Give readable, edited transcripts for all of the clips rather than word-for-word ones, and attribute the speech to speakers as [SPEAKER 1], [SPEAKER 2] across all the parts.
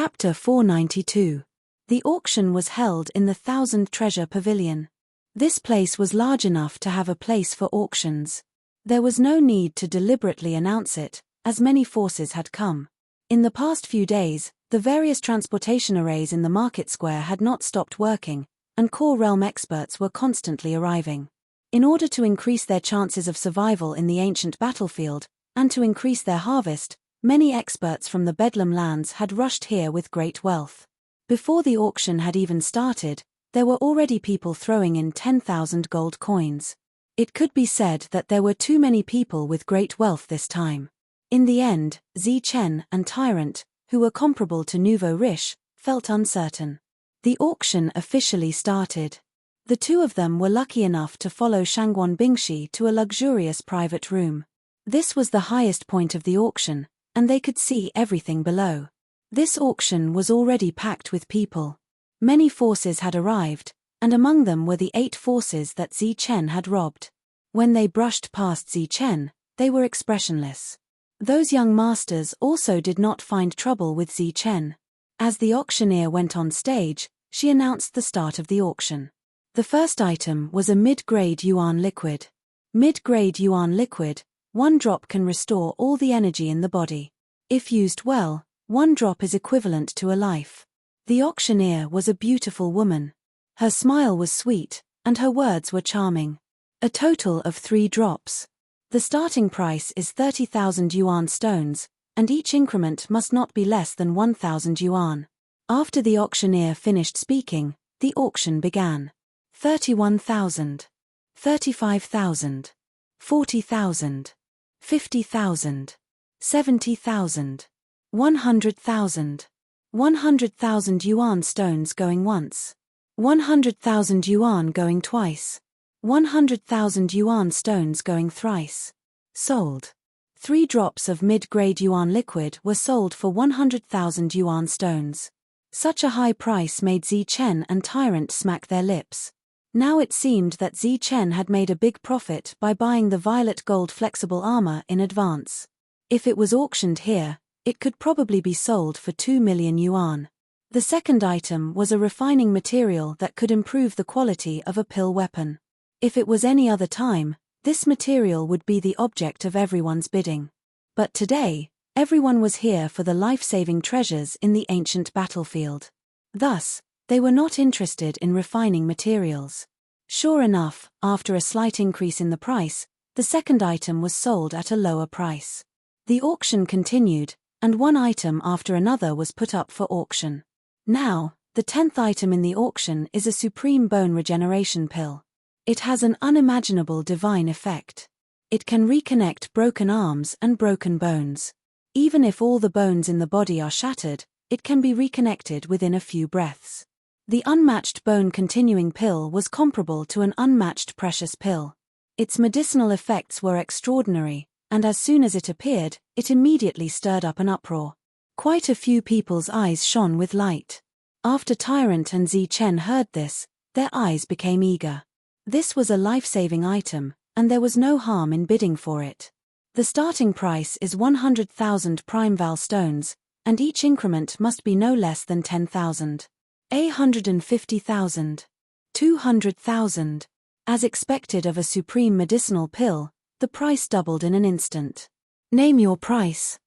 [SPEAKER 1] Chapter 492. The auction was held in the 1,000 Treasure Pavilion. This place was large enough to have a place for auctions. There was no need to deliberately announce it, as many forces had come. In the past few days, the various transportation arrays in the market square had not stopped working, and core realm experts were constantly arriving. In order to increase their chances of survival in the ancient battlefield, and to increase their harvest, many experts from the Bedlam lands had rushed here with great wealth. Before the auction had even started, there were already people throwing in 10,000 gold coins. It could be said that there were too many people with great wealth this time. In the end, Chen and Tyrant, who were comparable to Nouveau Riche, felt uncertain. The auction officially started. The two of them were lucky enough to follow Shangguan Bingshi to a luxurious private room. This was the highest point of the auction, and they could see everything below. This auction was already packed with people. Many forces had arrived, and among them were the 8 forces that Chen had robbed. When they brushed past Chen, they were expressionless. Those young masters also did not find trouble with Chen. As the auctioneer went on stage, she announced the start of the auction. The first item was a mid-grade yuan liquid. Mid-grade yuan liquid, 1 drop can restore all the energy in the body. If used well, 1 drop is equivalent to a life. The auctioneer was a beautiful woman. Her smile was sweet, and her words were charming. A total of 3 drops. The starting price is 30,000 yuan stones, and each increment must not be less than 1,000 yuan. After the auctioneer finished speaking, the auction began. 31,000. 35,000. 40,000. 50,000. 70,000. 100,000. 100,000 yuan stones going once. 100,000 yuan going twice. 100,000 yuan stones going thrice. Sold. 3 drops of mid-grade yuan liquid were sold for 100,000 yuan stones. Such a high price made Chen and Tyrant smack their lips. Now it seemed that Chen had made a big profit by buying the violet gold flexible armor in advance. If it was auctioned here, it could probably be sold for 2 million yuan. The second item was a refining material that could improve the quality of a pill weapon. If it was any other time, this material would be the object of everyone's bidding. But today, everyone was here for the life-saving treasures in the ancient battlefield. Thus, they were not interested in refining materials. Sure enough, after a slight increase in the price, the second item was sold at a lower price. The auction continued, and one item after another was put up for auction. Now, the 10th item in the auction is a supreme bone regeneration pill. It has an unimaginable divine effect. It can reconnect broken arms and broken bones. Even if all the bones in the body are shattered, it can be reconnected within a few breaths. The unmatched bone continuing pill was comparable to an unmatched precious pill. Its medicinal effects were extraordinary, and as soon as it appeared, it immediately stirred up an uproar. Quite a few people's eyes shone with light. After Tyrant and Chen heard this, their eyes became eager. This was a life-saving item, and there was no harm in bidding for it. The starting price is 100,000 prime val stones, and each increment must be no less than 10,000. 150,000. 200,000. As expected of a supreme medicinal pill, the price doubled in an instant. Name your price.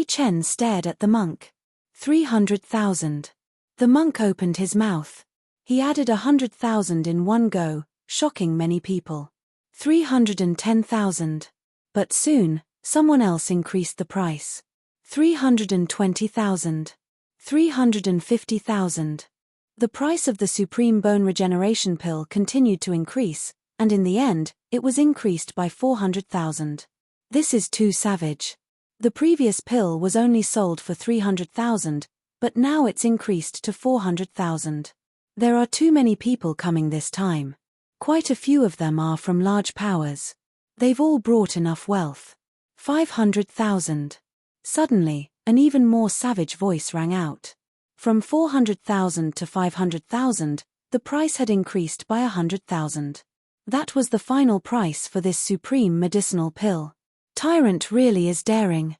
[SPEAKER 1] Chen stared at the monk. 300,000. The monk opened his mouth. He added 100,000 in one go, shocking many people. 310,000. But soon, someone else increased the price. 320,000. 350,000. The price of the supreme bone regeneration pill continued to increase, and in the end, it was increased by 400,000. This is too savage. The previous pill was only sold for 300,000, but now it's increased to 400,000. There are too many people coming this time. Quite a few of them are from large powers. They've all brought enough wealth. 500,000. Suddenly, an even more savage voice rang out. From 400,000 to 500,000, the price had increased by 100,000. That was the final price for this supreme medicinal pill. Tyrant really is daring.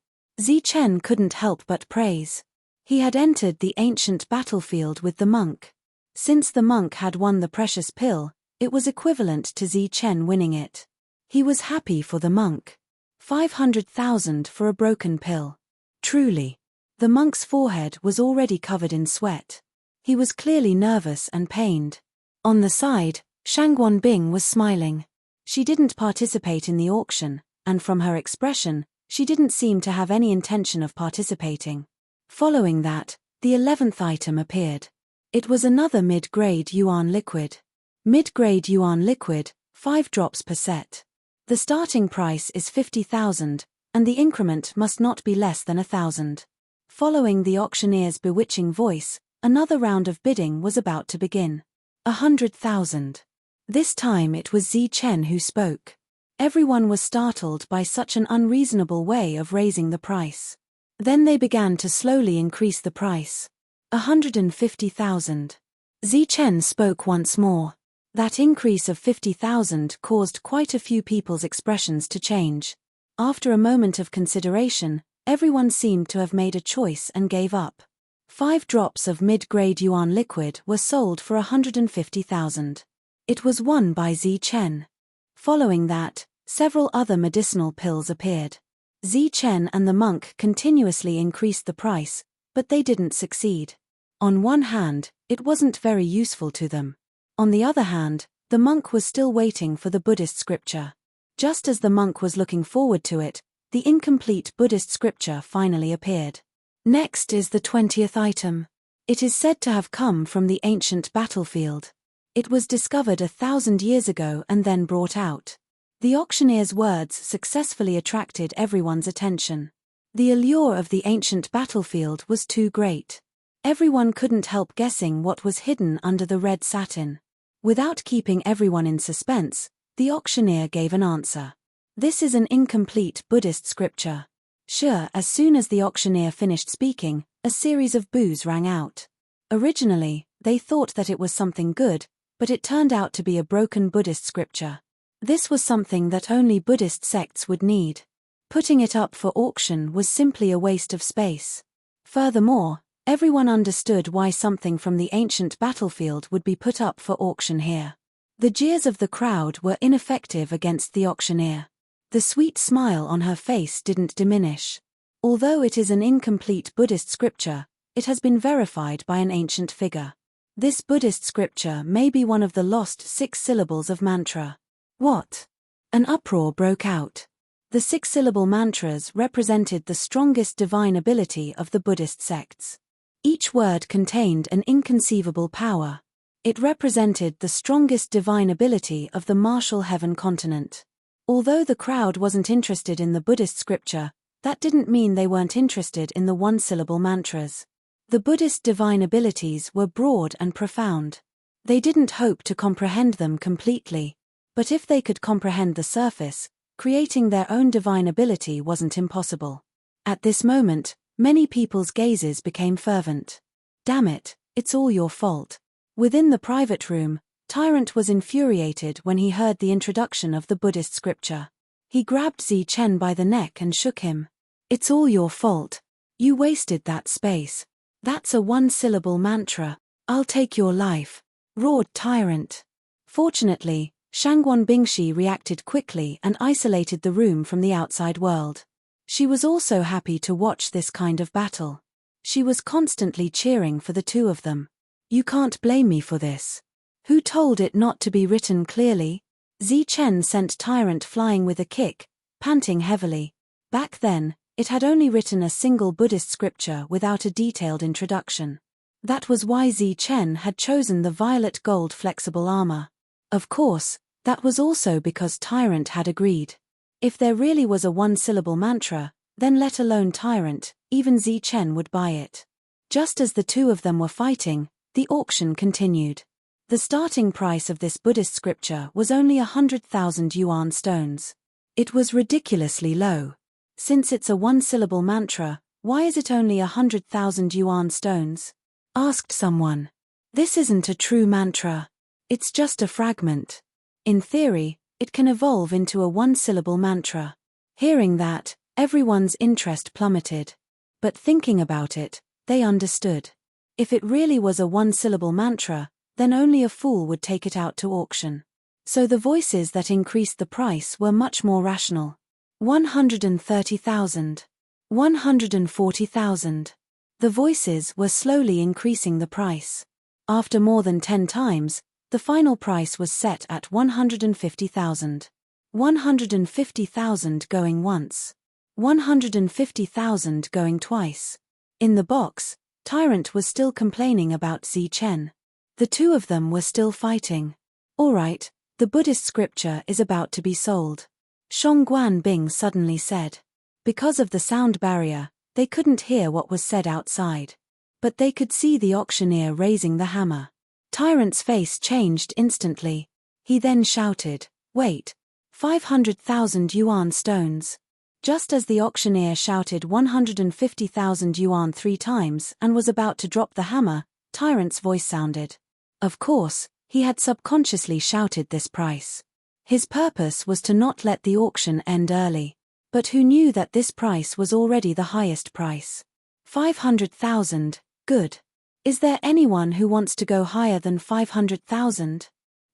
[SPEAKER 1] Chen couldn't help but praise. He had entered the ancient battlefield with the monk. Since the monk had won the precious pill, it was equivalent to Zi Chen winning it. He was happy for the monk. 500,000 for a broken pill. Truly. The monk's forehead was already covered in sweat. He was clearly nervous and pained. On the side, Shangguan Bing was smiling. She didn't participate in the auction, and from her expression, she didn't seem to have any intention of participating. Following that, the 11th item appeared. It was another mid-grade yuan liquid. Mid-grade yuan liquid, 5 drops per set. The starting price is 50,000, and the increment must not be less than 1,000. Following the auctioneer's bewitching voice, another round of bidding was about to begin. 100,000. This time it was Zi Chen who spoke. Everyone was startled by such an unreasonable way of raising the price. Then they began to slowly increase the price. 150,000. Zi Chen spoke once more. That increase of 50,000 caused quite a few people's expressions to change. After a moment of consideration, everyone seemed to have made a choice and gave up. 5 drops of mid-grade yuan liquid were sold for 150,000. It was won by Zi Chen. Following that, several other medicinal pills appeared. Zi Chen and the monk continuously increased the price, but they didn't succeed. On one hand, it wasn't very useful to them. On the other hand, the monk was still waiting for the Buddhist scripture. Just as the monk was looking forward to it, the incomplete Buddhist scripture finally appeared. Next is the 20th item. It is said to have come from the ancient battlefield. It was discovered 1,000 years ago and then brought out. The auctioneer's words successfully attracted everyone's attention. The allure of the ancient battlefield was too great. Everyone couldn't help guessing what was hidden under the red satin. Without keeping everyone in suspense, the auctioneer gave an answer. This is an incomplete Buddhist scripture. Sure, as soon as the auctioneer finished speaking, a series of boos rang out. Originally, they thought that it was something good, but it turned out to be a broken Buddhist scripture. This was something that only Buddhist sects would need. Putting it up for auction was simply a waste of space. Furthermore, everyone understood why something from the ancient battlefield would be put up for auction here. The jeers of the crowd were ineffective against the auctioneer. The sweet smile on her face didn't diminish. Although it is an incomplete Buddhist scripture, it has been verified by an ancient figure. This Buddhist scripture may be one of the lost 6 syllables of mantra. What? An uproar broke out. The 6-syllable mantras represented the strongest divine ability of the Buddhist sects. Each word contained an inconceivable power. It represented the strongest divine ability of the martial heaven continent. Although the crowd wasn't interested in the Buddhist scripture, that didn't mean they weren't interested in the 1-syllable mantras. The Buddhist divine abilities were broad and profound. They didn't hope to comprehend them completely, but if they could comprehend the surface, creating their own divine ability wasn't impossible. At this moment, many people's gazes became fervent. Damn it, it's all your fault. Within the private room, Tyrant was infuriated when he heard the introduction of the Buddhist scripture. He grabbed Zi Chen by the neck and shook him. It's all your fault. You wasted that space. That's a 1-syllable mantra. I'll take your life, roared Tyrant. Fortunately, Shangguan Bingshi reacted quickly and isolated the room from the outside world. She was also happy to watch this kind of battle. She was constantly cheering for the two of them. You can't blame me for this. Who told it not to be written clearly? Zi Chen sent Tyrant flying with a kick, panting heavily. Back then, it had only written a single Buddhist scripture without a detailed introduction. That was why Zi Chen had chosen the violet gold flexible armor. Of course, that was also because Tyrant had agreed. If there really was a 1-syllable mantra, then let alone Tyrant, even Zi Chen would buy it. Just as the two of them were fighting, the auction continued. The starting price of this Buddhist scripture was only 100,000 yuan stones. It was ridiculously low. Since it's a 1-syllable mantra, why is it only 100,000 yuan stones? Asked someone. This isn't a true mantra. It's just a fragment. In theory, it can evolve into a 1-syllable mantra. Hearing that, everyone's interest plummeted. But thinking about it, They understood. If it really was a one-syllable mantra, then only a fool would take it out to auction. So the voices that increased the price were much more rational. 130,000. 140,000. The voices were slowly increasing the price. After more than 10 times, the final price was set at 150,000. 150,000 going once. 150,000 going twice. In the box, Tyrant was still complaining about Zi Chen. The two of them were still fighting. All right, the Buddhist scripture is about to be sold. Shongguan Bing suddenly said. Because of the sound barrier, they couldn't hear what was said outside. But they could see the auctioneer raising the hammer. Tyrant's face changed instantly. He then shouted, "Wait! 500,000 yuan stones." Just as the auctioneer shouted 150,000 yuan 3 times and was about to drop the hammer, Tyrant's voice sounded. Of course, he had subconsciously shouted this price. His purpose was to not let the auction end early. But who knew that this price was already the highest price? 500,000, good. Is there anyone who wants to go higher than 500,000?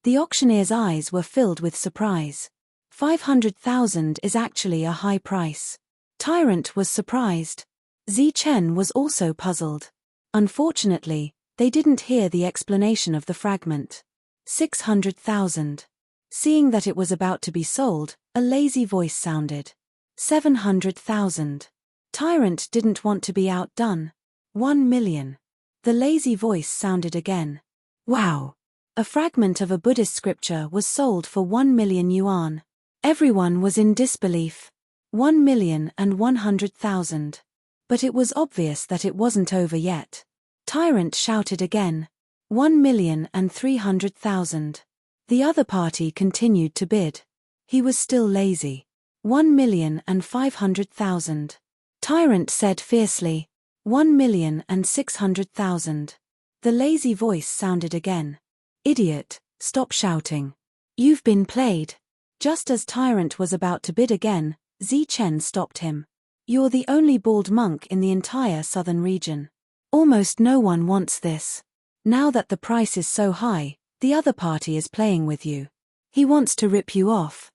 [SPEAKER 1] The auctioneer's eyes were filled with surprise. 500,000 is actually a high price. Tyrant was surprised. Zi Chen was also puzzled. Unfortunately, they didn't hear the explanation of the fragment. 600,000. Seeing that it was about to be sold, a lazy voice sounded. 700,000. Tyrant didn't want to be outdone. 1 million. The lazy voice sounded again. Wow! A fragment of a Buddhist scripture was sold for 1 million yuan. Everyone was in disbelief. 1,100,000. But it was obvious that it wasn't over yet. Tyrant shouted again. 1,300,000. The other party continued to bid. He was still lazy. 1,500,000. Tyrant said fiercely. 1,600,000. The lazy voice sounded again. Idiot, stop shouting. You've been played. Just as Tyrant was about to bid again, Zi Chen stopped him. You're the only bald monk in the entire southern region. Almost no one wants this. Now that the price is so high, the other party is playing with you. He wants to rip you off.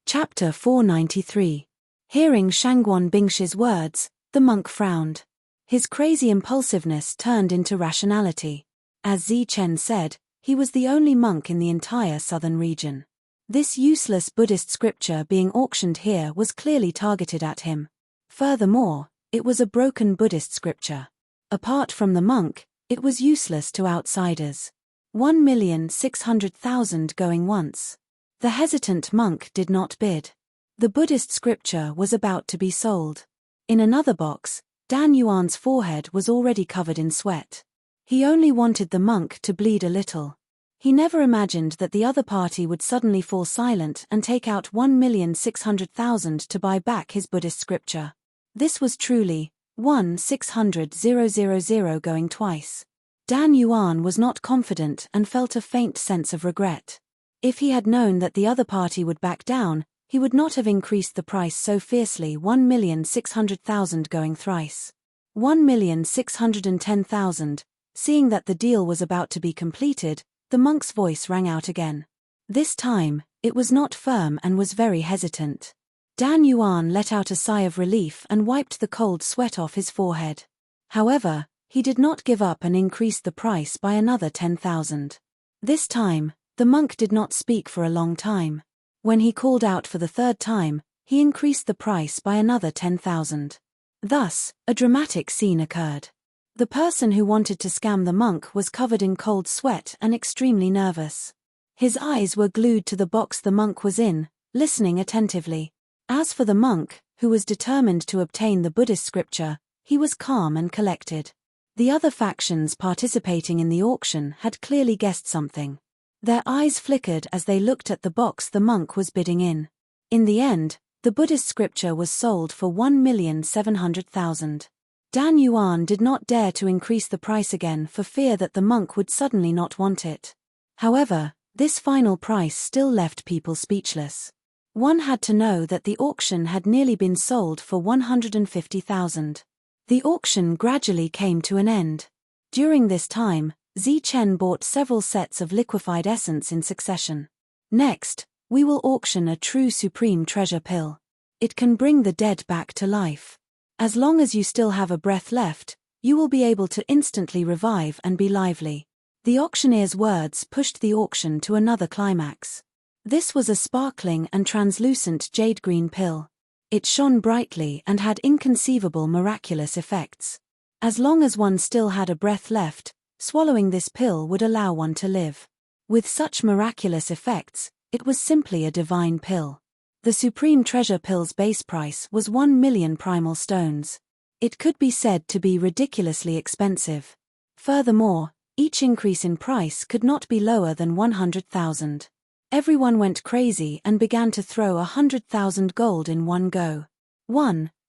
[SPEAKER 1] Chapter 493. Hearing Shangguan Bingshi's words, the monk frowned. His crazy impulsiveness turned into rationality. As Zi Chen said, he was the only monk in the entire southern region. This useless Buddhist scripture being auctioned here was clearly targeted at him. Furthermore, it was a broken Buddhist scripture. Apart from the monk, it was useless to outsiders. 1,600,000 going once. The hesitant monk did not bid. The Buddhist scripture was about to be sold. In another box, Dan Yuan's forehead was already covered in sweat. He only wanted the monk to bleed a little. He never imagined that the other party would suddenly fall silent and take out 1,600,000 to buy back his Buddhist scripture. This was truly 1,600,000 going twice. Dan Yuan was not confident and felt a faint sense of regret. If he had known that the other party would back down, he would not have increased the price so fiercely. 1,600,000 going thrice. 1,610,000. Seeing that the deal was about to be completed, the monk's voice rang out again. This time, it was not firm and was very hesitant. Dan Yuan let out a sigh of relief and wiped the cold sweat off his forehead. However, he did not give up and increased the price by another 10,000. This time, the monk did not speak for a long time. When he called out for the third time, he increased the price by another 10,000. Thus, a dramatic scene occurred. The person who wanted to scam the monk was covered in cold sweat and extremely nervous. His eyes were glued to the box the monk was in, listening attentively. As for the monk, who was determined to obtain the Buddhist scripture, he was calm and collected. The other factions participating in the auction had clearly guessed something. Their eyes flickered as they looked at the box the monk was bidding in. In the end, the Buddhist scripture was sold for 1,700,000. Dan Yuan did not dare to increase the price again for fear that the monk would suddenly not want it. However, this final price still left people speechless. One had to know that the auction had nearly been sold for 150,000. The auction gradually came to an end. During this time, Zichen bought several sets of liquefied essence in succession. Next, we will auction a true supreme treasure pill. It can bring the dead back to life. As long as you still have a breath left, you will be able to instantly revive and be lively. The auctioneer's words pushed the auction to another climax. This was a sparkling and translucent jade-green pill. It shone brightly and had inconceivable miraculous effects. As long as one still had a breath left, swallowing this pill would allow one to live. With such miraculous effects, it was simply a divine pill. The Supreme Treasure Pill's base price was 1 million primal stones. It could be said to be ridiculously expensive. Furthermore, each increase in price could not be lower than 100,000. Everyone went crazy and began to throw 100,000 gold in one go.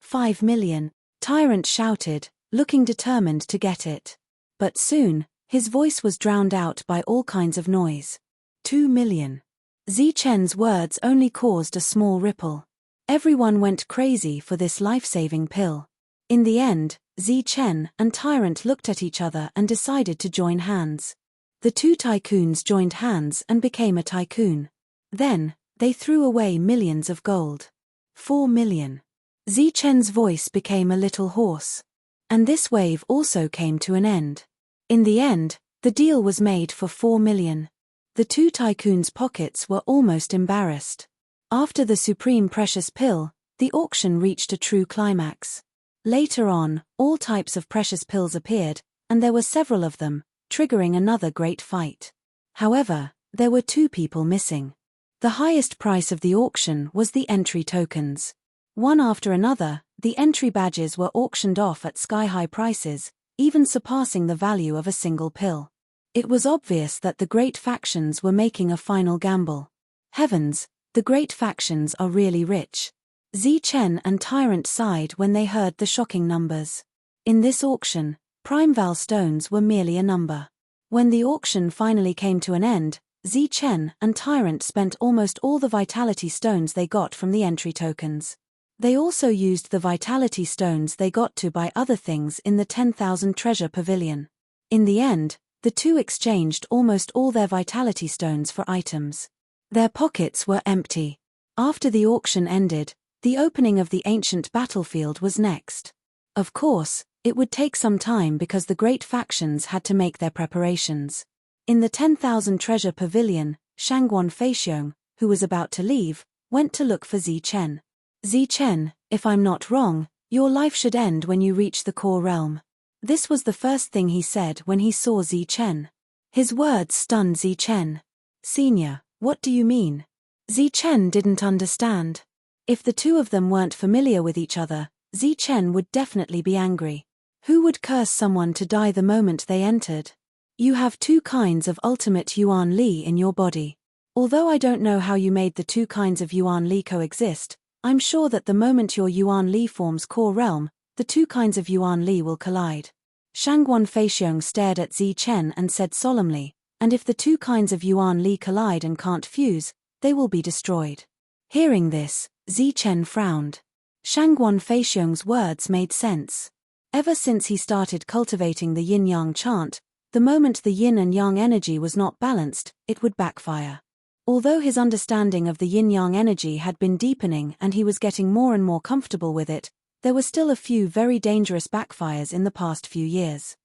[SPEAKER 1] 5 million, Tyrant shouted, looking determined to get it. But soon, his voice was drowned out by all kinds of noise. 2 million. Zichen's words only caused a small ripple. Everyone went crazy for this life-saving pill. In the end, Zichen and Tyrant looked at each other and decided to join hands. The two tycoons joined hands and became a tycoon. Then, they threw away millions of gold. 4 million. Zichen's voice became a little hoarse. And this wave also came to an end. In the end, the deal was made for 4 million. The two tycoons' pockets were almost embarrassed. After the supreme precious pill, the auction reached a true climax. Later on, all types of precious pills appeared, and there were several of them, triggering another great fight. However, there were two people missing. The highest price of the auction was the entry tokens. One after another, the entry badges were auctioned off at sky-high prices, even surpassing the value of a single pill. It was obvious that the great factions were making a final gamble. Heavens, the great factions are really rich. Zichen and Tyrant sighed when they heard the shocking numbers. In this auction, prime val stones were merely a number. When the auction finally came to an end, Zichen and Tyrant spent almost all the vitality stones they got from the entry tokens. They also used the vitality stones they got to buy other things in the 10,000 treasure pavilion. In the end, the two exchanged almost all their vitality stones for items. Their pockets were empty. After the auction ended, the opening of the ancient battlefield was next. Of course, it would take some time because the great factions had to make their preparations. In the 10,000 treasure pavilion, Shangguan Feixiong, who was about to leave, went to look for Zichen. Zichen, if I'm not wrong, your life should end when you reach the core realm. This was the first thing he said when he saw Zichen. His words stunned Zichen. Senior, what do you mean? Zichen didn't understand. If the two of them weren't familiar with each other, Zichen would definitely be angry. Who would curse someone to die the moment they entered? You have two kinds of ultimate Yuan Li in your body. Although I don't know how you made the two kinds of Yuan Li coexist, I'm sure that the moment your Yuan Li forms core realm, the two kinds of Yuan Li will collide. Shangguan Feixiong stared at Zichen and said solemnly, and if the two kinds of Yuan Li collide and can't fuse, they will be destroyed. Hearing this, Zichen frowned. Shangguan Feixiong's words made sense. Ever since he started cultivating the yin-yang chant, the moment the yin and yang energy was not balanced, it would backfire. Although his understanding of the yin-yang energy had been deepening and he was getting more and more comfortable with it, there were still a few very dangerous backfires in the past few years.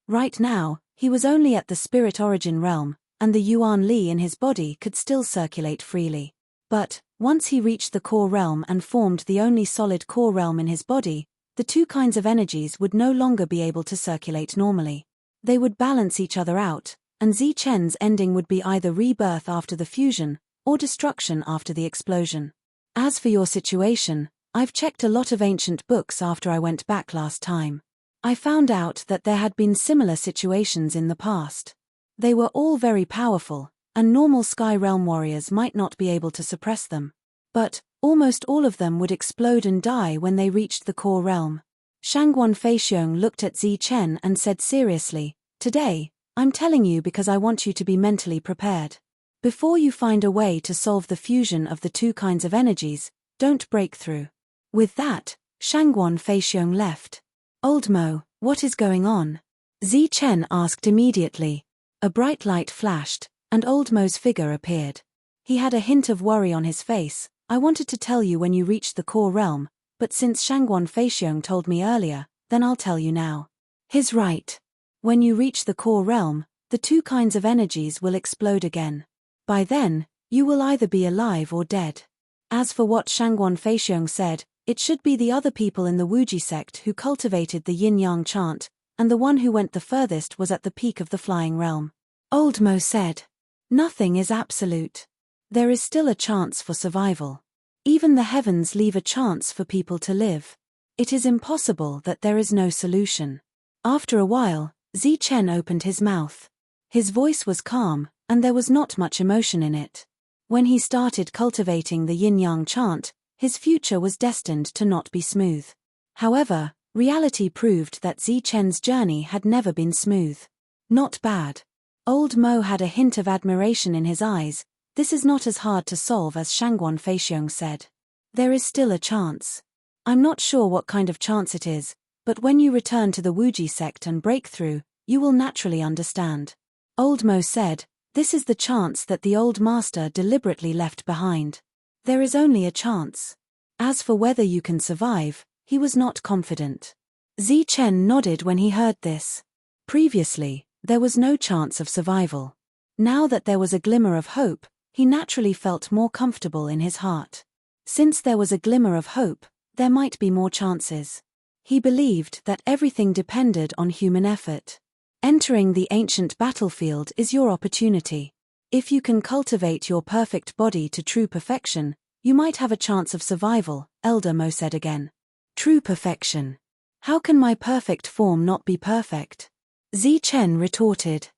[SPEAKER 1] Right now, he was only at the spirit origin realm, and the Yuan Li in his body could still circulate freely. But, once he reached the core realm and formed the only solid core realm in his body, the two kinds of energies would no longer be able to circulate normally. They would balance each other out, and Zichen's ending would be either rebirth after the fusion, or destruction after the explosion. As for your situation, I've checked a lot of ancient books after I went back last time. I found out that there had been similar situations in the past. They were all very powerful, and normal Sky Realm warriors might not be able to suppress them. But, almost all of them would explode and die when they reached the core realm. Shangguan Feixiong looked at Zichen and said seriously, "Today, I'm telling you because I want you to be mentally prepared. Before you find a way to solve the fusion of the two kinds of energies, don't break through." With that, Shangguan Feixiong left. Old Mo, what is going on? Zi Chen asked immediately. A bright light flashed, and Old Mo's figure appeared. He had a hint of worry on his face. I wanted to tell you when you reached the core realm, but since Shangguan Feixiong told me earlier, then I'll tell you now. He's right. When you reach the core realm, the two kinds of energies will explode again. By then, you will either be alive or dead. As for what Shangguan Feixiong said, it should be the other people in the Wuji sect who cultivated the yin-yang chant, and the one who went the furthest was at the peak of the flying realm. Old Mo said, nothing is absolute. There is still a chance for survival. Even the heavens leave a chance for people to live. It is impossible that there is no solution. After a while, Zi Chen opened his mouth. His voice was calm, and there was not much emotion in it. When he started cultivating the yin-yang chant, his future was destined to not be smooth. However, reality proved that Zi Chen's journey had never been smooth. Not bad. Old Mo had a hint of admiration in his eyes. This is not as hard to solve as Shangguan Feixiong said. There is still a chance. I'm not sure what kind of chance it is, but when you return to the Wuji sect and break through, you will naturally understand. Old Mo said, this is the chance that the old master deliberately left behind. There is only a chance. As for whether you can survive, he was not confident. Zi Chen nodded when he heard this. Previously, there was no chance of survival. Now that there was a glimmer of hope, he naturally felt more comfortable in his heart. Since there was a glimmer of hope, there might be more chances. He believed that everything depended on human effort. Entering the ancient battlefield is your opportunity. If you can cultivate your perfect body to true perfection, you might have a chance of survival, Elder Mo said again. True perfection. How can my perfect form not be perfect? Zi Chen retorted.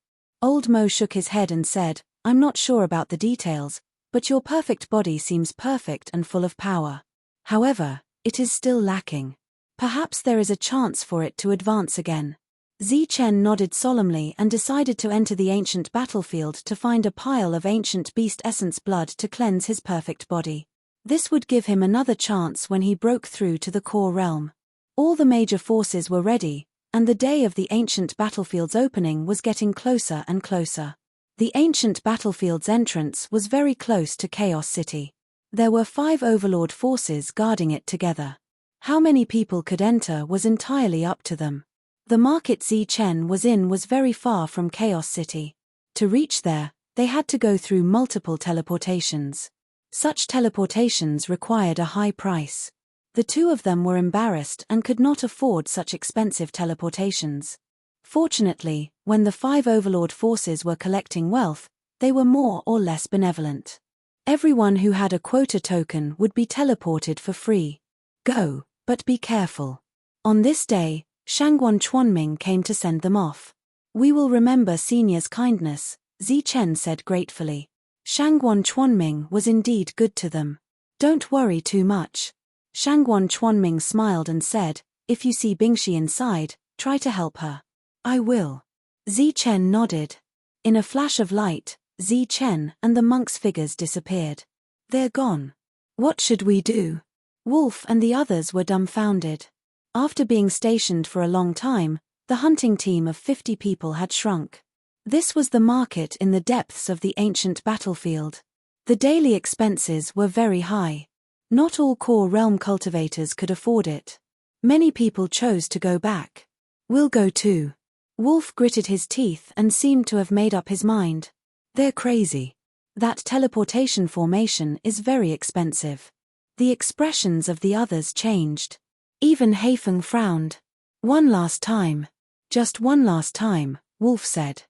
[SPEAKER 1] Old Mo shook his head and said, I'm not sure about the details, but your perfect body seems perfect and full of power. However, it is still lacking. Perhaps there is a chance for it to advance again. Zi Chen nodded solemnly and decided to enter the ancient battlefield to find a pile of ancient beast essence blood to cleanse his perfect body. This would give him another chance when he broke through to the core realm. All the major forces were ready, and the day of the ancient battlefield's opening was getting closer and closer. The ancient battlefield's entrance was very close to Chaos City. There were 5 overlord forces guarding it together. How many people could enter was entirely up to them. The market Zi Chen was in was very far from Chaos City. To reach there, they had to go through multiple teleportations. Such teleportations required a high price. The two of them were embarrassed and could not afford such expensive teleportations. Fortunately, when the 5 overlord forces were collecting wealth, they were more or less benevolent. Everyone who had a quota token would be teleported for free. Go, but be careful. On this day, Shangguan Chuanming came to send them off. We will remember Senior's kindness, Zi Chen said gratefully. Shangguan Chuanming was indeed good to them. Don't worry too much. Shangguan Chuanming smiled and said, if you see Bingxi inside, try to help her. I will. Zi Chen nodded. In a flash of light, Zi Chen and the monks' figures disappeared. They're gone. What should we do? Wolf and the others were dumbfounded. After being stationed for a long time, the hunting team of 50 people had shrunk. This was the market in the depths of the ancient battlefield. The daily expenses were very high. Not all core realm cultivators could afford it. Many people chose to go back. We'll go too. Wolf gritted his teeth and seemed to have made up his mind. They're crazy. That teleportation formation is very expensive. The expressions of the others changed. Even Heifeng frowned. One last time. Just one last time, Wolf said.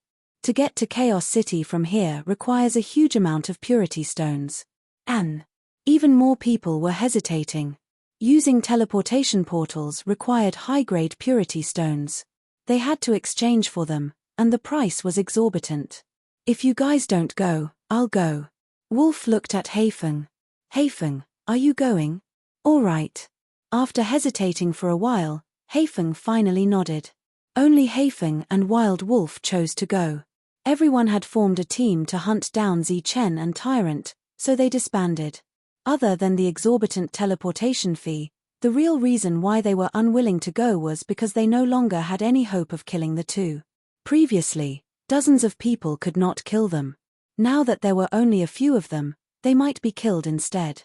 [SPEAKER 1] To get to Chaos City from here requires a huge amount of purity stones. And even more people were hesitating. Using teleportation portals required high-grade purity stones. They had to exchange for them, and the price was exorbitant. If you guys don't go, I'll go. Wolf looked at Heifeng. Heifeng, are you going? All right. After hesitating for a while, Heifeng finally nodded. Only Heifeng and Wild Wolf chose to go. Everyone had formed a team to hunt down Zi Chen and Tyrant, so they disbanded. Other than the exorbitant teleportation fee, The real reason why they were unwilling to go was because they no longer had any hope of killing the two. Previously, dozens of people could not kill them. Now that there were only a few of them, they might be killed instead.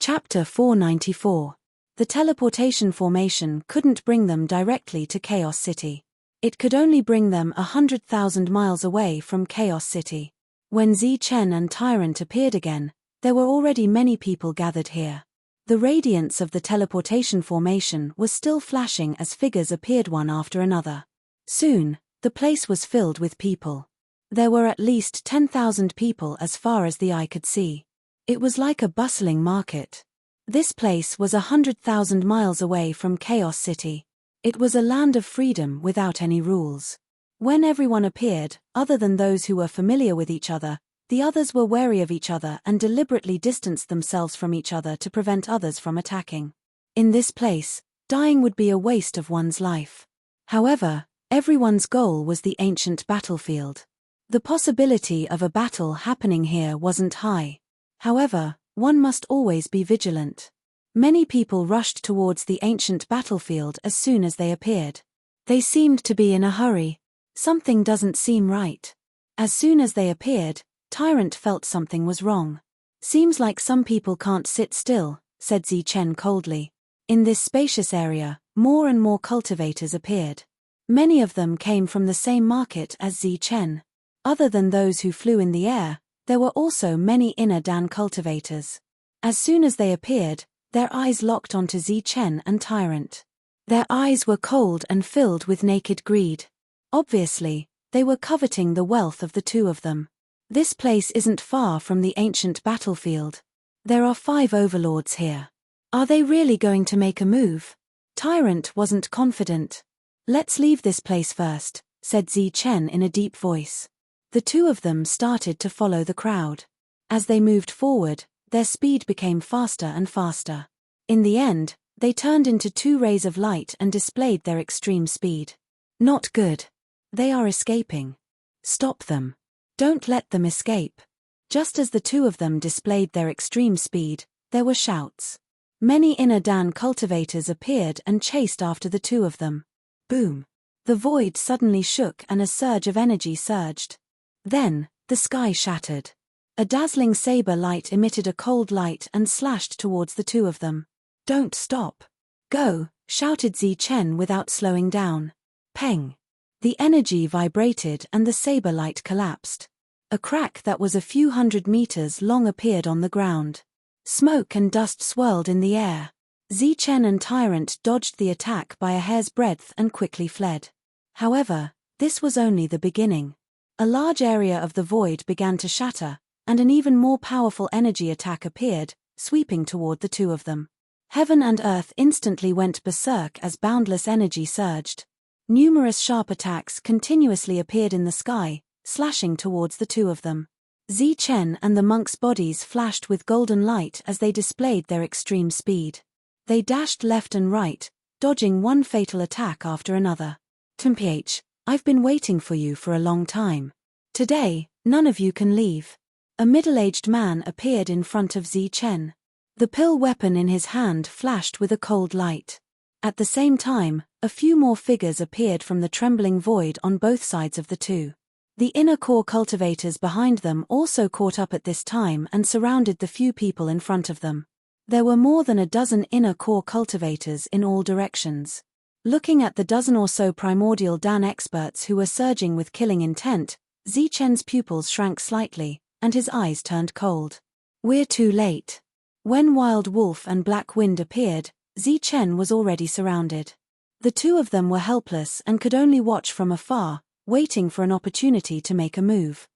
[SPEAKER 1] Chapter 494. The teleportation formation couldn't bring them directly to Chaos City. It could only bring them 100,000 miles away from Chaos City. When Zichen and Tyrant appeared again, there were already many people gathered here. The radiance of the teleportation formation was still flashing as figures appeared one after another. Soon, the place was filled with people. There were at least 10,000 people as far as the eye could see. It was like a bustling market. This place was 100,000 miles away from Chaos City. It was a land of freedom without any rules. When everyone appeared, other than those who were familiar with each other, the others were wary of each other and deliberately distanced themselves from each other to prevent others from attacking. In this place, dying would be a waste of one's life. However, everyone's goal was the ancient battlefield. The possibility of a battle happening here wasn't high. However, one must always be vigilant. Many people rushed towards the ancient battlefield as soon as they appeared. They seemed to be in a hurry. Something doesn't seem right. As soon as they appeared, Tyrant felt something was wrong. Seems like some people can't sit still, said Zichen coldly. In this spacious area, more and more cultivators appeared. Many of them came from the same market as Zichen. Other than those who flew in the air, there were also many inner Dan cultivators. As soon as they appeared, their eyes locked onto Zichen and Tyrant. Their eyes were cold and filled with naked greed. Obviously, they were coveting the wealth of the two of them. This place isn't far from the ancient battlefield. There are 5 overlords here. Are they really going to make a move? Tyrant wasn't confident. Let's leave this place first, said Zichen in a deep voice. The two of them started to follow the crowd. As they moved forward, their speed became faster and faster. In the end, they turned into 2 rays of light and displayed their extreme speed. Not good. They are escaping. Stop them. Don't let them escape. Just as the two of them displayed their extreme speed, there were shouts. Many inner Dan cultivators appeared and chased after the two of them. Boom. The void suddenly shook and a surge of energy surged. Then, the sky shattered. A dazzling saber light emitted a cold light and slashed towards the two of them. Don't stop. Go, shouted Zichen without slowing down. Peng. The energy vibrated and the saber light collapsed. A crack that was a few hundred meters long appeared on the ground. Smoke and dust swirled in the air. Zichen and Tyrant dodged the attack by a hair's breadth and quickly fled. However, this was only the beginning. A large area of the void began to shatter, and an even more powerful energy attack appeared, sweeping toward the two of them. Heaven and earth instantly went berserk as boundless energy surged. Numerous sharp attacks continuously appeared in the sky, slashing towards the two of them. Zichen and the monks' bodies flashed with golden light as they displayed their extreme speed. They dashed left and right, dodging one fatal attack after another. Temph, I've been waiting for you for a long time. Today, none of you can leave. A middle-aged man appeared in front of Zichen. The pill weapon in his hand flashed with a cold light. At the same time, a few more figures appeared from the trembling void on both sides of the two. The inner core cultivators behind them also caught up at this time and surrounded the few people in front of them. There were more than a dozen inner core cultivators in all directions. Looking at the dozen or so primordial Dan experts who were surging with killing intent, Zichen's pupils shrank slightly, and his eyes turned cold. We're too late. When Wild Wolf and Black Wind appeared, Zichen was already surrounded. The two of them were helpless and could only watch from afar, waiting for an opportunity to make a move.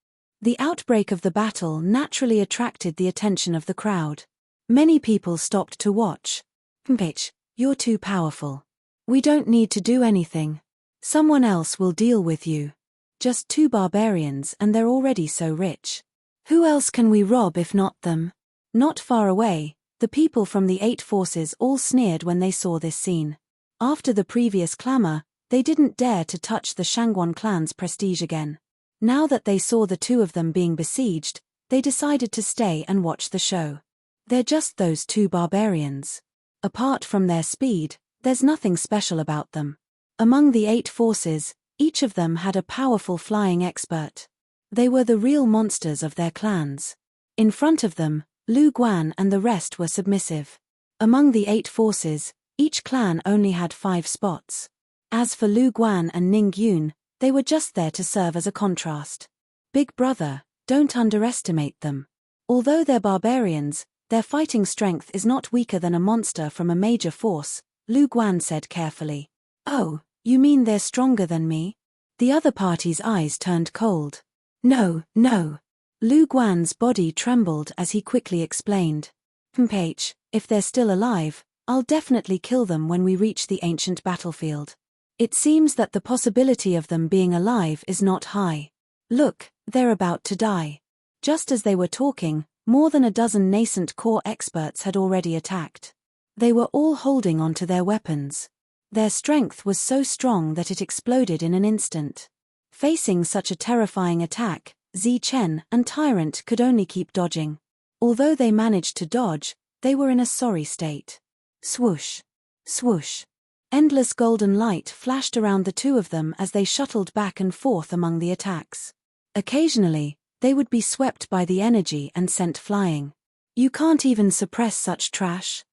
[SPEAKER 1] The outbreak of the battle naturally attracted the attention of the crowd. Many people stopped to watch. Temph, you're too powerful. We don't need to do anything. Someone else will deal with you. Just 2 barbarians and they're already so rich. Who else can we rob if not them? Not far away, the people from the 8 forces all sneered when they saw this scene. After the previous clamor, they didn't dare to touch the Shangguan clan's prestige again. Now that they saw the two of them being besieged, they decided to stay and watch the show. They're just those 2 barbarians. Apart from their speed, there's nothing special about them. Among the 8 forces, each of them had a powerful flying expert. They were the real monsters of their clans. In front of them, Lu Guan and the rest were submissive. Among the 8 forces, each clan only had 5 spots. As for Lu Guan and Ning Yun, they were just there to serve as a contrast. Big brother, don't underestimate them. Although they're barbarians, their fighting strength is not weaker than a monster from a major force, Lu Guan said carefully. Oh, you mean they're stronger than me? The other party's eyes turned cold. No. Lu Guan's body trembled as he quickly explained. If they're still alive, I'll definitely kill them when we reach the ancient battlefield. It seems that the possibility of them being alive is not high. Look, they're about to die. Just as they were talking, more than a dozen nascent core experts had already attacked. They were all holding onto their weapons. Their strength was so strong that it exploded in an instant. Facing such a terrifying attack, Zichen and Tyrant could only keep dodging. Although they managed to dodge, they were in a sorry state. Swoosh! Swoosh! Endless golden light flashed around the two of them as they shuttled back and forth among the attacks. Occasionally, they would be swept by the energy and sent flying. You can't even suppress such trash.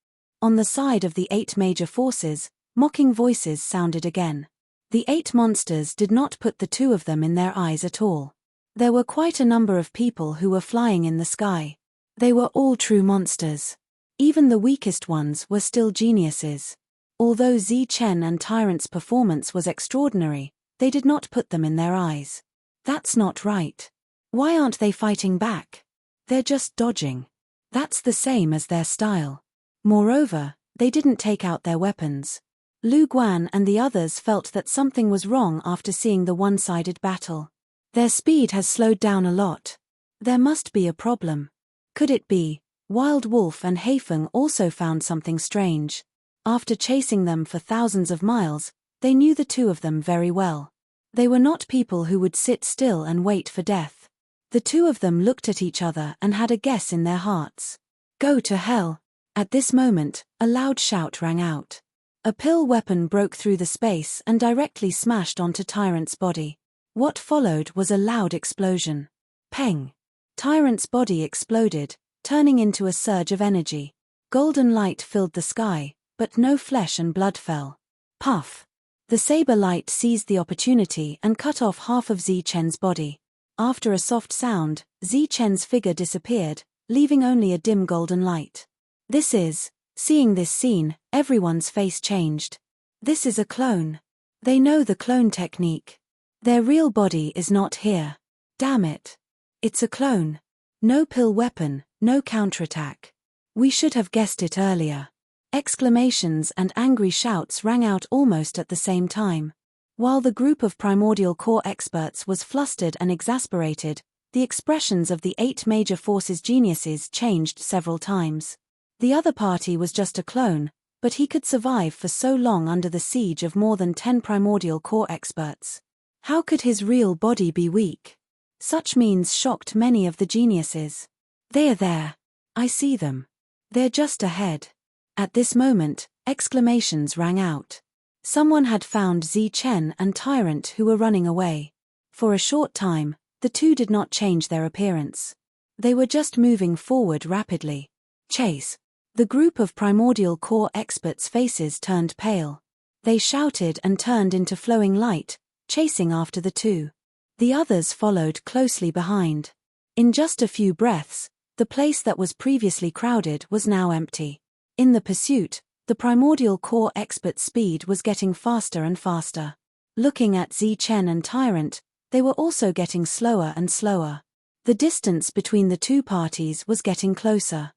[SPEAKER 1] On the side of the 8 major forces, mocking voices sounded again. The 8 monsters did not put the two of them in their eyes at all. There were quite a number of people who were flying in the sky. They were all true monsters. Even the weakest ones were still geniuses. Although Zichen and Tyrant's performance was extraordinary, they did not put them in their eyes. That's not right. Why aren't they fighting back? They're just dodging. That's the same as their style. Moreover, they didn't take out their weapons. Lu Guan and the others felt that something was wrong after seeing the one-sided battle. Their speed has slowed down a lot. There must be a problem. Could it be? Wild Wolf and Haifeng also found something strange. After chasing them for thousands of miles, they knew the two of them very well. They were not people who would sit still and wait for death. The two of them looked at each other and had a guess in their hearts. Go to hell! At this moment, a loud shout rang out. A pill weapon broke through the space and directly smashed onto Tyrant's body. What followed was a loud explosion. Peng! Tyrant's body exploded, turning into a surge of energy. Golden light filled the sky, but no flesh and blood fell. Puff! The saber light seized the opportunity and cut off half of Zichen's body. After a soft sound, Zichen's figure disappeared, leaving only a dim golden light. Seeing this scene, everyone's face changed. This is a clone. They know the clone technique. Their real body is not here. Damn it. It's a clone. No pill weapon, no counterattack. We should have guessed it earlier. Exclamations and angry shouts rang out almost at the same time. While the group of primordial core experts was flustered and exasperated, the expressions of the 8 major forces geniuses changed several times. The other party was just a clone, but he could survive for so long under the siege of more than 10 primordial core experts. How could his real body be weak? Such means shocked many of the geniuses. They are there. I see them. They're just ahead. At this moment, exclamations rang out. Someone had found Zichen and Tyrant who were running away. For a short time, the two did not change their appearance. They were just moving forward rapidly. Chase! The group of primordial core experts' faces turned pale. They shouted and turned into flowing light, chasing after the two. The others followed closely behind. In just a few breaths, the place that was previously crowded was now empty. In the pursuit, the primordial core experts' speed was getting faster and faster. Looking at Zichen and Tyrant, they were also getting slower and slower. The distance between the two parties was getting closer.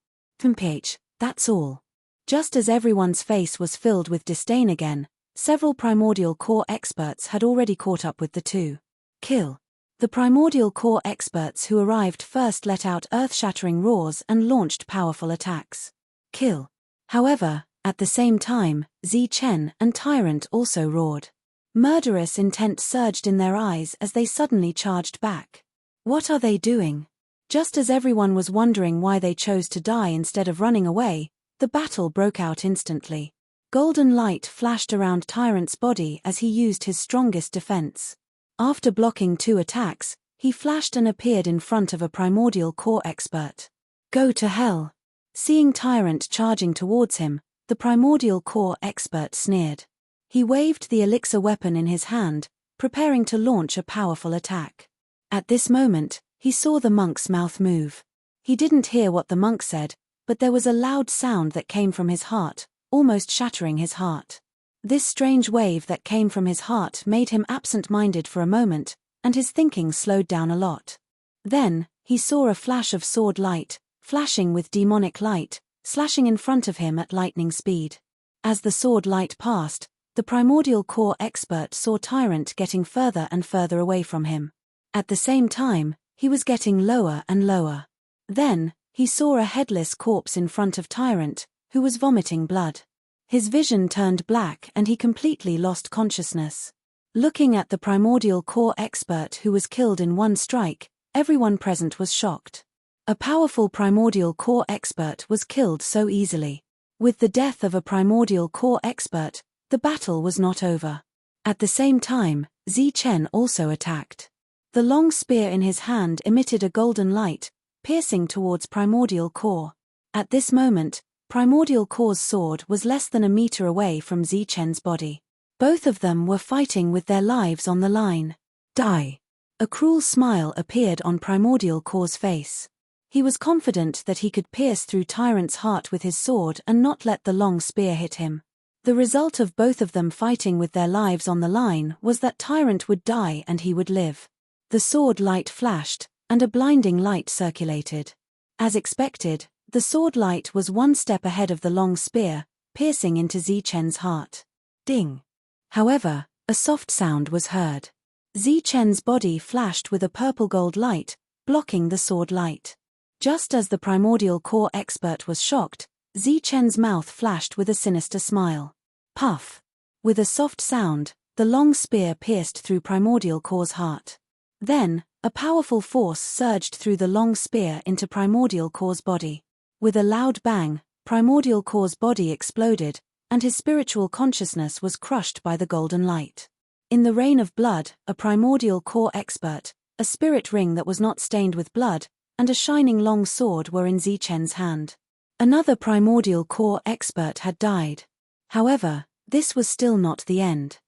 [SPEAKER 1] That's all. Just as everyone's face was filled with disdain again, several primordial core experts had already caught up with the two. Kill. The primordial core experts who arrived first let out earth-shattering roars and launched powerful attacks. Kill. However, at the same time, Zichen and Tyrant also roared. Murderous intent surged in their eyes as they suddenly charged back. What are they doing? Just as everyone was wondering why they chose to die instead of running away, The battle broke out instantly. Golden light flashed around Tyrant's body as he used his strongest defense. After blocking 2 attacks, he flashed and appeared in front of a primordial core expert. Go to hell! Seeing Tyrant charging towards him, the primordial core expert sneered. He waved the elixir weapon in his hand, preparing to launch a powerful attack. At this moment, he saw the monk's mouth move. He didn't hear what the monk said, but there was a loud sound that came from his heart, almost shattering his heart. This strange wave that came from his heart made him absent-minded for a moment, and his thinking slowed down a lot. Then, he saw a flash of sword light, flashing with demonic light, slashing in front of him at lightning speed. As the sword light passed, the primordial core expert saw Tyrant getting further and further away from him. At the same time, he was getting lower and lower. Then, he saw a headless corpse in front of Tyrant, who was vomiting blood. His vision turned black and he completely lost consciousness. Looking at the primordial core expert who was killed in one strike, everyone present was shocked. A powerful primordial core expert was killed so easily. With the death of a primordial core expert, the battle was not over. At the same time, Zichen also attacked. The long spear in his hand emitted a golden light, piercing towards primordial core. At this moment, primordial core's sword was less than a meter away from Zichen's body. Both of them were fighting with their lives on the line. Die! A cruel smile appeared on primordial core's face. He was confident that he could pierce through Tyrant's heart with his sword and not let the long spear hit him. The result of both of them fighting with their lives on the line was that Tyrant would die and he would live. The sword light flashed, and a blinding light circulated. As expected, the sword light was one step ahead of the long spear, piercing into Zichen's heart. Ding! However, a soft sound was heard. Zichen's body flashed with a purple-gold light, blocking the sword light. Just as the primordial core expert was shocked, Zichen's mouth flashed with a sinister smile. Puff! With a soft sound, the long spear pierced through primordial core's heart. Then, a powerful force surged through the long spear into primordial core's body. With a loud bang, primordial core's body exploded, and his spiritual consciousness was crushed by the golden light. In the rain of blood, a primordial core expert, a spirit ring that was not stained with blood, and a shining long sword were in Zichen's hand. Another primordial core expert had died. However, this was still not the end.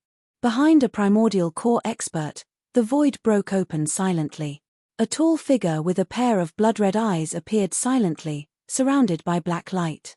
[SPEAKER 1] Behind a primordial core expert, the void broke open silently. A tall figure with a pair of blood-red eyes appeared silently, surrounded by black light.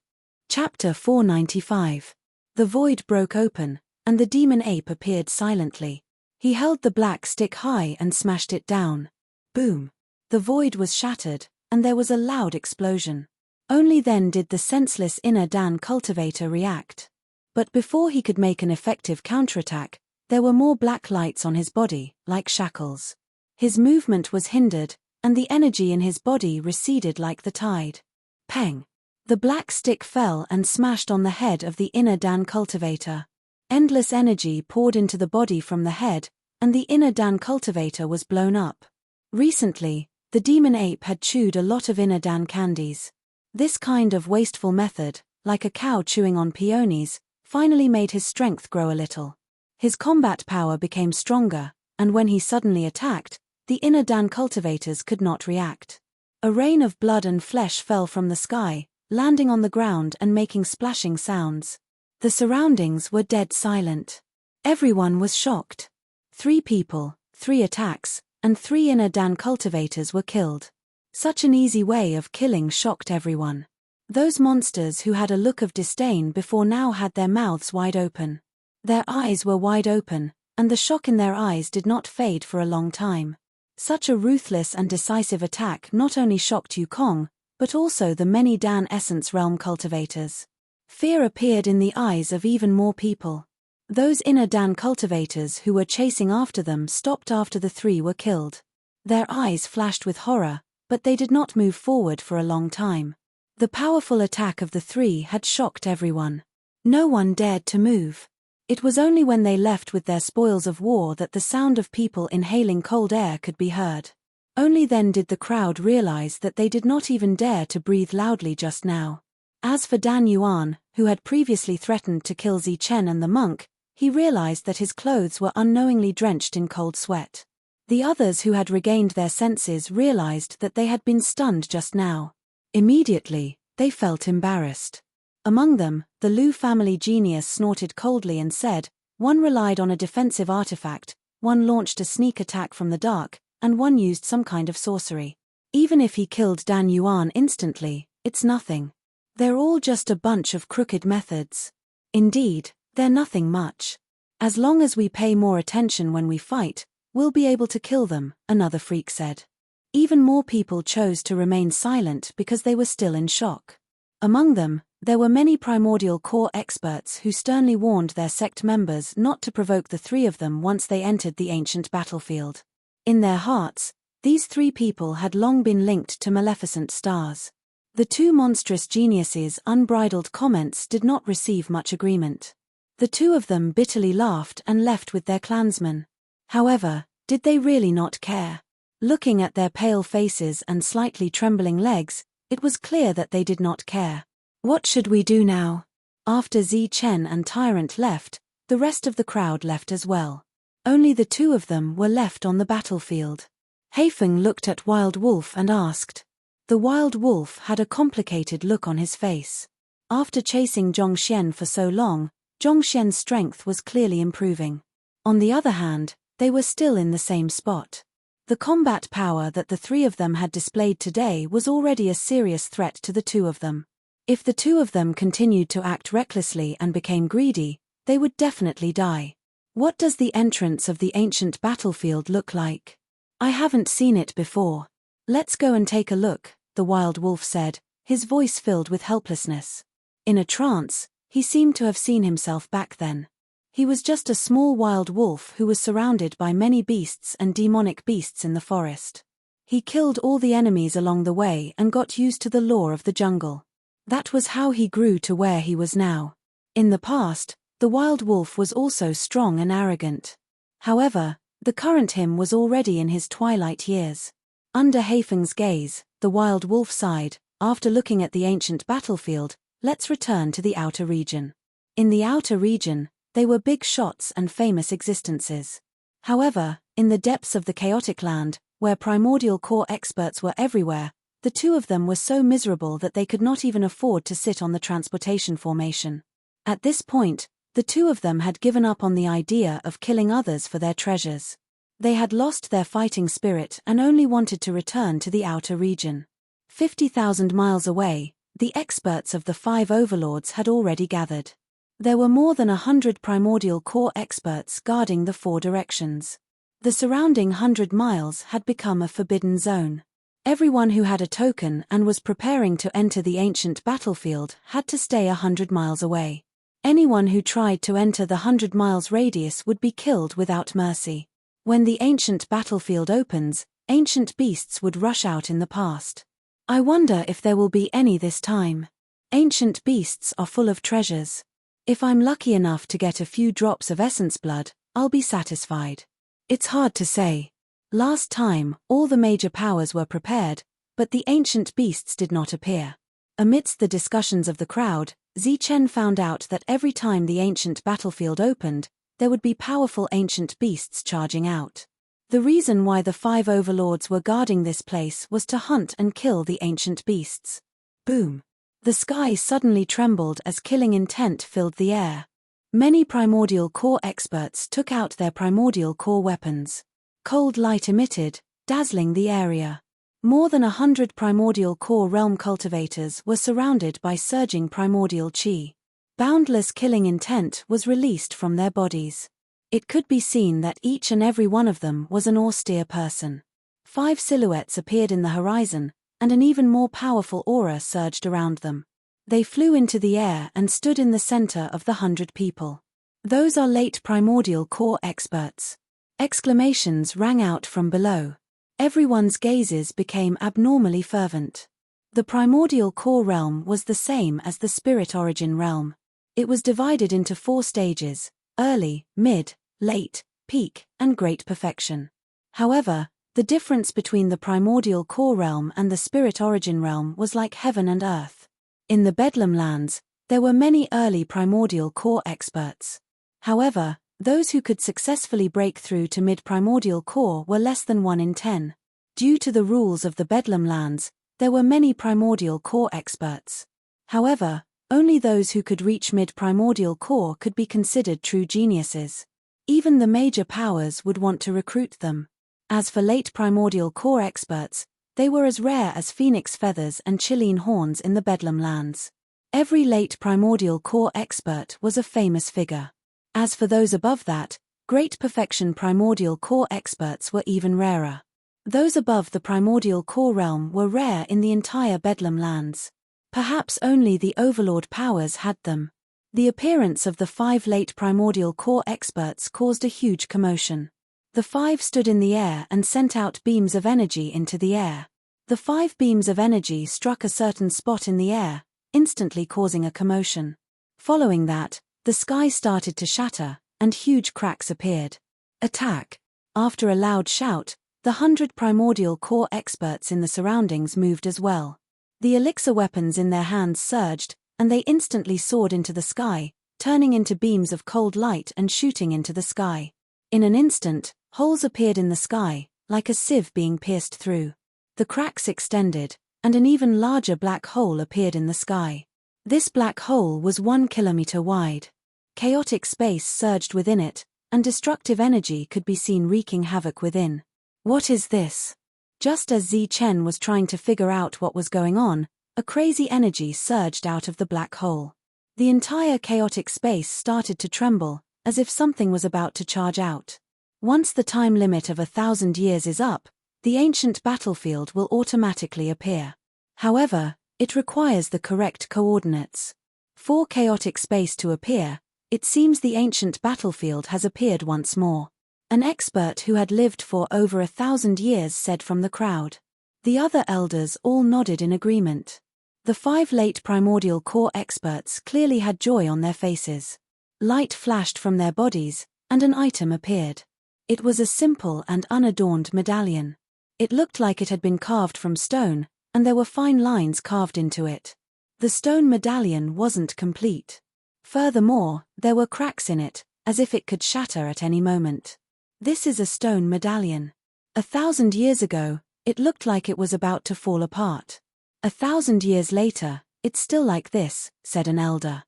[SPEAKER 1] Chapter 495. The void broke open, and the demon ape appeared silently. He held the black stick high and smashed it down. Boom! The void was shattered, and there was a loud explosion. Only then did the senseless inner Dan cultivator react. But before he could make an effective counterattack, there were more black lights on his body, like shackles. His movement was hindered, and the energy in his body receded like the tide. Peng! The black stick fell and smashed on the head of the inner Dan cultivator. Endless energy poured into the body from the head, and the inner Dan cultivator was blown up. Recently, the demon ape had chewed a lot of inner Dan candies. This kind of wasteful method, like a cow chewing on peonies, finally made his strength grow a little. His combat power became stronger, and when he suddenly attacked, the inner Dan cultivators could not react. A rain of blood and flesh fell from the sky, landing on the ground and making splashing sounds. The surroundings were dead silent. Everyone was shocked. 3 people, 3 attacks, and 3 inner Dan cultivators were killed. Such an easy way of killing shocked everyone. Those monsters who had a look of disdain before now had their mouths wide open. Their eyes were wide open, and the shock in their eyes did not fade for a long time. Such a ruthless and decisive attack not only shocked Yukong, but also the many Dan Essence Realm cultivators. Fear appeared in the eyes of even more people. Those inner Dan cultivators who were chasing after them stopped after the 3 were killed. Their eyes flashed with horror, but they did not move forward for a long time. The powerful attack of the 3 had shocked everyone. No one dared to move. It was only when they left with their spoils of war that the sound of people inhaling cold air could be heard. Only then did the crowd realize that they did not even dare to breathe loudly just now. As for Dan Yuan, who had previously threatened to kill Zichen and the monk, he realized that his clothes were unknowingly drenched in cold sweat. The others who had regained their senses realized that they had been stunned just now. Immediately, they felt embarrassed. Among them, the Liu family genius snorted coldly and said, "One relied on a defensive artifact, one launched a sneak attack from the dark, and one used some kind of sorcery. Even if he killed Dan Yuan instantly, it's nothing. They're all just a bunch of crooked methods. Indeed, they're nothing much. As long as we pay more attention when we fight, we'll be able to kill them," another freak said. Even more people chose to remain silent because they were still in shock. Among them, there were many primordial core experts who sternly warned their sect members not to provoke the three of them once they entered the ancient battlefield. In their hearts, these three people had long been linked to maleficent stars. The two monstrous geniuses' unbridled comments did not receive much agreement. The two of them bitterly laughed and left with their clansmen. However, did they really not care? Looking at their pale faces and slightly trembling legs, it was clear that they did not care. What should we do now? After Zichen and Tyrant left, the rest of the crowd left as well. Only the two of them were left on the battlefield. Heifeng looked at Wild Wolf and asked. The Wild Wolf had a complicated look on his face. After chasing Zhongxian for so long, Zhongxian's strength was clearly improving. On the other hand, they were still in the same spot. The combat power that the three of them had displayed today was already a serious threat to the two of them. If the two of them continued to act recklessly and became greedy, they would definitely die. What does the entrance of the ancient battlefield look like? I haven't seen it before. Let's go and take a look, the Wild Wolf said, his voice filled with helplessness. In a trance, he seemed to have seen himself back then. He was just a small wild wolf who was surrounded by many beasts and demonic beasts in the forest. He killed all the enemies along the way and got used to the law of the jungle. That was how he grew to where he was now. In the past, the wild wolf was also strong and arrogant. However, the current him was already in his twilight years. Under Heifeng's gaze, the wild wolf sighed. After looking at the ancient battlefield, let's return to the outer region. In the outer region, they were big shots and famous existences. However, in the depths of the chaotic land, where primordial core experts were everywhere, the two of them were so miserable that they could not even afford to sit on the transportation formation. At this point, the two of them had given up on the idea of killing others for their treasures. They had lost their fighting spirit and only wanted to return to the outer region. 50,000 miles away, the experts of the 5 overlords had already gathered. There were more than 100 primordial core experts guarding the 4 directions. The surrounding 100 miles had become a forbidden zone. Everyone who had a token and was preparing to enter the ancient battlefield had to stay 100 miles away. Anyone who tried to enter the 100 miles radius would be killed without mercy. When the ancient battlefield opens, ancient beasts would rush out in the past. I wonder if there will be any this time. Ancient beasts are full of treasures. If I'm lucky enough to get a few drops of essence blood, I'll be satisfied. It's hard to say. Last time, all the major powers were prepared, but the ancient beasts did not appear. Amidst the discussions of the crowd, Zichen found out that every time the ancient battlefield opened, there would be powerful ancient beasts charging out. The reason why the 5 overlords were guarding this place was to hunt and kill the ancient beasts. Boom! The sky suddenly trembled as killing intent filled the air. Many primordial core experts took out their primordial core weapons. Cold light emitted, dazzling the area. More than 100 primordial core realm cultivators were surrounded by surging primordial chi. Boundless killing intent was released from their bodies. It could be seen that each and every one of them was an austere person. 5 silhouettes appeared in the horizon, and an even more powerful aura surged around them. They flew into the air and stood in the center of the 100 people. Those are late primordial core experts. Exclamations rang out from below. Everyone's gazes became abnormally fervent. The primordial core realm was the same as the spirit origin realm. It was divided into 4 stages: early, mid, late, peak, and great perfection. However, the difference between the primordial core realm and the spirit origin realm was like heaven and earth. In the Bedlam lands, there were many early primordial core experts. However, those who could successfully break through to mid-primordial core were less than 1 in 10. Due to the rules of the Bedlam lands, there were many primordial core experts. However, only those who could reach mid-primordial core could be considered true geniuses. Even the major powers would want to recruit them. As for late primordial core experts, they were as rare as phoenix feathers and Chilean horns in the Bedlam lands. Every late primordial core expert was a famous figure. As for those above that, great perfection primordial core experts were even rarer. Those above the primordial core realm were rare in the entire Bedlam lands. Perhaps only the overlord powers had them. The appearance of the 5 late primordial core experts caused a huge commotion. The 5 stood in the air and sent out beams of energy into the air. The 5 beams of energy struck a certain spot in the air, instantly causing a commotion. Following that, the sky started to shatter, and huge cracks appeared. Attack! After a loud shout, the 100 primordial core experts in the surroundings moved as well. The elixir weapons in their hands surged, and they instantly soared into the sky, turning into beams of cold light and shooting into the sky. In an instant, holes appeared in the sky, like a sieve being pierced through. The cracks extended, and an even larger black hole appeared in the sky. This black hole was 1 kilometer wide. Chaotic space surged within it, and destructive energy could be seen wreaking havoc within. What is this? Just as Zi Chen was trying to figure out what was going on, a crazy energy surged out of the black hole. The entire chaotic space started to tremble, as if something was about to charge out. Once the time limit of 1,000 years is up, the ancient battlefield will automatically appear. However, it requires the correct coordinates. For chaotic space to appear, it seems the ancient battlefield has appeared once more. An expert who had lived for over 1,000 years said from the crowd. The other elders all nodded in agreement. The 5 late primordial core experts clearly had joy on their faces. Light flashed from their bodies, and an item appeared. It was a simple and unadorned medallion. It looked like it had been carved from stone, and there were fine lines carved into it. The stone medallion wasn't complete. Furthermore, there were cracks in it, as if it could shatter at any moment. This is a stone medallion. 1,000 years ago, it looked like it was about to fall apart. 1,000 years later, it's still like this, said an elder.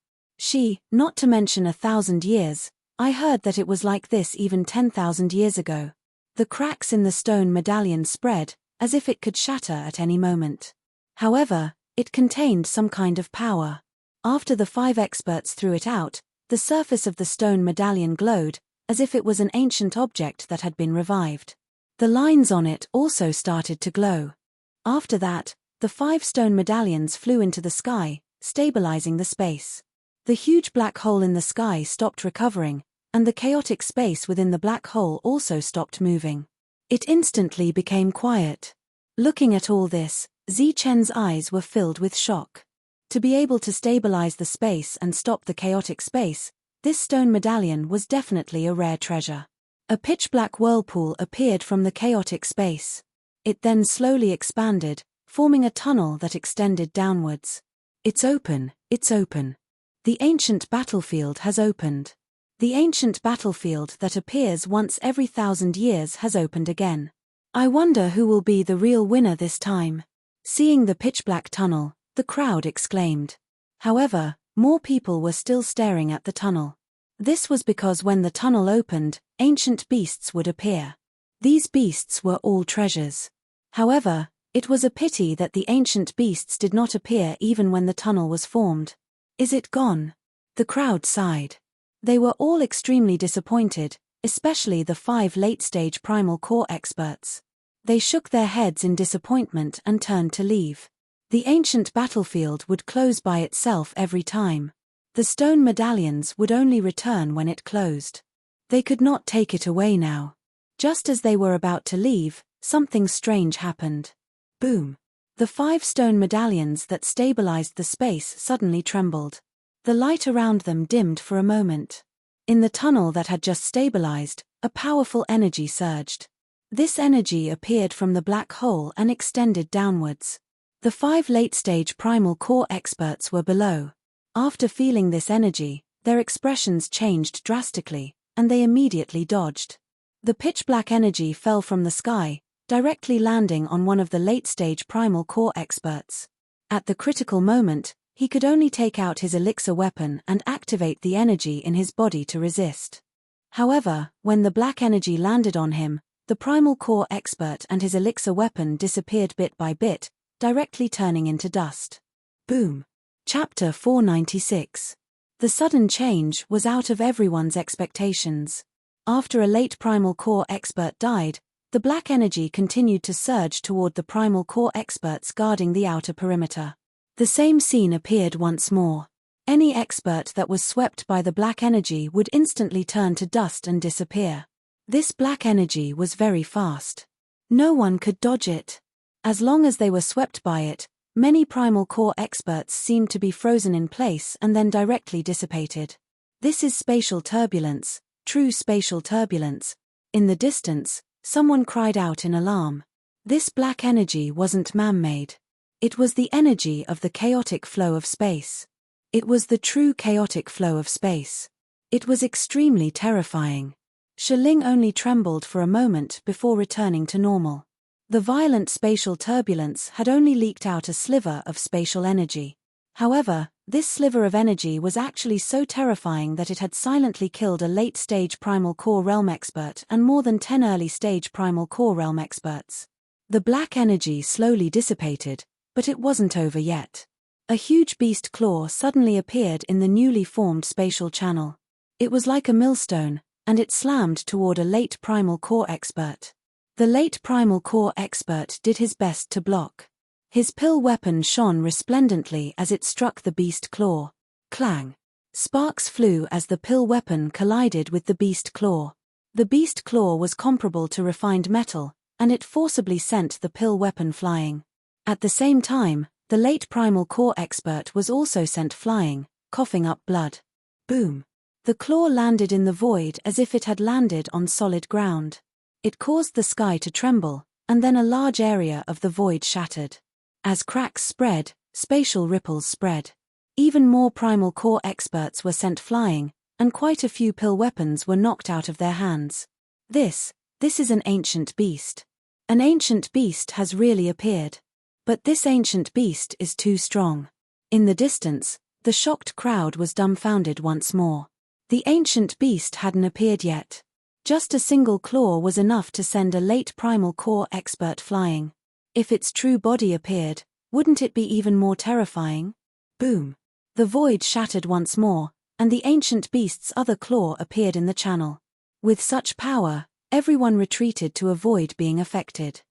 [SPEAKER 1] Not to mention 1,000 years, I heard that it was like this even 10,000 years ago. The cracks in the stone medallion spread, as if it could shatter at any moment. However, it contained some kind of power. After the 5 experts threw it out, the surface of the stone medallion glowed, as if it was an ancient object that had been revived. The lines on it also started to glow. After that, the 5 stone medallions flew into the sky, stabilizing the space. The huge black hole in the sky stopped recovering, and the chaotic space within the black hole also stopped moving. It instantly became quiet. Looking at all this, Zi Chen's eyes were filled with shock. To be able to stabilize the space and stop the chaotic space, this stone medallion was definitely a rare treasure. A pitch-black whirlpool appeared from the chaotic space. It then slowly expanded, forming a tunnel that extended downwards. It's open, it's open. The ancient battlefield has opened. The ancient battlefield that appears once every 1,000 years has opened again. I wonder who will be the real winner this time. Seeing the pitch-black tunnel, the crowd exclaimed. However, more people were still staring at the tunnel. This was because when the tunnel opened, ancient beasts would appear. These beasts were all treasures. However, it was a pity that the ancient beasts did not appear even when the tunnel was formed. Is it gone? The crowd sighed. They were all extremely disappointed, especially the 5 late-stage primal core experts. They shook their heads in disappointment and turned to leave. The ancient battlefield would close by itself every time. The stone medallions would only return when it closed. They could not take it away now. Just as they were about to leave, something strange happened. Boom! The 5 stone medallions that stabilized the space suddenly trembled. The light around them dimmed for a moment. In the tunnel that had just stabilized, a powerful energy surged. This energy appeared from the black hole and extended downwards. The 5 late-stage primal core experts were below. After feeling this energy, their expressions changed drastically, and they immediately dodged. The pitch-black energy fell from the sky, directly landing on one of the late-stage primal core experts. At the critical moment, he could only take out his elixir weapon and activate the energy in his body to resist. However, when the black energy landed on him, the primal core expert and his elixir weapon disappeared bit by bit, directly turning into dust. Boom. Chapter 496. The sudden change was out of everyone's expectations. After a late primal core expert died, the black energy continued to surge toward the primal core experts guarding the outer perimeter. The same scene appeared once more. Any expert that was swept by the black energy would instantly turn to dust and disappear. This black energy was very fast. No one could dodge it. As long as they were swept by it, many primal core experts seemed to be frozen in place and then directly dissipated. This is spatial turbulence, true spatial turbulence. In the distance, someone cried out in alarm. This black energy wasn't man-made. It was the energy of the chaotic flow of space. It was the true chaotic flow of space. It was extremely terrifying. Shiling only trembled for a moment before returning to normal. The violent spatial turbulence had only leaked out a sliver of spatial energy. However, this sliver of energy was actually so terrifying that it had silently killed a late-stage primal core realm expert and more than 10 early-stage primal core realm experts. The black energy slowly dissipated, but it wasn't over yet. A huge beast claw suddenly appeared in the newly formed spatial channel. It was like a millstone, and it slammed toward a late primal core expert. The late primal core expert did his best to block. His pill weapon shone resplendently as it struck the beast claw. Clang! Sparks flew as the pill weapon collided with the beast claw. The beast claw was comparable to refined metal, and it forcibly sent the pill weapon flying. At the same time, the late primal core expert was also sent flying, coughing up blood. Boom! The claw landed in the void as if it had landed on solid ground. It caused the sky to tremble, and then a large area of the void shattered. As cracks spread, spatial ripples spread. Even more primal core experts were sent flying, and quite a few pill weapons were knocked out of their hands. This is an ancient beast. An ancient beast has really appeared. But this ancient beast is too strong. In the distance, the shocked crowd was dumbfounded once more. The ancient beast hadn't appeared yet. Just a single claw was enough to send a late primal core expert flying. If its true body appeared, wouldn't it be even more terrifying? Boom! The void shattered once more, and the ancient beast's other claw appeared in the channel. With such power, everyone retreated to avoid being affected.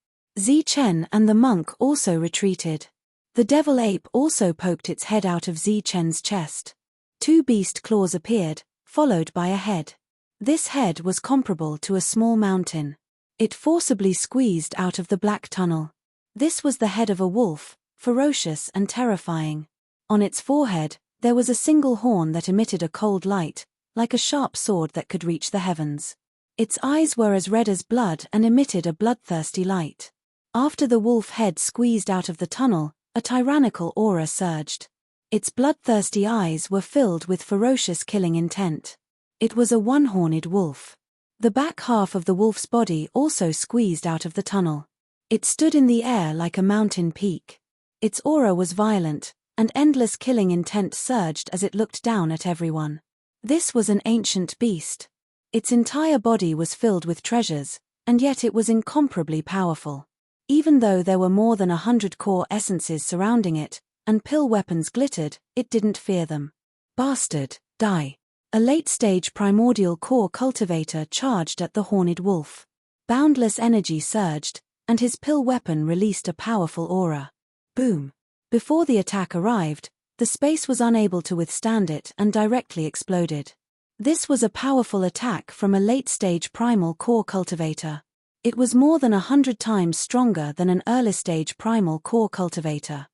[SPEAKER 1] Chen and the monk also retreated. The devil ape also poked its head out of Chen's chest. 2 beast claws appeared, followed by a head. This head was comparable to a small mountain. It forcibly squeezed out of the black tunnel. This was the head of a wolf, ferocious and terrifying. On its forehead, there was a single horn that emitted a cold light, like a sharp sword that could reach the heavens. Its eyes were as red as blood and emitted a bloodthirsty light. After the wolf head squeezed out of the tunnel, a tyrannical aura surged. Its bloodthirsty eyes were filled with ferocious killing intent. It was a one-horned wolf. The back half of the wolf's body also squeezed out of the tunnel. It stood in the air like a mountain peak. Its aura was violent, and endless killing intent surged as it looked down at everyone. This was an ancient beast. Its entire body was filled with treasures, and yet it was incomparably powerful. Even though there were more than 100 core essences surrounding it, and pill weapons glittered, it didn't fear them. Bastard, die! A late-stage primordial core cultivator charged at the horned wolf. Boundless energy surged, and his pill weapon released a powerful aura. Boom! Before the attack arrived, the space was unable to withstand it and directly exploded. This was a powerful attack from a late-stage primal core cultivator. It was more than 100 times stronger than an early-stage primal core cultivator.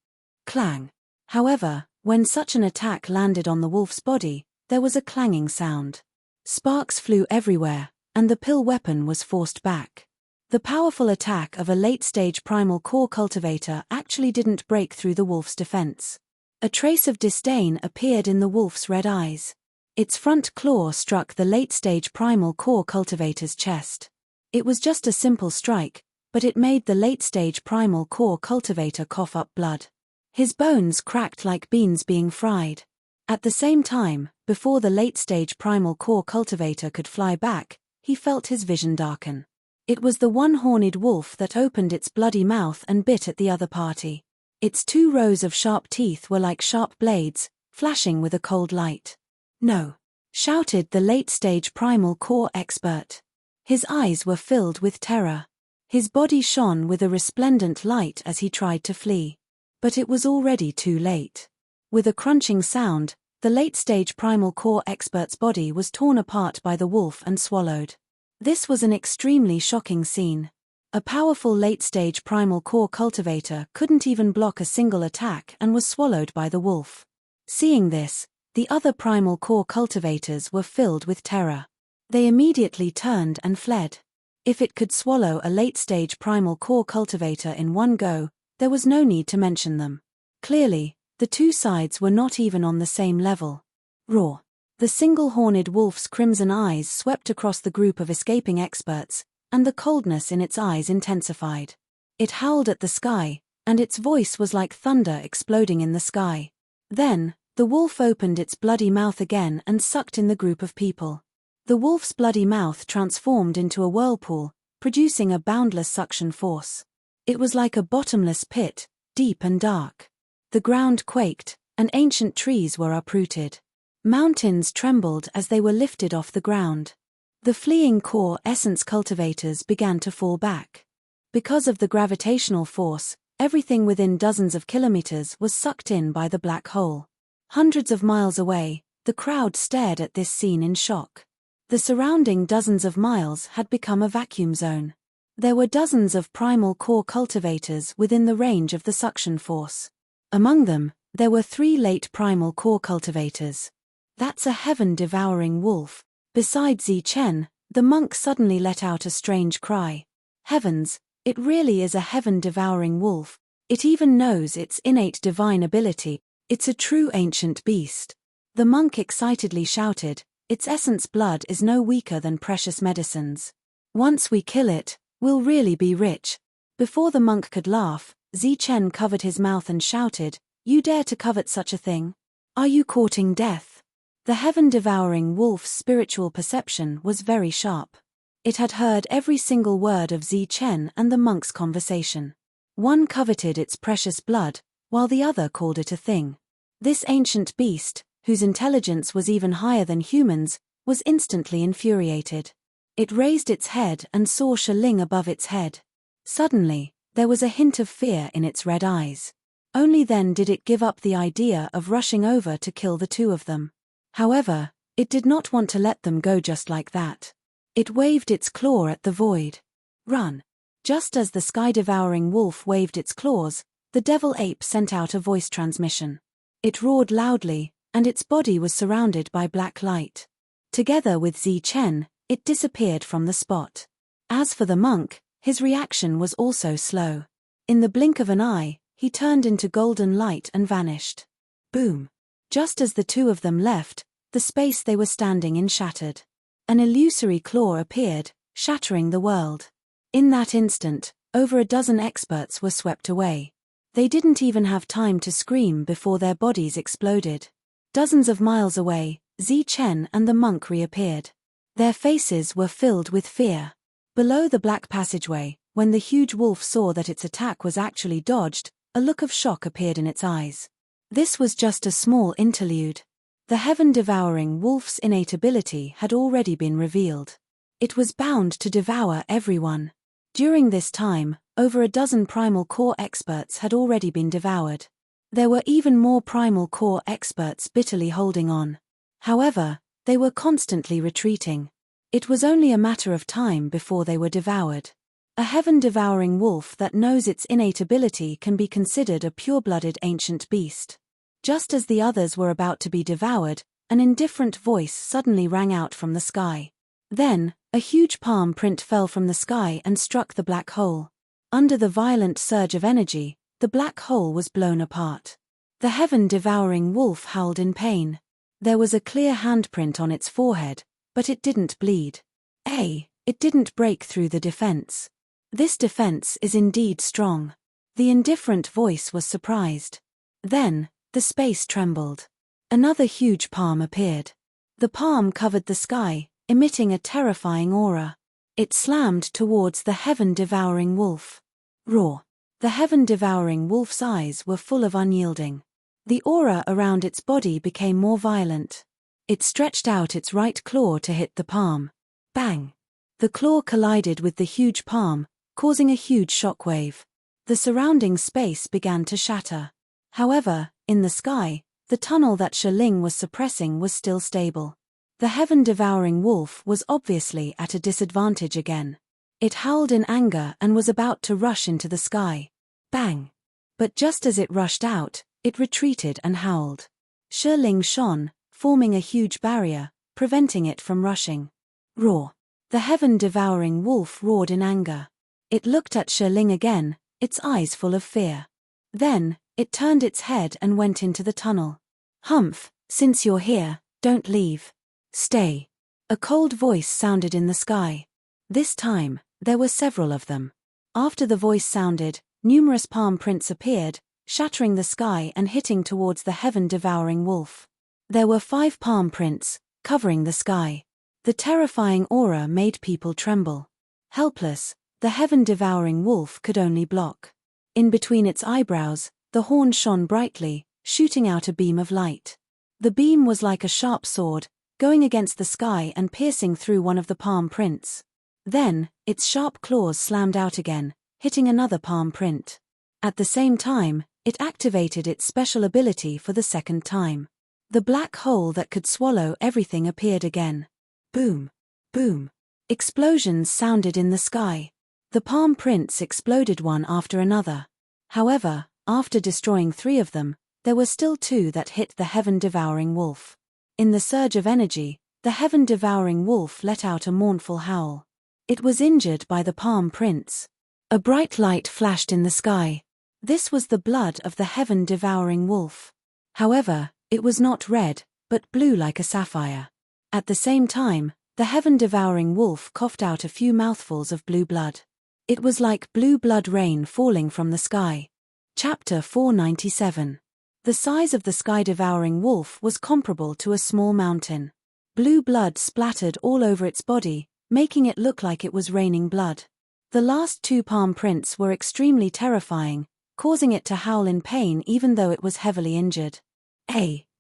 [SPEAKER 1] Clang! However, when such an attack landed on the wolf's body, there was a clanging sound. Sparks flew everywhere, and the pill weapon was forced back. The powerful attack of a late-stage primal core cultivator actually didn't break through the wolf's defense. A trace of disdain appeared in the wolf's red eyes. Its front claw struck the late-stage primal core cultivator's chest. It was just a simple strike, but it made the late-stage primal core cultivator cough up blood. His bones cracked like beans being fried. At the same time, before the late-stage primal core cultivator could fly back, he felt his vision darken. It was the one-horned wolf that opened its bloody mouth and bit at the other party. Its 2 rows of sharp teeth were like sharp blades, flashing with a cold light. "No!" shouted the late-stage primal core expert. His eyes were filled with terror. His body shone with a resplendent light as he tried to flee. But it was already too late. With a crunching sound, the late-stage primal core expert's body was torn apart by the wolf and swallowed. This was an extremely shocking scene. A powerful late-stage primal core cultivator couldn't even block a single attack and was swallowed by the wolf. Seeing this, the other primal core cultivators were filled with terror. They immediately turned and fled. If it could swallow a late-stage primal core cultivator in one go, there was no need to mention them. Clearly, the two sides were not even on the same level. Roar! The single-horned wolf's crimson eyes swept across the group of escaping experts, and the coldness in its eyes intensified. It howled at the sky, and its voice was like thunder exploding in the sky. Then, the wolf opened its bloody mouth again and sucked in the group of people. The wolf's bloody mouth transformed into a whirlpool, producing a boundless suction force. It was like a bottomless pit, deep and dark. The ground quaked, and ancient trees were uprooted. Mountains trembled as they were lifted off the ground. The fleeing core essence cultivators began to fall back. Because of the gravitational force, everything within dozens of kilometers was sucked in by the black hole. Hundreds of miles away, the crowd stared at this scene in shock. The surrounding dozens of miles had become a vacuum zone. There were dozens of primal core cultivators within the range of the suction force. Among them, there were 3 late primal core cultivators. "That's a heaven-devouring wolf." Beside Zi Chen, the monk suddenly let out a strange cry. "Heavens, it really is a heaven-devouring wolf. It even knows its innate divine ability. It's a true ancient beast." The monk excitedly shouted, "Its essence blood is no weaker than precious medicines. Once we kill it, we'll really be rich." Before the monk could laugh, Zi Chen covered his mouth and shouted, "You dare to covet such a thing? Are you courting death?" The heaven-devouring wolf's spiritual perception was very sharp. It had heard every single word of Zi Chen and the monk's conversation. One coveted its precious blood, while the other called it a thing. This ancient beast, whose intelligence was even higher than humans, was instantly infuriated. It raised its head and saw Shaling above its head. Suddenly, there was a hint of fear in its red eyes. Only then did it give up the idea of rushing over to kill the 2 of them. However, it did not want to let them go just like that. It waved its claw at the void. "Run!" Just as the sky-devouring wolf waved its claws, the devil ape sent out a voice transmission. It roared loudly, and its body was surrounded by black light. Together with Zi Chen, it disappeared from the spot. As for the monk, his reaction was also slow. In the blink of an eye, he turned into golden light and vanished. Boom! Just as the 2 of them left, the space they were standing in shattered. An illusory claw appeared, shattering the world. In that instant, over a dozen experts were swept away. They didn't even have time to scream before their bodies exploded. Dozens of miles away, Zi Chen and the monk reappeared. Their faces were filled with fear. Below the black passageway, when the huge wolf saw that its attack was actually dodged, a look of shock appeared in its eyes. This was just a small interlude. The heaven-devouring wolf's innate ability had already been revealed. It was bound to devour everyone. During this time, over a dozen primal core experts had already been devoured. There were even more primal core experts bitterly holding on. However, they were constantly retreating. It was only a matter of time before they were devoured. A heaven-devouring wolf that knows its innate ability can be considered a pure-blooded ancient beast. Just as the others were about to be devoured, an indifferent voice suddenly rang out from the sky. Then, a huge palm print fell from the sky and struck the black hole. Under the violent surge of energy, the black hole was blown apart. The heaven-devouring wolf howled in pain. There was a clear handprint on its forehead, but it didn't bleed. It didn't break through the defense. This defense is indeed strong. The indifferent voice was surprised. Then, the space trembled. Another huge palm appeared. The palm covered the sky, emitting a terrifying aura. It slammed towards the heaven-devouring wolf. Roar! The heaven-devouring wolf's eyes were full of unyielding. The aura around its body became more violent. It stretched out its right claw to hit the palm. Bang! The claw collided with the huge palm, causing a huge shockwave. The surrounding space began to shatter. However, in the sky, the tunnel that Shiling was suppressing was still stable. The heaven-devouring wolf was obviously at a disadvantage again. It howled in anger and was about to rush into the sky. Bang! But just as it rushed out, it retreated and howled. Shiling shone, forming a huge barrier, preventing it from rushing. Roar! The heaven-devouring wolf roared in anger. It looked at Shiling again, its eyes full of fear. Then, it turned its head and went into the tunnel. Humph, since you're here, don't leave. Stay. A cold voice sounded in the sky. This time, there were several of them. After the voice sounded, numerous palm prints appeared, shattering the sky and hitting towards the heaven-devouring wolf. There were 5 palm prints, covering the sky. The terrifying aura made people tremble. Helpless, the heaven-devouring wolf could only block. In between its eyebrows, the horn shone brightly, shooting out a beam of light. The beam was like a sharp sword, going against the sky and piercing through one of the palm prints. Then, its sharp claws slammed out again, hitting another palm print. At the same time, it activated its special ability for the second time. The black hole that could swallow everything appeared again. Boom! Boom! Explosions sounded in the sky. The palm prints exploded one after another. However, after destroying 3 of them, there were still 2 that hit the heaven-devouring wolf. In the surge of energy, the heaven-devouring wolf let out a mournful howl. It was injured by the palm prints. A bright light flashed in the sky. This was the blood of the heaven-devouring wolf. However, it was not red, but blue like a sapphire. At the same time, the heaven-devouring wolf coughed out a few mouthfuls of blue blood. It was like blue blood rain falling from the sky. Chapter 497. The size of the sky-devouring wolf was comparable to a small mountain. Blue blood splattered all over its body, making it look like it was raining blood. The last 2 palm prints were extremely terrifying, causing it to howl in pain even though it was heavily injured.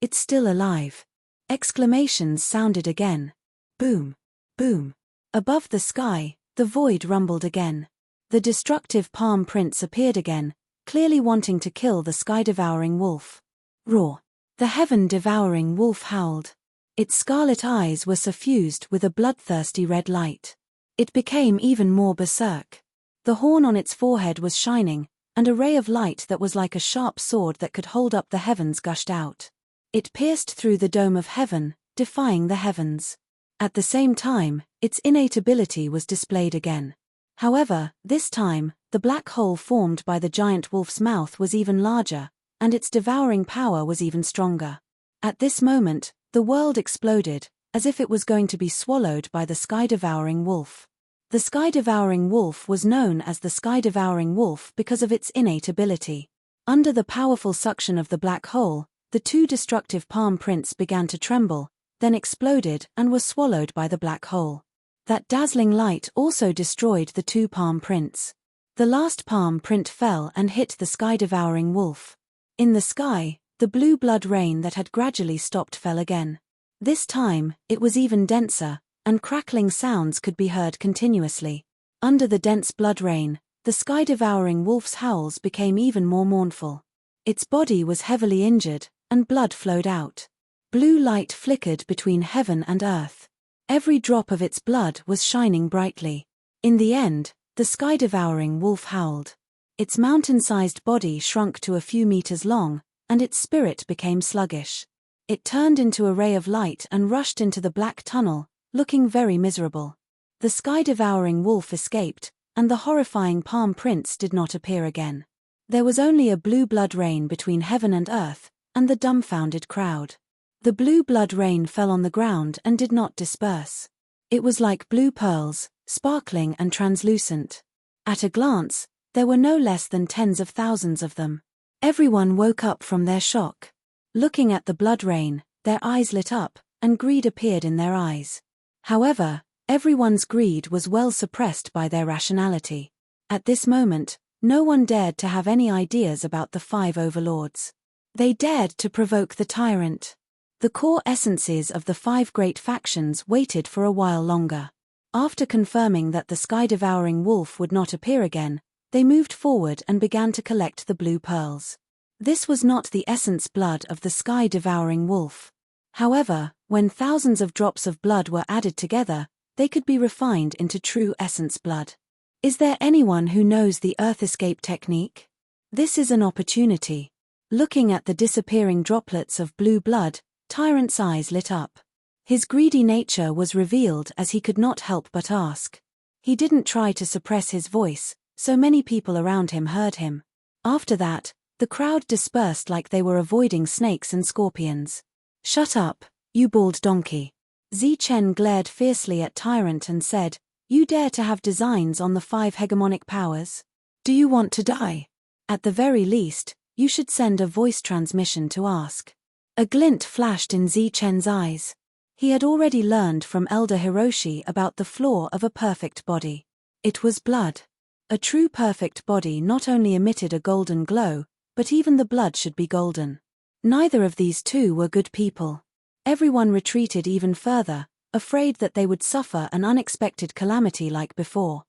[SPEAKER 1] It's still alive. Exclamations sounded again. Boom! Boom! Above the sky, the void rumbled again. The destructive palm prints appeared again, clearly wanting to kill the sky-devouring wolf. Roar! The heaven-devouring wolf howled. Its scarlet eyes were suffused with a bloodthirsty red light. It became even more berserk. The horn on its forehead was shining, and a ray of light that was like a sharp sword that could hold up the heavens gushed out. It pierced through the dome of heaven, defying the heavens. At the same time, its innate ability was displayed again. However, this time, the black hole formed by the giant wolf's mouth was even larger, and its devouring power was even stronger. At this moment, the world exploded, as if it was going to be swallowed by the sky-devouring wolf. The sky-devouring wolf was known as the sky-devouring wolf because of its innate ability. Under the powerful suction of the black hole, the 2 destructive palm prints began to tremble, then exploded and were swallowed by the black hole. That dazzling light also destroyed the 2 palm prints. The last palm print fell and hit the sky-devouring wolf. In the sky, the blue blood rain that had gradually stopped fell again. This time, it was even denser, and crackling sounds could be heard continuously. Under the dense blood rain, the sky-devouring wolf's howls became even more mournful. Its body was heavily injured, and blood flowed out. Blue light flickered between heaven and earth. Every drop of its blood was shining brightly. In the end, the sky-devouring wolf howled. Its mountain-sized body shrunk to a few meters long, and its spirit became sluggish. It turned into a ray of light and rushed into the black tunnel, looking very miserable. The sky-devouring wolf escaped, and the horrifying palm prince did not appear again. There was only a blue blood rain between heaven and earth, and the dumbfounded crowd. The blue blood rain fell on the ground and did not disperse. It was like blue pearls, sparkling and translucent. At a glance, there were no less than tens of thousands of them. Everyone woke up from their shock. Looking at the blood rain, their eyes lit up, and greed appeared in their eyes. However, everyone's greed was well suppressed by their rationality. At this moment, no one dared to have any ideas about the 5 overlords. They dared to provoke the tyrant. The core essences of the 5 great factions waited for a while longer. After confirming that the sky-devouring wolf would not appear again, they moved forward and began to collect the blue pearls. This was not the essence blood of the sky-devouring wolf. However, when thousands of drops of blood were added together, they could be refined into true essence blood. Is there anyone who knows the earth escape technique? This is an opportunity. Looking at the disappearing droplets of blue blood, Tyrant's eyes lit up. His greedy nature was revealed as he could not help but ask. He didn't try to suppress his voice, so many people around him heard him. After that, the crowd dispersed like they were avoiding snakes and scorpions. "Shut up, you bald donkey." Zichen glared fiercely at Tyrant and said, "You dare to have designs on the 5 hegemonic powers? Do you want to die? At the very least, you should send a voice transmission to ask." A glint flashed in Zichen's eyes. He had already learned from Elder Hiroshi about the flaw of a perfect body. It was blood. A true perfect body not only emitted a golden glow, but even the blood should be golden. Neither of these two were good people. Everyone retreated even further, afraid that they would suffer an unexpected calamity like before.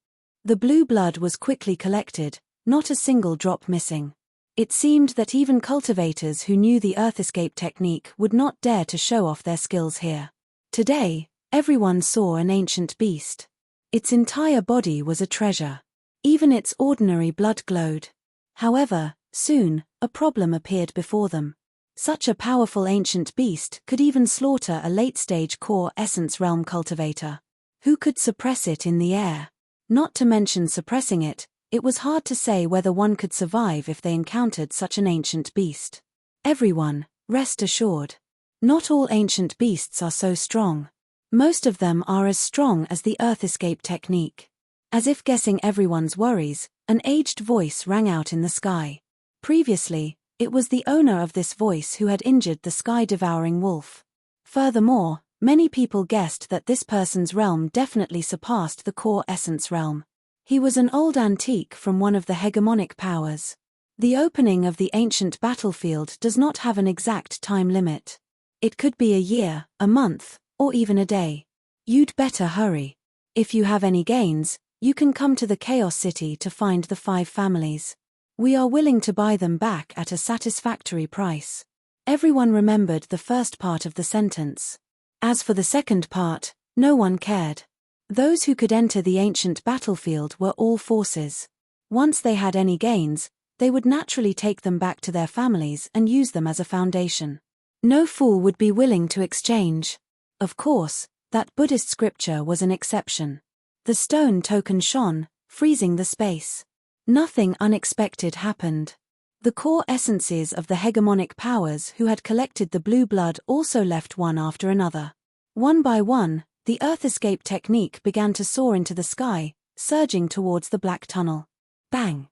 [SPEAKER 1] The blue blood was quickly collected, not a single drop missing. It seemed that even cultivators who knew the earth escape technique would not dare to show off their skills here. Today, everyone saw an ancient beast. Its entire body was a treasure. Even its ordinary blood glowed. However, soon, a problem appeared before them. Such a powerful ancient beast could even slaughter a late-stage core essence realm cultivator. Who could suppress it in the air? Not to mention suppressing it, it was hard to say whether one could survive if they encountered such an ancient beast. Everyone, rest assured. Not all ancient beasts are so strong. Most of them are as strong as the earth escape technique. As if guessing everyone's worries, an aged voice rang out in the sky. Previously, it was the owner of this voice who had injured the sky-devouring wolf. Furthermore, many people guessed that this person's realm definitely surpassed the core essence realm. He was an old antique from one of the hegemonic powers. The opening of the ancient battlefield does not have an exact time limit. It could be a year, a month, or even a day. You'd better hurry. If you have any gains, you can come to the Chaos City to find the 5 families. We are willing to buy them back at a satisfactory price. Everyone remembered the first part of the sentence. As for the second part, no one cared. Those who could enter the ancient battlefield were all forces. Once they had any gains, they would naturally take them back to their families and use them as a foundation. No fool would be willing to exchange. Of course, that Buddhist scripture was an exception. The stone token shone, freezing the space. Nothing unexpected happened. The core essences of the hegemonic powers who had collected the blue blood also left one after another. One by one, the earth escape technique began to soar into the sky, surging towards the black tunnel. Bang!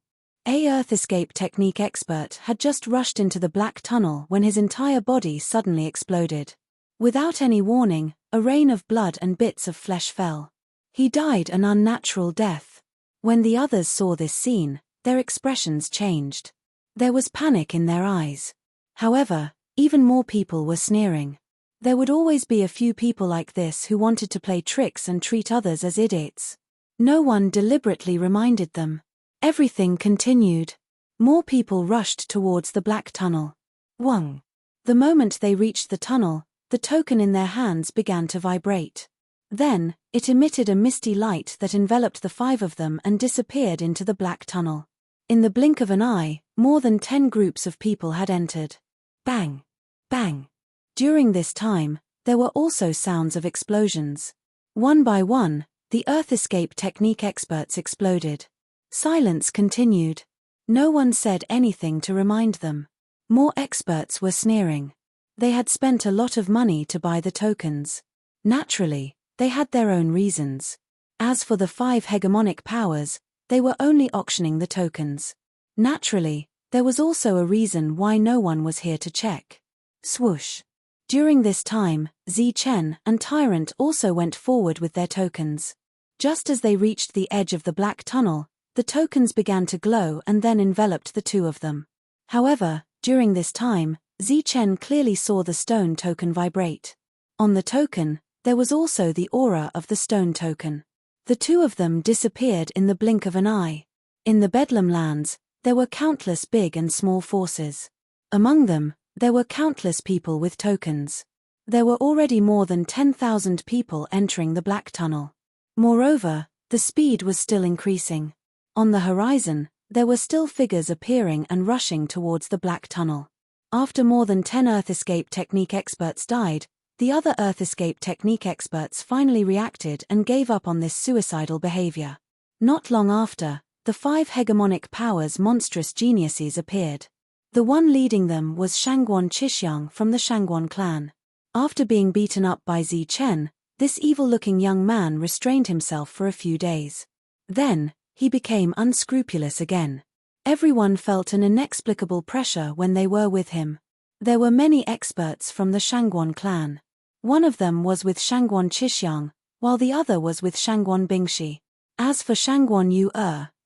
[SPEAKER 1] A earth escape technique expert had just rushed into the black tunnel when his entire body suddenly exploded. Without any warning, a rain of blood and bits of flesh fell. He died an unnatural death. When the others saw this scene, their expressions changed. There was panic in their eyes. However, even more people were sneering. There would always be a few people like this who wanted to play tricks and treat others as idiots. No one deliberately reminded them. Everything continued. More people rushed towards the black tunnel. Wang. The moment they reached the tunnel, the token in their hands began to vibrate. Then, it emitted a misty light that enveloped the 5 of them and disappeared into the black tunnel. In the blink of an eye, more than 10 groups of people had entered. Bang! Bang! During this time, there were also sounds of explosions. One by one, the Earth escape technique experts exploded. Silence continued. No one said anything to remind them. More experts were sneering. They had spent a lot of money to buy the tokens. Naturally, they had their own reasons. As for the 5 hegemonic powers, they were only auctioning the tokens. Naturally, there was also a reason why no one was here to check. Swoosh. During this time, Chen and Tyrant also went forward with their tokens. Just as they reached the edge of the black tunnel, the tokens began to glow and then enveloped the two of them. However, during this time, Chen clearly saw the stone token vibrate. On the token, there was also the aura of the stone token. The two of them disappeared in the blink of an eye. In the Bedlam lands, there were countless big and small forces. Among them, there were countless people with tokens. There were already more than 10,000 people entering the black tunnel. Moreover, the speed was still increasing. On the horizon, there were still figures appearing and rushing towards the black tunnel. After more than 10 Earth escape technique experts died, the other Earth escape technique experts finally reacted and gave up on this suicidal behavior. Not long after, the 5 hegemonic powers' monstrous geniuses appeared. The one leading them was Shangguan Qixing from the Shangguan clan. After being beaten up by Chen, this evil-looking young man restrained himself for a few days. Then, he became unscrupulous again. Everyone felt an inexplicable pressure when they were with him. There were many experts from the Shangguan clan. One of them was with Shangguan Qixing, while the other was with Shangguan Bingxi. As for Shangguan Yu,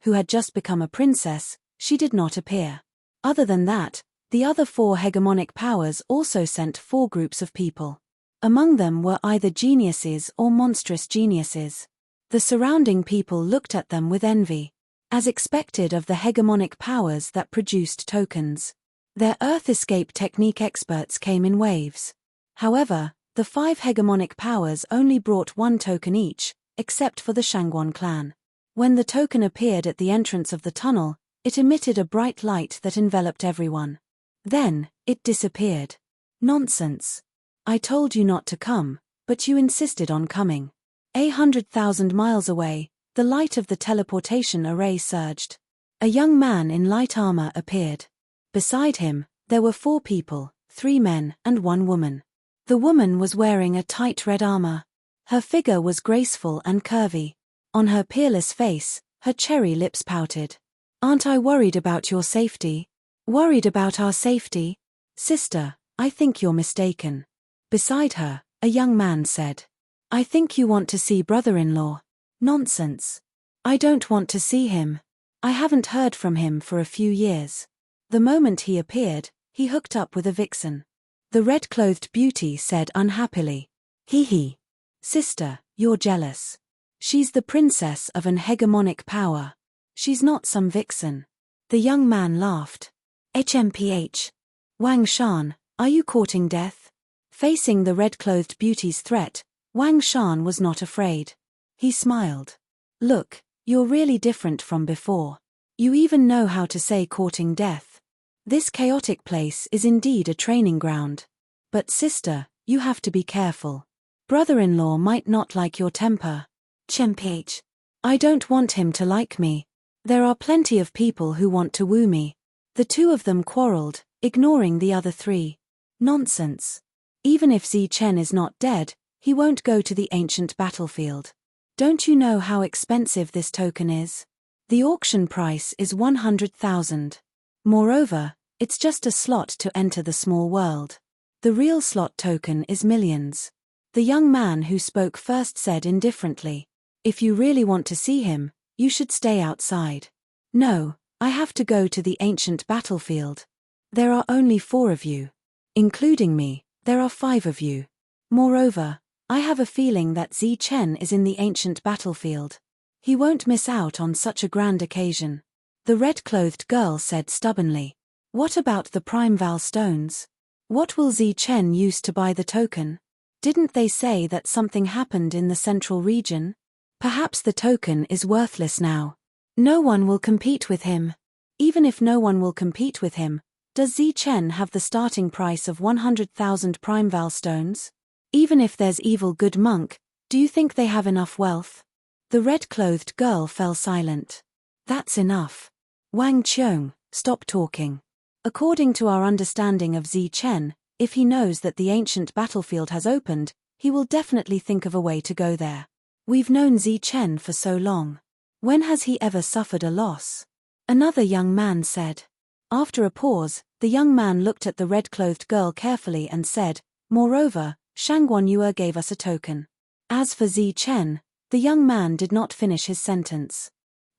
[SPEAKER 1] who had just become a princess, she did not appear. Other than that, the other 4 hegemonic powers also sent 4 groups of people. Among them were either geniuses or monstrous geniuses. The surrounding people looked at them with envy. As expected of the hegemonic powers that produced tokens. Their Earth escape technique experts came in waves. However, the 5 hegemonic powers only brought 1 token each, except for the Shangguan clan. When the token appeared at the entrance of the tunnel, it emitted a bright light that enveloped everyone. Then, it disappeared. Nonsense. I told you not to come, but you insisted on coming. 100,000 miles away, the light of the teleportation array surged. A young man in light armor appeared. Beside him, there were 4 people, 3 men and 1 woman. The woman was wearing a tight red armor. Her figure was graceful and curvy. On her peerless face, her cherry lips pouted. Aren't I worried about your safety? Worried about our safety? Sister, I think you're mistaken. Beside her, a young man said. I think you want to see brother-in-law. Nonsense. I don't want to see him. I haven't heard from him for a few years. The moment he appeared, he hooked up with a vixen. The red-clothed beauty said unhappily. Hee. Sister, you're jealous. She's the princess of an hegemonic power. She's not some vixen. The young man laughed. HMPH. Wang Shan, are you courting death? Facing the red-clothed beauty's threat, Wang Shan was not afraid. He smiled. Look, you're really different from before. You even know how to say courting death. This chaotic place is indeed a training ground. But sister, you have to be careful. Brother-in-law might not like your temper. HMPH. I don't want him to like me. There are plenty of people who want to woo me. The 2 of them quarreled, ignoring the other 3. Nonsense. Even if Chen is not dead, he won't go to the ancient battlefield. Don't you know how expensive this token is? The auction price is 100,000. Moreover, it's just a slot to enter the small world. The real slot token is millions. The young man who spoke first said indifferently. If you really want to see him, you should stay outside. No, I have to go to the ancient battlefield. There are only 4 of you. Including me, there are 5 of you. Moreover, I have a feeling that Chen is in the ancient battlefield. He won't miss out on such a grand occasion. The red-clothed girl said stubbornly. What about the prime val stones? What will Chen use to buy the token? Didn't they say that something happened in the central region? Perhaps the token is worthless now. No one will compete with him. Even if no one will compete with him, does Chen have the starting price of 100,000 prime val stones? Even if there's evil good monk, Do you think they have enough wealth? The red-clothed girl fell silent. That's enough. Wang Qiong, stop talking. According to our understanding of Zi Chen, if he knows that the ancient battlefield has opened, he will definitely think of a way to go there. We've known Zi Chen for so long. When has he ever suffered a loss? Another young man said. After a pause, the young man looked at the red-clothed girl carefully and said, "Moreover, Shangguan Yue gave us a token." As for Zi Chen, the young man did not finish his sentence.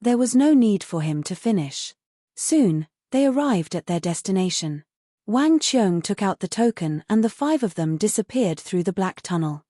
[SPEAKER 1] There was no need for him to finish. Soon, they arrived at their destination. Wang Qiong took out the token and the 5 of them disappeared through the black tunnel.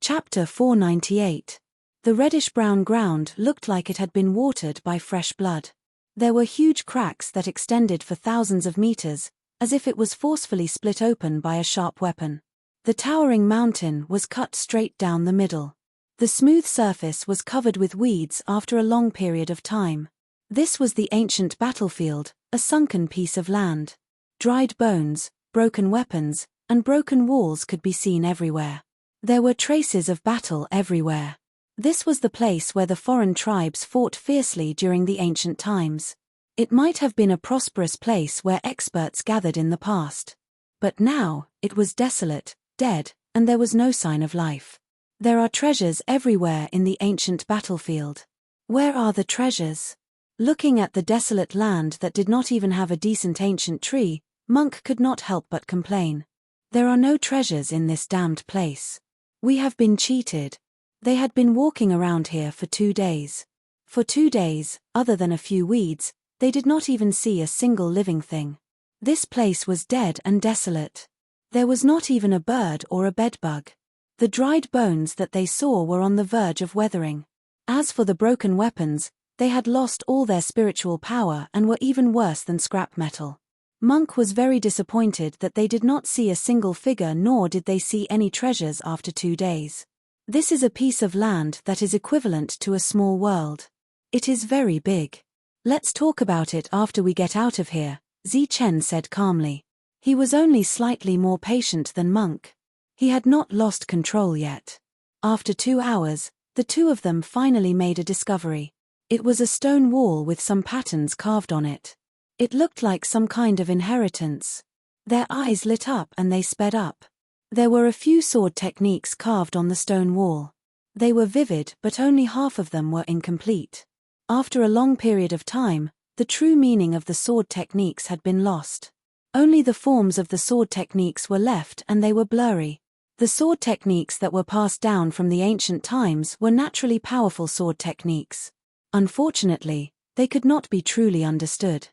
[SPEAKER 1] Chapter 498. The reddish-brown ground looked like it had been watered by fresh blood. There were huge cracks that extended for thousands of meters, as if it was forcefully split open by a sharp weapon. The towering mountain was cut straight down the middle. The smooth surface was covered with weeds after a long period of time. This was the ancient battlefield, a sunken piece of land. Dried bones, broken weapons, and broken walls could be seen everywhere. There were traces of battle everywhere. This was the place where the foreign tribes fought fiercely during the ancient times. It might have been a prosperous place where experts gathered in the past. But now, it was desolate, dead, and there was no sign of life. There are treasures everywhere in the ancient battlefield. Where are the treasures? Looking at the desolate land that did not even have a decent ancient tree, Monk could not help but complain. There are no treasures in this damned place. We have been cheated. They had been walking around here for 2 days. For 2 days, other than a few weeds, they did not even see a single living thing. This place was dead and desolate. There was not even a bird or a bedbug. The dried bones that they saw were on the verge of weathering. As for the broken weapons, they had lost all their spiritual power and were even worse than scrap metal. Monk was very disappointed that they did not see a single figure, nor did they see any treasures after 2 days. This is a piece of land that is equivalent to a small world. It is very big. Let's talk about it after we get out of here, Zi Chen said calmly. He was only slightly more patient than Monk. He had not lost control yet. After 2 hours, the 2 of them finally made a discovery. It was a stone wall with some patterns carved on it. It looked like some kind of inheritance. Their eyes lit up and they sped up. There were a few sword techniques carved on the stone wall. They were vivid, but only half of them were incomplete. After a long period of time, the true meaning of the sword techniques had been lost. Only the forms of the sword techniques were left and they were blurry. The sword techniques that were passed down from the ancient times were naturally powerful sword techniques. Unfortunately, they could not be truly understood.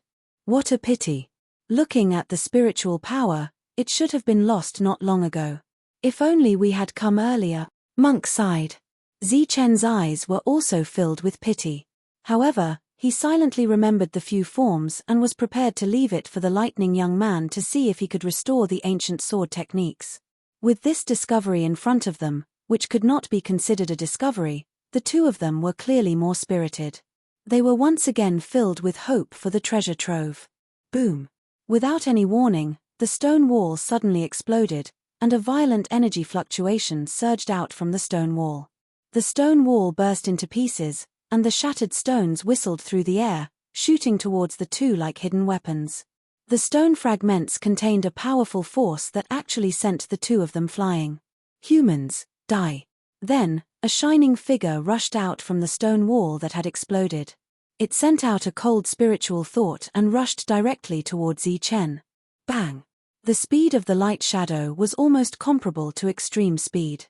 [SPEAKER 1] What a pity. Looking at the spiritual power, it should have been lost not long ago. If only we had come earlier. Monk sighed. Zi Chen's eyes were also filled with pity. However, he silently remembered the few forms and was prepared to leave it for the lightning young man to see if he could restore the ancient sword techniques. With this discovery in front of them, which could not be considered a discovery, the 2 of them were clearly more spirited. They were once again filled with hope for the treasure trove. Boom! Without any warning, the stone wall suddenly exploded, and a violent energy fluctuation surged out from the stone wall. The stone wall burst into pieces, and the shattered stones whistled through the air, shooting towards the 2 like hidden weapons. The stone fragments contained a powerful force that actually sent the 2 of them flying. Humans, die. Then, a shining figure rushed out from the stone wall that had exploded. It sent out a cold spiritual thought and rushed directly towards Zi Chen. Bang! The speed of the light shadow was almost comparable to extreme speed.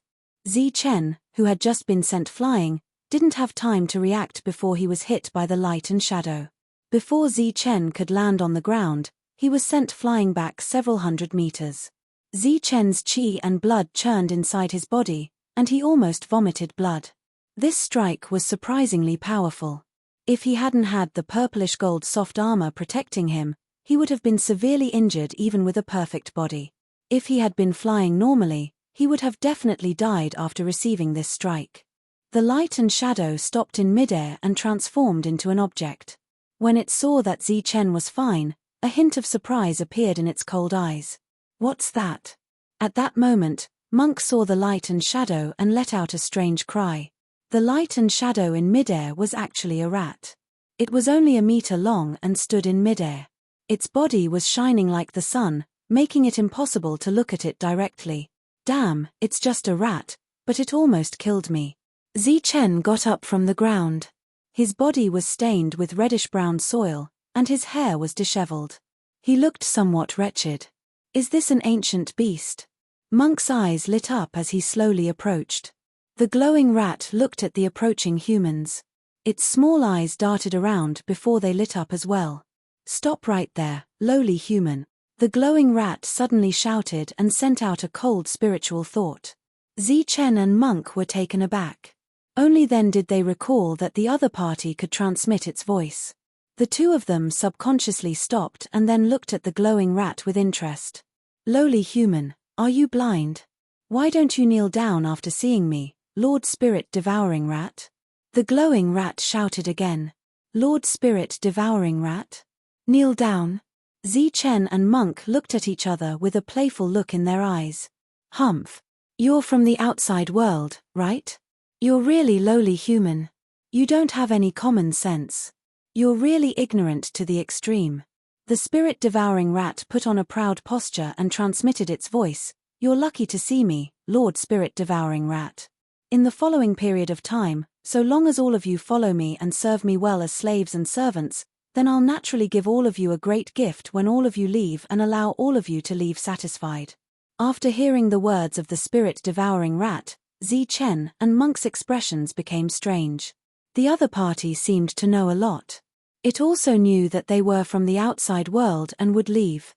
[SPEAKER 1] Zi Chen, who had just been sent flying, didn't have time to react before he was hit by the light and shadow. Before Zi Chen could land on the ground, he was sent flying back several hundred meters. Zi Chen's qi and blood churned inside his body, and he almost vomited blood. This strike was surprisingly powerful. If he hadn't had the purplish gold soft armor protecting him, he would have been severely injured even with a perfect body. If he had been flying normally, he would have definitely died after receiving this strike. The light and shadow stopped in midair and transformed into an object. When it saw that Zi Chen was fine, a hint of surprise appeared in its cold eyes. What's that? At that moment, Monk saw the light and shadow and let out a strange cry. The light and shadow in midair was actually a rat. It was only a meter long and stood in midair. Its body was shining like the sun, making it impossible to look at it directly. Damn, it's just a rat, but it almost killed me. Zichen got up from the ground. His body was stained with reddish-brown soil, and his hair was disheveled. He looked somewhat wretched. Is this an ancient beast? Monk's eyes lit up as he slowly approached. The glowing rat looked at the approaching humans. Its small eyes darted around before they lit up as well. Stop right there, lowly human. The glowing rat suddenly shouted and sent out a cold spiritual thought. Zichen and Monk were taken aback. Only then did they recall that the other party could transmit its voice. The two of them subconsciously stopped and then looked at the glowing rat with interest. Lowly human, are you blind? Why don't you kneel down after seeing me, Lord Spirit Devouring Rat? The glowing rat shouted again. Lord Spirit Devouring Rat? Kneel down? Zichen and Monk looked at each other with a playful look in their eyes. Humph. You're from the outside world, right? You're really lowly human. You don't have any common sense. You're really ignorant to the extreme. The spirit-devouring rat put on a proud posture and transmitted its voice. You're lucky to see me, Lord Spirit-devouring rat. In the following period of time, so long as all of you follow me and serve me well as slaves and servants, then I'll naturally give all of you a great gift when all of you leave and allow all of you to leave satisfied. After hearing the words of the spirit-devouring rat, Zichen and Monk's expressions became strange. The other party seemed to know a lot. It also knew that they were from the outside world and would leave.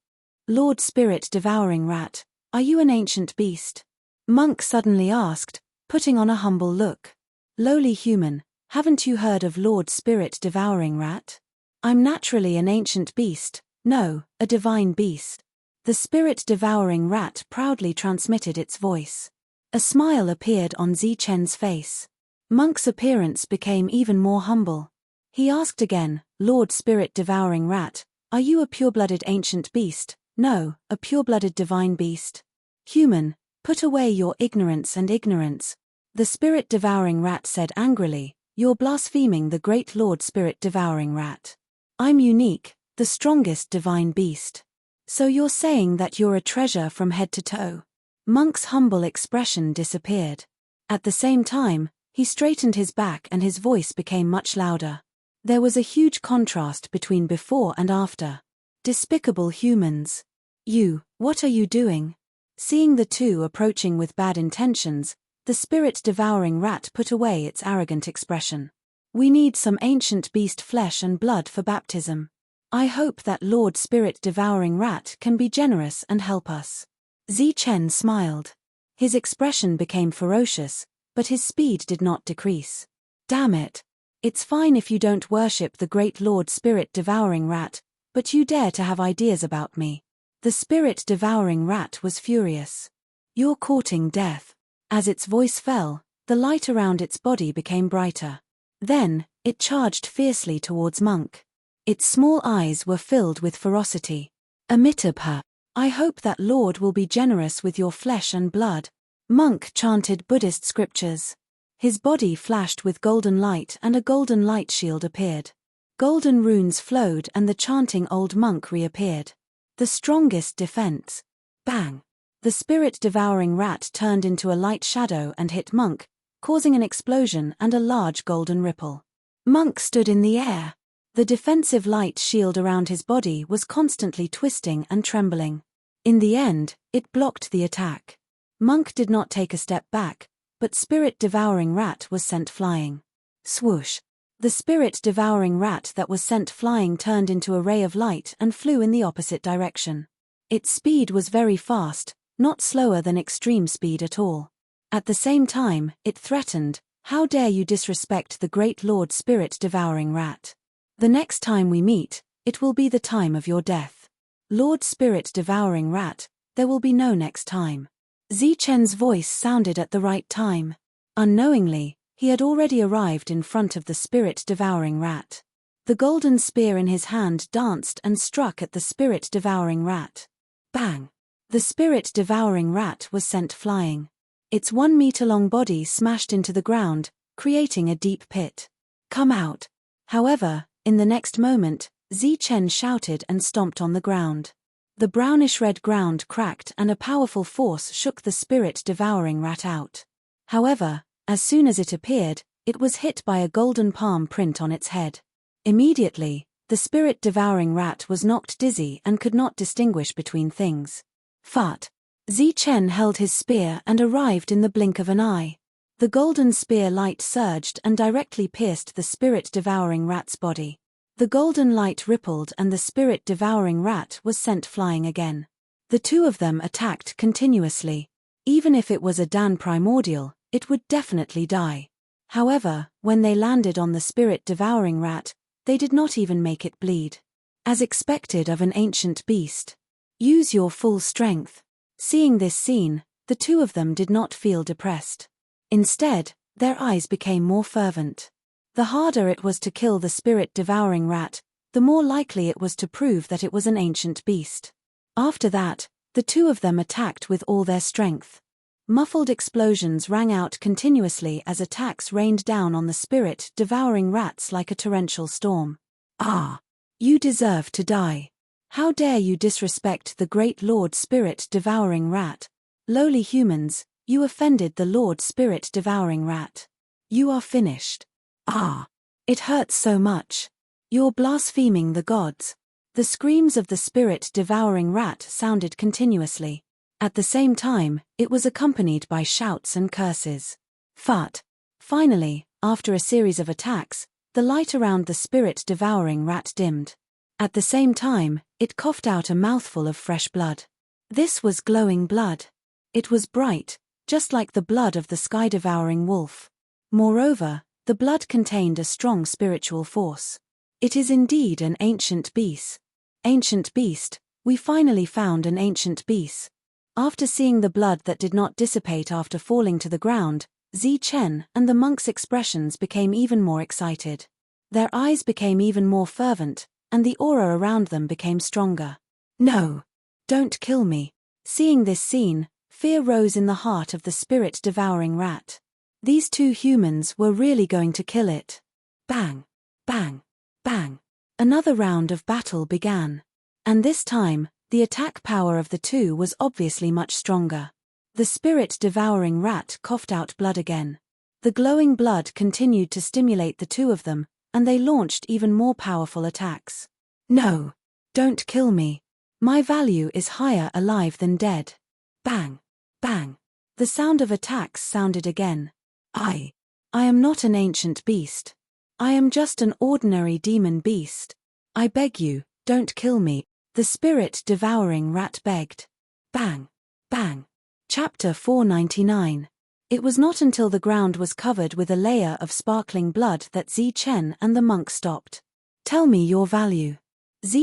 [SPEAKER 1] Lord Spirit-devouring rat, are you an ancient beast? Monk suddenly asked, putting on a humble look. Lowly human, haven't you heard of Lord Spirit-devouring rat? I'm naturally an ancient beast, no, a divine beast. The spirit-devouring rat proudly transmitted its voice. A smile appeared on Zichen's face. Monk's appearance became even more humble. He asked again, Lord Spirit-devouring rat, are you a pure-blooded ancient beast? No, a pure-blooded divine beast. Human, put away your ignorance and ignorance. The spirit-devouring rat said angrily, you're blaspheming the great Lord Spirit-devouring rat. I'm unique, the strongest divine beast. So you're saying that you're a treasure from head to toe? Monk's humble expression disappeared. At the same time, he straightened his back and his voice became much louder. There was a huge contrast between before and after. Despicable humans. You, what are you doing? Seeing the two approaching with bad intentions, the spirit-devouring rat put away its arrogant expression. We need some ancient beast flesh and blood for baptism. I hope that Lord Spirit-devouring rat can be generous and help us. Zichen smiled. His expression became ferocious, but his speed did not decrease. Damn it. It's fine if you don't worship the great Lord Spirit-devouring rat, but you dare to have ideas about me. The spirit-devouring rat was furious. You're courting death. As its voice fell, the light around its body became brighter. Then, it charged fiercely towards Monk. Its small eyes were filled with ferocity. Amitabha. I hope that Lord will be generous with your flesh and blood. Monk chanted Buddhist scriptures. His body flashed with golden light and a golden light shield appeared. Golden runes flowed and the chanting old monk reappeared. The strongest defense. Bang! The spirit-devouring rat turned into a light shadow and hit Monk, causing an explosion and a large golden ripple. Monk stood in the air. The defensive light shield around his body was constantly twisting and trembling. In the end, it blocked the attack. Monk did not take a step back, but spirit-devouring rat was sent flying. Swoosh! The spirit-devouring rat that was sent flying turned into a ray of light and flew in the opposite direction. Its speed was very fast, not slower than extreme speed at all. At the same time, it threatened, how dare you disrespect the great Lord Spirit-devouring rat. The next time we meet, it will be the time of your death. Lord Spirit-devouring rat, there will be no next time. Zichen's voice sounded at the right time. Unknowingly, he had already arrived in front of the spirit-devouring rat. The golden spear in his hand danced and struck at the spirit-devouring rat. Bang! The spirit-devouring rat was sent flying. Its 1-meter-long body smashed into the ground, creating a deep pit. "Come out!" However, in the next moment, Chen shouted and stomped on the ground. The brownish-red ground cracked and a powerful force shook the spirit-devouring rat out. However, as soon as it appeared, it was hit by a golden palm print on its head. Immediately, the spirit-devouring rat was knocked dizzy and could not distinguish between things. Fart! Chen held his spear and arrived in the blink of an eye. The golden spear light surged and directly pierced the spirit-devouring rat's body. The golden light rippled and the spirit-devouring rat was sent flying again. The two of them attacked continuously. Even if it was a Dan primordial, it would definitely die. However, when they landed on the spirit-devouring rat, they did not even make it bleed. As expected of an ancient beast. Use your full strength. Seeing this scene, the two of them did not feel depressed. Instead, their eyes became more fervent. The harder it was to kill the spirit-devouring rat, the more likely it was to prove that it was an ancient beast. After that, the two of them attacked with all their strength. Muffled explosions rang out continuously as attacks rained down on the spirit-devouring rats like a torrential storm. "Ah! You deserve to die. How dare you disrespect the great Lord Spirit-devouring rat? Lowly humans, you offended the Lord Spirit-devouring rat. You are finished. Ah! It hurts so much. You're blaspheming the gods." The screams of the spirit-devouring rat sounded continuously. At the same time, it was accompanied by shouts and curses. Fart! Finally, after a series of attacks, the light around the spirit-devouring rat dimmed. At the same time, it coughed out a mouthful of fresh blood. This was glowing blood. It was bright, just like the blood of the sky-devouring wolf. Moreover, the blood contained a strong spiritual force. It is indeed an ancient beast. Ancient beast, we finally found an ancient beast. After seeing the blood that did not dissipate after falling to the ground, Chen and the monk's expressions became even more excited. Their eyes became even more fervent, and the aura around them became stronger. "No! Don't kill me." Seeing this scene, fear rose in the heart of the spirit-devouring rat. These two humans were really going to kill it. Bang! Bang! Bang! Another round of battle began. And this time, the attack power of the two was obviously much stronger. The spirit-devouring rat coughed out blood again. The glowing blood continued to stimulate the two of them, and they launched even more powerful attacks. "No! Don't kill me. My value is higher alive than dead." Bang! Bang! The sound of attacks sounded again. I am not an ancient beast. I am just an ordinary demon beast. I beg you, don't kill me," the spirit-devouring rat begged. Bang! Bang! Chapter 499. It was not until the ground was covered with a layer of sparkling blood that Chen and the monk stopped. "Tell me your value."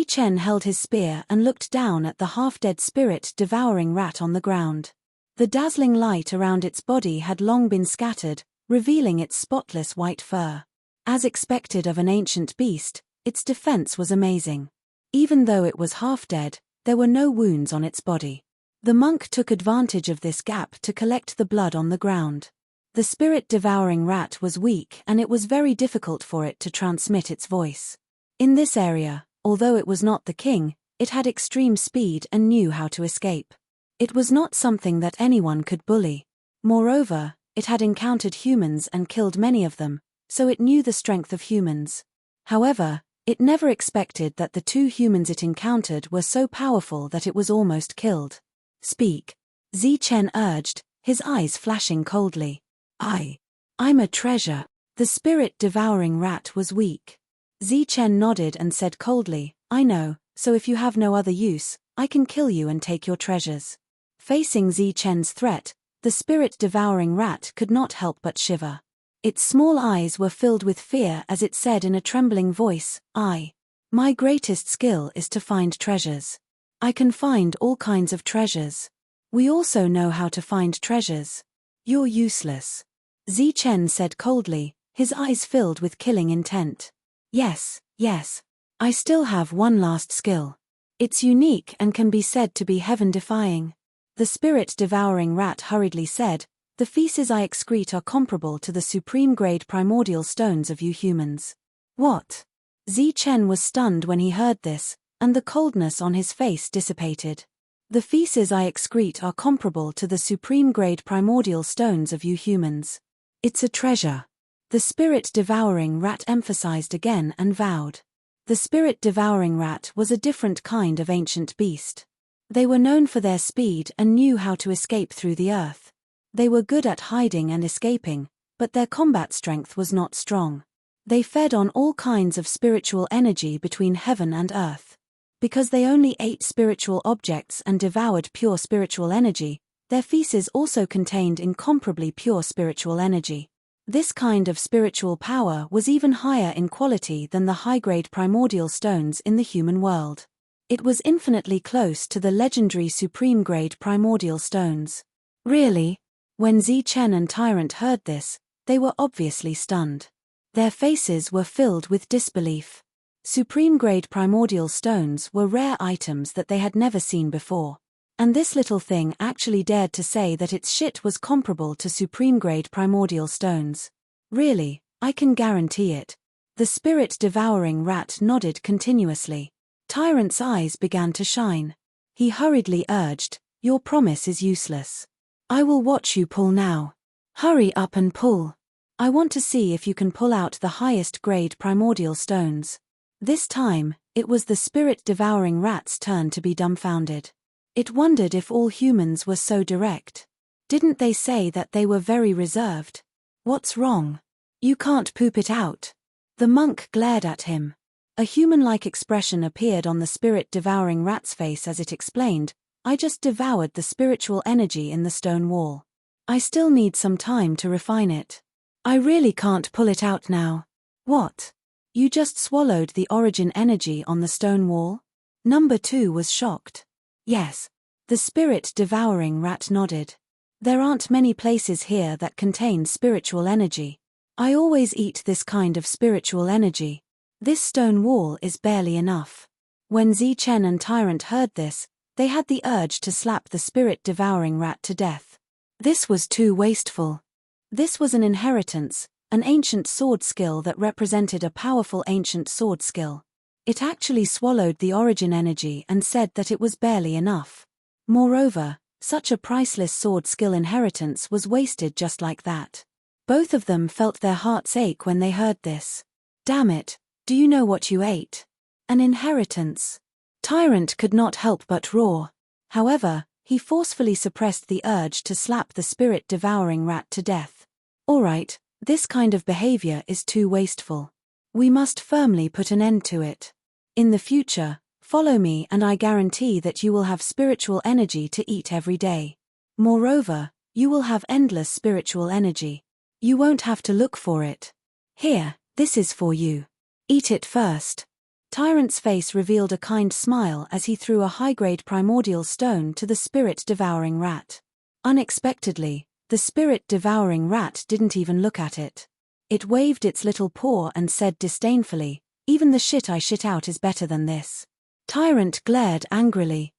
[SPEAKER 1] Chen held his spear and looked down at the half-dead spirit-devouring rat on the ground. The dazzling light around its body had long been scattered, revealing its spotless white fur. As expected of an ancient beast, its defense was amazing. Even though it was half-dead, there were no wounds on its body. The monk took advantage of this gap to collect the blood on the ground. The spirit-devouring rat was weak and it was very difficult for it to transmit its voice. In this area, although it was not the king, it had extreme speed and knew how to escape. It was not something that anyone could bully. Moreover, it had encountered humans and killed many of them, so it knew the strength of humans. However, it never expected that the two humans it encountered were so powerful that it was almost killed. "Speak," Chen urged, his eyes flashing coldly. I'm a treasure." The spirit-devouring rat was weak. Chen nodded and said coldly, "I know, so if you have no other use, I can kill you and take your treasures." Facing Chen's threat, the spirit-devouring rat could not help but shiver. Its small eyes were filled with fear as it said in a trembling voice, My greatest skill is to find treasures. I can find all kinds of treasures. We also know how to find treasures. You're useless." Chen said coldly, his eyes filled with killing intent. Yes, I still have one last skill. It's unique and can be said to be heaven-defying. The spirit-devouring rat hurriedly said, "The feces I excrete are comparable to the supreme-grade primordial stones of you humans." What? Chen was stunned when he heard this, and the coldness on his face dissipated. The feces I excrete are comparable to the supreme-grade primordial stones of you humans. It's a treasure. The spirit-devouring rat emphasized again and vowed. The spirit-devouring rat was a different kind of ancient beast. They were known for their speed and knew how to escape through the earth. They were good at hiding and escaping, but their combat strength was not strong. They fed on all kinds of spiritual energy between heaven and earth. Because they only ate spiritual objects and devoured pure spiritual energy, their feces also contained incomparably pure spiritual energy. This kind of spiritual power was even higher in quality than the high-grade primordial stones in the human world. It was infinitely close to the legendary supreme-grade primordial stones. Really? When Chen and Tyrant heard this, they were obviously stunned. Their faces were filled with disbelief. Supreme-grade primordial stones were rare items that they had never seen before. And this little thing actually dared to say that its shit was comparable to supreme-grade primordial stones. Really, I can guarantee it. The spirit-devouring rat nodded continuously. Tyrant's eyes began to shine. He hurriedly urged, "Your promise is useless. I will watch you pull now. Hurry up and pull. I want to see if you can pull out the highest-grade primordial stones." This time, it was the spirit-devouring rat's turn to be dumbfounded. It wondered if all humans were so direct. Didn't they say that they were very reserved? What's wrong? You can't poop it out. The monk glared at him. A human-like expression appeared on the spirit-devouring rat's face as it explained, "I just devoured the spiritual energy in the stone wall. I still need some time to refine it. I really can't pull it out now." "What? You just swallowed the origin energy on the stone wall?" Number 2 was shocked. "Yes." The spirit-devouring rat nodded. "There aren't many places here that contain spiritual energy. I always eat this kind of spiritual energy. This stone wall is barely enough." When Chen and Tyrant heard this, they had the urge to slap the spirit-devouring rat to death. This was too wasteful. This was an inheritance, an ancient sword skill that represented a powerful ancient sword skill. It actually swallowed the origin energy and said that it was barely enough. Moreover, such a priceless sword skill inheritance was wasted just like that. Both of them felt their hearts ache when they heard this. "Damn it, do you know what you ate? An inheritance." Tyrant could not help but roar. However, he forcefully suppressed the urge to slap the spirit-devouring rat to death. "All right, this kind of behavior is too wasteful. We must firmly put an end to it. In the future, follow me and I guarantee that you will have spiritual energy to eat every day. Moreover, you will have endless spiritual energy. You won't have to look for it. Here, this is for you. Eat it first." Tyrant's face revealed a kind smile as he threw a high-grade primordial stone to the spirit-devouring rat. Unexpectedly, the spirit-devouring rat didn't even look at it. It waved its little paw and said disdainfully, "Even the shit I shit out is better than this." Tyrant glared angrily.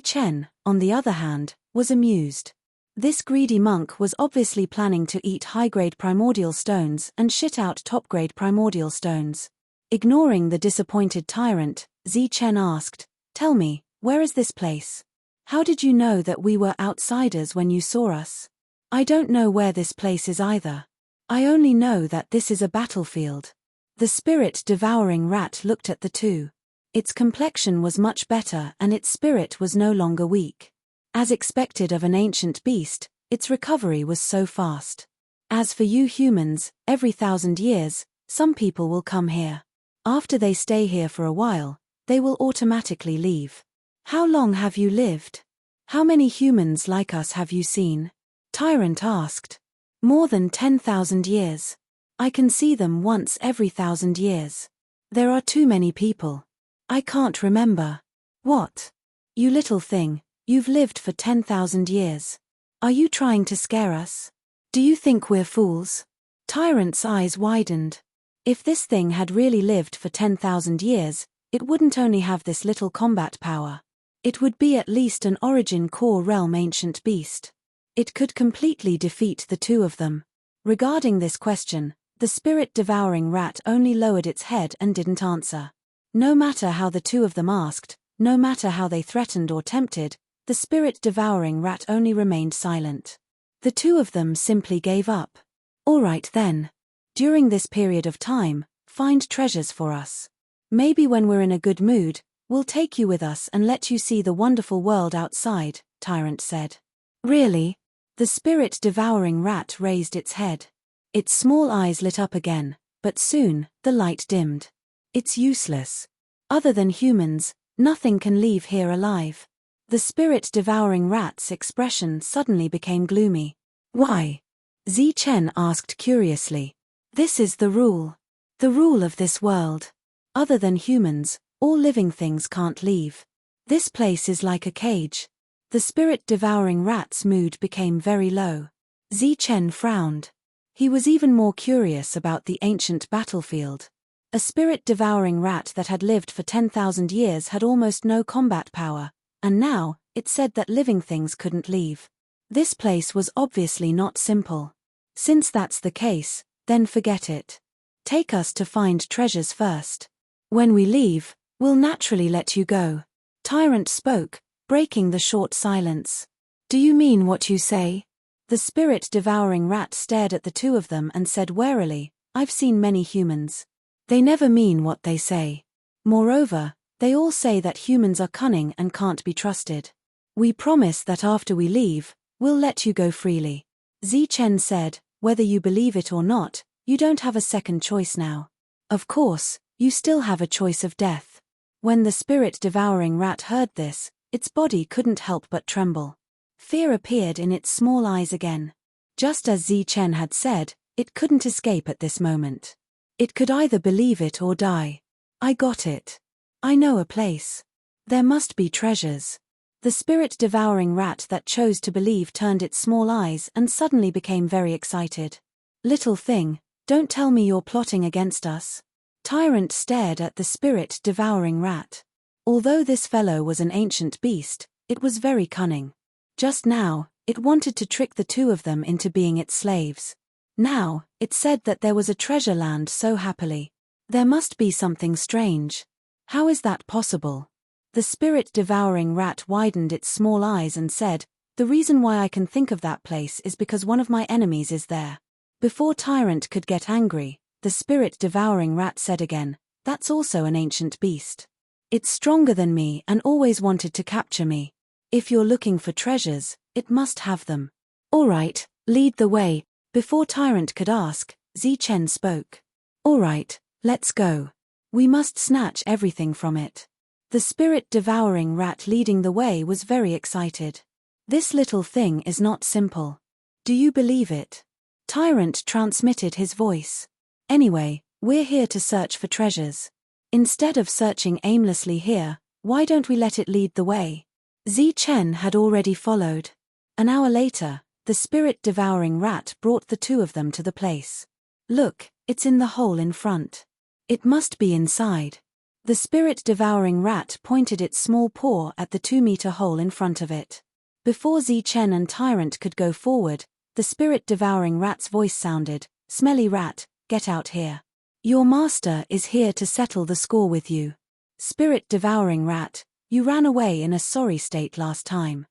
[SPEAKER 1] Chen, on the other hand, was amused. This greedy monk was obviously planning to eat high-grade primordial stones and shit out top-grade primordial stones. Ignoring the disappointed Tyrant, Chen asked, "Tell me, where is this place? How did you know that we were outsiders when you saw us?" "I don't know where this place is either. I only know that this is a battlefield." The spirit-devouring rat looked at the two. Its complexion was much better and its spirit was no longer weak. As expected of an ancient beast, its recovery was so fast. "As for you humans, every 1,000 years, some people will come here. After they stay here for a while, they will automatically leave." "How long have you lived? How many humans like us have you seen?" Tyrant asked. "More than 10,000 years. I can see them once every 1,000 years. There are too many people. I can't remember." "What? You little thing, you've lived for 10,000 years. Are you trying to scare us? Do you think we're fools?" Tyrant's eyes widened. If this thing had really lived for 10,000 years, it wouldn't only have this little combat power. It would be at least an origin core realm ancient beast. It could completely defeat the two of them. Regarding this question, the spirit-devouring rat only lowered its head and didn't answer. No matter how the two of them asked, no matter how they threatened or tempted, the spirit-devouring rat only remained silent. The two of them simply gave up. All right then. During this period of time, find treasures for us. Maybe when we're in a good mood, we'll take you with us and let you see the wonderful world outside, Tyrant said. Really? The spirit-devouring rat raised its head. Its small eyes lit up again, but soon, the light dimmed. It's useless. Other than humans, nothing can leave here alive. The spirit-devouring rat's expression suddenly became gloomy. Why? Zichen asked curiously. This is the rule. The rule of this world. Other than humans, all living things can't leave. This place is like a cage. The spirit-devouring rat's mood became very low. Zichen frowned. He was even more curious about the ancient battlefield. A spirit-devouring rat that had lived for 10,000 years had almost no combat power, and now, it said that living things couldn't leave. This place was obviously not simple. Since that's the case, then forget it. Take us to find treasures first. When we leave, we'll naturally let you go. Tyrant spoke, breaking the short silence. Do you mean what you say? The spirit-devouring rat stared at the two of them and said warily, I've seen many humans. They never mean what they say. Moreover, they all say that humans are cunning and can't be trusted. We promise that after we leave, we'll let you go freely. Zichen said, whether you believe it or not, you don't have a second choice now. Of course, you still have a choice of death. When the spirit-devouring rat heard this, its body couldn't help but tremble. Fear appeared in its small eyes again. Just as Zichen had said, it couldn't escape at this moment. It could either believe it or die. I got it. I know a place. There must be treasures. The spirit-devouring rat that chose to believe turned its small eyes and suddenly became very excited. Little thing, don't tell me you're plotting against us. Tyrant stared at the spirit-devouring rat. Although this fellow was an ancient beast, it was very cunning. Just now, it wanted to trick the two of them into being its slaves. Now, it said that there was a treasure land so happily. There must be something strange. How is that possible? The spirit-devouring rat widened its small eyes and said, the reason why I can think of that place is because one of my enemies is there. Before Tyrant could get angry, the spirit-devouring rat said again, that's also an ancient beast. It's stronger than me and always wanted to capture me. If you're looking for treasures, it must have them. All right, lead the way. Before Tyrant could ask, Zichen spoke. All right, let's go. We must snatch everything from it. The spirit-devouring rat leading the way was very excited. This little thing is not simple. Do you believe it? Tyrant transmitted his voice. Anyway, we're here to search for treasures. Instead of searching aimlessly here, why don't we let it lead the way? Zichen had already followed. An hour later, the spirit-devouring rat brought the two of them to the place. Look, it's in the hole in front. It must be inside. The spirit-devouring rat pointed its small paw at the 2-meter hole in front of it. Before Zichen and Tyrant could go forward, the spirit-devouring rat's voice sounded, Smelly rat, get out here. Your master is here to settle the score with you. Spirit-devouring rat, you ran away in a sorry state last time.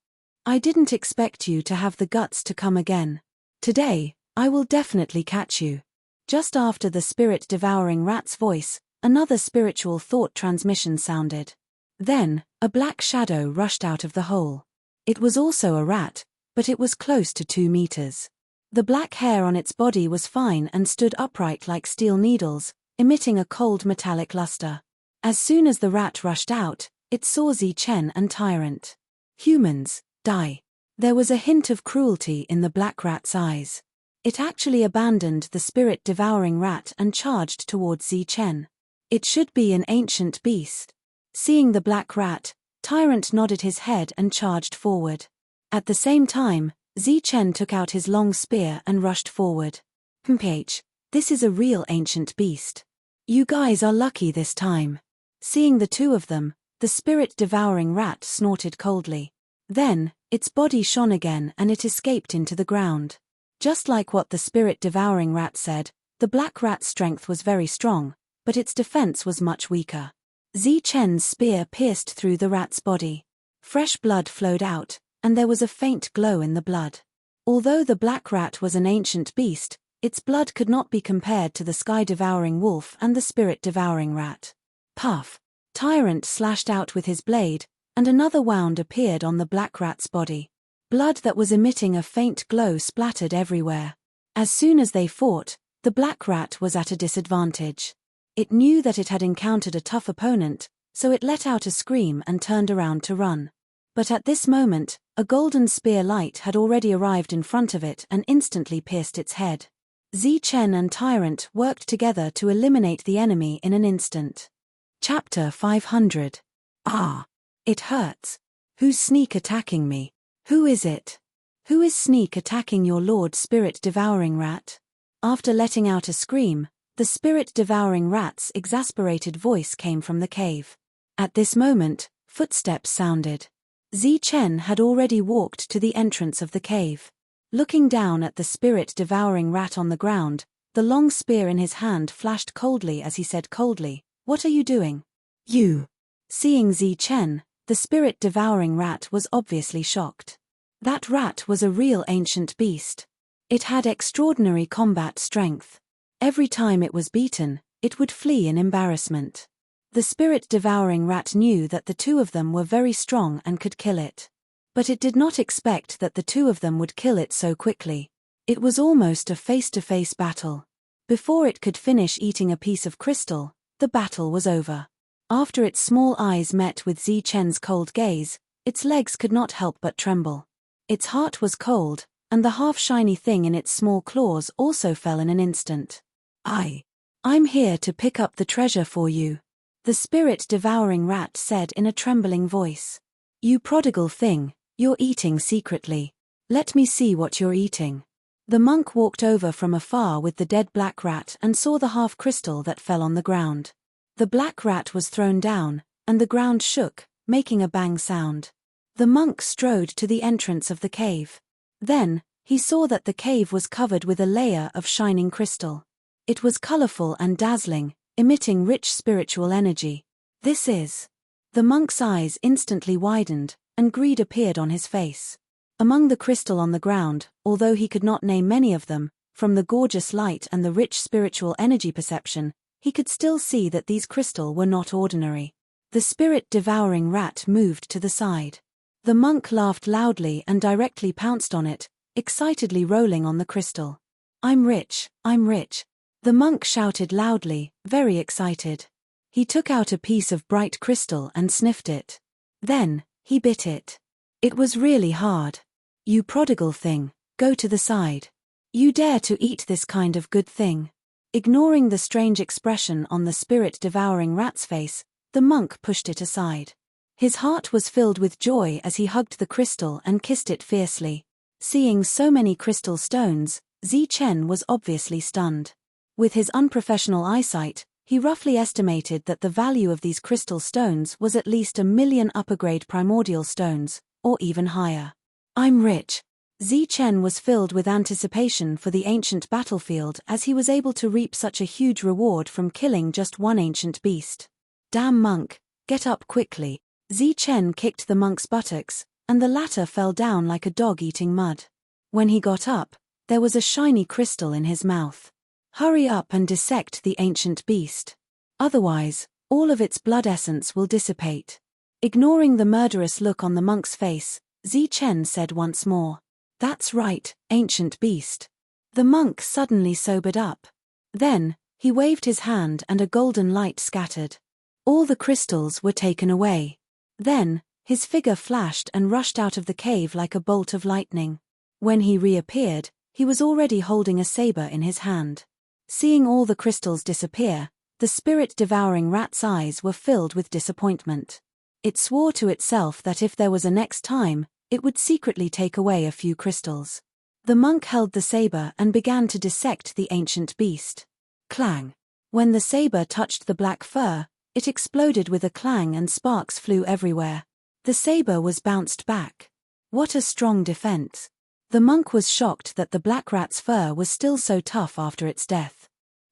[SPEAKER 1] I didn't expect you to have the guts to come again. Today, I will definitely catch you. Just after the spirit-devouring rat's voice, another spiritual thought transmission sounded. Then, a black shadow rushed out of the hole. It was also a rat, but it was close to 2 meters. The black hair on its body was fine and stood upright like steel needles, emitting a cold metallic luster. As soon as the rat rushed out, it saw Zichen and Tyrant. Humans, die. There was a hint of cruelty in the black rat's eyes. It actually abandoned the spirit-devouring rat and charged towards Zichen. It should be an ancient beast. Seeing the black rat, Tyrant nodded his head and charged forward. At the same time, Zichen took out his long spear and rushed forward. This is a real ancient beast. You guys are lucky this time. Seeing the two of them, the spirit-devouring rat snorted coldly. Then, its body shone again and it escaped into the ground. Just like what the spirit-devouring rat said, the black rat's strength was very strong, but its defense was much weaker. Zi Chen's spear pierced through the rat's body. Fresh blood flowed out, and there was a faint glow in the blood. Although the black rat was an ancient beast, its blood could not be compared to the sky-devouring wolf and the spirit-devouring rat. Puff! Tyrant slashed out with his blade, and another wound appeared on the black rat's body. Blood that was emitting a faint glow splattered everywhere. As soon as they fought, the black rat was at a disadvantage. It knew that it had encountered a tough opponent, so it let out a scream and turned around to run. But at this moment, a golden spear light had already arrived in front of it and instantly pierced its head. Zi Chen and Tyrant worked together to eliminate the enemy in an instant. Chapter 500. Ah! It hurts. Who's sneak attacking me? Who is it? Who is sneak attacking your lord spirit-devouring rat? After letting out a scream, the spirit-devouring rat's exasperated voice came from the cave. At this moment, footsteps sounded. Zi Chen had already walked to the entrance of the cave. Looking down at the spirit-devouring rat on the ground, the long spear in his hand flashed coldly as he said coldly, "What are you doing?" "You." Seeing Zi Chen, the spirit-devouring rat was obviously shocked. That rat was a real ancient beast. It had extraordinary combat strength. Every time it was beaten, it would flee in embarrassment. The spirit-devouring rat knew that the two of them were very strong and could kill it. But it did not expect that the two of them would kill it so quickly. It was almost a face-to-face battle. Before it could finish eating a piece of crystal, the battle was over. After its small eyes met with Zi Chen's cold gaze, its legs could not help but tremble. Its heart was cold, and the half-shiny thing in its small claws also fell in an instant. I'm here to pick up the treasure for you," the spirit-devouring rat said in a trembling voice. "You prodigal thing, you're eating secretly. Let me see what you're eating." The monk walked over from afar with the dead black rat and saw the half-crystal that fell on the ground. The black rat was thrown down, and the ground shook, making a bang sound. The monk strode to the entrance of the cave. Then, he saw that the cave was covered with a layer of shining crystal. It was colorful and dazzling, emitting rich spiritual energy. "This is..." The monk's eyes instantly widened, and greed appeared on his face. Among the crystal on the ground, although he could not name many of them, from the gorgeous light and the rich spiritual energy perception, he could still see that these crystal were not ordinary. The spirit-devouring rat moved to the side. The monk laughed loudly and directly pounced on it, excitedly rolling on the crystal. I'm rich, I'm rich," the monk shouted loudly, very excited. He took out a piece of bright crystal and sniffed it. Then, he bit it. It was really hard. "You prodigal thing, go to the side. You dare to eat this kind of good thing." Ignoring the strange expression on the spirit-devouring rat's face, the monk pushed it aside. His heart was filled with joy as he hugged the crystal and kissed it fiercely. Seeing so many crystal stones, Zi Chen was obviously stunned. With his unprofessional eyesight, he roughly estimated that the value of these crystal stones was at least 1,000,000 upper-grade primordial stones, or even higher. "I'm rich." Zi Chen was filled with anticipation for the ancient battlefield as he was able to reap such a huge reward from killing just one ancient beast. "Damn monk, get up quickly." Zi Chen kicked the monk's buttocks, and the latter fell down like a dog eating mud. When he got up, there was a shiny crystal in his mouth. "Hurry up and dissect the ancient beast. Otherwise, all of its blood essence will dissipate." Ignoring the murderous look on the monk's face, Zi Chen said once more, "That's right, ancient beast." The monk suddenly sobered up. Then, he waved his hand and a golden light scattered. All the crystals were taken away. Then, his figure flashed and rushed out of the cave like a bolt of lightning. When he reappeared, he was already holding a saber in his hand. Seeing all the crystals disappear, the spirit-devouring rat's eyes were filled with disappointment. It swore to itself that if there was a next time, it would secretly take away a few crystals. The monk held the saber and began to dissect the ancient beast. Clang! When the saber touched the black fur, It exploded with a clang and sparks flew everywhere. The saber was bounced back. What a strong defense. The monk was shocked that the black rat's fur was still so tough after its death.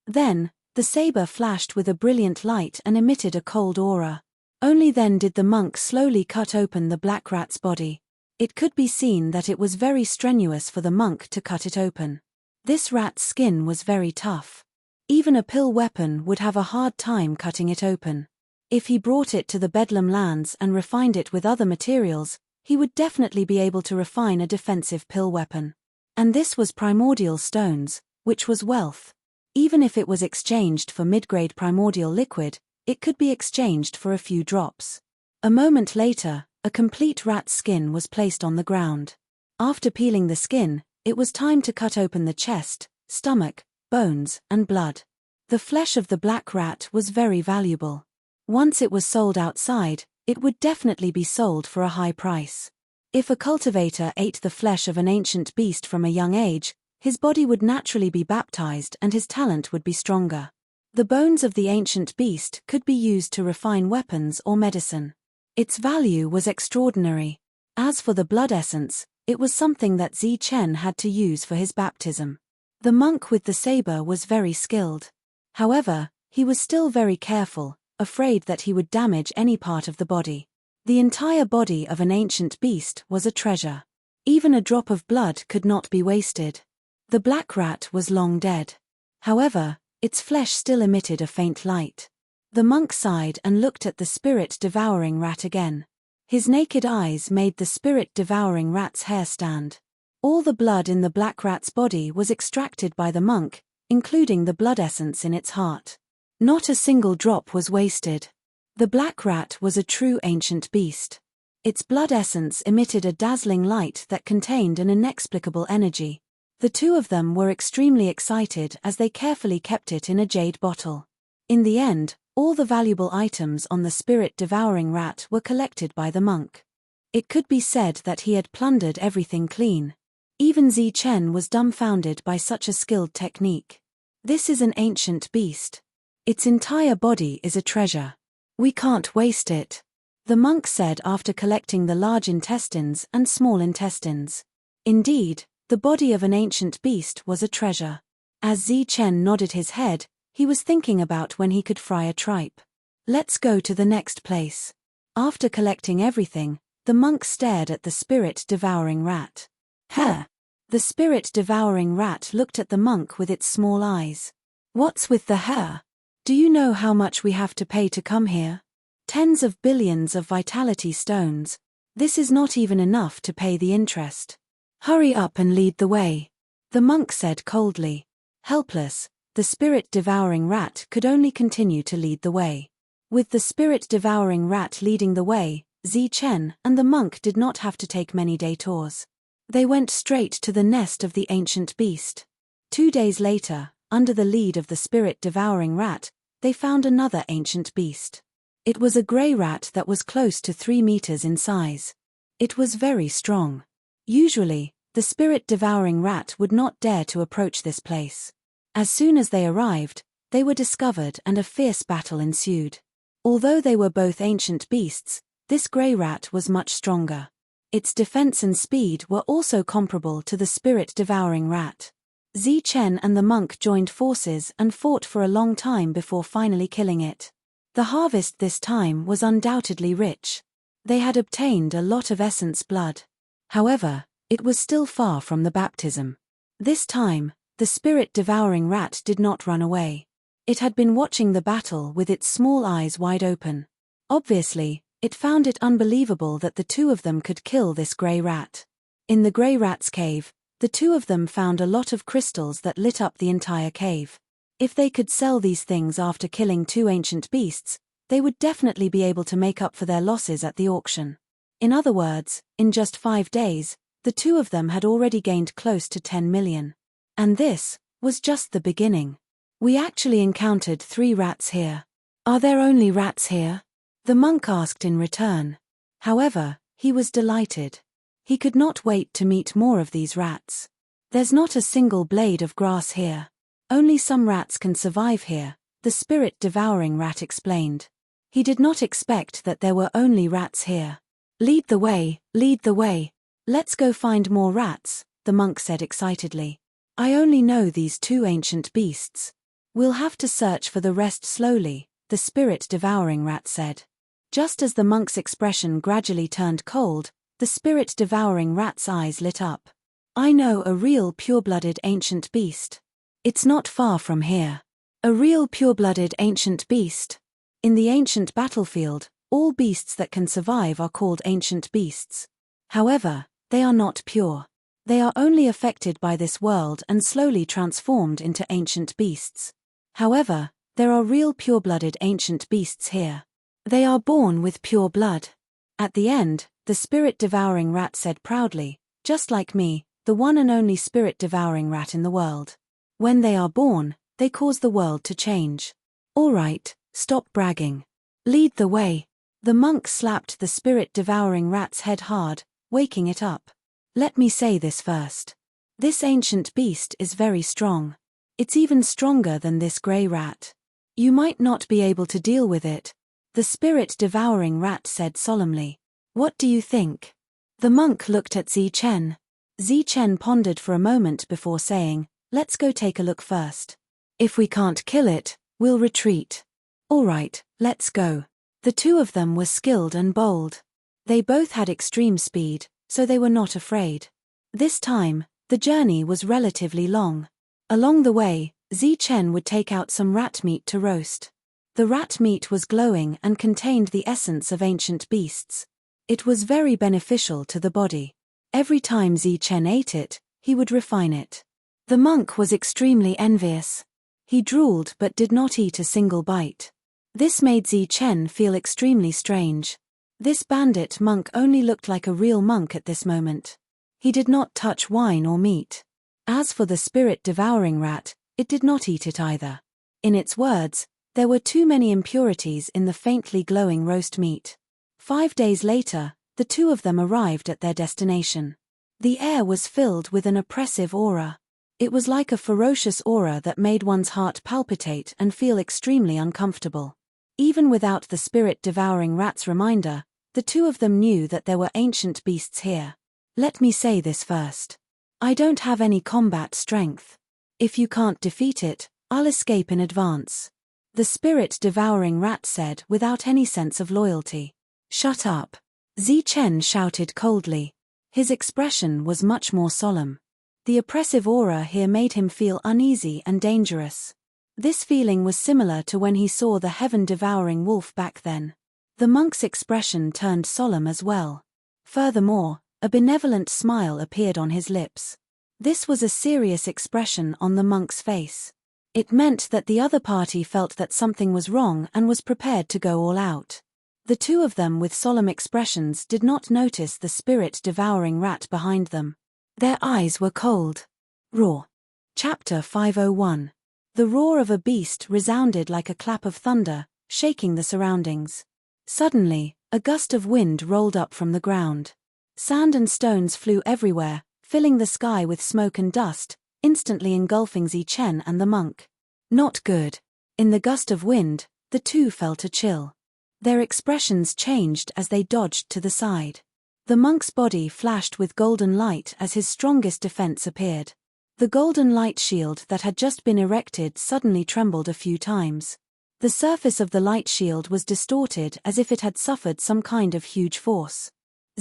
[SPEAKER 1] Then, the saber flashed with a brilliant light and emitted a cold aura. Only then did the monk slowly cut open the black rat's body. It could be seen that it was very strenuous for the monk to cut it open. This rat's skin was very tough. Even a pill weapon would have a hard time cutting it open. If he brought it to the Bedlam lands and refined it with other materials, he would definitely be able to refine a defensive pill weapon. And this was primordial stones, which was wealth. Even if it was exchanged for mid-grade primordial liquid, it could be exchanged for a few drops. A moment later, a complete rat's skin was placed on the ground. After peeling the skin, it was time to cut open the chest, stomach, bones, and blood. The flesh of the black rat was very valuable. Once it was sold outside, it would definitely be sold for a high price. If a cultivator ate the flesh of an ancient beast from a young age, his body would naturally be baptized and his talent would be stronger. The bones of the ancient beast could be used to refine weapons or medicine. Its value was extraordinary. As for the blood essence, it was something that Zi Chen had to use for his baptism. The monk with the saber was very skilled. However, he was still very careful, afraid that he would damage any part of the body. The entire body of an ancient beast was a treasure. Even a drop of blood could not be wasted. The black rat was long dead. However, its flesh still emitted a faint light. The monk sighed and looked at the spirit-devouring rat again. His naked eyes made the spirit-devouring rat's hair stand. All the blood in the black rat's body was extracted by the monk, including the blood essence in its heart. Not a single drop was wasted. The black rat was a true ancient beast. Its blood essence emitted a dazzling light that contained an inexplicable energy. The two of them were extremely excited as they carefully kept it in a jade bottle. In the end, all the valuable items on the spirit-devouring rat were collected by the monk. It could be said that he had plundered everything clean. Even Zi Chen was dumbfounded by such a skilled technique. This is an ancient beast. Its entire body is a treasure. We can't waste it, the monk said after collecting the large intestines and small intestines. Indeed, the body of an ancient beast was a treasure. As Zi Chen nodded his head, he was thinking about when he could fry a tripe. Let's go to the next place. After collecting everything, the monk stared at the spirit-devouring rat. Huh! The spirit-devouring rat looked at the monk with its small eyes. What's with the hair? Do you know how much we have to pay to come here? Tens of billions of vitality stones. This is not even enough to pay the interest. Hurry up and lead the way, the monk said coldly. Helpless, the spirit-devouring rat could only continue to lead the way. With the spirit-devouring rat leading the way, Zi Chen and the monk did not have to take many detours. They went straight to the nest of the ancient beast. 2 days later, under the lead of the spirit-devouring rat, they found another ancient beast. It was a grey rat that was close to 3 meters in size. It was very strong. Usually, the spirit-devouring rat would not dare to approach this place. As soon as they arrived, they were discovered and a fierce battle ensued. Although they were both ancient beasts, this grey rat was much stronger. Its defense and speed were also comparable to the spirit-devouring rat. Zi Chen and the monk joined forces and fought for a long time before finally killing it. The harvest this time was undoubtedly rich. They had obtained a lot of essence blood. However, it was still far from the baptism. This time, the spirit-devouring rat did not run away. It had been watching the battle with its small eyes wide open. Obviously, it found it unbelievable that the two of them could kill this grey rat. In the grey rat's cave, the two of them found a lot of crystals that lit up the entire cave. If they could sell these things after killing 2 ancient beasts, they would definitely be able to make up for their losses at the auction. In other words, in just 5 days, the two of them had already gained close to 10 million. And this was just the beginning. We actually encountered 3 rats here. Are there only rats here? The monk asked in return. However, he was delighted. He could not wait to meet more of these rats. There's not a single blade of grass here. Only some rats can survive here, the spirit-devouring rat explained. He did not expect that there were only rats here. Lead the way, lead the way. Let's go find more rats, the monk said excitedly. I only know these two ancient beasts. We'll have to search for the rest slowly, the spirit-devouring rat said. Just as the monk's expression gradually turned cold, the spirit-devouring rat's eyes lit up. I know a real pure-blooded ancient beast. It's not far from here. A real pure-blooded ancient beast. In the ancient battlefield, all beasts that can survive are called ancient beasts. However, they are not pure. They are only affected by this world and slowly transformed into ancient beasts. However, there are real pure-blooded ancient beasts here. They are born with pure blood. At the end, the spirit-devouring rat said proudly, just like me, the one and only spirit-devouring rat in the world. When they are born, they cause the world to change. All right, stop bragging. Lead the way. The monk slapped the spirit-devouring rat's head hard, waking it up. Let me say this first. This ancient beast is very strong. It's even stronger than this grey rat. You might not be able to deal with it, the spirit-devouring rat said solemnly. What do you think? The monk looked at Zi-Chen. Zi-Chen pondered for a moment before saying, let's go take a look first. If we can't kill it, we'll retreat. All right, let's go. The two of them were skilled and bold. They both had extreme speed, so they were not afraid. This time, the journey was relatively long. Along the way, Zi-Chen would take out some rat meat to roast. The rat meat was glowing and contained the essence of ancient beasts. It was very beneficial to the body. Every time Zi-Chen ate it, he would refine it. The monk was extremely envious. He drooled but did not eat a single bite. This made Zi-Chen feel extremely strange. This bandit monk only looked like a real monk at this moment. He did not touch wine or meat. As for the spirit-devouring rat, it did not eat it either. In its words, there were too many impurities in the faintly glowing roast meat. 5 days later, the two of them arrived at their destination. The air was filled with an oppressive aura. It was like a ferocious aura that made one's heart palpitate and feel extremely uncomfortable. Even without the spirit-devouring rat's reminder, the two of them knew that there were ancient beasts here. Let me say this first. I don't have any combat strength. If you can't defeat it, I'll escape in advance. The spirit-devouring rat said without any sense of loyalty. Shut up. Zi-Chen shouted coldly. His expression was much more solemn. The oppressive aura here made him feel uneasy and dangerous. This feeling was similar to when he saw the heaven-devouring wolf back then. The monk's expression turned solemn as well. Furthermore, a benevolent smile appeared on his lips. This was a serious expression on the monk's face. It meant that the other party felt that something was wrong and was prepared to go all out. The two of them with solemn expressions did not notice the spirit-devouring rat behind them. Their eyes were cold. Roar. Chapter 501. The roar of a beast resounded like a clap of thunder, shaking the surroundings. Suddenly, a gust of wind rolled up from the ground. Sand and stones flew everywhere, filling the sky with smoke and dust, instantly engulfing Zi-Chen and the monk. Not good. In the gust of wind, the two felt a chill. Their expressions changed as they dodged to the side. The monk's body flashed with golden light as his strongest defense appeared. The golden light shield that had just been erected suddenly trembled a few times. The surface of the light shield was distorted as if it had suffered some kind of huge force.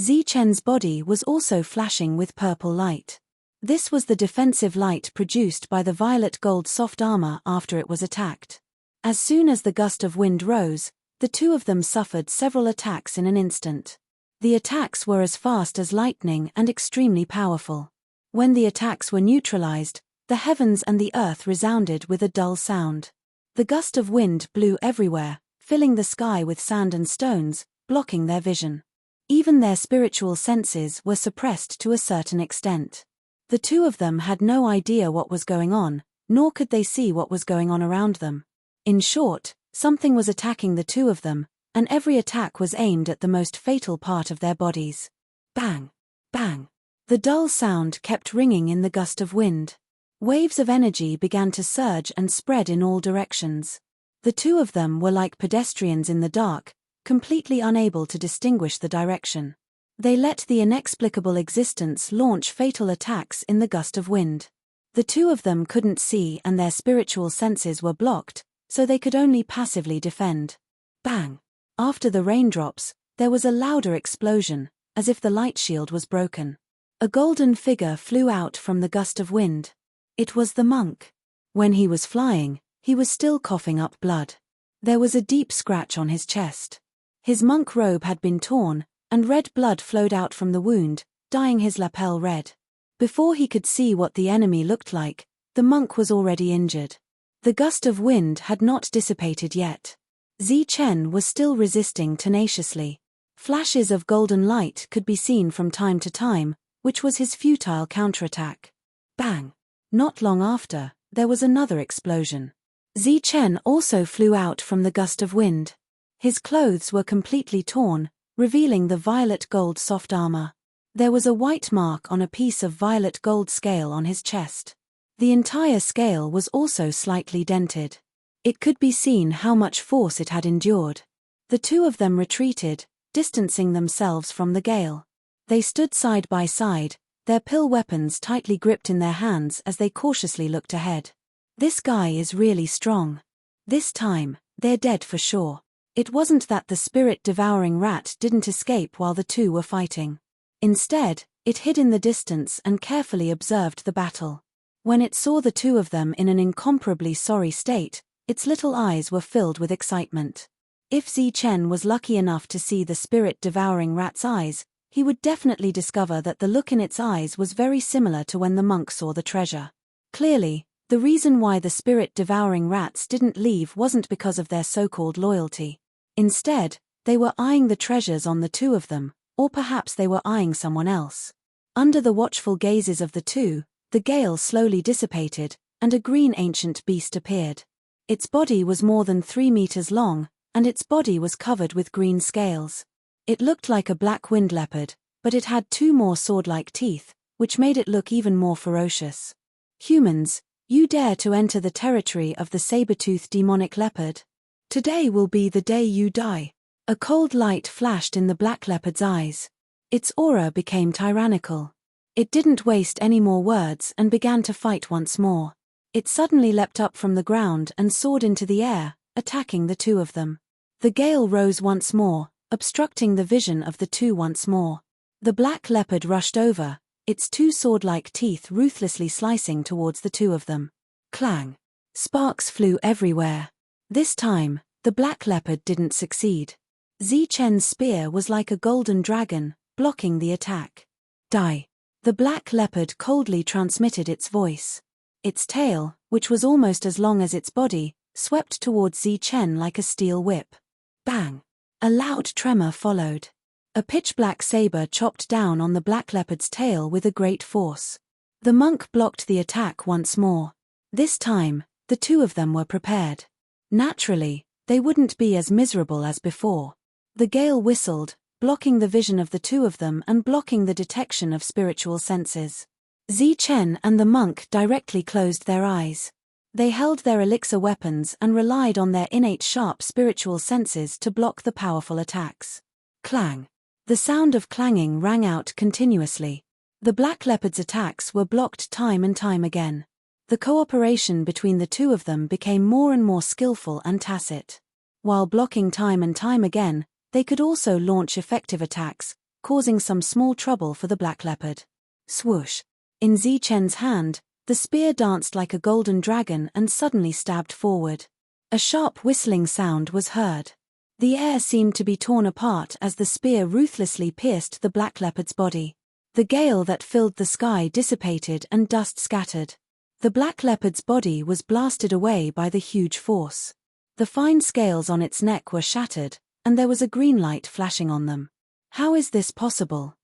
[SPEAKER 1] Zi-Chen's body was also flashing with purple light. This was the defensive light produced by the violet gold soft armor after it was attacked. As soon as the gust of wind rose, the two of them suffered several attacks in an instant. The attacks were as fast as lightning and extremely powerful. When the attacks were neutralized, the heavens and the earth resounded with a dull sound. The gust of wind blew everywhere, filling the sky with sand and stones, blocking their vision. Even their spiritual senses were suppressed to a certain extent. The two of them had no idea what was going on, nor could they see what was going on around them. In short, something was attacking the two of them, and every attack was aimed at the most fatal part of their bodies. Bang! Bang! The dull sound kept ringing in the gust of wind. Waves of energy began to surge and spread in all directions. The two of them were like pedestrians in the dark, completely unable to distinguish the direction. They let the inexplicable existence launch fatal attacks in the gust of wind. The two of them couldn't see and their spiritual senses were blocked, so they could only passively defend. Bang! After the raindrops, there was a louder explosion, as if the light shield was broken. A golden figure flew out from the gust of wind. It was the monk. When he was flying, he was still coughing up blood. There was a deep scratch on his chest. His monk robe had been torn, and red blood flowed out from the wound, dyeing his lapel red. Before he could see what the enemy looked like, the monk was already injured. The gust of wind had not dissipated yet. Zichen was still resisting tenaciously. Flashes of golden light could be seen from time to time, which was his futile counterattack. Bang! Not long after, there was another explosion. Zichen also flew out from the gust of wind. His clothes were completely torn, revealing the violet gold soft armor. There was a white mark on a piece of violet gold scale on his chest. The entire scale was also slightly dented. It could be seen how much force it had endured. The two of them retreated, distancing themselves from the gale. They stood side by side, their pill weapons tightly gripped in their hands as they cautiously looked ahead. This guy is really strong. This time, they're dead for sure. It wasn't that the spirit-devouring rat didn't escape while the two were fighting. Instead, it hid in the distance and carefully observed the battle. When it saw the two of them in an incomparably sorry state, its little eyes were filled with excitement. If Zichen was lucky enough to see the spirit-devouring rat's eyes, he would definitely discover that the look in its eyes was very similar to when the monk saw the treasure. Clearly, the reason why the spirit-devouring rats didn't leave wasn't because of their so-called loyalty. Instead, they were eyeing the treasures on the two of them, or perhaps they were eyeing someone else. Under the watchful gazes of the two, the gale slowly dissipated, and a green ancient beast appeared. Its body was more than 3 meters long, and its body was covered with green scales. It looked like a black wind leopard, but it had 2 more sword-like teeth, which made it look even more ferocious. Humans, you dare to enter the territory of the saber-toothed demonic leopard? Today will be the day you die. A cold light flashed in the black leopard's eyes. Its aura became tyrannical. It didn't waste any more words and began to fight once more. It suddenly leapt up from the ground and soared into the air, attacking the two of them. The gale rose once more, obstructing the vision of the two once more. The black leopard rushed over, its 2 sword-like teeth ruthlessly slicing towards the two of them. Clang! Sparks flew everywhere. This time, the black leopard didn't succeed. Zichen's spear was like a golden dragon, blocking the attack. Die! The black leopard coldly transmitted its voice. Its tail, which was almost as long as its body, swept towards Zichen like a steel whip. Bang! A loud tremor followed. A pitch-black saber chopped down on the black leopard's tail with a great force. The monk blocked the attack once more. This time, the two of them were prepared. Naturally, they wouldn't be as miserable as before. The gale whistled, blocking the vision of the two of them and blocking the detection of spiritual senses. Zichen and the monk directly closed their eyes. They held their elixir weapons and relied on their innate sharp spiritual senses to block the powerful attacks. Clang! The sound of clanging rang out continuously. The black leopard's attacks were blocked time and time again. The cooperation between the two of them became more and more skillful and tacit. While blocking time and time again, they could also launch effective attacks, causing some small trouble for the black leopard. Swoosh! In Zichen's hand, the spear danced like a golden dragon and suddenly stabbed forward. A sharp whistling sound was heard. The air seemed to be torn apart as the spear ruthlessly pierced the black leopard's body. The gale that filled the sky dissipated and dust scattered. The black leopard's body was blasted away by the huge force. The fine scales on its neck were shattered, and there was a green light flashing on them. How is this possible?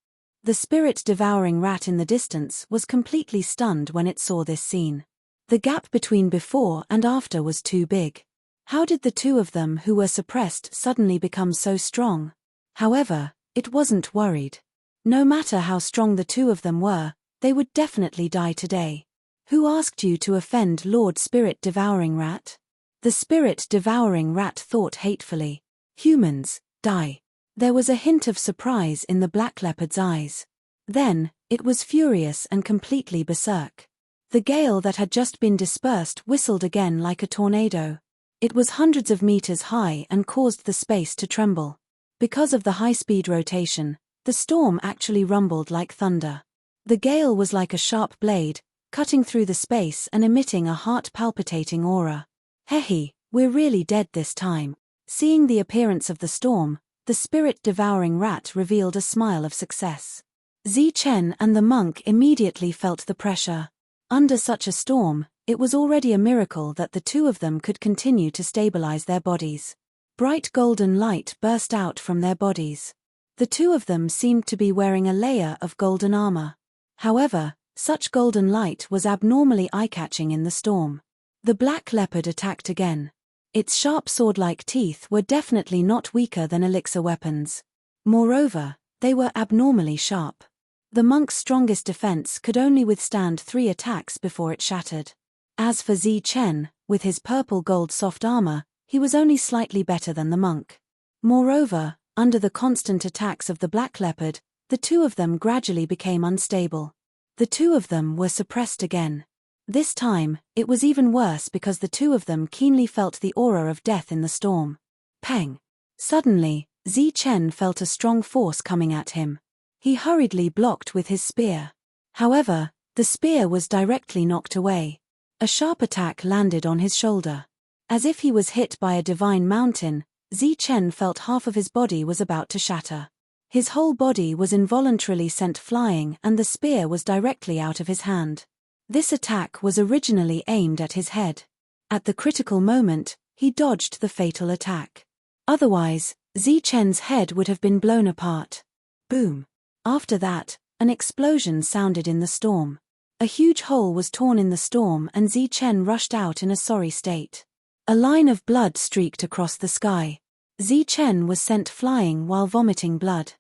[SPEAKER 1] The spirit-devouring rat in the distance was completely stunned when it saw this scene. The gap between before and after was too big. How did the two of them who were suppressed suddenly become so strong? However, it wasn't worried. No matter how strong the two of them were, they would definitely die today. Who asked you to offend Lord Spirit-Devouring Rat? The spirit-devouring rat thought hatefully. Humans, die. There was a hint of surprise in the black leopard's eyes. Then, it was furious and completely berserk. The gale that had just been dispersed whistled again like a tornado. It was hundreds of meters high and caused the space to tremble. Because of the high-speed rotation, the storm actually rumbled like thunder. The gale was like a sharp blade, cutting through the space and emitting a heart-palpitating aura. Hehe, we're really dead this time. Seeing the appearance of the storm, the spirit-devouring rat revealed a smile of success. Zichen and the monk immediately felt the pressure. Under such a storm, it was already a miracle that the two of them could continue to stabilize their bodies. Bright golden light burst out from their bodies. The two of them seemed to be wearing a layer of golden armor. However, such golden light was abnormally eye-catching in the storm. The black leopard attacked again. Its sharp sword-like teeth were definitely not weaker than elixir weapons. Moreover, they were abnormally sharp. The monk's strongest defense could only withstand 3 attacks before it shattered. As for Zichen, with his purple-gold soft armor, he was only slightly better than the monk. Moreover, under the constant attacks of the black leopard, the two of them gradually became unstable. The two of them were suppressed again. This time, it was even worse because the two of them keenly felt the aura of death in the storm. Peng! Suddenly, Zichen felt a strong force coming at him. He hurriedly blocked with his spear. However, the spear was directly knocked away. A sharp attack landed on his shoulder. As if he was hit by a divine mountain, Zichen felt half of his body was about to shatter. His whole body was involuntarily sent flying and the spear was directly out of his hand. This attack was originally aimed at his head. At the critical moment, he dodged the fatal attack. Otherwise, Zichen's head would have been blown apart. Boom! After that, an explosion sounded in the storm. A huge hole was torn in the storm and Zichen rushed out in a sorry state. A line of blood streaked across the sky. Zichen was sent flying while vomiting blood.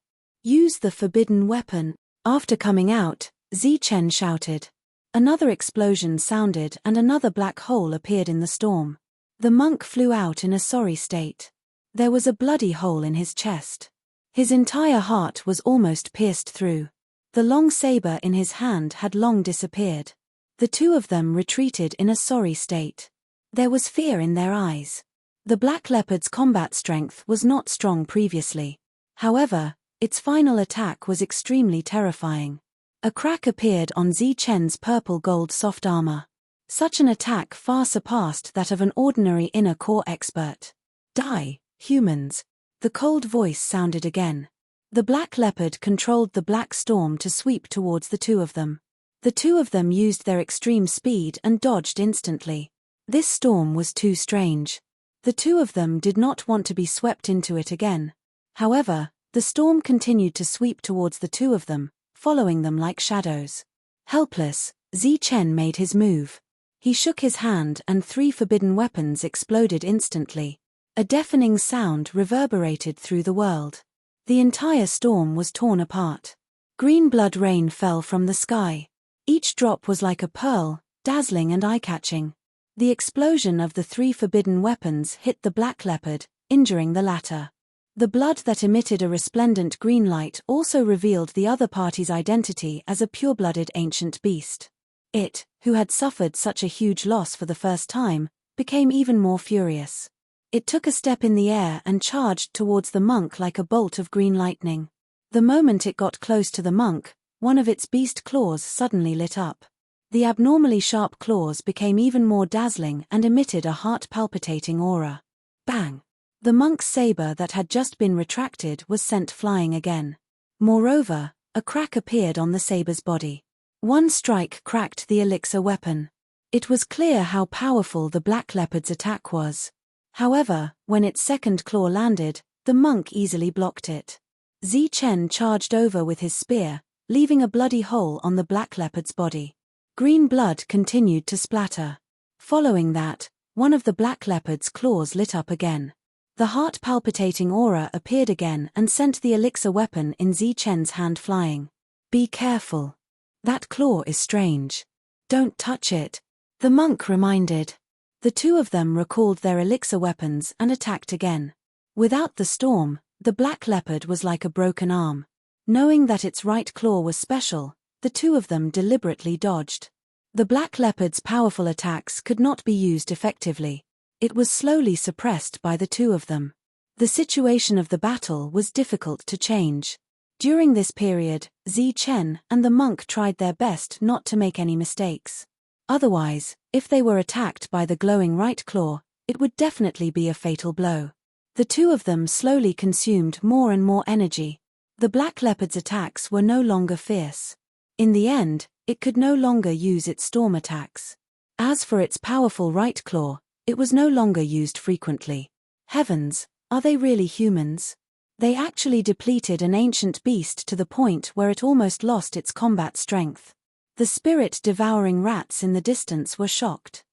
[SPEAKER 1] Use the forbidden weapon. After coming out, Zichen shouted. Another explosion sounded and another black hole appeared in the storm. The monk flew out in a sorry state. There was a bloody hole in his chest. His entire heart was almost pierced through. The long saber in his hand had long disappeared. The two of them retreated in a sorry state. There was fear in their eyes. The black leopard's combat strength was not strong previously. However, its final attack was extremely terrifying. A crack appeared on Zichen's purple-gold soft armor. Such an attack far surpassed that of an ordinary inner core expert. Die, humans. The cold voice sounded again. The black leopard controlled the black storm to sweep towards the two of them. The two of them used their extreme speed and dodged instantly. This storm was too strange. The two of them did not want to be swept into it again. However, the storm continued to sweep towards the two of them, following them like shadows. Helpless, Zichen made his move. He shook his hand and 3 forbidden weapons exploded instantly. A deafening sound reverberated through the world. The entire storm was torn apart. Green blood rain fell from the sky. Each drop was like a pearl, dazzling and eye-catching. The explosion of the 3 forbidden weapons hit the black leopard, injuring the latter. The blood that emitted a resplendent green light also revealed the other party's identity as a pure-blooded ancient beast. It, who had suffered such a huge loss for the first time, became even more furious. It took a step in the air and charged towards the monk like a bolt of green lightning. The moment it got close to the monk, one of its beast claws suddenly lit up. The abnormally sharp claws became even more dazzling and emitted a heart-palpitating aura. Bang! The monk's saber that had just been retracted was sent flying again. Moreover, a crack appeared on the saber's body. One strike cracked the elixir weapon. It was clear how powerful the black leopard's attack was. However, when its second claw landed, the monk easily blocked it. Zichen charged over with his spear, leaving a bloody hole on the black leopard's body. Green blood continued to splatter. Following that, one of the black leopard's claws lit up again. The heart-palpitating aura appeared again and sent the elixir weapon in Zichen's hand flying. Be careful. That claw is strange. Don't touch it, the monk reminded. The two of them recalled their elixir weapons and attacked again. Without the storm, the black leopard was like a broken arm. Knowing that its right claw was special, the two of them deliberately dodged. The black leopard's powerful attacks could not be used effectively. It was slowly suppressed by the two of them. The situation of the battle was difficult to change. During this period, Chen and the monk tried their best not to make any mistakes. Otherwise, if they were attacked by the glowing right claw, it would definitely be a fatal blow. The two of them slowly consumed more and more energy. The black leopard's attacks were no longer fierce. In the end, it could no longer use its storm attacks. As for its powerful right claw, it was no longer used frequently. Heavens, are they really humans? They actually depleted an ancient beast to the point where it almost lost its combat strength. The spirit-devouring rats in the distance were shocked.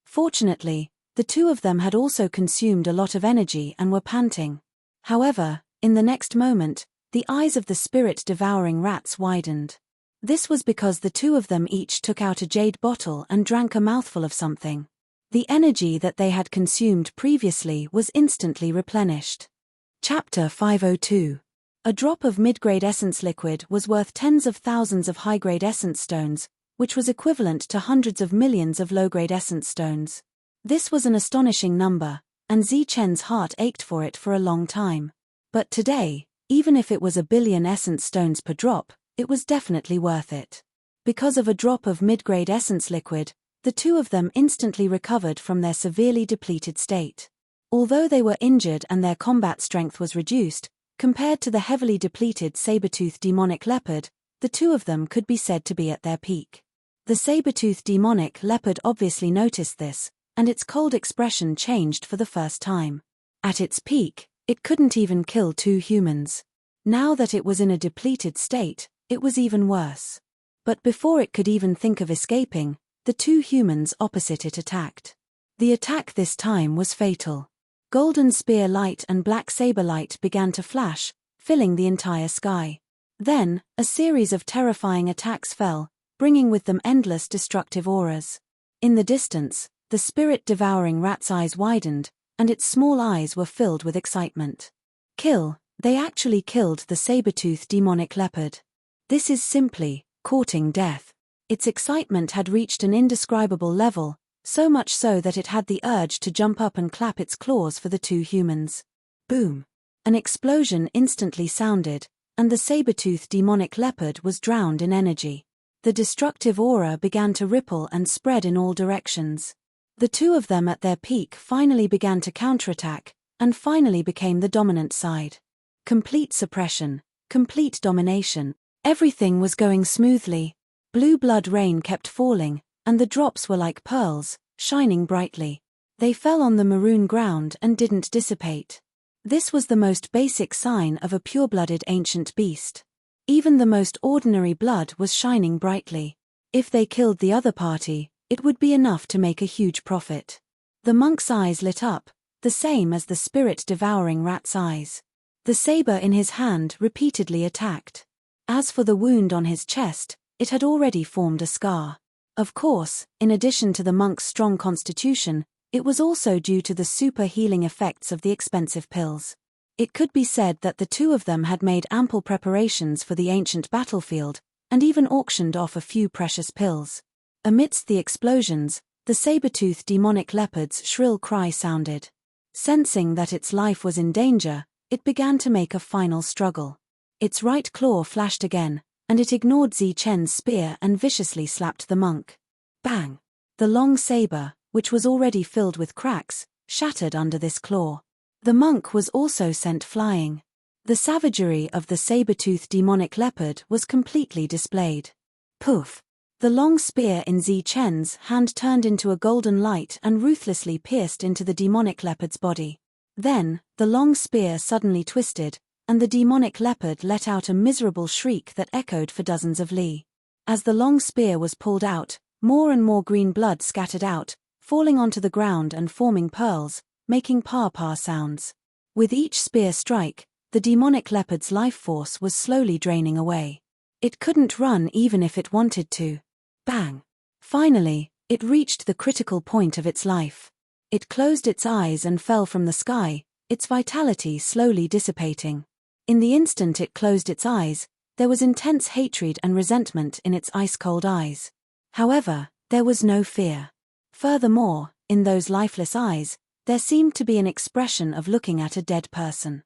[SPEAKER 1] Fortunately, the two of them had also consumed a lot of energy and were panting. However, in the next moment, the eyes of the spirit-devouring rats widened. This was because the two of them each took out a jade bottle and drank a mouthful of something. The energy that they had consumed previously was instantly replenished. Chapter 502. A drop of mid-grade essence liquid was worth tens of thousands of high-grade essence stones, which was equivalent to hundreds of millions of low-grade essence stones. This was an astonishing number, and Chen's heart ached for it for a long time. But today, even if it was 1,000,000,000 essence stones per drop, it was definitely worth it. Because of a drop of mid-grade essence liquid, the two of them instantly recovered from their severely depleted state. Although they were injured and their combat strength was reduced, compared to the heavily depleted saber-tooth demonic leopard, the two of them could be said to be at their peak. The saber-tooth demonic leopard obviously noticed this, and its cold expression changed for the first time. At its peak, it couldn't even kill two humans. Now that it was in a depleted state, it was even worse. But before it could even think of escaping, the two humans opposite it attacked. The attack this time was fatal. Golden spear light and black saber light began to flash, filling the entire sky. Then, a series of terrifying attacks fell, bringing with them endless destructive auras. In the distance, the spirit-devouring rat's eyes widened, and its small eyes were filled with excitement. Kill, they actually killed the saber-tooth demonic leopard. This is simply courting death. Its excitement had reached an indescribable level, so much so that it had the urge to jump up and clap its claws for the two humans. Boom! An explosion instantly sounded, and the saber-tooth demonic leopard was drowned in energy. The destructive aura began to ripple and spread in all directions. The two of them at their peak finally began to counterattack, and finally became the dominant side. Complete suppression, complete domination. Everything was going smoothly. Blue blood rain kept falling, and the drops were like pearls, shining brightly. They fell on the maroon ground and didn't dissipate. This was the most basic sign of a pure-blooded ancient beast. Even the most ordinary blood was shining brightly. If they killed the other party, it would be enough to make a huge profit. The monk's eyes lit up, the same as the spirit-devouring rat's eyes. The saber in his hand repeatedly attacked. As for the wound on his chest, it had already formed a scar. Of course, in addition to the monk's strong constitution, it was also due to the super healing effects of the expensive pills. It could be said that the two of them had made ample preparations for the ancient battlefield, and even auctioned off a few precious pills. Amidst the explosions, the saber-tooth demonic leopard's shrill cry sounded. Sensing that its life was in danger, it began to make a final struggle. Its right claw flashed again, and it ignored Chen's spear and viciously slapped the monk. Bang! The long saber, which was already filled with cracks, shattered under this claw. The monk was also sent flying. The savagery of the saber-tooth demonic leopard was completely displayed. Poof! The long spear in Chen's hand turned into a golden light and ruthlessly pierced into the demonic leopard's body. Then, the long spear suddenly twisted, and the demonic leopard let out a miserable shriek that echoed for dozens of li. As the long spear was pulled out, more and more green blood scattered out, falling onto the ground and forming pearls, making pa-pa sounds. With each spear strike, the demonic leopard's life force was slowly draining away. It couldn't run even if it wanted to. Bang! Finally, it reached the critical point of its life. It closed its eyes and fell from the sky, its vitality slowly dissipating. In the instant it closed its eyes, there was intense hatred and resentment in its ice-cold eyes. However, there was no fear. Furthermore, in those lifeless eyes, there seemed to be an expression of looking at a dead person.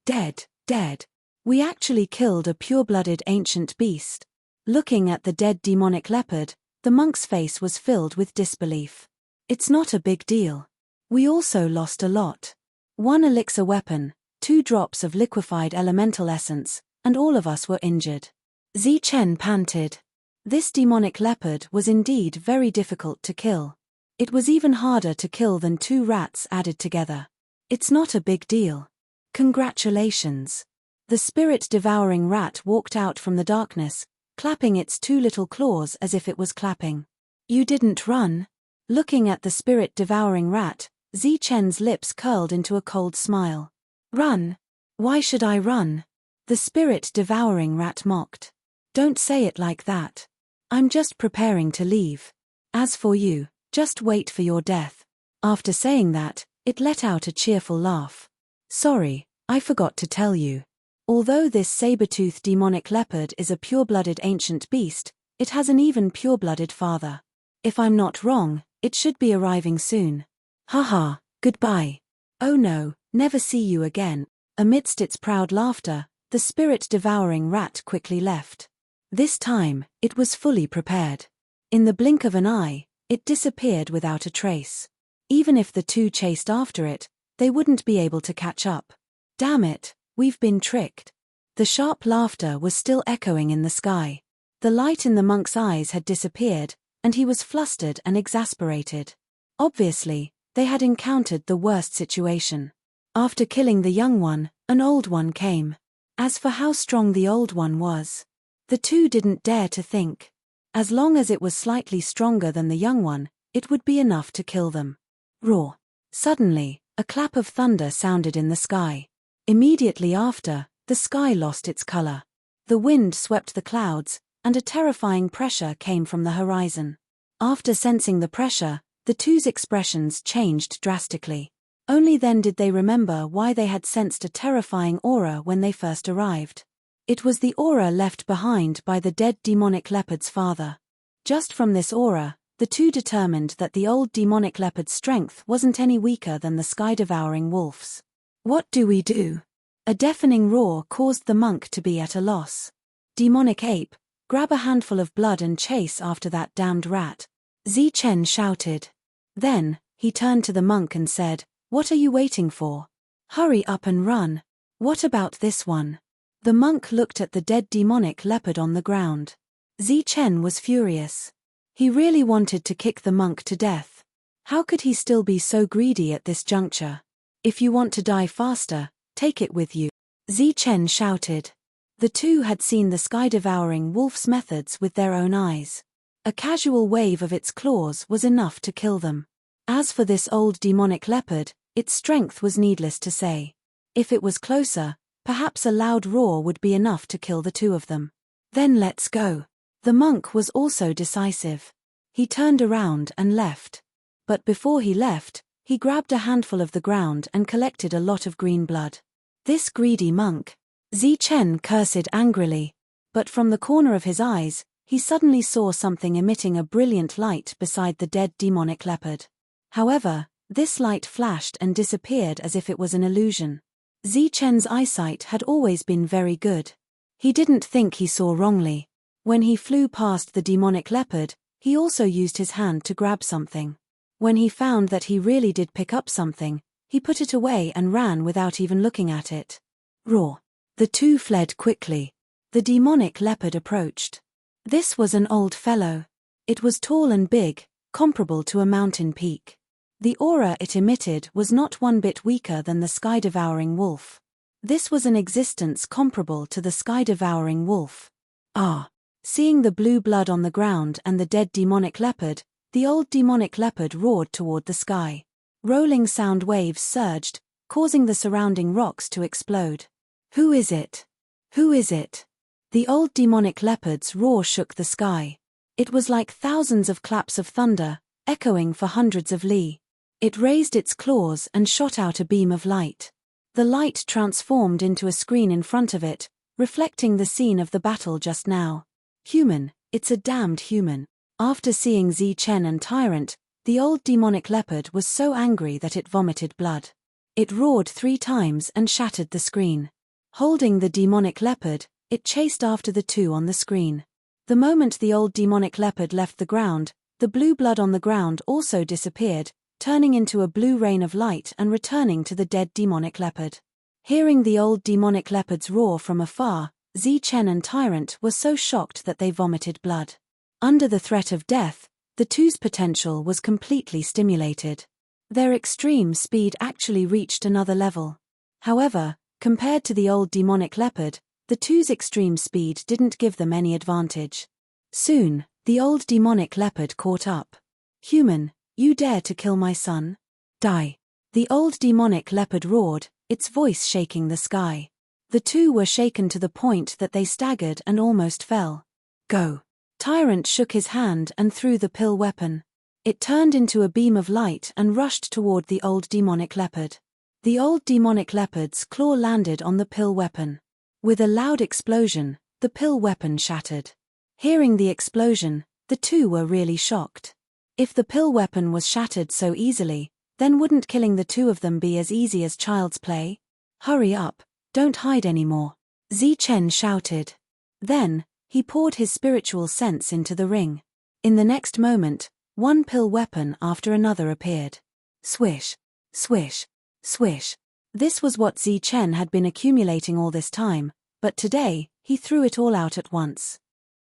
[SPEAKER 1] Dead, dead. We actually killed a pure-blooded ancient beast. Looking at the dead demonic leopard, the monk's face was filled with disbelief. It's not a big deal. We also lost a lot. 1 elixir weapon, 2 drops of liquefied elemental essence, and all of us were injured. Zichen panted. This demonic leopard was indeed very difficult to kill. It was even harder to kill than 2 rats added together. It's not a big deal. Congratulations. The spirit-devouring rat walked out from the darkness, clapping its 2 little claws as if it was clapping. You didn't run? Looking at the spirit-devouring rat, Zichen's lips curled into a cold smile. Run? Why should I run? The spirit-devouring rat mocked. Don't say it like that. I'm just preparing to leave. As for you, just wait for your death. After saying that, it let out a cheerful laugh. Sorry, I forgot to tell you. Although this saber-toothed demonic leopard is a pure-blooded ancient beast, it has an even pure-blooded father. If I'm not wrong, it should be arriving soon. Haha, goodbye. Oh no, never see you again. Amidst its proud laughter, the spirit-devouring rat quickly left. This time, it was fully prepared. In the blink of an eye, it disappeared without a trace. Even if the 2 chased after it, they wouldn't be able to catch up. Damn it, we've been tricked. The sharp laughter was still echoing in the sky. The light in the monk's eyes had disappeared, and he was flustered and exasperated. Obviously, they had encountered the worst situation. After killing the young one, an old one came. As for how strong the old one was, the 2 didn't dare to think. As long as it was slightly stronger than the young one, it would be enough to kill them. Roar. Suddenly, a clap of thunder sounded in the sky. Immediately after, the sky lost its color. The wind swept the clouds, and a terrifying pressure came from the horizon. After sensing the pressure, the 2's expressions changed drastically. Only then did they remember why they had sensed a terrifying aura when they first arrived. It was the aura left behind by the dead demonic leopard's father. Just from this aura, the 2 determined that the old demonic leopard's strength wasn't any weaker than the sky-devouring wolf's. What do we do? A deafening roar caused the monk to be at a loss. Demonic ape, grab a handful of blood and chase after that damned rat. Zichen shouted. Then, he turned to the monk and said, What are you waiting for? Hurry up and run. What about this one? The monk looked at the dead demonic leopard on the ground. Zichen was furious. He really wanted to kick the monk to death. How could he still be so greedy at this juncture? If you want to die faster, take it with you. Zichen shouted. The 2 had seen the sky-devouring wolf's methods with their own eyes. A casual wave of its claws was enough to kill them. As for this old demonic leopard, its strength was needless to say. If it was closer, perhaps a loud roar would be enough to kill the 2 of them. Then let's go. The monk was also decisive. He turned around and left. But before he left, he grabbed a handful of the ground and collected a lot of green blood. This greedy monk. Zichen cursed angrily. But from the corner of his eyes, he suddenly saw something emitting a brilliant light beside the dead demonic leopard. However, this light flashed and disappeared as if it was an illusion. Zichen's eyesight had always been very good. He didn't think he saw wrongly. When he flew past the demonic leopard, he also used his hand to grab something. When he found that he really did pick up something, he put it away and ran without even looking at it. Roar. The 2 fled quickly. The demonic leopard approached. This was an old fellow. It was tall and big, comparable to a mountain peak. The aura it emitted was not one bit weaker than the sky-devouring wolf. This was an existence comparable to the sky-devouring wolf. Ah! Seeing the blue blood on the ground and the dead demonic leopard, the old demonic leopard roared toward the sky. Rolling sound waves surged, causing the surrounding rocks to explode. Who is it? Who is it? The old demonic leopard's roar shook the sky. It was like thousands of claps of thunder, echoing for hundreds of li. It raised its claws and shot out a beam of light. The light transformed into a screen in front of it, reflecting the scene of the battle just now. Human, it's a damned human. After seeing Zi Chen and Tyrant, the old demonic leopard was so angry that it vomited blood. It roared 3 times and shattered the screen. Holding the demonic leopard, it chased after the two on the screen. The moment the old demonic leopard left the ground, the blue blood on the ground also disappeared, turning into a blue rain of light and returning to the dead demonic leopard. Hearing the old demonic leopard's roar from afar, Zi Chen and Tyrant were so shocked that they vomited blood. Under the threat of death, the two's potential was completely stimulated. Their extreme speed actually reached another level. However, compared to the old demonic leopard, the two's extreme speed didn't give them any advantage. Soon, the old demonic leopard caught up. Human, you dare to kill my son? Die. The old demonic leopard roared, its voice shaking the sky. The two were shaken to the point that they staggered and almost fell. Go. Tyrant shook his hand and threw the pill weapon. It turned into a beam of light and rushed toward the old demonic leopard. The old demonic leopard's claw landed on the pill weapon. With a loud explosion, the pill weapon shattered. Hearing the explosion, the two were really shocked. If the pill weapon was shattered so easily, then wouldn't killing the two of them be as easy as child's play? Hurry up, don't hide anymore, Zi Chen shouted. Then, he poured his spiritual sense into the ring. In the next moment, one pill weapon after another appeared. Swish, swish, swish. This was what Zi Chen had been accumulating all this time, but today, he threw it all out at once.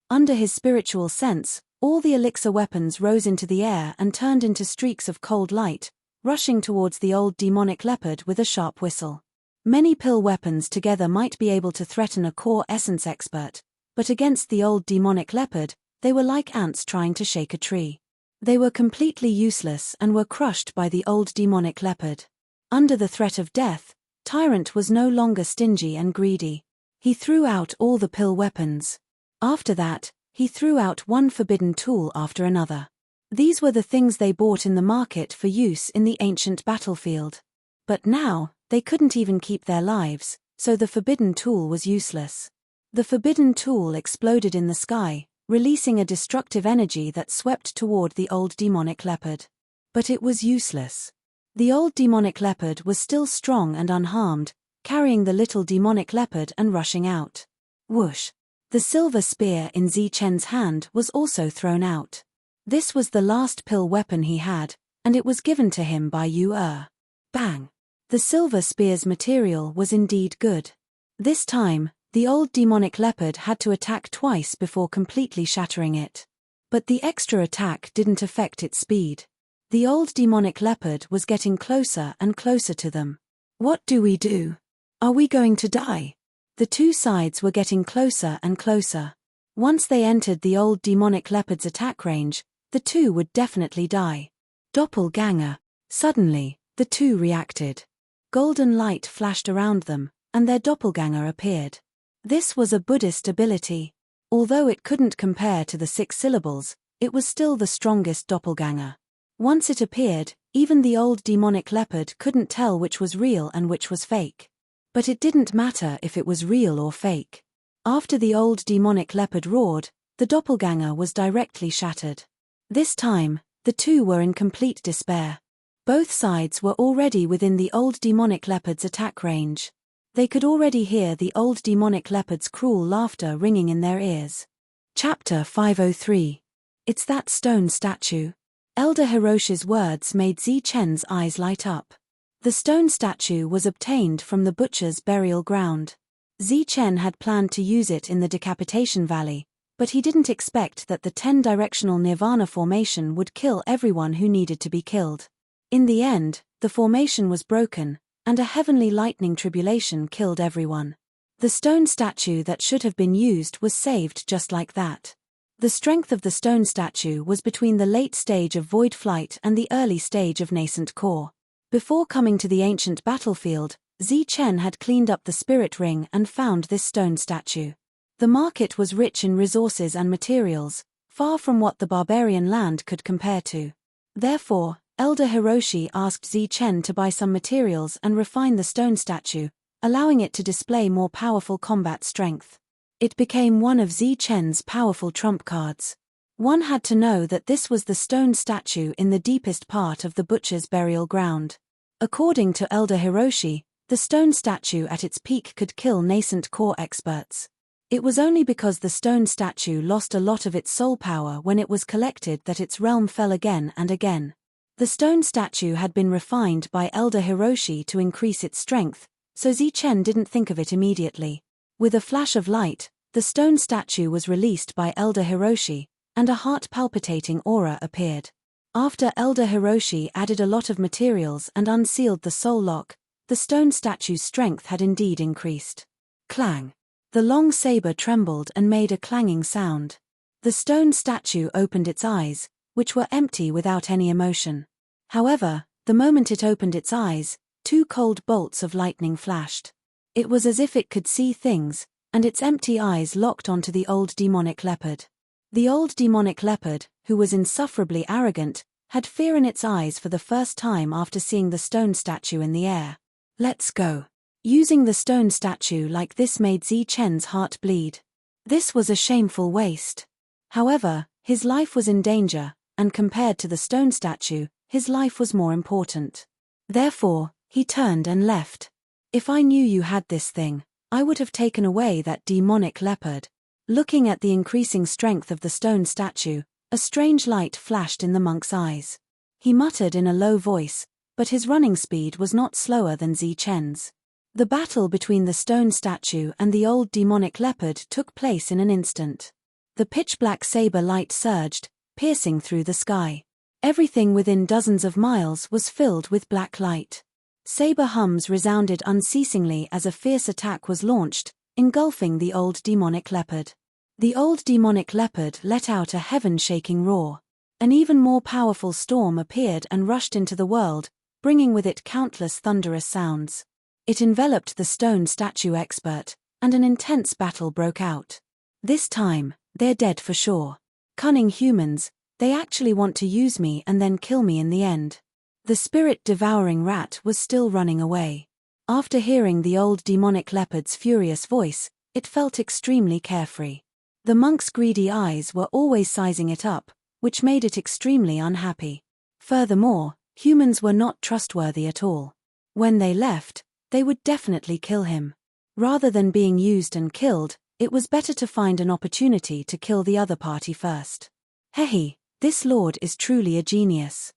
[SPEAKER 1] Under his spiritual sense, all the elixir weapons rose into the air and turned into streaks of cold light, rushing towards the old demonic leopard with a sharp whistle. Many pill weapons together might be able to threaten a core essence expert, but against the old demonic leopard, they were like ants trying to shake a tree. They were completely useless and were crushed by the old demonic leopard. Under the threat of death, Tyrant was no longer stingy and greedy. He threw out all the pill weapons. After that, he threw out one forbidden tool after another. These were the things they bought in the market for use in the ancient battlefield. But now, they couldn't even keep their lives, so the forbidden tool was useless. The forbidden tool exploded in the sky, releasing a destructive energy that swept toward the old demonic leopard. But it was useless. The old demonic leopard was still strong and unharmed, carrying the little demonic leopard and rushing out. Whoosh! The silver spear in Zi Chen's hand was also thrown out. This was the last pill weapon he had, and it was given to him by Yu Er. Bang! The silver spear's material was indeed good. This time, the old demonic leopard had to attack twice before completely shattering it. But the extra attack didn't affect its speed. The old demonic leopard was getting closer and closer to them. What do we do? Are we going to die? The two sides were getting closer and closer. Once they entered the old demonic leopard's attack range, the two would definitely die. Doppelganger. Suddenly, the two reacted. Golden light flashed around them, and their doppelganger appeared. This was a Buddhist ability. Although it couldn't compare to the 6 syllables, it was still the strongest doppelganger. Once it appeared, even the old demonic leopard couldn't tell which was real and which was fake. But it didn't matter if it was real or fake. After the old demonic leopard roared, the doppelganger was directly shattered. This time, the two were in complete despair. Both sides were already within the old demonic leopard's attack range. They could already hear the old demonic leopard's cruel laughter ringing in their ears. Chapter 503. It's that stone statue. Elder Hiroshi's words made Zi Chen's eyes light up. The stone statue was obtained from the butcher's burial ground. Zi Chen had planned to use it in the Decapitation Valley, but he didn't expect that the 10-directional Nirvana formation would kill everyone who needed to be killed. In the end, the formation was broken, and a heavenly lightning tribulation killed everyone. The stone statue that should have been used was saved just like that. The strength of the stone statue was between the late stage of void flight and the early stage of nascent core. Before coming to the ancient battlefield, Zi Chen had cleaned up the spirit ring and found this stone statue. The market was rich in resources and materials, far from what the barbarian land could compare to. Therefore, Elder Hiroshi asked Zi Chen to buy some materials and refine the stone statue, allowing it to display more powerful combat strength. It became one of Zi Chen's powerful trump cards. One had to know that this was the stone statue in the deepest part of the butcher's burial ground. According to Elder Hiroshi, the stone statue at its peak could kill nascent core experts. It was only because the stone statue lost a lot of its soul power when it was collected that its realm fell again and again. The stone statue had been refined by Elder Hiroshi to increase its strength, so Zi Chen didn't think of it immediately. With a flash of light, the stone statue was released by Elder Hiroshi, and a heart-palpitating aura appeared. After Elder Hiroshi added a lot of materials and unsealed the soul lock, the stone statue's strength had indeed increased. Clang! The long saber trembled and made a clanging sound. The stone statue opened its eyes, which were empty without any emotion. However, the moment it opened its eyes, 2 cold bolts of lightning flashed. It was as if it could see things, and its empty eyes locked onto the old demonic leopard. The old demonic leopard, who was insufferably arrogant, had fear in its eyes for the first time after seeing the stone statue in the air. Let's go. Using the stone statue like this made Zi Chen's heart bleed. This was a shameful waste. However, his life was in danger, and compared to the stone statue, his life was more important. Therefore, he turned and left. If I knew you had this thing, I would have taken away that demonic leopard. Looking at the increasing strength of the stone statue, a strange light flashed in the monk's eyes. He muttered in a low voice, but his running speed was not slower than Zi Chen's. The battle between the stone statue and the old demonic leopard took place in an instant. The pitch-black saber light surged, piercing through the sky. Everything within dozens of miles was filled with black light. Saber hums resounded unceasingly as a fierce attack was launched, engulfing the old demonic leopard. The old demonic leopard let out a heaven-shaking roar. An even more powerful storm appeared and rushed into the world, bringing with it countless thunderous sounds. It enveloped the stone statue expert, and an intense battle broke out. This time, they're dead for sure. Cunning humans, they actually want to use me and then kill me in the end. The spirit-devouring rat was still running away. After hearing the old demonic leopard's furious voice, it felt extremely carefree. The monk's greedy eyes were always sizing it up, which made it extremely unhappy. Furthermore, humans were not trustworthy at all. When they left, they would definitely kill him. Rather than being used and killed, it was better to find an opportunity to kill the other party first. Hehe, this lord is truly a genius.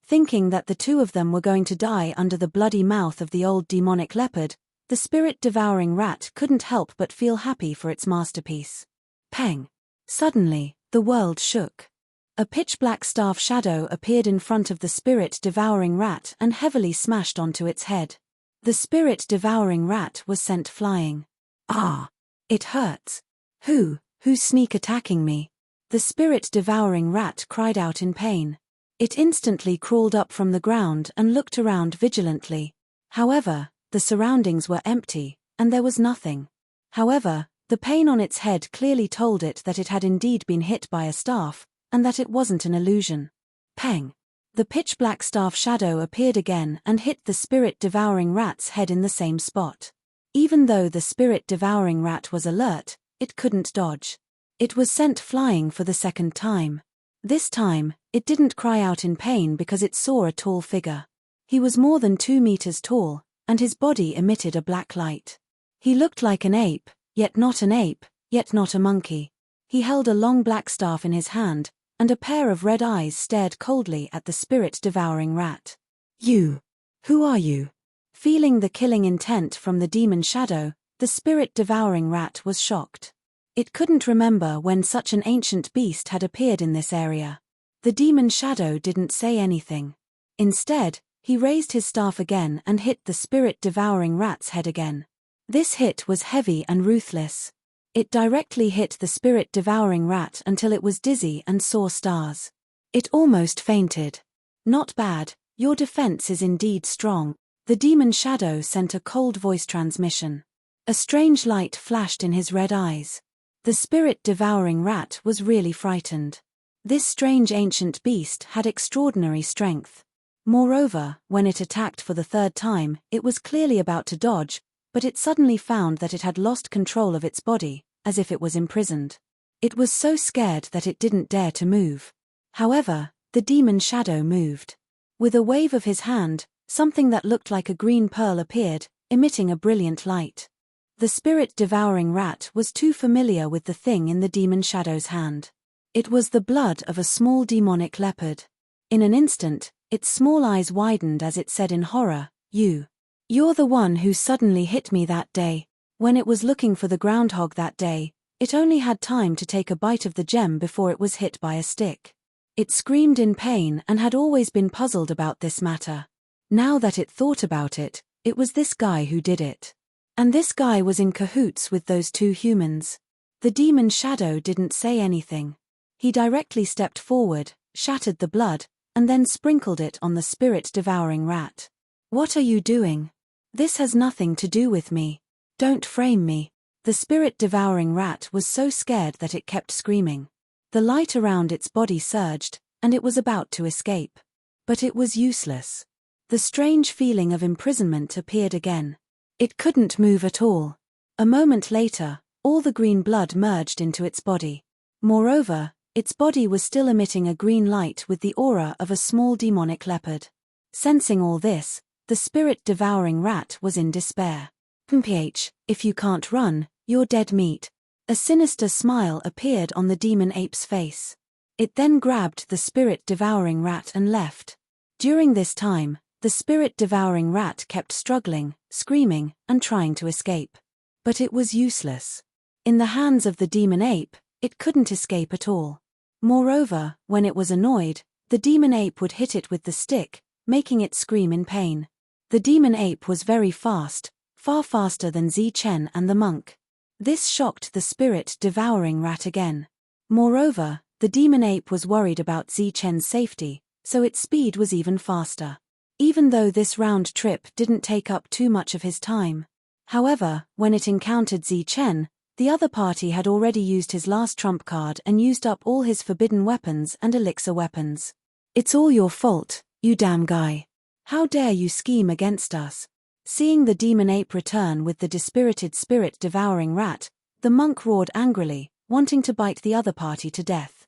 [SPEAKER 1] Thinking that the 2 of them were going to die under the bloody mouth of the old demonic leopard, the spirit-devouring rat couldn't help but feel happy for its masterpiece. Peng! Suddenly, the world shook. A pitch-black staff shadow appeared in front of the spirit-devouring rat and heavily smashed onto its head. The spirit-devouring rat was sent flying. Ah! It hurts. Who's sneak attacking me? The spirit-devouring rat cried out in pain. It instantly crawled up from the ground and looked around vigilantly. However, the surroundings were empty, and there was nothing. However, the pain on its head clearly told it that it had indeed been hit by a staff, and that it wasn't an illusion. Peng! The pitch-black staff shadow appeared again and hit the spirit-devouring rat's head in the same spot. Even though the spirit-devouring rat was alert, it couldn't dodge. It was sent flying for the second time. This time, it didn't cry out in pain because it saw a tall figure. He was more than 2 meters tall, and his body emitted a black light. He looked like an ape, yet not an ape, yet not a monkey. He held a long black staff in his hand, and a pair of red eyes stared coldly at the spirit-devouring rat. You! Who are you? Feeling the killing intent from the demon shadow, the spirit-devouring rat was shocked. It couldn't remember when such an ancient beast had appeared in this area. The demon shadow didn't say anything. Instead, he raised his staff again and hit the spirit-devouring rat's head again. This hit was heavy and ruthless. It directly hit the spirit-devouring rat until it was dizzy and saw stars. It almost fainted. Not bad, your defense is indeed strong. The demon shadow sent a cold voice transmission. A strange light flashed in his red eyes. The spirit-devouring rat was really frightened. This strange ancient beast had extraordinary strength. Moreover, when it attacked for the third time, it was clearly about to dodge, but it suddenly found that it had lost control of its body, as if it was imprisoned. It was so scared that it didn't dare to move. However, the demon shadow moved. With a wave of his hand, something that looked like a green pearl appeared, emitting a brilliant light. The spirit-devouring rat was too familiar with the thing in the demon shadow's hand. It was the blood of a small demonic leopard. In an instant, its small eyes widened as it said in horror, "You're the one who suddenly hit me that day." When it was looking for the groundhog that day, it only had time to take a bite of the gem before it was hit by a stick. It screamed in pain and had always been puzzled about this matter. Now that it thought about it, it was this guy who did it. And this guy was in cahoots with those two humans. The demon shadow didn't say anything. He directly stepped forward, shattered the blood, and then sprinkled it on the spirit-devouring rat. "What are you doing? This has nothing to do with me. Don't frame me." The spirit-devouring rat was so scared that it kept screaming. The light around its body surged, and it was about to escape. But it was useless. The strange feeling of imprisonment appeared again. It couldn't move at all. A moment later, all the green blood merged into its body. Moreover, its body was still emitting a green light with the aura of a small demonic leopard. Sensing all this, the spirit-devouring rat was in despair. If you can't run, you're dead meat." A sinister smile appeared on the demon ape's face. It then grabbed the spirit-devouring rat and left. During this time, the spirit-devouring rat kept struggling, screaming, and trying to escape. But it was useless. In the hands of the demon ape, it couldn't escape at all. Moreover, when it was annoyed, the demon ape would hit it with the stick, making it scream in pain. The demon ape was very fast, far faster than Chen and the monk. This shocked the spirit-devouring rat again. Moreover, the demon ape was worried about Chen's safety, so its speed was even faster. Even though this round trip didn't take up too much of his time. However, when it encountered Chen, the other party had already used his last trump card and used up all his forbidden weapons and elixir weapons. "It's all your fault, you damn guy. How dare you scheme against us?" Seeing the demon ape return with the dispirited spirit-devouring rat, the monk roared angrily, wanting to bite the other party to death.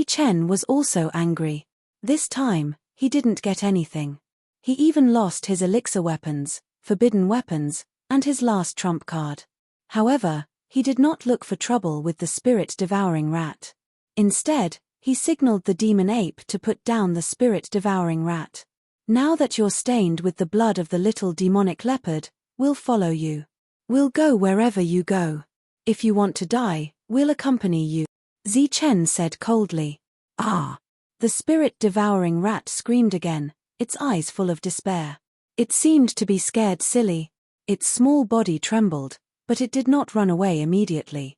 [SPEAKER 1] Chen was also angry. This time, he didn't get anything. He even lost his elixir weapons, forbidden weapons, and his last trump card. However, he did not look for trouble with the spirit-devouring rat. Instead, he signaled the demon ape to put down the spirit-devouring rat. "Now that you're stained with the blood of the little demonic leopard, we'll follow you. We'll go wherever you go. If you want to die, we'll accompany you," Chen said coldly. "Ah!" The spirit-devouring rat screamed again, its eyes full of despair. It seemed to be scared silly. Its small body trembled, but it did not run away immediately.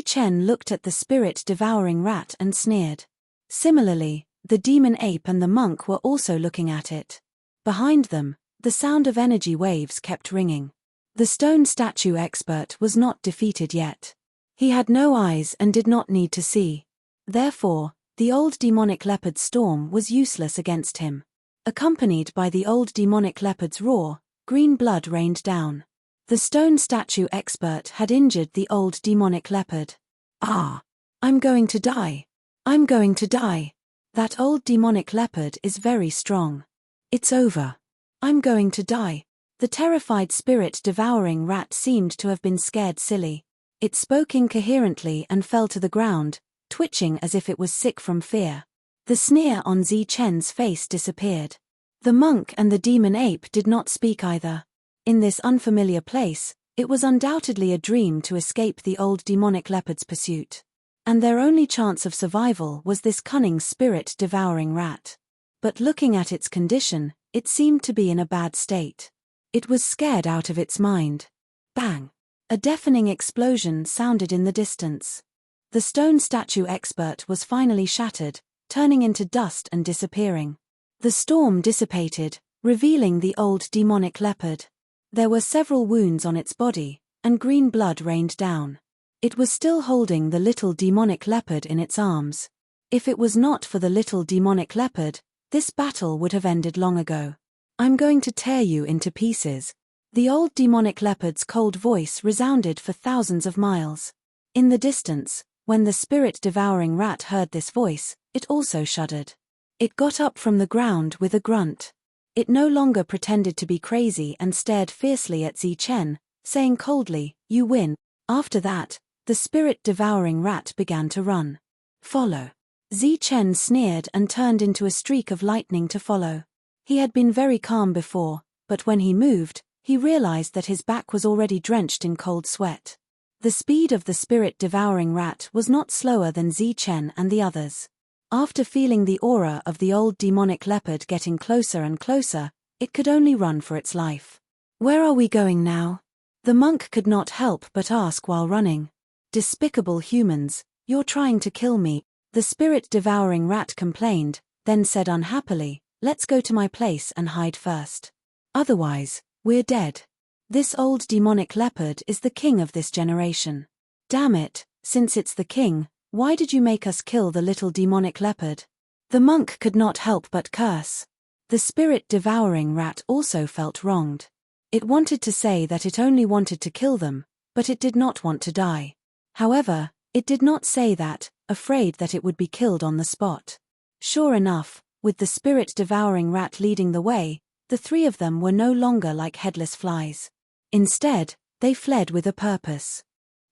[SPEAKER 1] Chen looked at the spirit-devouring rat and sneered. Similarly, the demon ape and the monk were also looking at it. Behind them, the sound of energy waves kept ringing. The stone statue expert was not defeated yet. He had no eyes and did not need to see. Therefore, the old demonic leopard's storm was useless against him. Accompanied by the old demonic leopard's roar, green blood rained down. The stone statue expert had injured the old demonic leopard. "Ah! I'm going to die. I'm going to die. That old demonic leopard is very strong. It's over. I'm going to die." The terrified spirit-devouring rat seemed to have been scared silly. It spoke incoherently and fell to the ground, twitching as if it was sick from fear. The sneer on Chen's face disappeared. The monk and the demon ape did not speak either. In this unfamiliar place, it was undoubtedly a dream to escape the old demonic leopard's pursuit. And their only chance of survival was this cunning spirit-devouring rat. But looking at its condition, it seemed to be in a bad state. It was scared out of its mind. Bang! A deafening explosion sounded in the distance. The stone statue expert was finally shattered, turning into dust and disappearing. The storm dissipated, revealing the old demonic leopard. There were several wounds on its body, and green blood rained down. It was still holding the little demonic leopard in its arms. If it was not for the little demonic leopard, this battle would have ended long ago. I'm going to tear you into pieces. The old demonic leopard's cold voice resounded for thousands of miles. In the distance, when the spirit-devouring rat heard this voice, it also shuddered. It got up from the ground with a grunt. It no longer pretended to be crazy and stared fiercely at Zichen, saying coldly, "You win." After that, the spirit-devouring rat began to run. "Follow." Zichen sneered and turned into a streak of lightning to follow. He had been very calm before, but when he moved, he realized that his back was already drenched in cold sweat. The speed of the spirit-devouring rat was not slower than Zichen and the others. After feeling the aura of the old demonic leopard getting closer and closer, it could only run for its life. "Where are we going now?" The monk could not help but ask while running. "Despicable humans, you're trying to kill me," the spirit-devouring rat complained, then said unhappily, "Let's go to my place and hide first. Otherwise, we're dead. This old demonic leopard is the king of this generation. Damn it, since it's the king, why did you make us kill the little demonic leopard?" The monk could not help but curse. The spirit-devouring rat also felt wronged. It wanted to say that it only wanted to kill them, but it did not want to die. However, it did not say that, afraid that it would be killed on the spot. Sure enough, with the spirit-devouring rat leading the way, the three of them were no longer like headless flies. Instead, they fled with a purpose.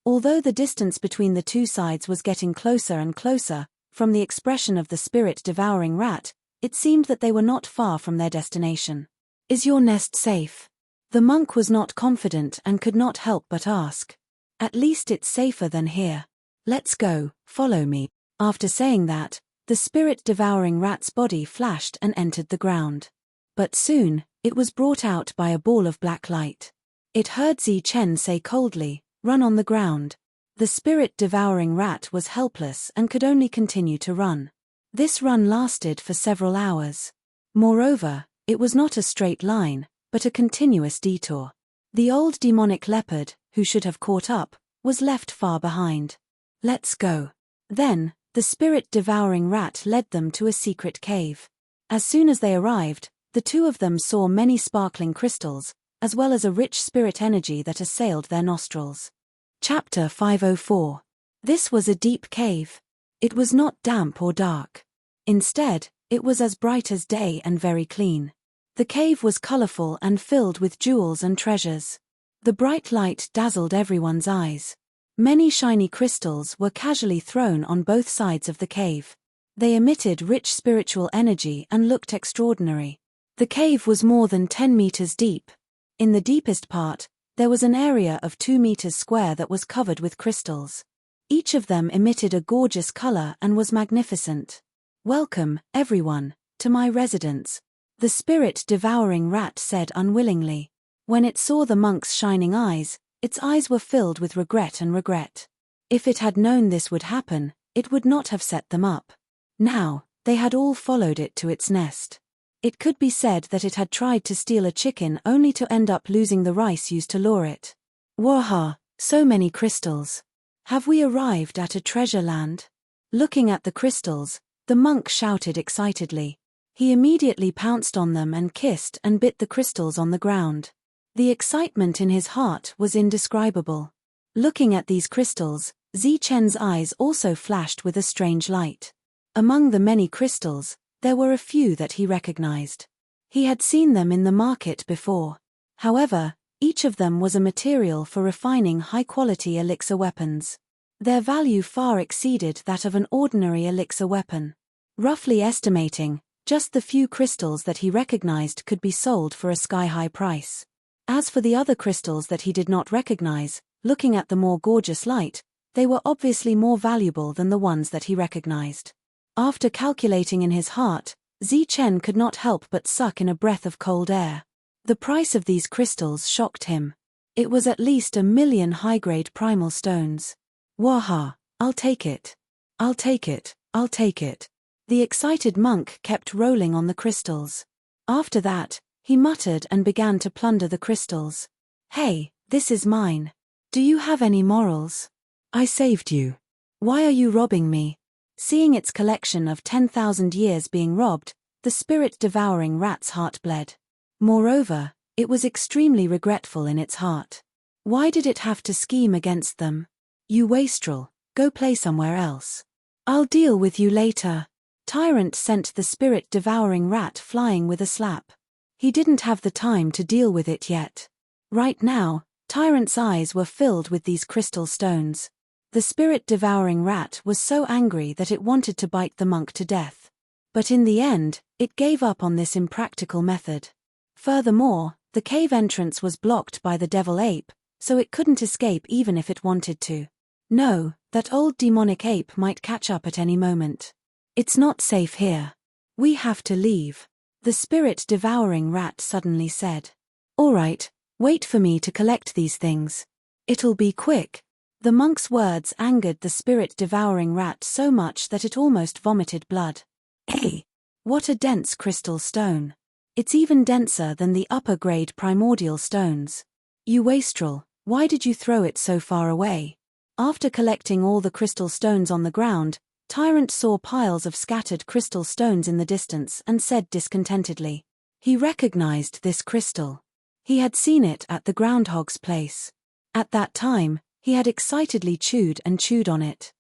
[SPEAKER 1] Although the distance between the two sides was getting closer and closer, from the expression of the spirit-devouring rat, it seemed that they were not far from their destination. "Is your nest safe?" The monk was not confident and could not help but ask. "At least it's safer than here. Let's go, follow me." After saying that, the spirit-devouring rat's body flashed and entered the ground. But soon, it was brought out by a ball of black light. It heard Zichen say coldly, "Run on the ground." The spirit-devouring rat was helpless and could only continue to run. This run lasted for several hours. Moreover, it was not a straight line, but a continuous detour. The old demonic leopard, who should have caught up, was left far behind. "Let's go." Then, the spirit-devouring rat led them to a secret cave. As soon as they arrived, the two of them saw many sparkling crystals, as well as a rich spirit energy that assailed their nostrils. Chapter 504. This was a deep cave. It was not damp or dark. Instead, it was as bright as day and very clean. The cave was colorful and filled with jewels and treasures. The bright light dazzled everyone's eyes. Many shiny crystals were casually thrown on both sides of the cave. They emitted rich spiritual energy and looked extraordinary. The cave was more than 10 meters deep. In the deepest part, there was an area of 2 meters square that was covered with crystals. Each of them emitted a gorgeous color and was magnificent. "Welcome, everyone, to my residence," the spirit-devouring rat said unwillingly. When it saw the monk's shining eyes, its eyes were filled with regret and regret. If it had known this would happen, it would not have set them up. Now, they had all followed it to its nest. It could be said that it had tried to steal a chicken only to end up losing the rice used to lure it. "Waha, so many crystals. Have we arrived at a treasure land?" Looking at the crystals, the monk shouted excitedly. He immediately pounced on them and kissed and bit the crystals on the ground. The excitement in his heart was indescribable. Looking at these crystals, Zichen's eyes also flashed with a strange light. Among the many crystals, there were a few that he recognized. He had seen them in the market before. However, each of them was a material for refining high-quality elixir weapons. Their value far exceeded that of an ordinary elixir weapon. Roughly estimating, just the few crystals that he recognized could be sold for a sky-high price. As for the other crystals that he did not recognize, looking at the more gorgeous light, they were obviously more valuable than the ones that he recognized. After calculating in his heart, Zichen could not help but suck in a breath of cold air. The price of these crystals shocked him. It was at least 1,000,000 high-grade primal stones. "Waha, I'll take it. I'll take it, I'll take it." The excited monk kept rolling on the crystals. After that, he muttered and began to plunder the crystals. "Hey, this is mine. Do you have any morals? I saved you. Why are you robbing me?" Seeing its collection of 10,000 years being robbed, The spirit-devouring rat's heart bled. Moreover, it was extremely regretful in its heart. Why did it have to scheme against them? You wastrel, go play somewhere else. I'll deal with you later. Tyrant sent the spirit-devouring rat flying with a slap. He didn't have the time to deal with it yet. Right now, Tyrant's eyes were filled with these crystal stones. The spirit-devouring rat was so angry that it wanted to bite the monk to death. But in the end, it gave up on this impractical method. Furthermore, the cave entrance was blocked by the devil ape, so it couldn't escape even if it wanted to. No, that old demonic ape might catch up at any moment. It's not safe here. We have to leave. The spirit-devouring rat suddenly said. All right, wait for me to collect these things. It'll be quick. The monk's words angered the spirit-devouring rat so much that it almost vomited blood. Hey! What a dense crystal stone. It's even denser than the upper-grade primordial stones. You wastrel, why did you throw it so far away? After collecting all the crystal stones on the ground, Tyrant saw piles of scattered crystal stones in the distance and said discontentedly. He recognized this crystal. He had seen it at the groundhog's place. At that time, he had excitedly chewed and chewed on it.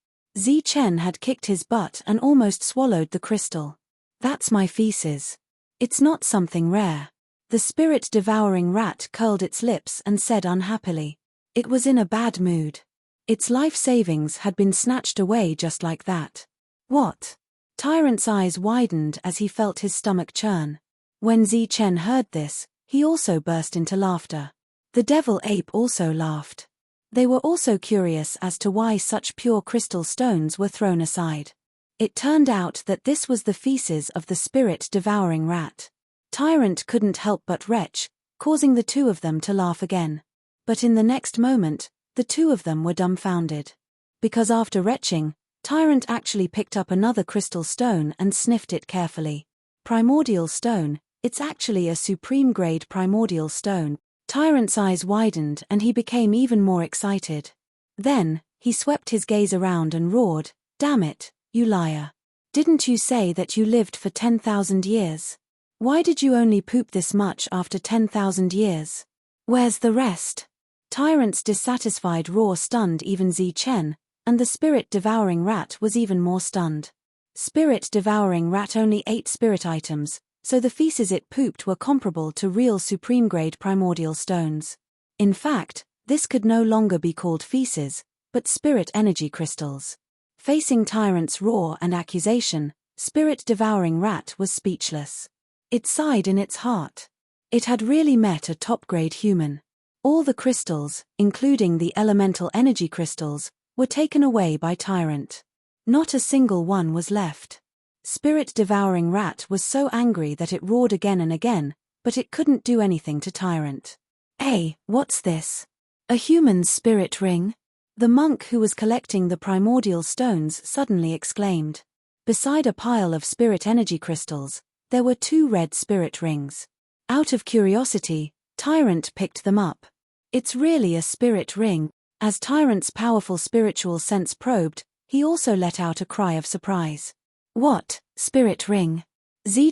[SPEAKER 1] Chen had kicked his butt and almost swallowed the crystal. That's my feces. It's not something rare. The spirit-devouring rat curled its lips and said unhappily. It was in a bad mood. Its life savings had been snatched away just like that. What? Tyrant's eyes widened as he felt his stomach churn. When Chen heard this, he also burst into laughter. The devil ape also laughed. They were also curious as to why such pure crystal stones were thrown aside. It turned out that this was the feces of the spirit-devouring rat. Tyrant couldn't help but retch, causing the two of them to laugh again. But in the next moment, the two of them were dumbfounded. Because after retching, Tyrant actually picked up another crystal stone and sniffed it carefully. Primordial stone, it's actually a supreme-grade primordial stone. Tyrant's eyes widened and he became even more excited. Then, he swept his gaze around and roared, "Damn it, you liar. Didn't you say that you lived for 10,000 years? Why did you only poop this much after 10,000 years? Where's the rest?" Tyrant's dissatisfied roar stunned even Chen, and the spirit-devouring rat was even more stunned. Spirit-devouring rat only ate spirit items, so the feces it pooped were comparable to real supreme-grade primordial stones. In fact, this could no longer be called feces, but spirit energy crystals. Facing Tyrant's roar and accusation, spirit-devouring rat was speechless. It sighed in its heart. It had really met a top-grade human. All the crystals, including the elemental energy crystals, were taken away by Tyrant. Not a single one was left. Spirit-devouring rat was so angry that it roared again and again, but it couldn't do anything to Tyrant. Hey, what's this? A human's spirit ring? The monk who was collecting the primordial stones suddenly exclaimed. Beside a pile of spirit energy crystals, there were 2 red spirit rings. Out of curiosity, Tyrant picked them up. It's really a spirit ring. As Tyrant's powerful spiritual sense probed, he also let out a cry of surprise. What, spirit ring?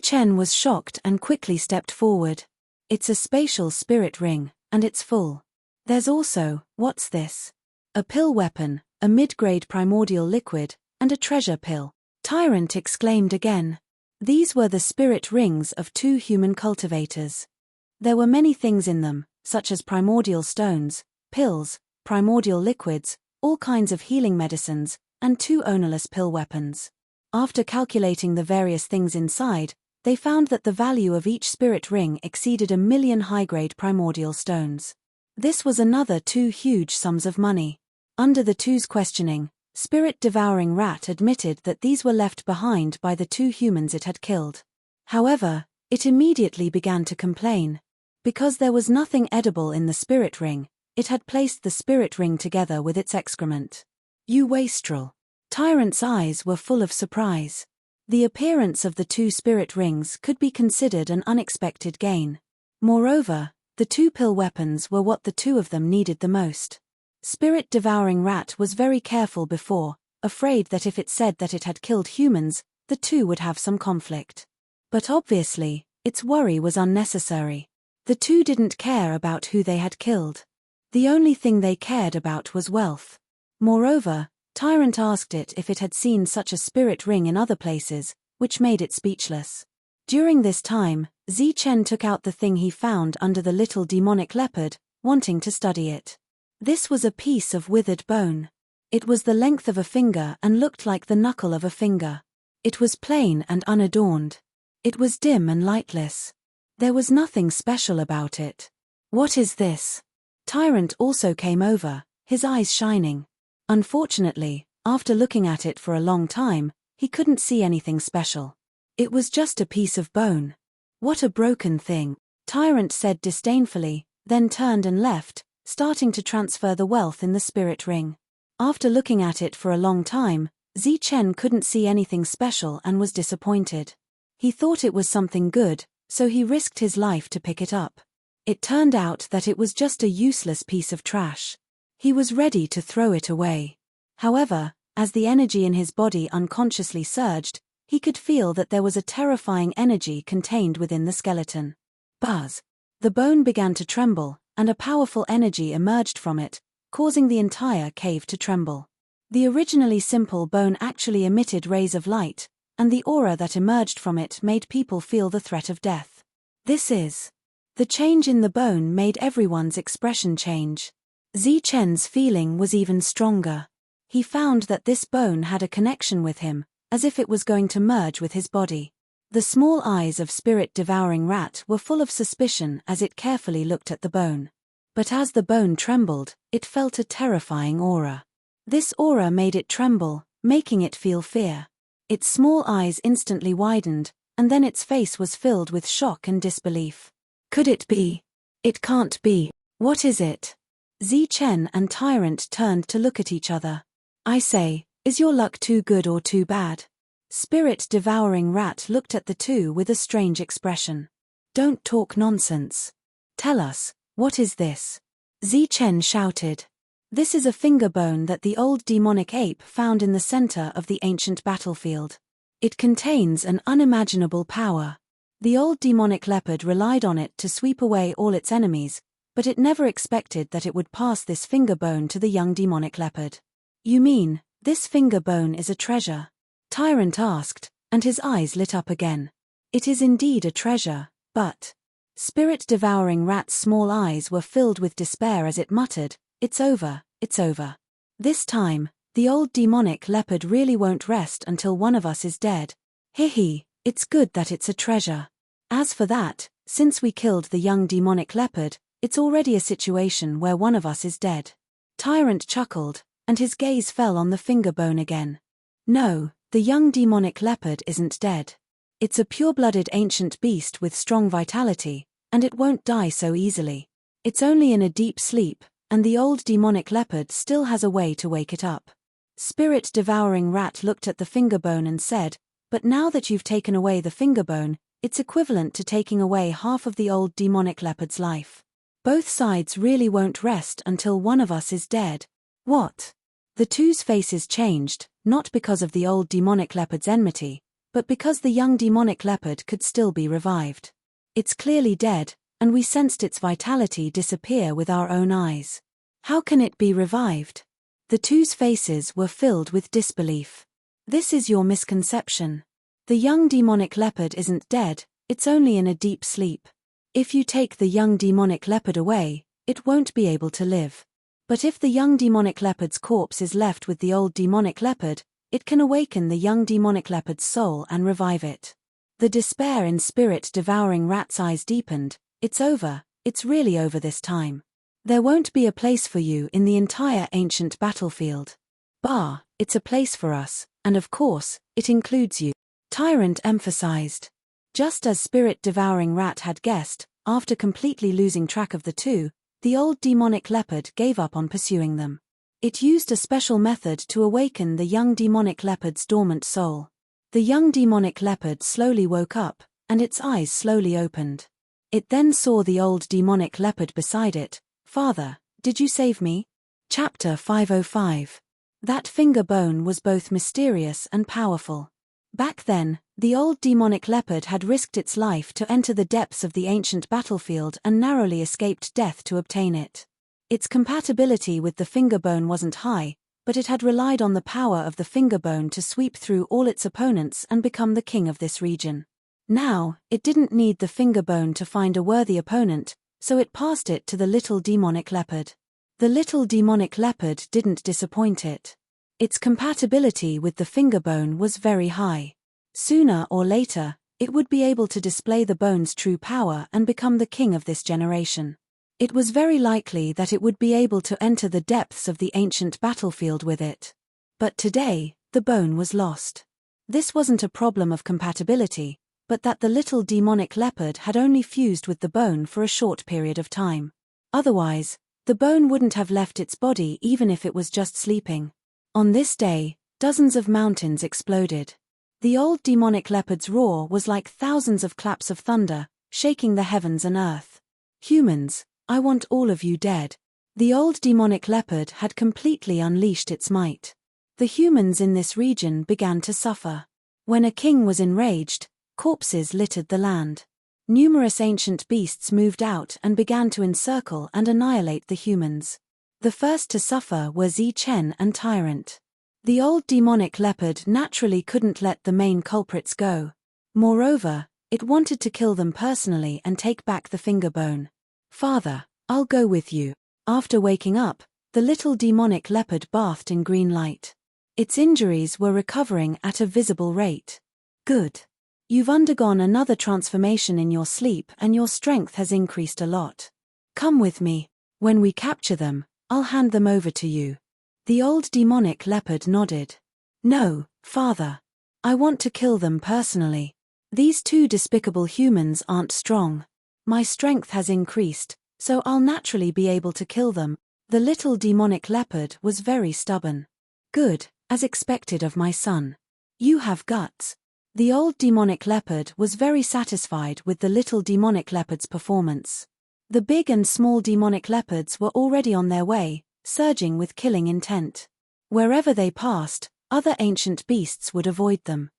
[SPEAKER 1] Chen was shocked and quickly stepped forward. It's a spatial spirit ring, and it's full. There's also, what's this? A pill weapon, a mid-grade primordial liquid, and a treasure pill. Tyrant exclaimed again. These were the spirit rings of 2 human cultivators. There were many things in them, such as primordial stones, pills, primordial liquids, all kinds of healing medicines, and 2 ownerless pill weapons. After calculating the various things inside, they found that the value of each spirit ring exceeded 1 million high-grade primordial stones. This was another 2 huge sums of money. Under the two's questioning, spirit-devouring rat admitted that these were left behind by the 2 humans it had killed. However, it immediately began to complain. Because there was nothing edible in the spirit ring, it had placed the spirit ring together with its excrement. You wastrel. Tyrant's eyes were full of surprise. The appearance of the 2 spirit rings could be considered an unexpected gain. Moreover, the 2 pill weapons were what the 2 of them needed the most. Spirit-devouring rat was very careful before, afraid that if it said that it had killed humans, the 2 would have some conflict. But obviously, its worry was unnecessary. The two didn't care about who they had killed. The only thing they cared about was wealth. Moreover, Tyrant asked it if it had seen such a spirit ring in other places, which made it speechless. During this time, Zichen took out the thing he found under the little demonic leopard, wanting to study it. This was a piece of withered bone. It was the length of a finger and looked like the knuckle of a finger. It was plain and unadorned. It was dim and lightless. There was nothing special about it. What is this? Tyrant also came over, his eyes shining. Unfortunately, after looking at it for a long time, he couldn't see anything special. It was just a piece of bone. What a broken thing, Tyrant said disdainfully, then turned and left, starting to transfer the wealth in the spirit ring. After looking at it for a long time, Zichen couldn't see anything special and was disappointed. He thought it was something good, so he risked his life to pick it up. It turned out that it was just a useless piece of trash. He was ready to throw it away. However, as the energy in his body unconsciously surged, he could feel that there was a terrifying energy contained within the skeleton. Buzz! The bone began to tremble, and a powerful energy emerged from it, causing the entire cave to tremble. The originally simple bone actually emitted rays of light, and the aura that emerged from it made people feel the threat of death. The change in the bone made everyone's expression change. Zichen's feeling was even stronger. He found that this bone had a connection with him, as if it was going to merge with his body. The small eyes of spirit-devouring rat were full of suspicion as it carefully looked at the bone. But as the bone trembled, it felt a terrifying aura. This aura made it tremble, making it feel fear. Its small eyes instantly widened, and then its face was filled with shock and disbelief. Could it be? It can't be. What is it? Zichen and Tyrant turned to look at each other. I say, is your luck too good or too bad? Spirit-devouring rat looked at the two with a strange expression. Don't talk nonsense. Tell us, what is this? Zichen shouted. This is a finger bone that the old demonic ape found in the center of the ancient battlefield. It contains an unimaginable power. The old demonic leopard relied on it to sweep away all its enemies, but it never expected that it would pass this finger bone to the young demonic leopard. You mean, this finger bone is a treasure? Tyrant asked, and his eyes lit up again. It is indeed a treasure, but... Spirit-devouring rat's small eyes were filled with despair as it muttered, it's over, it's over. This time, the old demonic leopard really won't rest until one of us is dead. Hee, it's good that it's a treasure. As for that, since we killed the young demonic leopard, it's already a situation where one of us is dead. Tyrant chuckled, and his gaze fell on the finger bone again. No, the young demonic leopard isn't dead. It's a pure-blooded ancient beast with strong vitality, and it won't die so easily. It's only in a deep sleep, and the old demonic leopard still has a way to wake it up. Spirit-devouring rat looked at the finger bone and said, but now that you've taken away the finger bone, it's equivalent to taking away half of the old demonic leopard's life. Both sides really won't rest until one of us is dead. What? The two's faces changed, not because of the old demonic leopard's enmity, but because the young demonic leopard could still be revived. It's clearly dead, and we sensed its vitality disappear with our own eyes. How can it be revived? The two's faces were filled with disbelief. This is your misconception. The young demonic leopard isn't dead, it's only in a deep sleep. If you take the young demonic leopard away, it won't be able to live. But if the young demonic leopard's corpse is left with the old demonic leopard, it can awaken the young demonic leopard's soul and revive it. The despair in spirit-devouring rat's eyes deepened. It's over, it's really over this time. There won't be a place for you in the entire ancient battlefield. It's a place for us, and of course, it includes you. Tyrant emphasized. Just as spirit-devouring rat had guessed, after completely losing track of the two, the old demonic leopard gave up on pursuing them. It used a special method to awaken the young demonic leopard's dormant soul. The young demonic leopard slowly woke up, and its eyes slowly opened. It then saw the old demonic leopard beside it. Father, did you save me? Chapter 505. That finger bone was both mysterious and powerful. Back then, the old demonic leopard had risked its life to enter the depths of the ancient battlefield and narrowly escaped death to obtain it. Its compatibility with the fingerbone wasn't high, but it had relied on the power of the fingerbone to sweep through all its opponents and become the king of this region. Now, it didn't need the fingerbone to find a worthy opponent, so it passed it to the little demonic leopard. The little demonic leopard didn't disappoint it. Its compatibility with the fingerbone was very high. Sooner or later, it would be able to display the bone's true power and become the king of this generation. It was very likely that it would be able to enter the depths of the ancient battlefield with it. But today, the bone was lost. This wasn't a problem of compatibility, but that the little demonic leopard had only fused with the bone for a short period of time. Otherwise, the bone wouldn't have left its body even if it was just sleeping. On this day, dozens of mountains exploded. The old demonic leopard's roar was like thousands of claps of thunder, shaking the heavens and earth. Humans, I want all of you dead. The old demonic leopard had completely unleashed its might. The humans in this region began to suffer. When a king was enraged, corpses littered the land. Numerous ancient beasts moved out and began to encircle and annihilate the humans. The first to suffer were Chen and Tyrant. The old demonic leopard naturally couldn't let the main culprits go. Moreover, it wanted to kill them personally and take back the fingerbone. Father, I'll go with you. After waking up, the little demonic leopard bathed in green light. Its injuries were recovering at a visible rate. Good. You've undergone another transformation in your sleep and your strength has increased a lot. Come with me. When we capture them, I'll hand them over to you. The old demonic leopard nodded. No, father. I want to kill them personally. These two despicable humans aren't strong. My strength has increased, so I'll naturally be able to kill them. The little demonic leopard was very stubborn. Good, as expected of my son. You have guts. The old demonic leopard was very satisfied with the little demonic leopard's performance. The big and small demonic leopards were already on their way, surging with killing intent. Wherever they passed, other ancient beasts would avoid them.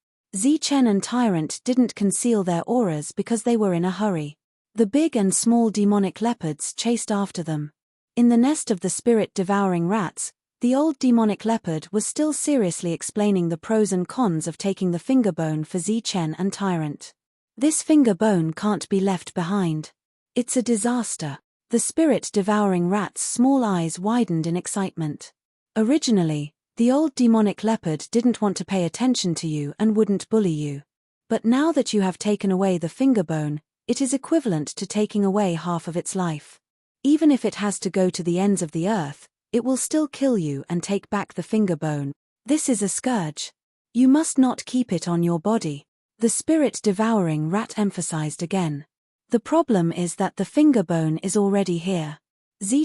[SPEAKER 1] Chen and Tyrant didn't conceal their auras because they were in a hurry. The big and small demonic leopards chased after them. In the nest of the spirit-devouring rats, the old demonic leopard was still seriously explaining the pros and cons of taking the fingerbone for Chen and Tyrant. This fingerbone can't be left behind. It's a disaster. The spirit-devouring rat's small eyes widened in excitement. Originally, the old demonic leopard didn't want to pay attention to you and wouldn't bully you. But now that you have taken away the fingerbone, it is equivalent to taking away half of its life. Even if it has to go to the ends of the earth, it will still kill you and take back the fingerbone. This is a scourge. You must not keep it on your body. The spirit-devouring rat emphasized again. The problem is that the fingerbone is already here.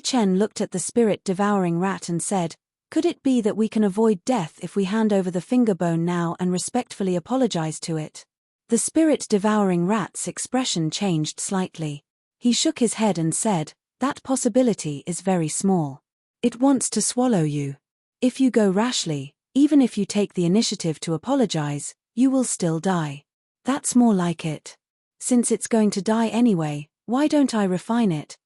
[SPEAKER 1] Chen looked at the spirit-devouring rat and said, could it be that we can avoid death if we hand over the fingerbone now and respectfully apologize to it? The spirit-devouring rat's expression changed slightly. He shook his head and said, that possibility is very small. It wants to swallow you. If you go rashly, even if you take the initiative to apologize, you will still die. That's more like it. Since it's going to die anyway, why don't I refine it?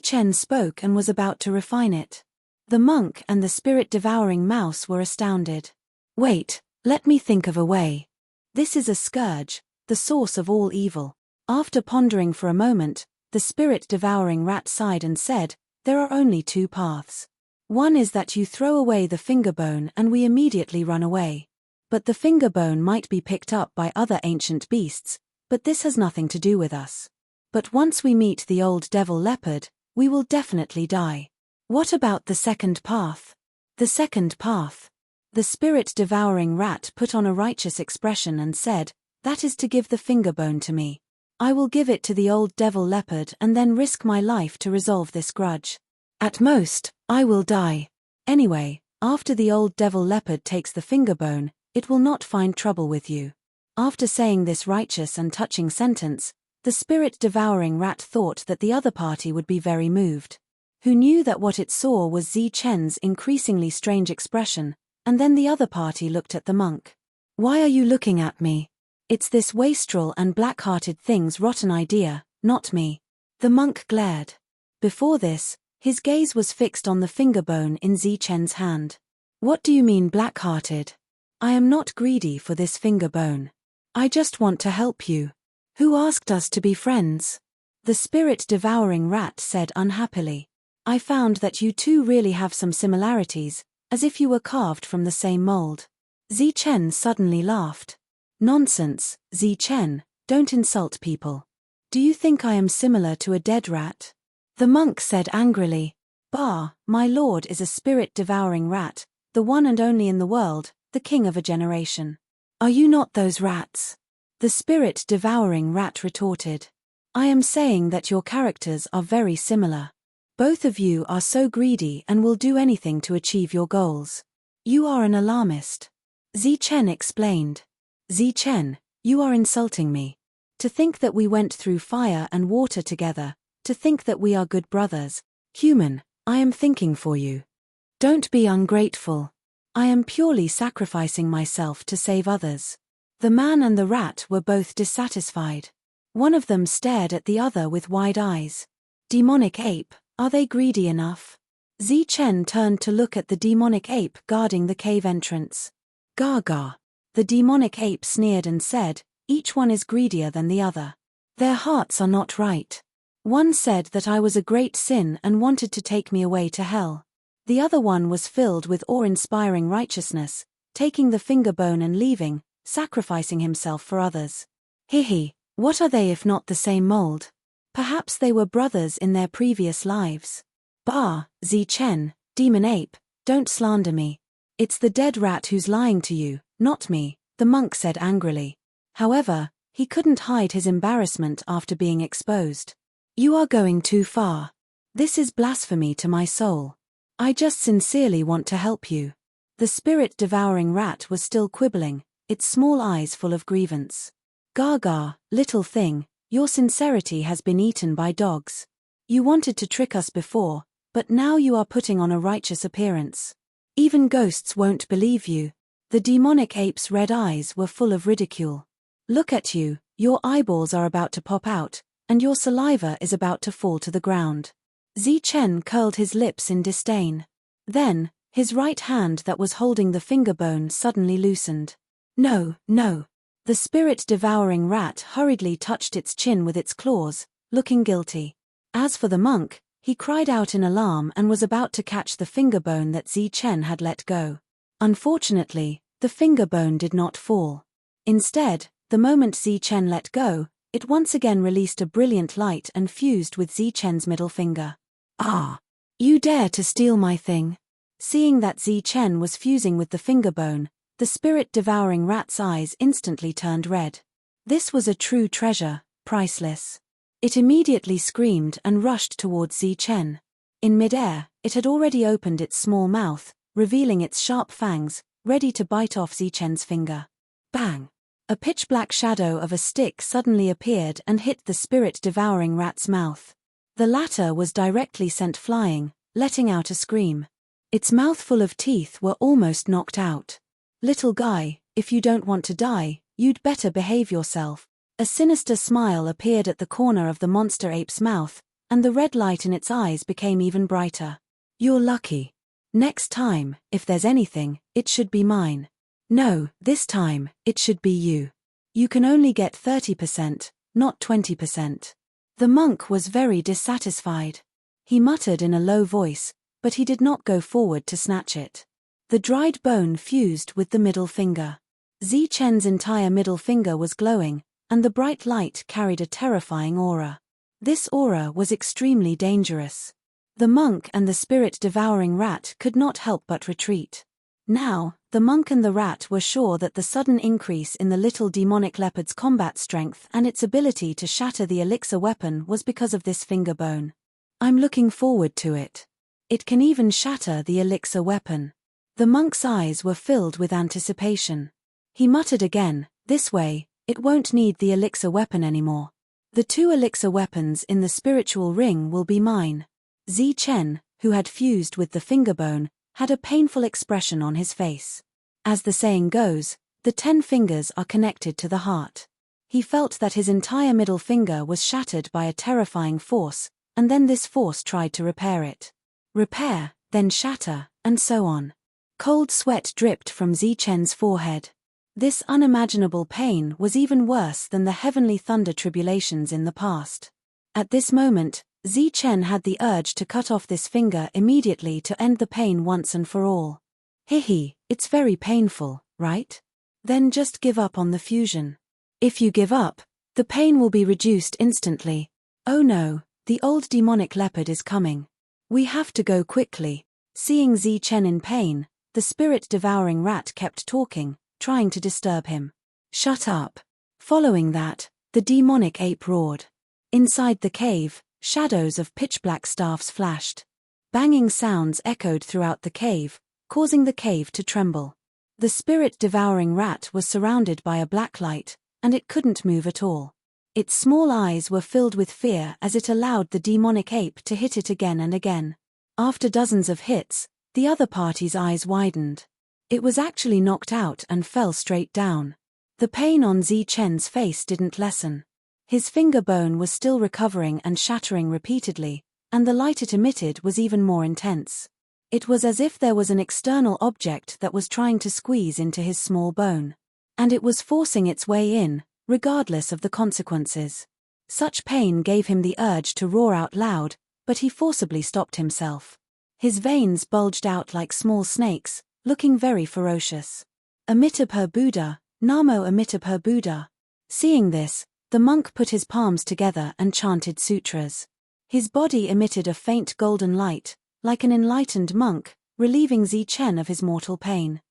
[SPEAKER 1] Chen spoke and was about to refine it. The monk and the spirit-devouring mouse were astounded. Wait, let me think of a way. This is a scourge, the source of all evil. After pondering for a moment, the spirit-devouring rat sighed and said, there are only two paths. One is that you throw away the fingerbone and we immediately run away. But the fingerbone might be picked up by other ancient beasts, but this has nothing to do with us. But once we meet the old devil leopard, we will definitely die. What about the second path? The second path. The spirit-devouring rat put on a righteous expression and said, that is to give the fingerbone to me. I will give it to the old devil leopard and then risk my life to resolve this grudge. At most, I will die. Anyway, after the old devil leopard takes the fingerbone, it will not find trouble with you. After saying this righteous and touching sentence, the spirit-devouring rat thought that the other party would be very moved. Who knew that what it saw was Chen's increasingly strange expression, and then the other party looked at the monk. Why are you looking at me? It's this wastrel and black-hearted thing's rotten idea, not me. The monk glared. Before this, his gaze was fixed on the finger bone in Zichen's hand. What do you mean black-hearted? I am not greedy for this finger bone. I just want to help you. Who asked us to be friends? The spirit-devouring rat said unhappily. I found that you two really have some similarities, as if you were carved from the same mold. Zichen suddenly laughed. Nonsense, Zichen, don't insult people. Do you think I am similar to a dead rat? The monk said angrily. Bah, my lord is a spirit-devouring rat, the one and only in the world, the king of a generation. Are you not those rats? The spirit-devouring rat retorted. I am saying that your characters are very similar. Both of you are so greedy and will do anything to achieve your goals. You are an alarmist. Zichen explained. Zichen, you are insulting me. To think that we went through fire and water together, to think that we are good brothers. Human, I am thinking for you. Don't be ungrateful. I am purely sacrificing myself to save others. The man and the rat were both dissatisfied. One of them stared at the other with wide eyes. Demonic ape, are they greedy enough? Zichen turned to look at the demonic ape guarding the cave entrance. Gaga. The demonic ape sneered and said, each one is greedier than the other. Their hearts are not right. One said that I was a great sin and wanted to take me away to hell. The other one was filled with awe-inspiring righteousness, taking the finger bone and leaving, sacrificing himself for others. Hihi, what are they if not the same mold? Perhaps they were brothers in their previous lives. Bah, Zichen, demon ape, don't slander me. It's the dead rat who's lying to you, not me, the monk said angrily. However, he couldn't hide his embarrassment after being exposed. You are going too far. This is blasphemy to my soul. I just sincerely want to help you. The spirit-devouring rat was still quibbling, its small eyes full of grievance. Gaga, little thing, your sincerity has been eaten by dogs. You wanted to trick us before, but now you are putting on a righteous appearance. Even ghosts won't believe you. The demonic ape's red eyes were full of ridicule. Look at you, your eyeballs are about to pop out, and your saliva is about to fall to the ground. Zichen curled his lips in disdain. Then, his right hand that was holding the finger bone suddenly loosened. No, no. The spirit-devouring rat hurriedly touched its chin with its claws, looking guilty. As for the monk, he cried out in alarm and was about to catch the finger bone that Zichen had let go. Unfortunately, the finger bone did not fall. Instead, the moment Zichen let go, it once again released a brilliant light and fused with Zichen's middle finger. Ah! You dare to steal my thing? Seeing that Zichen was fusing with the finger bone, the spirit-devouring rat's eyes instantly turned red. This was a true treasure, priceless. It immediately screamed and rushed towards Zichen. In midair, it had already opened its small mouth, revealing its sharp fangs, ready to bite off Zichen's finger. Bang! A pitch-black shadow of a stick suddenly appeared and hit the spirit-devouring rat's mouth. The latter was directly sent flying, letting out a scream. Its mouthful of teeth were almost knocked out. Little guy, if you don't want to die, you'd better behave yourself. A sinister smile appeared at the corner of the monster ape's mouth, and the red light in its eyes became even brighter. You're lucky. Next time, if there's anything, it should be mine. No, this time, it should be you. You can only get 30%, not 20%. The monk was very dissatisfied. He muttered in a low voice, but he did not go forward to snatch it. The dried bone fused with the middle finger. Zichen's entire middle finger was glowing, and the bright light carried a terrifying aura. This aura was extremely dangerous. The monk and the spirit-devouring rat could not help but retreat. Now, the monk and the rat were sure that the sudden increase in the little demonic leopard's combat strength and its ability to shatter the elixir weapon was because of this finger bone. I'm looking forward to it. It can even shatter the elixir weapon. The monk's eyes were filled with anticipation. He muttered again, this way, it won't need the elixir weapon anymore. The 2 elixir weapons in the spiritual ring will be mine. Zichen, who had fused with the finger bone, had a painful expression on his face. As the saying goes, The 10 fingers are connected to the heart. He felt that his entire middle finger was shattered by a terrifying force, and then this force tried to repair it. Repair, then shatter, and so on. Cold sweat dripped from Zichen's forehead. This unimaginable pain was even worse than the heavenly thunder tribulations in the past. At this moment, Zichen had the urge to cut off this finger immediately to end the pain once and for all. It's very painful, right? Then just give up on the fusion. If you give up, the pain will be reduced instantly. Oh no, the old demonic leopard is coming. We have to go quickly. Seeing Zichen in pain, the spirit-devouring rat kept talking, trying to disturb him. Shut up. Following that, the demonic ape roared. Inside the cave, shadows of pitch-black staffs flashed. Banging sounds echoed throughout the cave, causing the cave to tremble. The spirit-devouring rat was surrounded by a black light, and it couldn't move at all. Its small eyes were filled with fear as it allowed the demonic ape to hit it again and again. After dozens of hits, the other party's eyes widened. It was actually knocked out and fell straight down. The pain on Zichen's face didn't lessen. His finger bone was still recovering and shattering repeatedly, and the light it emitted was even more intense. It was as if there was an external object that was trying to squeeze into his small bone. And it was forcing its way in, regardless of the consequences. Such pain gave him the urge to roar out loud, but he forcibly stopped himself. His veins bulged out like small snakes, looking very ferocious. Amitabha Buddha, Namo Amitabha Buddha. Seeing this, the monk put his palms together and chanted sutras. His body emitted a faint golden light, like an enlightened monk, relieving Zichen of his mortal pain.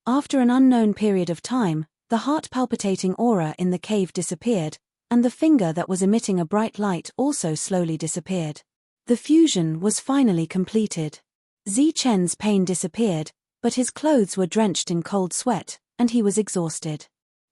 [SPEAKER 1] After an unknown period of time, the heart-palpitating aura in the cave disappeared, and the finger that was emitting a bright light also slowly disappeared. The fusion was finally completed. Zichen's pain disappeared, but his clothes were drenched in cold sweat, and he was exhausted.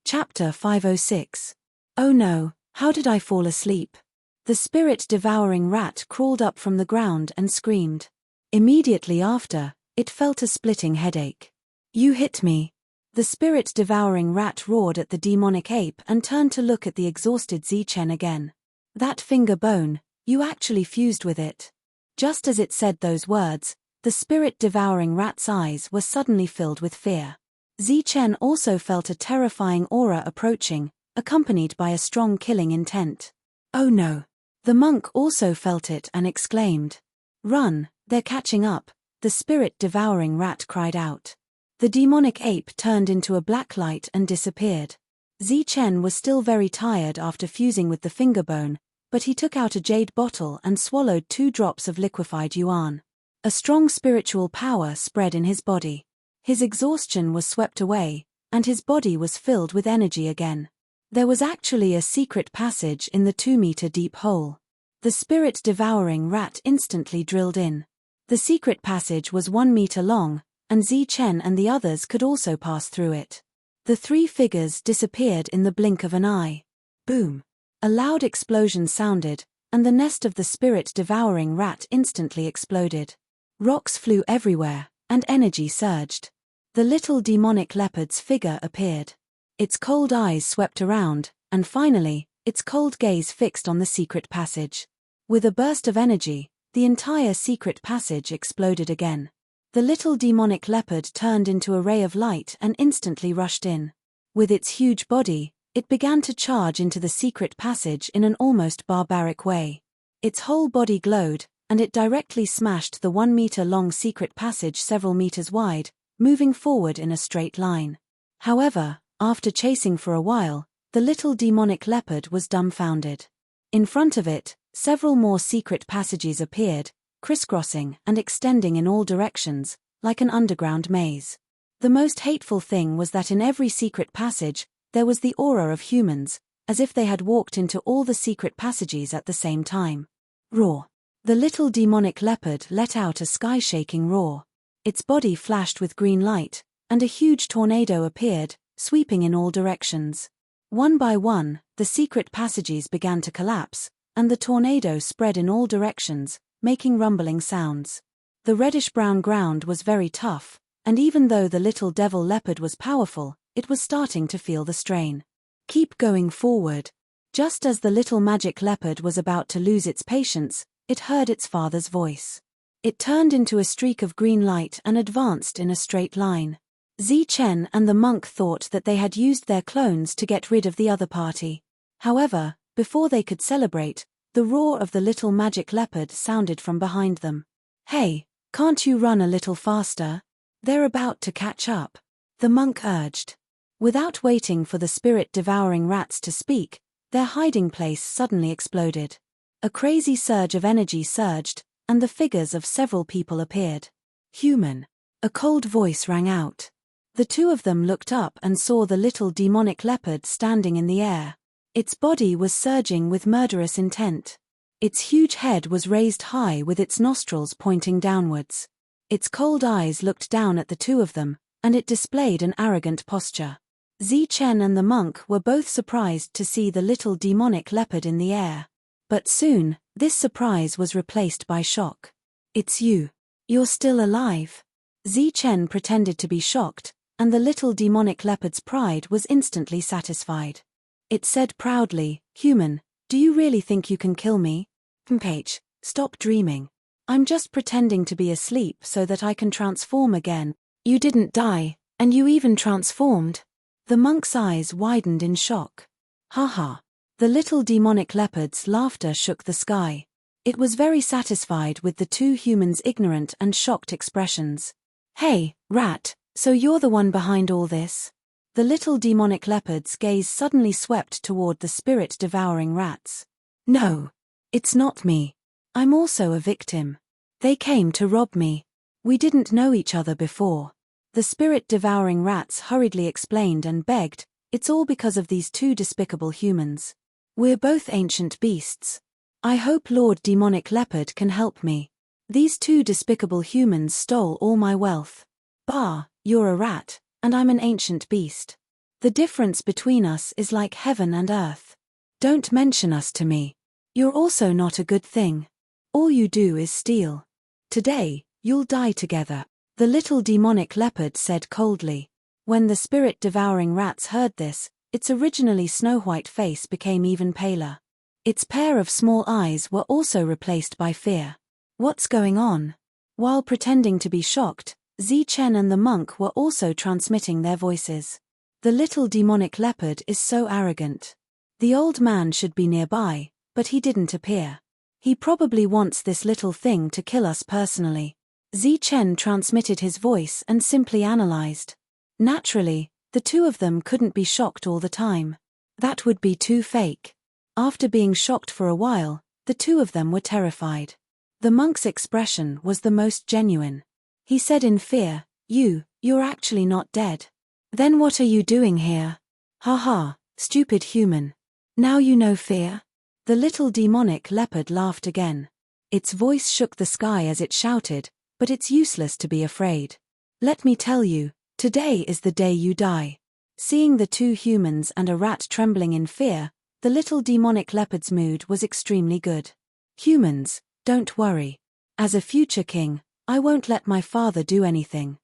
[SPEAKER 1] Chapter 506. Oh no, how did I fall asleep? The spirit-devouring rat crawled up from the ground and screamed. Immediately after, it felt a splitting headache. You hit me. The spirit-devouring rat roared at the demonic ape and turned to look at the exhausted Zichen again. That finger bone, you actually fused with it. Just as it said those words, the spirit-devouring rat's eyes were suddenly filled with fear. Zichen also felt a terrifying aura approaching, accompanied by a strong killing intent. Oh no. The monk also felt it and exclaimed. Run, they're catching up, the spirit-devouring rat cried out. The demonic ape turned into a black light and disappeared. Zichen was still very tired after fusing with the finger bone, but he took out a jade bottle and swallowed 2 drops of liquefied yuan. A strong spiritual power spread in his body. His exhaustion was swept away, and his body was filled with energy again. There was actually a secret passage in the 2-meter deep hole. The spirit-devouring rat instantly drilled in. The secret passage was 1 meter long, and Zichen and the others could also pass through it. The 3 figures disappeared in the blink of an eye. Boom! A loud explosion sounded, and the nest of the spirit-devouring rat instantly exploded. Rocks flew everywhere, and energy surged. The little demonic leopard's figure appeared. Its cold eyes swept around, and finally, its cold gaze fixed on the secret passage. With a burst of energy, the entire secret passage exploded again. The little demonic leopard turned into a ray of light and instantly rushed in. With its huge body, it began to charge into the secret passage in an almost barbaric way. Its whole body glowed, and it directly smashed the 1-meter-long secret passage several meters wide, moving forward in a straight line. However, after chasing for a while, the little demonic leopard was dumbfounded. In front of it, several more secret passages appeared, crisscrossing and extending in all directions, like an underground maze. The most hateful thing was that in every secret passage, there was the aura of humans, as if they had walked into all the secret passages at the same time. Roar! The little demonic leopard let out a sky-shaking roar. Its body flashed with green light, and a huge tornado appeared, sweeping in all directions. One by one, the secret passages began to collapse, and the tornado spread in all directions, making rumbling sounds. The reddish-brown ground was very tough, and even though the little devil leopard was powerful, it was starting to feel the strain. Keep going forward. Just as the little magic leopard was about to lose its patience, it heard its father's voice. It turned into a streak of green light and advanced in a straight line. Chen and the monk thought that they had used their clones to get rid of the other party. However, before they could celebrate, the roar of the little magic leopard sounded from behind them. "Hey, can't you run a little faster? They're about to catch up," the monk urged. Without waiting for the spirit-devouring rats to speak, their hiding place suddenly exploded. A crazy surge of energy surged, and the figures of several people appeared. "Human!" A cold voice rang out. The two of them looked up and saw the little demonic leopard standing in the air. Its body was surging with murderous intent. Its huge head was raised high with its nostrils pointing downwards. Its cold eyes looked down at the two of them, and it displayed an arrogant posture. Chen and the monk were both surprised to see the little demonic leopard in the air. But soon, this surprise was replaced by shock. "It's you. You're still alive." Chen pretended to be shocked, and the little demonic leopard's pride was instantly satisfied. It said proudly, "Human, do you really think you can kill me? Page, stop dreaming. I'm just pretending to be asleep so that I can transform again. You didn't die, and you even transformed." The monk's eyes widened in shock. "Haha." The little demonic leopard's laughter shook the sky. It was very satisfied with the two humans' ignorant and shocked expressions. "Hey, rat, so you're the one behind all this?" The little demonic leopard's gaze suddenly swept toward the spirit-devouring rats. "No. It's not me. I'm also a victim. They came to rob me. We didn't know each other before." The spirit-devouring rats hurriedly explained and begged, "It's all because of these two despicable humans. We're both ancient beasts. I hope Lord Demonic Leopard can help me. These two despicable humans stole all my wealth. Bah, you're a rat, and I'm an ancient beast. The difference between us is like heaven and earth. Don't mention us to me. You're also not a good thing. All you do is steal. Today, you'll die together," the little demonic leopard said coldly. When the spirit-devouring rats heard this, its originally snow-white face became even paler. Its pair of small eyes were also replaced by fear. "What's going on?" While pretending to be shocked, Chen and the monk were also transmitting their voices. "The little demonic leopard is so arrogant. The old man should be nearby, but he didn't appear. He probably wants this little thing to kill us personally." Chen transmitted his voice and simply analyzed. Naturally, the two of them couldn't be shocked all the time. That would be too fake. After being shocked for a while, the two of them were terrified. The monk's expression was the most genuine. He said in fear, You're actually not dead. Then what are you doing here? Haha, stupid human. Now you know fear?" The little demonic leopard laughed again. Its voice shook the sky as it shouted, "But it's useless to be afraid. Let me tell you, today is the day you die." Seeing the two humans and a rat trembling in fear, the little demonic leopard's mood was extremely good. "Humans, don't worry. As a future king, I won't let my father do anything.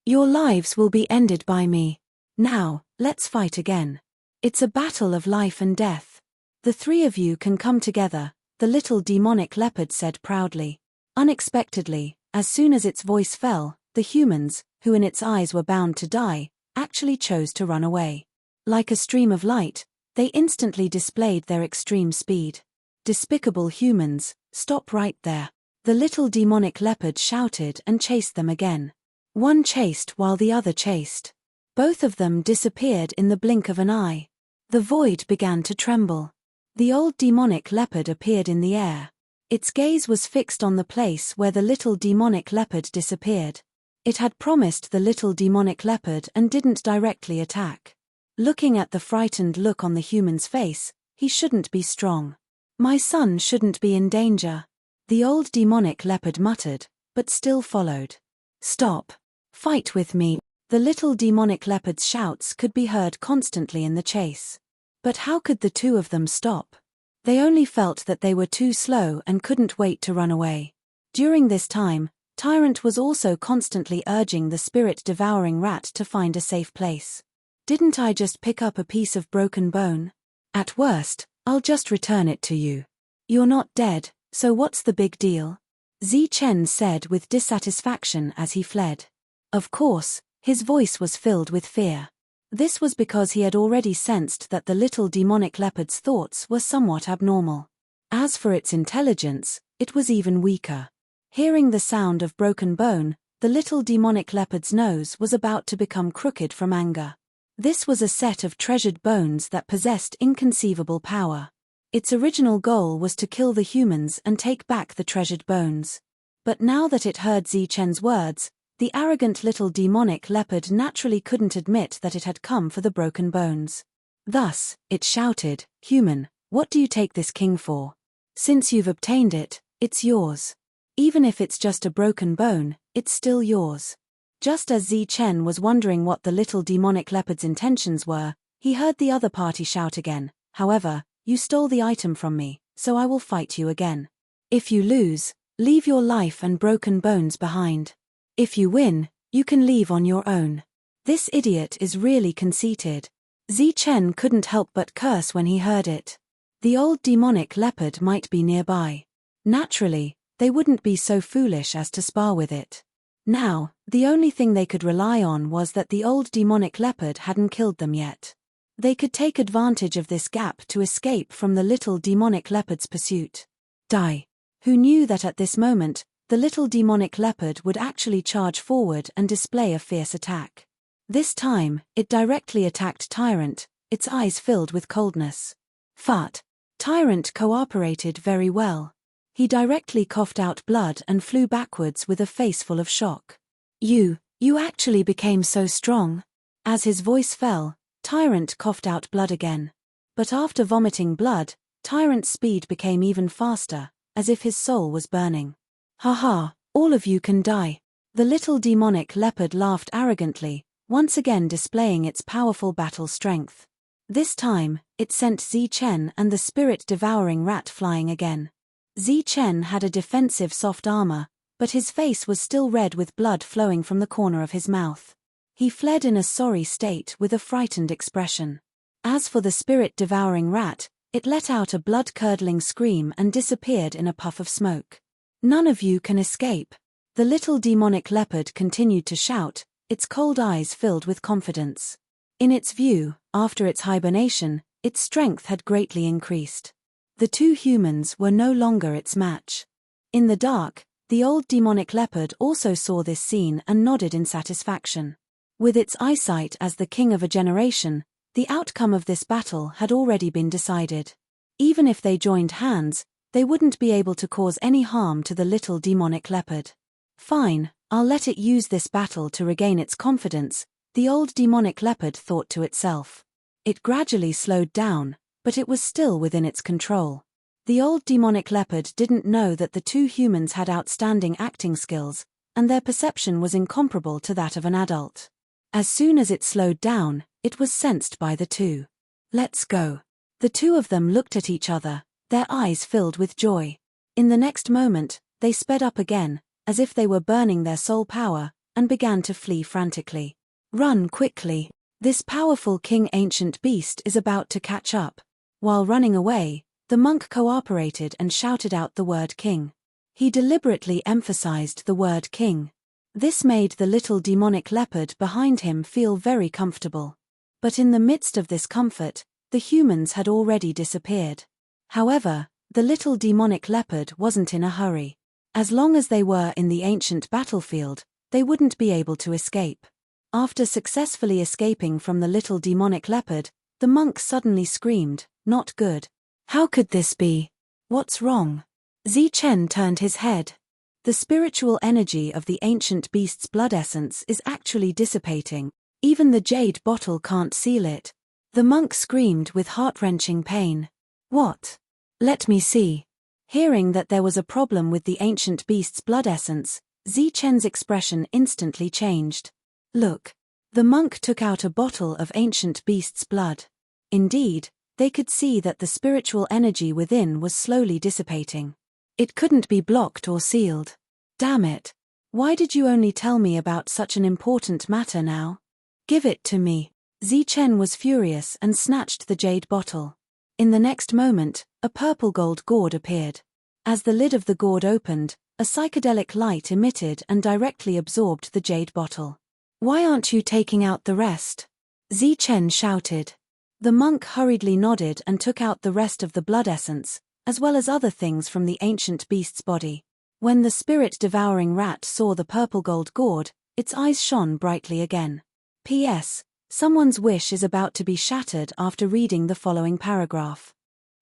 [SPEAKER 1] Your lives will be ended by me. Now, let's fight again. It's a battle of life and death. The three of you can come together," the little demonic leopard said proudly. Unexpectedly, as soon as its voice fell, the humans, who in its eyes were bound to die, actually chose to run away. Like a stream of light, they instantly displayed their extreme speed. "Despicable humans, stop right there," the little demonic leopard shouted and chased them again. One chased while the other chased. Both of them disappeared in the blink of an eye. The void began to tremble. The old demonic leopard appeared in the air. Its gaze was fixed on the place where the little demonic leopard disappeared. It had promised the little demonic leopard and didn't directly attack. Looking at the frightened look on the human's face, he shouldn't be strong. "My son shouldn't be in danger," the old demonic leopard muttered, but still followed. "Stop. Fight with me." The little demonic leopard's shouts could be heard constantly in the chase. But how could the two of them stop? They only felt that they were too slow and couldn't wait to run away. During this time, Tyrant was also constantly urging the spirit-devouring rat to find a safe place. Didn't I just pick up a piece of broken bone? At worst, I'll just return it to you. You're not dead, so what's the big deal? Zichen said with dissatisfaction as he fled. Of course, his voice was filled with fear. This was because he had already sensed that the little demonic leopard's thoughts were somewhat abnormal. As for its intelligence, it was even weaker. Hearing the sound of broken bone, the little demonic leopard's nose was about to become crooked from anger. This was a set of treasured bones that possessed inconceivable power. Its original goal was to kill the humans and take back the treasured bones. But now that it heard Zichen's words, the arrogant little demonic leopard naturally couldn't admit that it had come for the broken bones. Thus, it shouted, "Human, what do you take this king for? Since you've obtained it, it's yours. Even if it's just a broken bone, it's still yours." Just as Zichen was wondering what the little demonic leopard's intentions were, he heard the other party shout again, "However, you stole the item from me, so I will fight you again. If you lose, leave your life and broken bones behind. If you win, you can leave on your own." This idiot is really conceited. Zichen couldn't help but curse when he heard it. The old demonic leopard might be nearby. Naturally, they wouldn't be so foolish as to spar with it. Now, the only thing they could rely on was that the old demonic leopard hadn't killed them yet. They could take advantage of this gap to escape from the little demonic leopard's pursuit. Die. Who knew that at this moment, the little demonic leopard would actually charge forward and display a fierce attack. This time, it directly attacked Tyrant, its eyes filled with coldness. Fart. Tyrant cooperated very well. He directly coughed out blood and flew backwards with a face full of shock. You actually became so strong." As his voice fell, Tyrant coughed out blood again. But after vomiting blood, Tyrant's speed became even faster, as if his soul was burning. "Haha, all of you can die." The little demonic leopard laughed arrogantly, once again displaying its powerful battle strength. This time, it sent Zichen and the spirit-devouring rat flying again. Zichen had a defensive soft armor, but his face was still red with blood flowing from the corner of his mouth. He fled in a sorry state with a frightened expression. As for the spirit-devouring rat, it let out a blood-curdling scream and disappeared in a puff of smoke. "None of you can escape." The little demonic leopard continued to shout, its cold eyes filled with confidence. In its view, after its hibernation, its strength had greatly increased. The two humans were no longer its match. In the dark, the old demonic leopard also saw this scene and nodded in satisfaction. With its eyesight as the king of a generation, the outcome of this battle had already been decided. Even if they joined hands, they wouldn't be able to cause any harm to the little demonic leopard. "Fine, I'll let it use this battle to regain its confidence," the old demonic leopard thought to itself. It gradually slowed down, but it was still within its control. The old demonic leopard didn't know that the two humans had outstanding acting skills, and their perception was incomparable to that of an adult. As soon as it slowed down, it was sensed by the two. "Let's go." The two of them looked at each other, their eyes filled with joy. In the next moment, they sped up again, as if they were burning their soul power, and began to flee frantically. "Run quickly. This powerful king ancient beast is about to catch up." While running away, the monk cooperated and shouted out the word king. He deliberately emphasized the word king. This made the little demonic leopard behind him feel very comfortable. But in the midst of this comfort, the humans had already disappeared. However, the little demonic leopard wasn't in a hurry. As long as they were in the ancient battlefield, they wouldn't be able to escape. After successfully escaping from the little demonic leopard, the monk suddenly screamed, "Not good. How could this be? What's wrong?" Zichen turned his head. The spiritual energy of the ancient beast's blood essence is actually dissipating. Even the jade bottle can't seal it. The monk screamed with heart-wrenching pain. "What? Let me see." Hearing that there was a problem with the ancient beast's blood essence, Zichen's expression instantly changed. "Look." The monk took out a bottle of ancient beast's blood. Indeed, they could see that the spiritual energy within was slowly dissipating. It couldn't be blocked or sealed. "Damn it. Why did you only tell me about such an important matter now? Give it to me." Chen was furious and snatched the jade bottle. In the next moment, a purple gold gourd appeared. As the lid of the gourd opened, a psychedelic light emitted and directly absorbed the jade bottle. "Why aren't you taking out the rest?" Chen shouted. The monk hurriedly nodded and took out the rest of the blood essence, as well as other things from the ancient beast's body. When the spirit-devouring rat saw the purple gold gourd, its eyes shone brightly again. P.S. Someone's wish is about to be shattered after reading the following paragraph.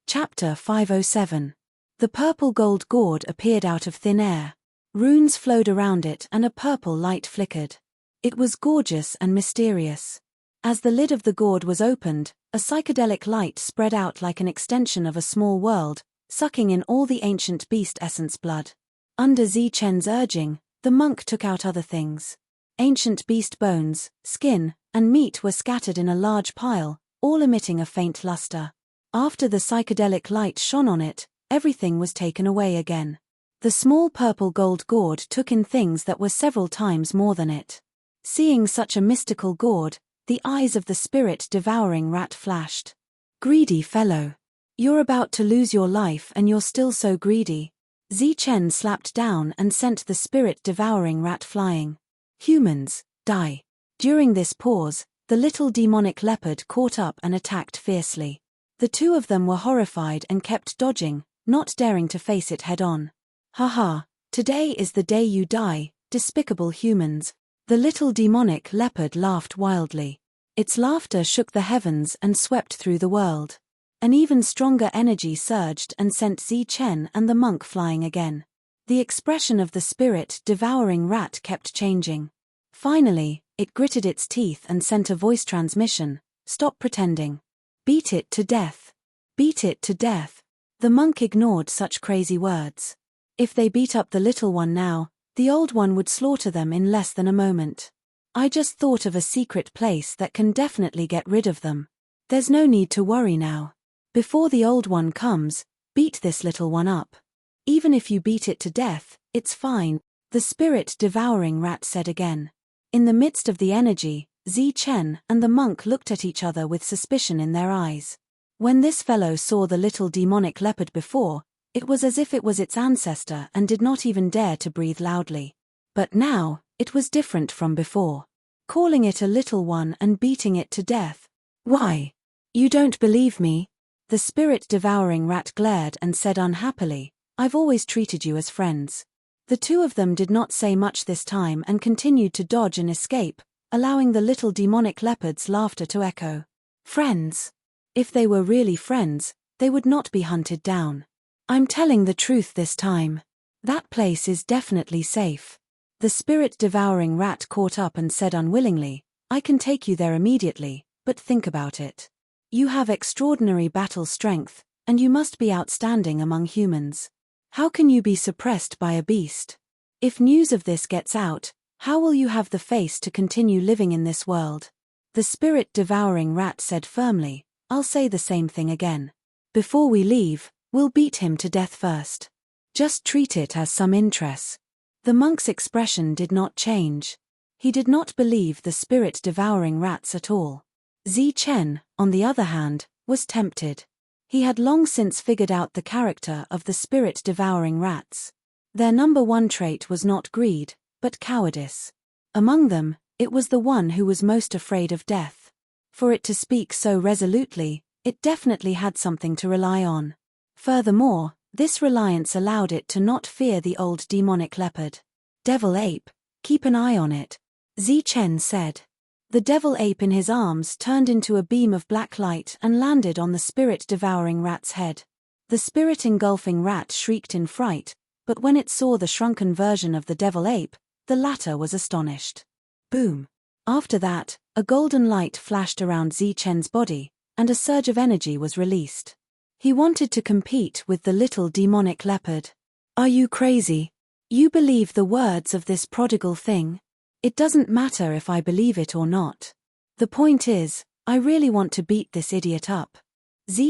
[SPEAKER 1] Chapter 507. The purple gold gourd appeared out of thin air. Runes flowed around it and a purple light flickered. It was gorgeous and mysterious. As the lid of the gourd was opened, a psychedelic light spread out like an extension of a small world, sucking in all the ancient beast essence blood. Under Chen's urging, the monk took out other things. Ancient beast bones, skin, and meat were scattered in a large pile, all emitting a faint luster. After the psychedelic light shone on it, everything was taken away again. The small purple gold gourd took in things that were several times more than it. Seeing such a mystical gourd, the eyes of the spirit-devouring rat flashed. "Greedy fellow. You're about to lose your life and you're still so greedy." Chen slapped down and sent the spirit-devouring rat flying. "Humans, die." During this pause, the little demonic leopard caught up and attacked fiercely. The two of them were horrified and kept dodging, not daring to face it head-on. "Haha, today is the day you die, despicable humans." The little demonic leopard laughed wildly. Its laughter shook the heavens and swept through the world. An even stronger energy surged and sent Chen and the monk flying again. The expression of the spirit-devouring rat kept changing. Finally, it gritted its teeth and sent a voice transmission. "Stop pretending. Beat it to death. Beat it to death." The monk ignored such crazy words. If they beat up the little one now, the old one would slaughter them in less than a moment. "I just thought of a secret place that can definitely get rid of them. There's no need to worry now. Before the old one comes, beat this little one up. Even if you beat it to death, it's fine," the spirit-devouring rat said again. In the midst of the energy, Chen and the monk looked at each other with suspicion in their eyes. When this fellow saw the little demonic leopard before, it was as if it was its ancestor and did not even dare to breathe loudly. But now, it was different from before. Calling it a little one and beating it to death. "Why? You don't believe me?" The spirit-devouring rat glared and said unhappily, "I've always treated you as friends." The two of them did not say much this time and continued to dodge and escape, allowing the little demonic leopard's laughter to echo. Friends? If they were really friends, they would not be hunted down. "I'm telling the truth this time. That place is definitely safe." The spirit-devouring rat caught up and said unwillingly, "I can take you there immediately, but think about it. You have extraordinary battle strength, and you must be outstanding among humans. How can you be suppressed by a beast? If news of this gets out, how will you have the face to continue living in this world?" The spirit-devouring rat said firmly, "I'll say the same thing again. Before we leave, we'll beat him to death first. Just treat it as some interest." The monk's expression did not change. He did not believe the spirit-devouring rats at all. Chen, on the other hand, was tempted. He had long since figured out the character of the spirit-devouring rats. Their number one trait was not greed, but cowardice. Among them, it was the one who was most afraid of death. For it to speak so resolutely, it definitely had something to rely on. Furthermore, this reliance allowed it to not fear the old demonic leopard. "Devil ape, keep an eye on it," Chen said. The devil ape in his arms turned into a beam of black light and landed on the spirit-devouring rat's head. The spirit-engulfing rat shrieked in fright, but when it saw the shrunken version of the devil ape, the latter was astonished. Boom! After that, a golden light flashed around Chen's body, and a surge of energy was released. He wanted to compete with the little demonic leopard. "Are you crazy? You believe the words of this prodigal thing? It doesn't matter if I believe it or not. The point is, I really want to beat this idiot up."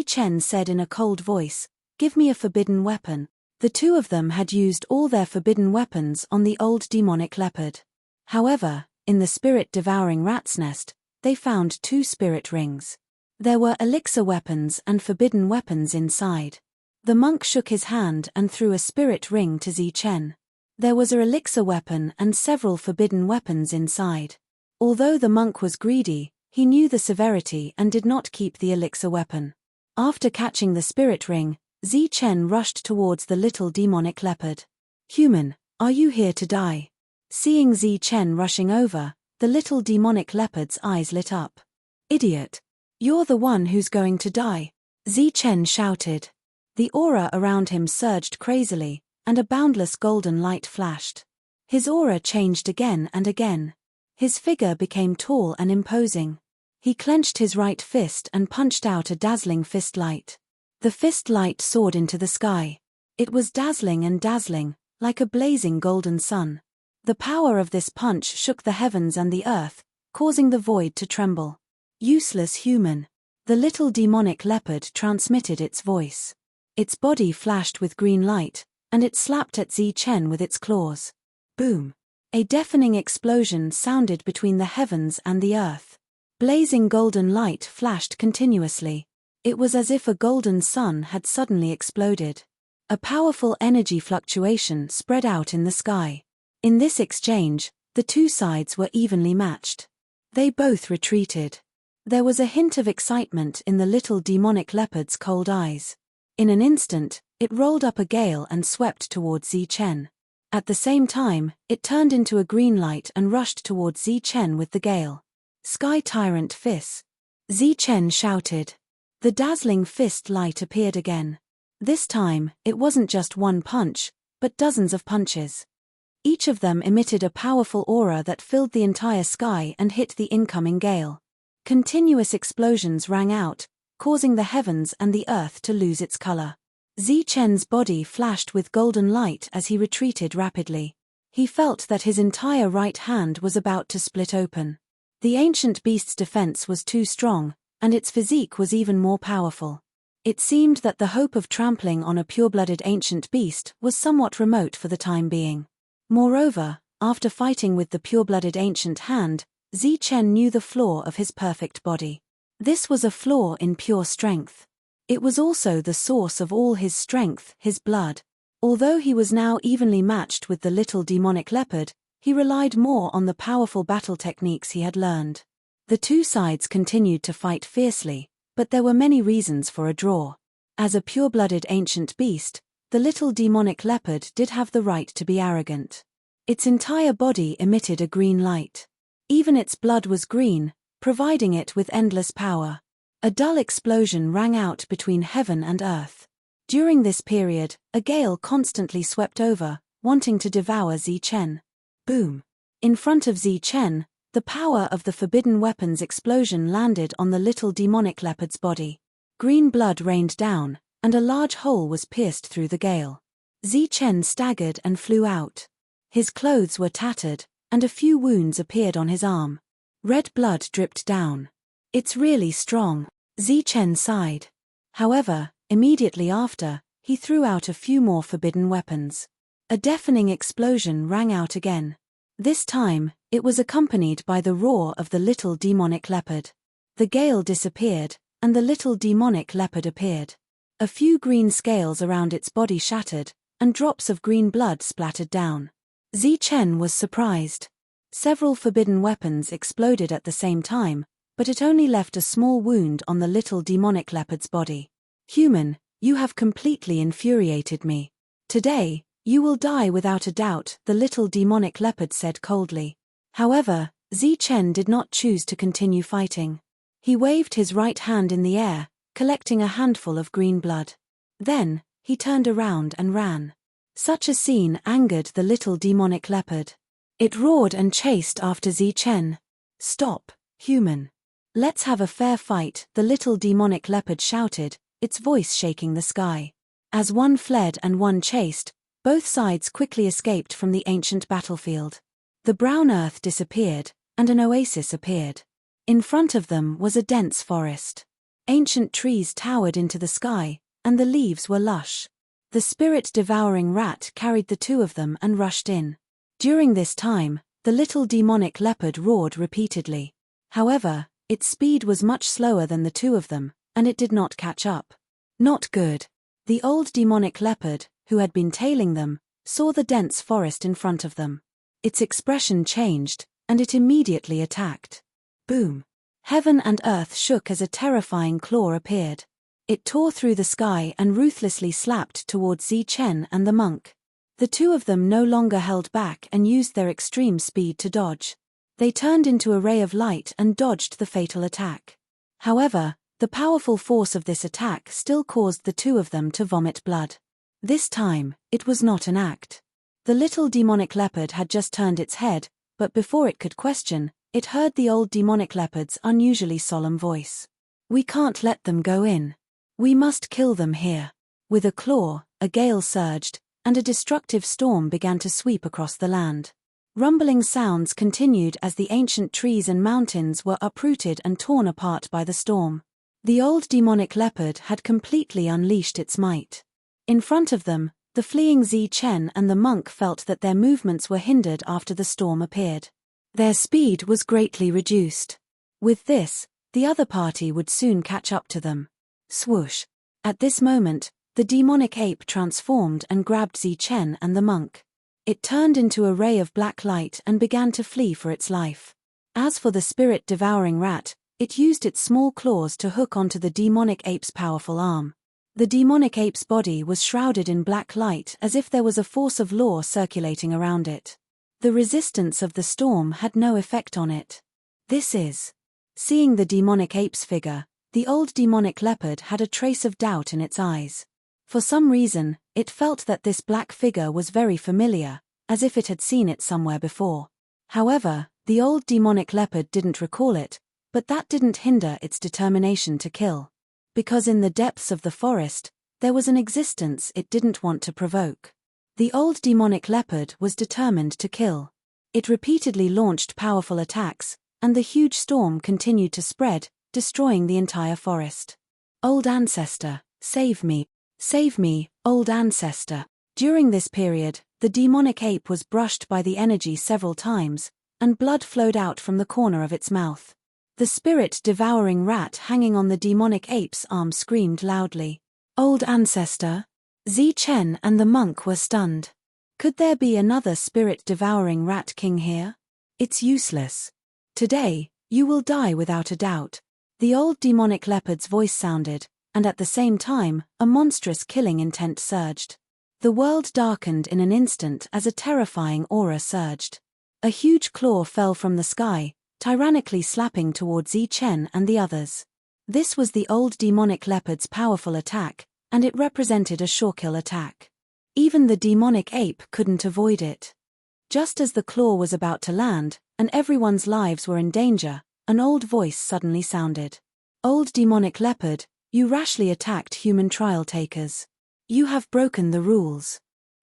[SPEAKER 1] Chen said in a cold voice, "Give me a forbidden weapon." The two of them had used all their forbidden weapons on the old demonic leopard. However, in the spirit-devouring rat's nest, they found 2 spirit rings. There were elixir weapons and forbidden weapons inside. The monk shook his hand and threw a spirit ring to Zichen. There was an elixir weapon and several forbidden weapons inside. Although the monk was greedy, he knew the severity and did not keep the elixir weapon. After catching the spirit ring, Zichen rushed towards the little demonic leopard. "Human, are you here to die?" Seeing Zichen rushing over, the little demonic leopard's eyes lit up. "Idiot! You're the one who's going to die," Zichen shouted. The aura around him surged crazily, and a boundless golden light flashed. His aura changed again and again. His figure became tall and imposing. He clenched his right fist and punched out a dazzling fist light. The fist light soared into the sky. It was dazzling and dazzling, like a blazing golden sun. The power of this punch shook the heavens and the earth, causing the void to tremble. "Useless human." The little demonic leopard transmitted its voice. Its body flashed with green light, and it slapped at Zichen with its claws. Boom! A deafening explosion sounded between the heavens and the earth. Blazing golden light flashed continuously. It was as if a golden sun had suddenly exploded. A powerful energy fluctuation spread out in the sky. In this exchange, the 2 sides were evenly matched. They both retreated. There was a hint of excitement in the little demonic leopard's cold eyes. In an instant, it rolled up a gale and swept towards Zichen. At the same time, it turned into a green light and rushed towards Zichen with the gale. "Sky Tyrant Fist!" Zichen shouted. The dazzling fist light appeared again. This time, it wasn't just one punch, but dozens of punches. Each of them emitted a powerful aura that filled the entire sky and hit the incoming gale. Continuous explosions rang out, causing the heavens and the earth to lose its color. Zichen's body flashed with golden light as he retreated rapidly. He felt that his entire right hand was about to split open. The ancient beast's defense was too strong, and its physique was even more powerful. It seemed that the hope of trampling on a pure-blooded ancient beast was somewhat remote for the time being. Moreover, after fighting with the pure-blooded ancient hand, Zichen knew the flaw of his perfect body. This was a flaw in pure strength. It was also the source of all his strength, his blood. Although he was now evenly matched with the little demonic leopard, he relied more on the powerful battle techniques he had learned. The 2 sides continued to fight fiercely, but there were many reasons for a draw. As a pure-blooded ancient beast, the little demonic leopard did have the right to be arrogant. Its entire body emitted a green light. Even its blood was green, providing it with endless power. A dull explosion rang out between heaven and earth. During this period, a gale constantly swept over, wanting to devour Zichen. Boom! In front of Zichen, the power of the forbidden weapon's explosion landed on the little demonic leopard's body. Green blood rained down, and a large hole was pierced through the gale. Zichen staggered and flew out. His clothes were tattered, and a few wounds appeared on his arm. Red blood dripped down. "It's really strong," Zichen sighed. However, immediately after, he threw out a few more forbidden weapons. A deafening explosion rang out again. This time, it was accompanied by the roar of the little demonic leopard. The gale disappeared, and the little demonic leopard appeared. A few green scales around its body shattered, and drops of green blood splattered down. Zichen was surprised. Several forbidden weapons exploded at the same time, but it only left a small wound on the little demonic leopard's body. "Human, you have completely infuriated me. Today, you will die without a doubt," the little demonic leopard said coldly. However, Zichen did not choose to continue fighting. He waved his right hand in the air, collecting a handful of green blood. Then, he turned around and ran. Such a scene angered the little demonic leopard. It roared and chased after Zichen. "Stop, human. Let's have a fair fight," the little demonic leopard shouted, its voice shaking the sky. As one fled and one chased, both sides quickly escaped from the ancient battlefield. The brown earth disappeared, and an oasis appeared. In front of them was a dense forest. Ancient trees towered into the sky, and the leaves were lush. The spirit-devouring rat carried the 2 of them and rushed in. During this time, the little demonic leopard roared repeatedly. However, its speed was much slower than the two of them, and it did not catch up. Not good. The old demonic leopard, who had been tailing them, saw the dense forest in front of them. Its expression changed, and it immediately attacked. Boom! Heaven and earth shook as a terrifying claw appeared. It tore through the sky and ruthlessly slapped towards Zi-Chen and the monk. The two of them no longer held back and used their extreme speed to dodge. They turned into a ray of light and dodged the fatal attack. However, the powerful force of this attack still caused the two of them to vomit blood. This time, it was not an act. The little demonic leopard had just turned its head, but before it could question, it heard the old demonic leopard's unusually solemn voice. "We can't let them go in. We must kill them here." With a claw, a gale surged, and a destructive storm began to sweep across the land. Rumbling sounds continued as the ancient trees and mountains were uprooted and torn apart by the storm. The old demonic leopard had completely unleashed its might. In front of them, the fleeing Zi-Chen and the monk felt that their movements were hindered after the storm appeared. Their speed was greatly reduced. With this, the other party would soon catch up to them. Swoosh! At this moment, the demonic ape transformed and grabbed Zi-Chen and the monk. It turned into a ray of black light and began to flee for its life. As for the spirit-devouring rat, it used its small claws to hook onto the demonic ape's powerful arm. The demonic ape's body was shrouded in black light as if there was a force of law circulating around it. The resistance of the storm had no effect on it. This is. Seeing the demonic ape's figure, the old demonic leopard had a trace of doubt in its eyes. For some reason, it felt that this black figure was very familiar, as if it had seen it somewhere before. However, the old demonic leopard didn't recall it, but that didn't hinder its determination to kill. Because in the depths of the forest, there was an existence it didn't want to provoke. The old demonic leopard was determined to kill. It repeatedly launched powerful attacks, and the huge storm continued to spread, destroying the entire forest. "Old ancestor, save me. Save me, old ancestor." During this period, the demonic ape was brushed by the energy several times, and blood flowed out from the corner of its mouth. The spirit-devouring rat hanging on the demonic ape's arm screamed loudly. "Old ancestor!" Zi-Chen and the monk were stunned. Could there be another spirit-devouring rat king here? It's useless. Today, you will die without a doubt. The old demonic leopard's voice sounded, and at the same time, a monstrous killing intent surged. The world darkened in an instant as a terrifying aura surged. A huge claw fell from the sky, tyrannically slapping toward Zi-Chen and the others. This was the old demonic leopard's powerful attack, and it represented a surekill attack. Even the demonic ape couldn't avoid it. Just as the claw was about to land, and everyone's lives were in danger, an old voice suddenly sounded. "Old demonic leopard, you rashly attacked human trial takers. You have broken the rules."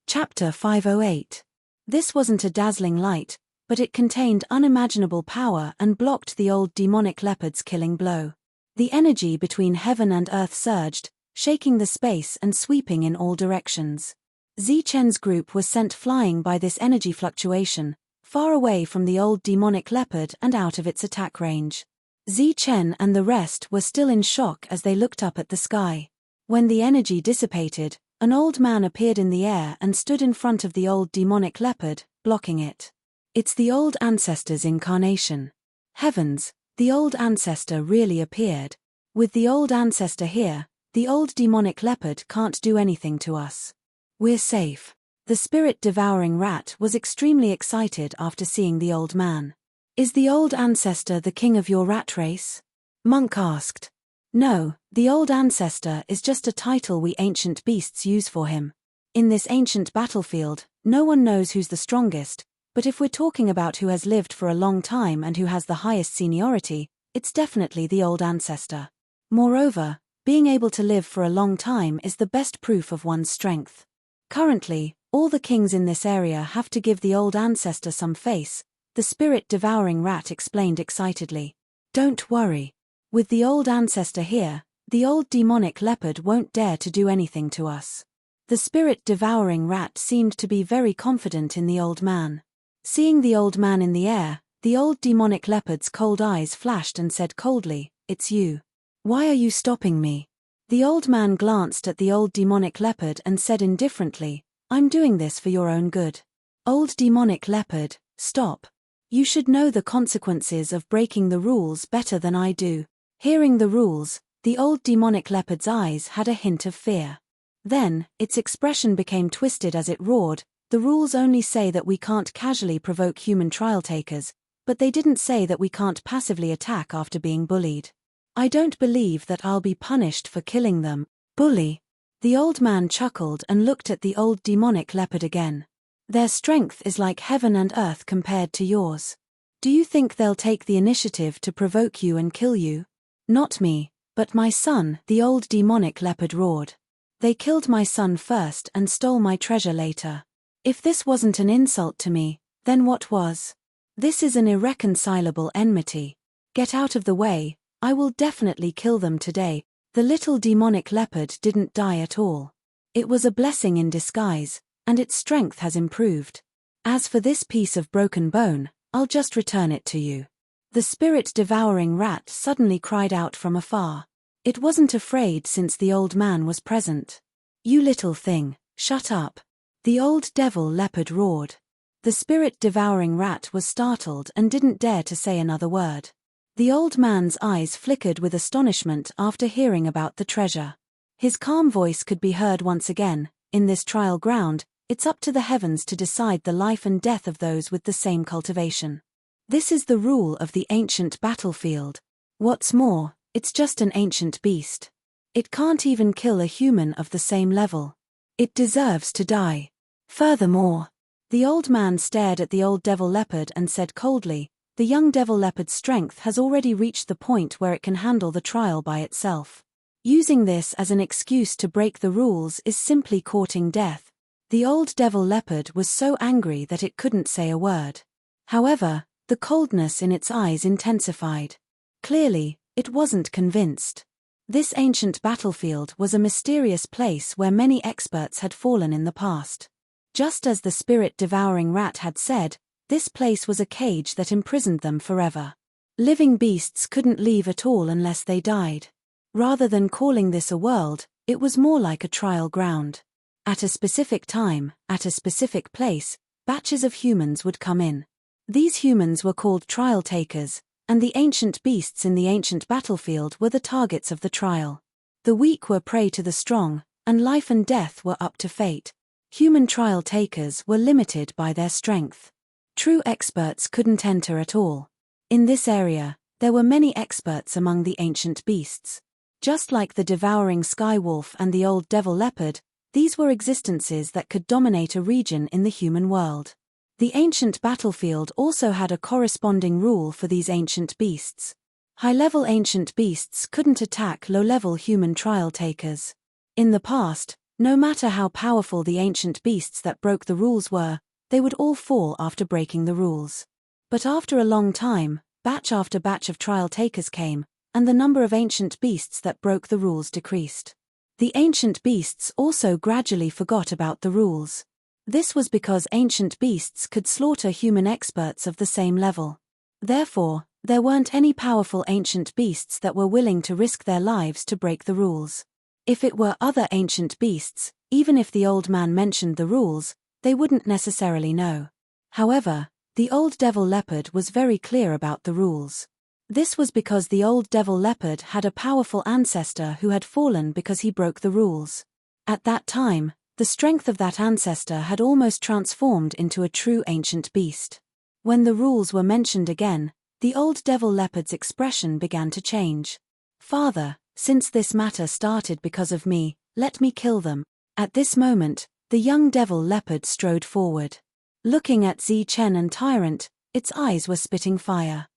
[SPEAKER 1] Chapter 508. This wasn't a dazzling light, but it contained unimaginable power and blocked the old demonic leopard's killing blow. The energy between heaven and earth surged, shaking the space and sweeping in all directions. Zi-Chen's group was sent flying by this energy fluctuation, far away from the old demonic leopard and out of its attack range. Zi-Chen and the rest were still in shock as they looked up at the sky. When the energy dissipated, an old man appeared in the air and stood in front of the old demonic leopard, blocking it. It's the old ancestor's incarnation. Heavens, the old ancestor really appeared. With the old ancestor here, the old demonic leopard can't do anything to us. We're safe. The spirit-devouring rat was extremely excited after seeing the old man. "Is the old ancestor the king of your rat race?" Monk asked. "No, the old ancestor is just a title we ancient beasts use for him. In this ancient battlefield, no one knows who's the strongest, but if we're talking about who has lived for a long time and who has the highest seniority, it's definitely the old ancestor. Moreover, being able to live for a long time is the best proof of one's strength. Currently, all the kings in this area have to give the old ancestor some face," the spirit-devouring rat explained excitedly. "Don't worry. With the old ancestor here, the old demonic leopard won't dare to do anything to us." The spirit-devouring rat seemed to be very confident in the old man. Seeing the old man in the air, The old demonic leopard's cold eyes flashed and said coldly, "It's you. Why are you stopping me?" The old man glanced at the old demonic leopard and said indifferently, "I'm doing this for your own good." Old demonic leopard, stop. You should know the consequences of breaking the rules better than I do. Hearing the rules, the old demonic leopard's eyes had a hint of fear. Then, its expression became twisted as it roared, "The rules only say that we can't casually provoke human trial takers, but they didn't say that we can't passively attack after being bullied. I don't believe that I'll be punished for killing them." Bully. The old man chuckled and looked at the old demonic leopard again. "Their strength is like heaven and earth compared to yours. Do you think they'll take the initiative to provoke you and kill you?" "Not me, but my son," the old demonic leopard roared. "They killed my son first and stole my treasure later. If this wasn't an insult to me, then what was? This is an irreconcilable enmity. Get out of the way, I will definitely kill them today." The little demonic leopard didn't die at all. It was a blessing in disguise, and its strength has improved. "As for this piece of broken bone, I'll just return it to you." The spirit-devouring rat suddenly cried out from afar. It wasn't afraid since the old man was present. "You little thing, shut up." The old devil leopard roared. The spirit-devouring rat was startled and didn't dare to say another word. The old man's eyes flickered with astonishment after hearing about the treasure. His calm voice could be heard once again, "In this trial ground, it's up to the heavens to decide the life and death of those with the same cultivation. This is the rule of the ancient battlefield. What's more, it's just an ancient beast. It can't even kill a human of the same level. It deserves to die. Furthermore," the old man stared at the old devil leopard and said coldly, "The young devil leopard's strength has already reached the point where it can handle the trial by itself. Using this as an excuse to break the rules is simply courting death." The old devil leopard was so angry that it couldn't say a word. However, the coldness in its eyes intensified. Clearly, it wasn't convinced. This ancient battlefield was a mysterious place where many experts had fallen in the past. Just as the spirit-devouring rat had said, this place was a cage that imprisoned them forever. Living beasts couldn't leave at all unless they died. Rather than calling this a world, it was more like a trial ground. At a specific time, at a specific place, batches of humans would come in. These humans were called trial takers, and the ancient beasts in the ancient battlefield were the targets of the trial. The weak were prey to the strong, and life and death were up to fate. Human trial takers were limited by their strength. True experts couldn't enter at all. In this area, there were many experts among the ancient beasts. Just like the devouring sky wolf and the old devil leopard, these were existences that could dominate a region in the human world. The ancient battlefield also had a corresponding rule for these ancient beasts. High-level ancient beasts couldn't attack low-level human trial takers. In the past, no matter how powerful the ancient beasts that broke the rules were, they would all fall after breaking the rules. But after a long time, batch after batch of trial takers came, and the number of ancient beasts that broke the rules decreased. The ancient beasts also gradually forgot about the rules. This was because ancient beasts could slaughter human experts of the same level. Therefore, there weren't any powerful ancient beasts that were willing to risk their lives to break the rules. If it were other ancient beasts, even if the old man mentioned the rules, they wouldn't necessarily know. However, the old devil leopard was very clear about the rules. This was because the old devil leopard had a powerful ancestor who had fallen because he broke the rules. At that time, the strength of that ancestor had almost transformed into a true ancient beast. When the rules were mentioned again, the old devil leopard's expression began to change. "Father, since this matter started because of me, let me kill them." At this moment, the young devil leopard strode forward. Looking at Zi Chen and Tyrant, its eyes were spitting fire.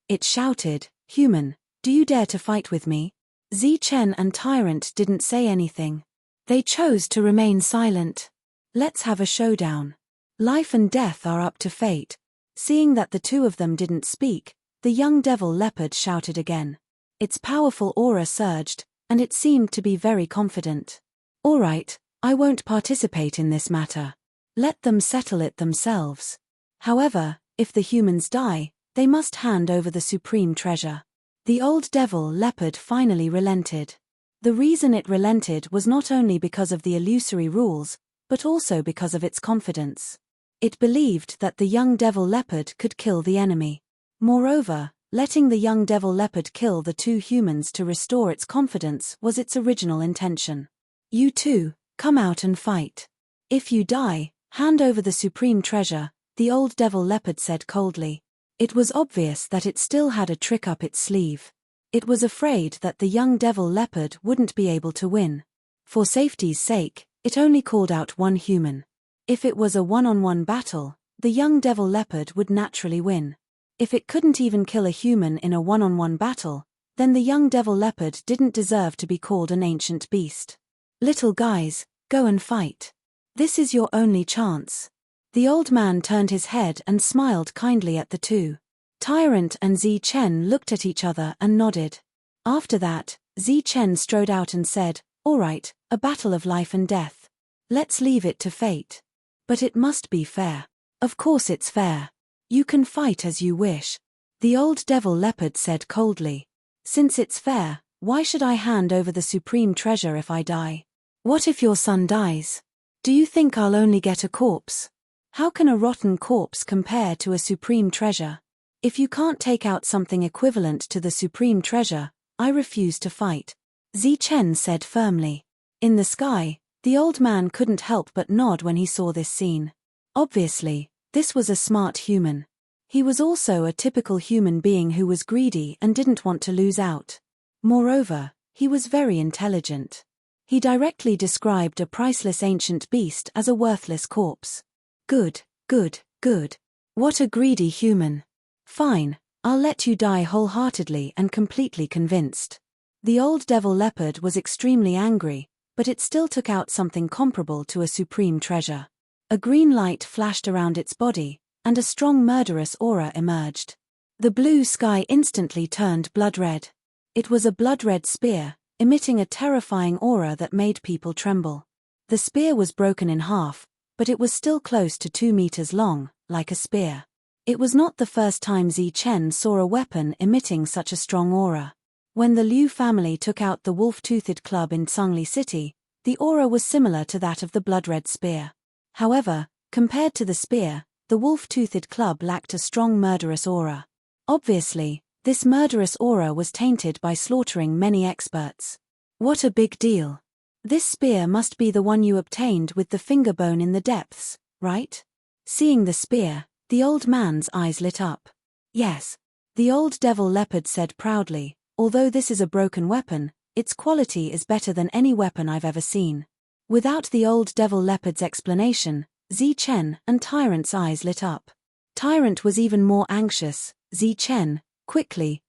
[SPEAKER 1] It shouted, "Human, do you dare to fight with me?" Zi Chen and Tyrant didn't say anything. They chose to remain silent. "Let's have a showdown. Life and death are up to fate." Seeing that the two of them didn't speak, the young devil leopard shouted again. Its powerful aura surged, and it seemed to be very confident. "All right, I won't participate in this matter. Let them settle it themselves. However, if the humans die, They must hand over the supreme treasure. The old devil leopard finally relented. The reason it relented was not only because of the illusory rules, but also because of its confidence. It believed that the young devil leopard could kill the enemy. Moreover, letting the young devil leopard kill the two humans to restore its confidence was its original intention. You two, come out and fight. If you die, hand over the supreme treasure, the old devil leopard said coldly. It was obvious that it still had a trick up its sleeve. It was afraid that the young devil leopard wouldn't be able to win. For safety's sake, it only called out one human. If it was a one-on-one battle, the young devil leopard would naturally win. If it couldn't even kill a human in a one-on-one battle, then the young devil leopard didn't deserve to be called an ancient beast. Little guys, go and fight. This is your only chance. The old man turned his head and smiled kindly at the two. Tyrant and Zi Chen looked at each other and nodded. After that, Zi Chen strode out and said, "All right, a battle of life and death. Let's leave it to fate. But it must be fair." "Of course it's fair. You can fight as you wish," the old devil leopard said coldly. "Since it's fair, why should I hand over the supreme treasure if I die? What if your son dies? Do you think I'll only get a corpse? How can a rotten corpse compare to a supreme treasure? If you can't take out something equivalent to the supreme treasure, I refuse to fight," Zi Chen said firmly. In the sky, the old man couldn't help but nod when he saw this scene. Obviously, this was a smart human. He was also a typical human being who was greedy and didn't want to lose out. Moreover, he was very intelligent. He directly described a priceless ancient beast as a worthless corpse. Good, good, good. What a greedy human. Fine, I'll let you die wholeheartedly and completely convinced. The old devil leopard was extremely angry, but it still took out something comparable to a supreme treasure. A green light flashed around its body, and a strong murderous aura emerged. The blue sky instantly turned blood-red. It was a blood-red spear, emitting a terrifying aura that made people tremble. The spear was broken in half, but it was still close to 2 meters long, like a spear. It was not the first time Zi Chen saw a weapon emitting such a strong aura. When the Liu family took out the wolf-toothed club in Tsangli City, the aura was similar to that of the blood-red spear. However, compared to the spear, the wolf-toothed club lacked a strong murderous aura. Obviously, this murderous aura was tainted by slaughtering many experts. What a big deal. This spear must be the one you obtained with the finger bone in the depths, right? Seeing the spear, the old man's eyes lit up. Yes. The old devil leopard said proudly, although this is a broken weapon, its quality is better than any weapon I've ever seen. Without the old devil leopard's explanation, Zi Chen and Tyrant's eyes lit up. Tyrant was even more anxious. Zi Chen, quickly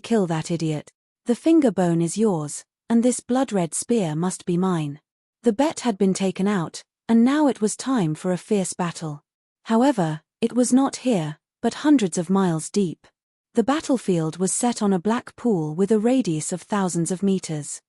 [SPEAKER 1] kill that idiot. The finger bone is yours, and this blood-red spear must be mine. The bet had been taken out, and now it was time for a fierce battle. However, it was not here, but hundreds of miles deep. The battlefield was set on a black pool with a radius of thousands of meters.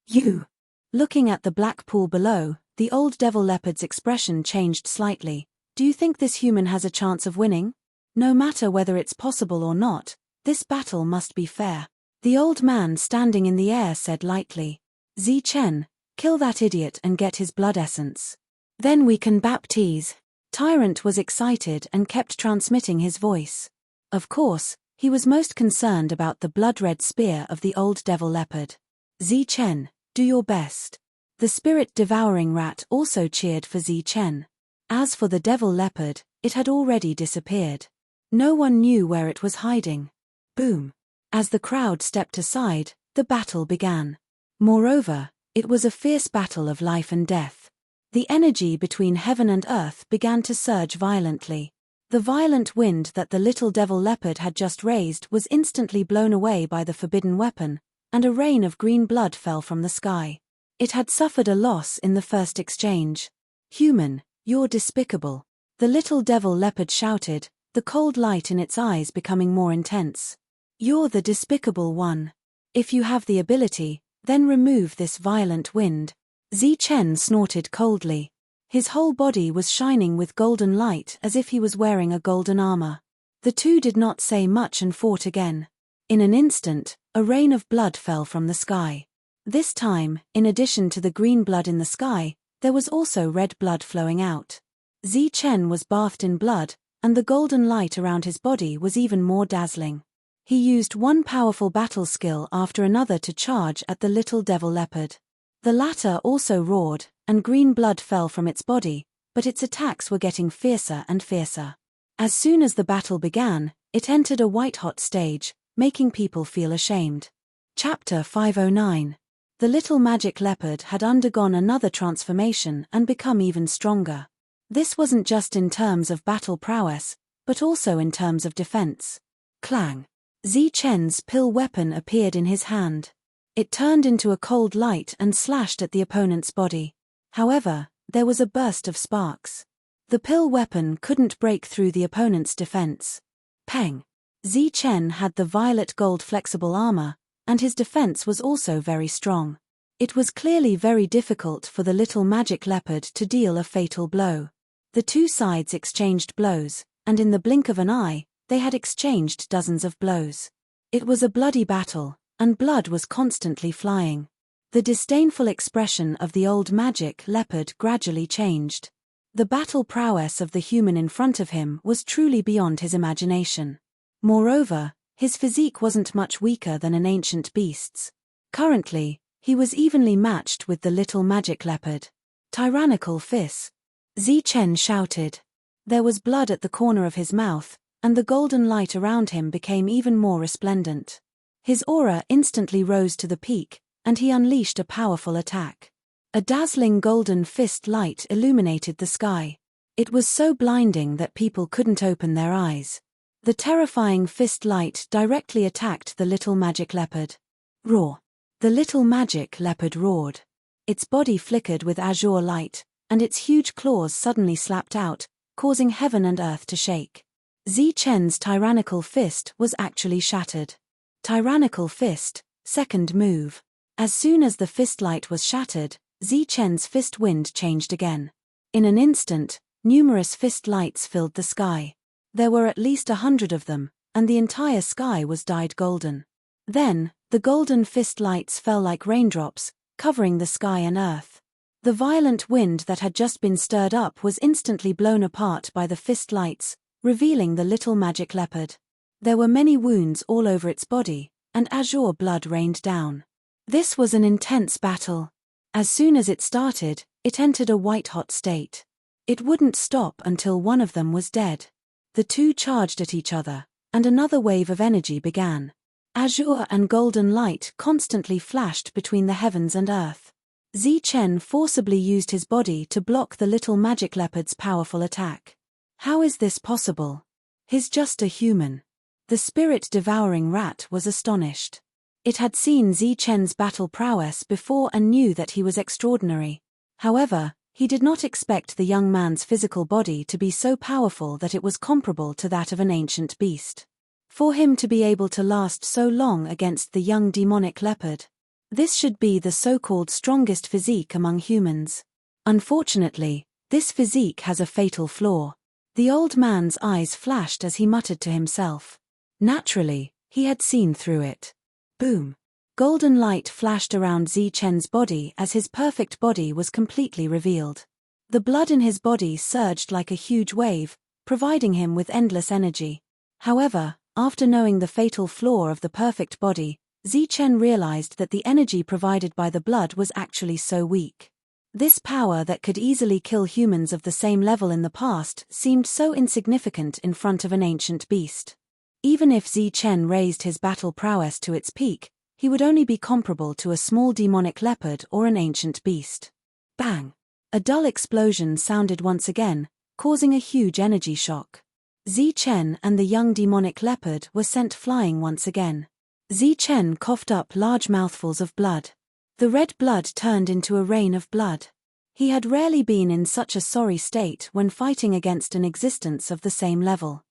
[SPEAKER 1] You! Looking at the black pool below, the old devil leopard's expression changed slightly. Do you think this human has a chance of winning? No matter whether it's possible or not, this battle must be fair. The old man standing in the air said lightly, "Zi Chen, kill that idiot and get his blood essence. Then we can baptize." Tyrant was excited and kept transmitting his voice. Of course, he was most concerned about the blood-red spear of the old devil leopard. "Zi Chen, do your best." The spirit-devouring rat also cheered for Zi Chen. As for the devil leopard, it had already disappeared. No one knew where it was hiding. Boom! As the crowd stepped aside, the battle began. Moreover, it was a fierce battle of life and death. The energy between heaven and earth began to surge violently. The violent wind that the little devil leopard had just raised was instantly blown away by the forbidden weapon, and a rain of green blood fell from the sky. It had suffered a loss in the first exchange. "Human, you're despicable," the little devil leopard shouted, the cold light in its eyes becoming more intense. "You're the despicable one. If you have the ability, then remove this violent wind." Zi Chen snorted coldly. His whole body was shining with golden light as if he was wearing a golden armor. The two did not say much and fought again. In an instant, a rain of blood fell from the sky. This time, in addition to the green blood in the sky, there was also red blood flowing out. Zichen was bathed in blood, and the golden light around his body was even more dazzling. He used one powerful battle skill after another to charge at the little devil leopard. The latter also roared, and green blood fell from its body, but its attacks were getting fiercer and fiercer. As soon as the battle began, it entered a white-hot stage, making people feel ashamed. Chapter 509. The little magic leopard had undergone another transformation and become even stronger. This wasn't just in terms of battle prowess, but also in terms of defense. Clang! Zichen's pill weapon appeared in his hand. It turned into a cold light and slashed at the opponent's body. However, there was a burst of sparks. The pill weapon couldn't break through the opponent's defense. Peng! Zichen had the violet gold flexible armor, and his defense was also very strong. It was clearly very difficult for the little magic leopard to deal a fatal blow. The two sides exchanged blows, and in the blink of an eye, they had exchanged dozens of blows. It was a bloody battle, and blood was constantly flying. The disdainful expression of the old magic leopard gradually changed. The battle prowess of the human in front of him was truly beyond his imagination. Moreover, his physique wasn't much weaker than an ancient beast's. Currently, he was evenly matched with the little magic leopard. Tyrannical fist! Zichen shouted. There was blood at the corner of his mouth, and the golden light around him became even more resplendent. His aura instantly rose to the peak, and he unleashed a powerful attack. A dazzling golden fist light illuminated the sky. It was so blinding that people couldn't open their eyes. The terrifying fist light directly attacked the little magic leopard. Roar! The little magic leopard roared. Its body flickered with azure light, and its huge claws suddenly slapped out, causing heaven and earth to shake. Zichen's tyrannical fist was actually shattered. Tyrannical fist, second move. As soon as the fist light was shattered, Zichen's fist wind changed again. In an instant, numerous fist lights filled the sky. There were at least 100 of them, and the entire sky was dyed golden. Then, the golden fist lights fell like raindrops, covering the sky and earth. The violent wind that had just been stirred up was instantly blown apart by the fist lights, revealing the little magic leopard. There were many wounds all over its body, and azure blood rained down. This was an intense battle. As soon as it started, it entered a white-hot state. It wouldn't stop until one of them was dead. The two charged at each other, and another wave of energy began. Azure and golden light constantly flashed between the heavens and earth. Zichen forcibly used his body to block the little magic leopard's powerful attack. How is this possible? He's just a human. The spirit-devouring rat was astonished. It had seen Zichen's battle prowess before and knew that he was extraordinary. However, he did not expect the young man's physical body to be so powerful that it was comparable to that of an ancient beast. For him to be able to last so long against the young demonic leopard, this should be the so-called strongest physique among humans. Unfortunately, this physique has a fatal flaw. The old man's eyes flashed as he muttered to himself. Naturally, he had seen through it. Boom! Golden light flashed around Zichen's body as his perfect body was completely revealed. The blood in his body surged like a huge wave, providing him with endless energy. However, after knowing the fatal flaw of the perfect body, Zichen realized that the energy provided by the blood was actually so weak. This power that could easily kill humans of the same level in the past seemed so insignificant in front of an ancient beast. Even if Zichen raised his battle prowess to its peak, he would only be comparable to a small demonic leopard or an ancient beast. Bang! A dull explosion sounded once again, causing a huge energy shock. Zichen and the young demonic leopard were sent flying once again. Zichen coughed up large mouthfuls of blood. The red blood turned into a rain of blood. He had rarely been in such a sorry state when fighting against an existence of the same level.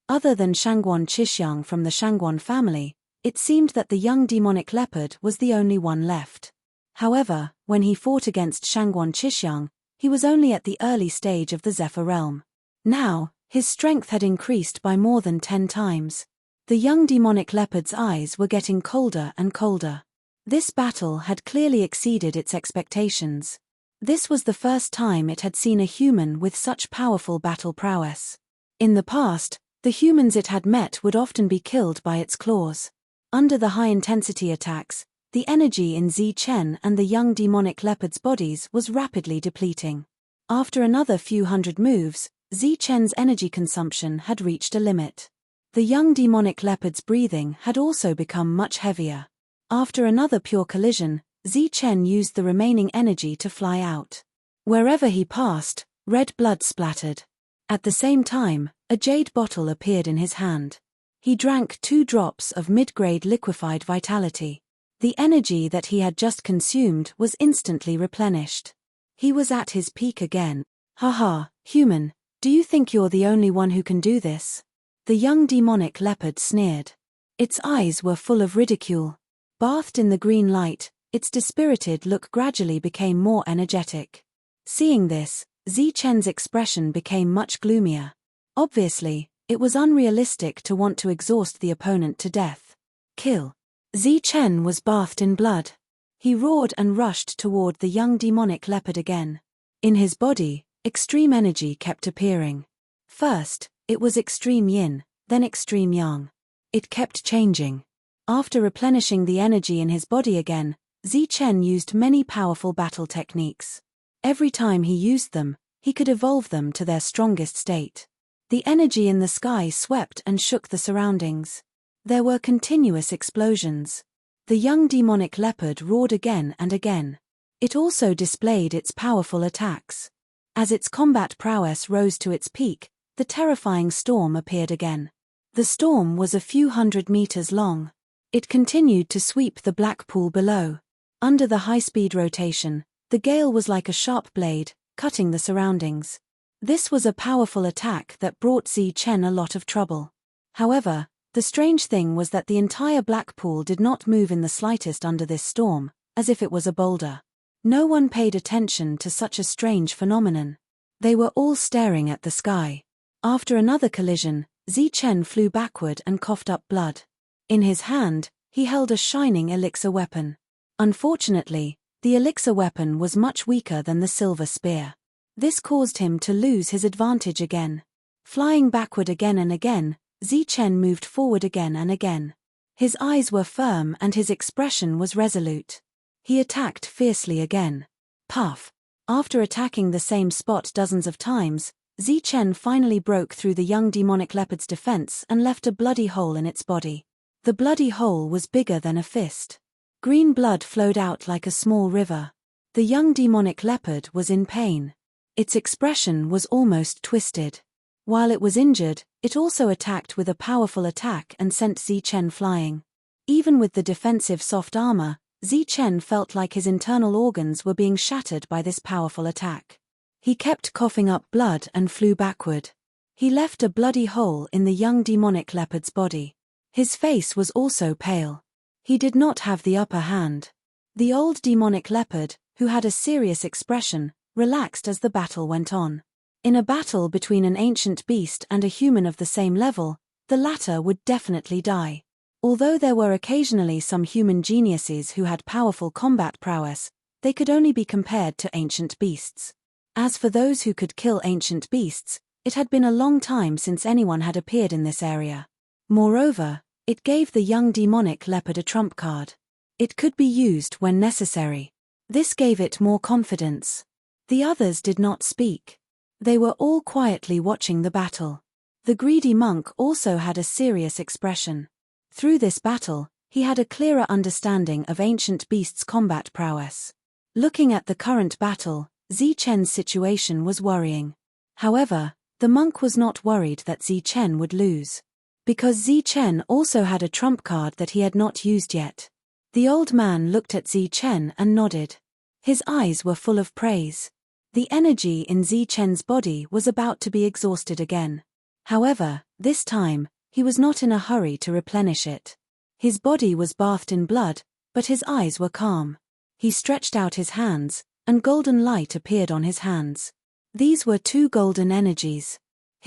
[SPEAKER 1] Other than Shangguan Qixing from the Shangguan family, it seemed that the young demonic leopard was the only one left. However, when he fought against Shangguan Qixing, he was only at the early stage of the Zephyr realm. Now, His strength had increased by more than 10 times. The young demonic leopard's eyes were getting colder and colder. This battle had clearly exceeded its expectations. This was the first time it had seen a human with such powerful battle prowess. In the past, the humans it had met would often be killed by its claws. Under the high-intensity attacks, the energy in Chen and the young demonic leopard's bodies was rapidly depleting. After another few hundred moves, Chen's energy consumption had reached a limit. The young demonic leopard's breathing had also become much heavier. After another pure collision, Chen used the remaining energy to fly out. Wherever he passed, red blood splattered. At the same time, a jade bottle appeared in his hand. He drank 2 drops of mid-grade liquefied vitality. The energy that he had just consumed was instantly replenished. He was at his peak again. Haha, human, do you think you're the only one who can do this? The young demonic leopard sneered. Its eyes were full of ridicule. Bathed in the green light, its dispirited look gradually became more energetic. Seeing this, Chen's expression became much gloomier. Obviously, it was unrealistic to want to exhaust the opponent to death. Kill. Chen was bathed in blood. He roared and rushed toward the young demonic leopard again. In his body, extreme energy kept appearing. First, it was extreme yin, then extreme yang. It kept changing. After replenishing the energy in his body again, Chen used many powerful battle techniques. Every time he used them, he could evolve them to their strongest state. The energy in the sky swept and shook the surroundings. There were continuous explosions. The young demonic leopard roared again and again. It also displayed its powerful attacks. As its combat prowess rose to its peak, the terrifying storm appeared again. The storm was a few hundred meters long. It continued to sweep the black pool below. Under the high-speed rotation, the gale was like a sharp blade, cutting the surroundings. This was a powerful attack that brought Chen a lot of trouble. However, the strange thing was that the entire black pool did not move in the slightest under this storm, as if it was a boulder. No one paid attention to such a strange phenomenon. They were all staring at the sky. After another collision, Chen flew backward and coughed up blood. In his hand, he held a shining elixir weapon. Unfortunately, the elixir weapon was much weaker than the silver spear. This caused him to lose his advantage again. Flying backward again and again, Chen moved forward again and again. His eyes were firm and his expression was resolute. He attacked fiercely again. Puff! After attacking the same spot dozens of times, Chen finally broke through the young demonic leopard's defense and left a bloody hole in its body. The bloody hole was bigger than a fist. Green blood flowed out like a small river. The young demonic leopard was in pain. Its expression was almost twisted. While it was injured, it also attacked with a powerful attack and sent Chen flying. Even with the defensive soft armor, Chen felt like his internal organs were being shattered by this powerful attack. He kept coughing up blood and flew backward. He left a bloody hole in the young demonic leopard's body. His face was also pale. He did not have the upper hand. The old demonic leopard, who had a serious expression, relaxed as the battle went on. In a battle between an ancient beast and a human of the same level, the latter would definitely die. Although there were occasionally some human geniuses who had powerful combat prowess, they could only be compared to ancient beasts. As for those who could kill ancient beasts, it had been a long time since anyone had appeared in this area. Moreover, it gave the young demonic leopard a trump card. It could be used when necessary. This gave it more confidence. The others did not speak. They were all quietly watching the battle. The greedy monk also had a serious expression. Through this battle, he had a clearer understanding of ancient beasts' combat prowess. Looking at the current battle, Chen's situation was worrying. However, the monk was not worried that Chen would lose. Because Chen also had a trump card that he had not used yet. The old man looked at Chen and nodded. His eyes were full of praise. The energy in Chen's body was about to be exhausted again. However, this time, he was not in a hurry to replenish it. His body was bathed in blood, but his eyes were calm. He stretched out his hands, and golden light appeared on his hands. These were 2 golden energies.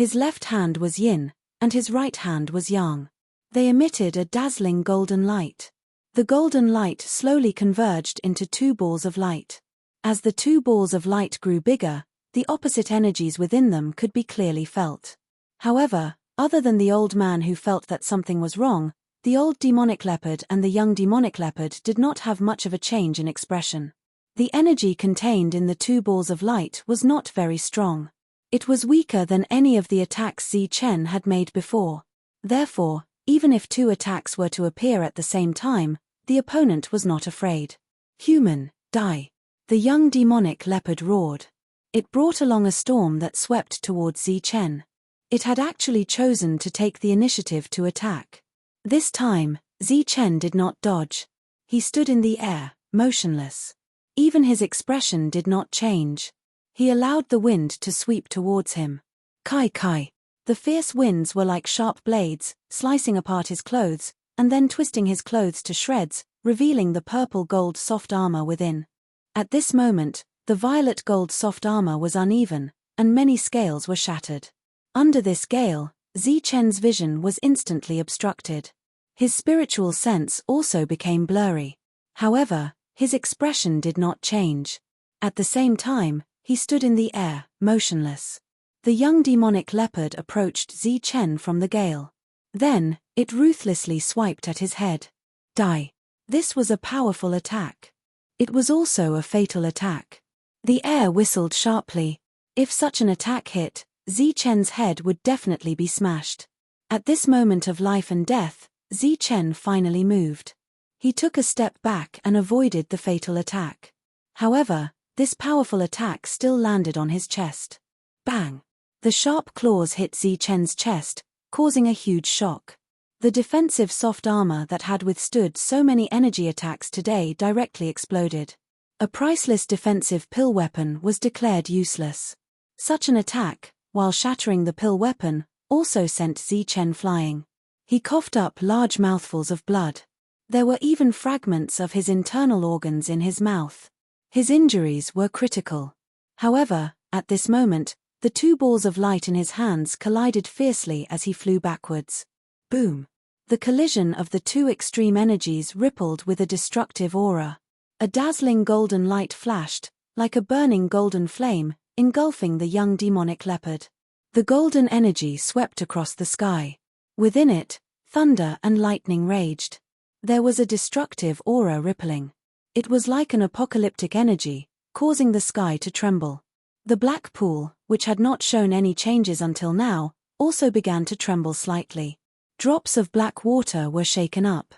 [SPEAKER 1] His left hand was yin, and his right hand was yang. They emitted a dazzling golden light. The golden light slowly converged into two balls of light. As the two balls of light grew bigger, the opposite energies within them could be clearly felt. However, other than the old man who felt that something was wrong, the old demonic leopard and the young demonic leopard did not have much of a change in expression. The energy contained in the two balls of light was not very strong. It was weaker than any of the attacks Zi Chen had made before. Therefore, even if two attacks were to appear at the same time, the opponent was not afraid. Human, die! The young demonic leopard roared. It brought along a storm that swept towards Zi Chen. It had actually chosen to take the initiative to attack. This time, Zi Chen did not dodge. He stood in the air, motionless. Even his expression did not change. He allowed the wind to sweep towards him. Kai kai! The fierce winds were like sharp blades, slicing apart his clothes, and then twisting his clothes to shreds, revealing the purple gold soft armor within. At this moment, the violet gold soft armor was uneven, and many scales were shattered. Under this gale, Zi Chen's vision was instantly obstructed. His spiritual sense also became blurry. However, his expression did not change. At the same time, he stood in the air, motionless. The young demonic leopard approached Zi Chen from the gale. Then, it ruthlessly swiped at his head. Die! This was a powerful attack. It was also a fatal attack. The air whistled sharply. If such an attack hit, Zi Chen's head would definitely be smashed. At this moment of life and death, Zi Chen finally moved. He took a step back and avoided the fatal attack. However, this powerful attack still landed on his chest. Bang! The sharp claws hit Zi Chen's chest, causing a huge shock. The defensive soft armor that had withstood so many energy attacks today directly exploded. A priceless defensive pill weapon was declared useless. Such an attack, while shattering the pill weapon, also sent Zi Chen flying. He coughed up large mouthfuls of blood. There were even fragments of his internal organs in his mouth. His injuries were critical. However, at this moment, the two balls of light in his hands collided fiercely as he flew backwards. Boom! The collision of the two extreme energies rippled with a destructive aura. A dazzling golden light flashed, like a burning golden flame, engulfing the young demonic leopard. The golden energy swept across the sky. Within it, thunder and lightning raged. There was a destructive aura rippling. It was like an apocalyptic energy, causing the sky to tremble. The black pool, which had not shown any changes until now, also began to tremble slightly. Drops of black water were shaken up.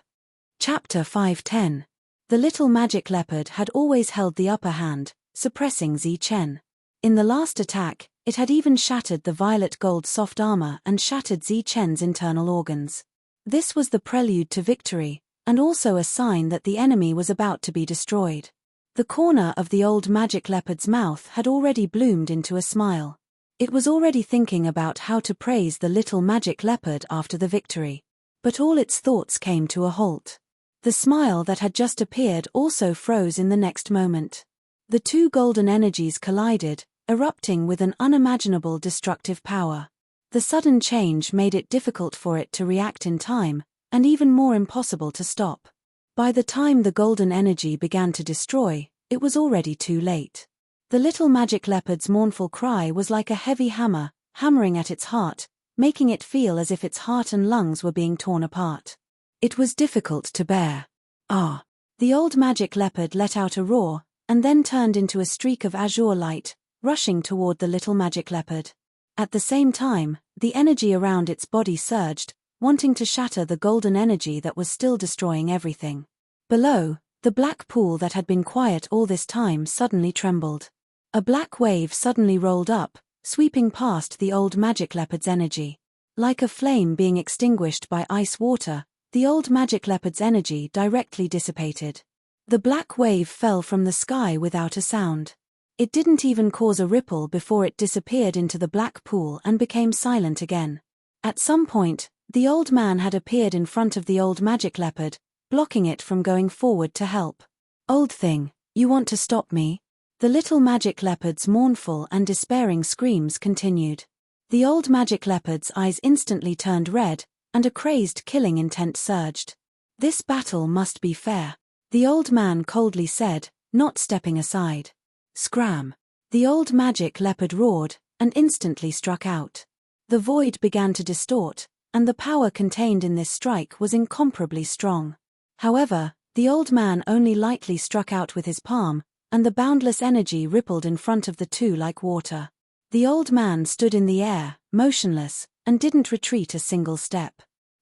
[SPEAKER 1] Chapter 510. The little magic leopard had always held the upper hand, suppressing Zi Chen. In the last attack, it had even shattered the violet gold soft armor and shattered Zi Chen's internal organs. This was the prelude to victory, and also a sign that the enemy was about to be destroyed. The corner of the old magic leopard's mouth had already bloomed into a smile. It was already thinking about how to praise the little magic leopard after the victory. But all its thoughts came to a halt. The smile that had just appeared also froze in the next moment. The two golden energies collided, erupting with an unimaginable destructive power. The sudden change made it difficult for it to react in time, and even more impossible to stop. By the time the golden energy began to destroy, it was already too late. The little magic leopard's mournful cry was like a heavy hammer, hammering at its heart, making it feel as if its heart and lungs were being torn apart. It was difficult to bear. Ah! The old magic leopard let out a roar, and then turned into a streak of azure light, rushing toward the little magic leopard. At the same time, the energy around its body surged, wanting to shatter the golden energy that was still destroying everything. Below, the black pool that had been quiet all this time suddenly trembled. A black wave suddenly rolled up, sweeping past the old magic leopard's energy. Like a flame being extinguished by ice water, the old magic leopard's energy directly dissipated. The black wave fell from the sky without a sound. It didn't even cause a ripple before it disappeared into the black pool and became silent again. At some point, the old man had appeared in front of the old magic leopard, blocking it from going forward to help. "Old thing, you want to stop me?" The little magic leopard's mournful and despairing screams continued. The old magic leopard's eyes instantly turned red, and a crazed killing intent surged. This battle must be fair, the old man coldly said, not stepping aside. Scram! The old magic leopard roared, and instantly struck out. The void began to distort, and the power contained in this strike was incomparably strong. However, the old man only lightly struck out with his palm, and the boundless energy rippled in front of the two like water. The old man stood in the air, motionless, and didn't retreat a single step.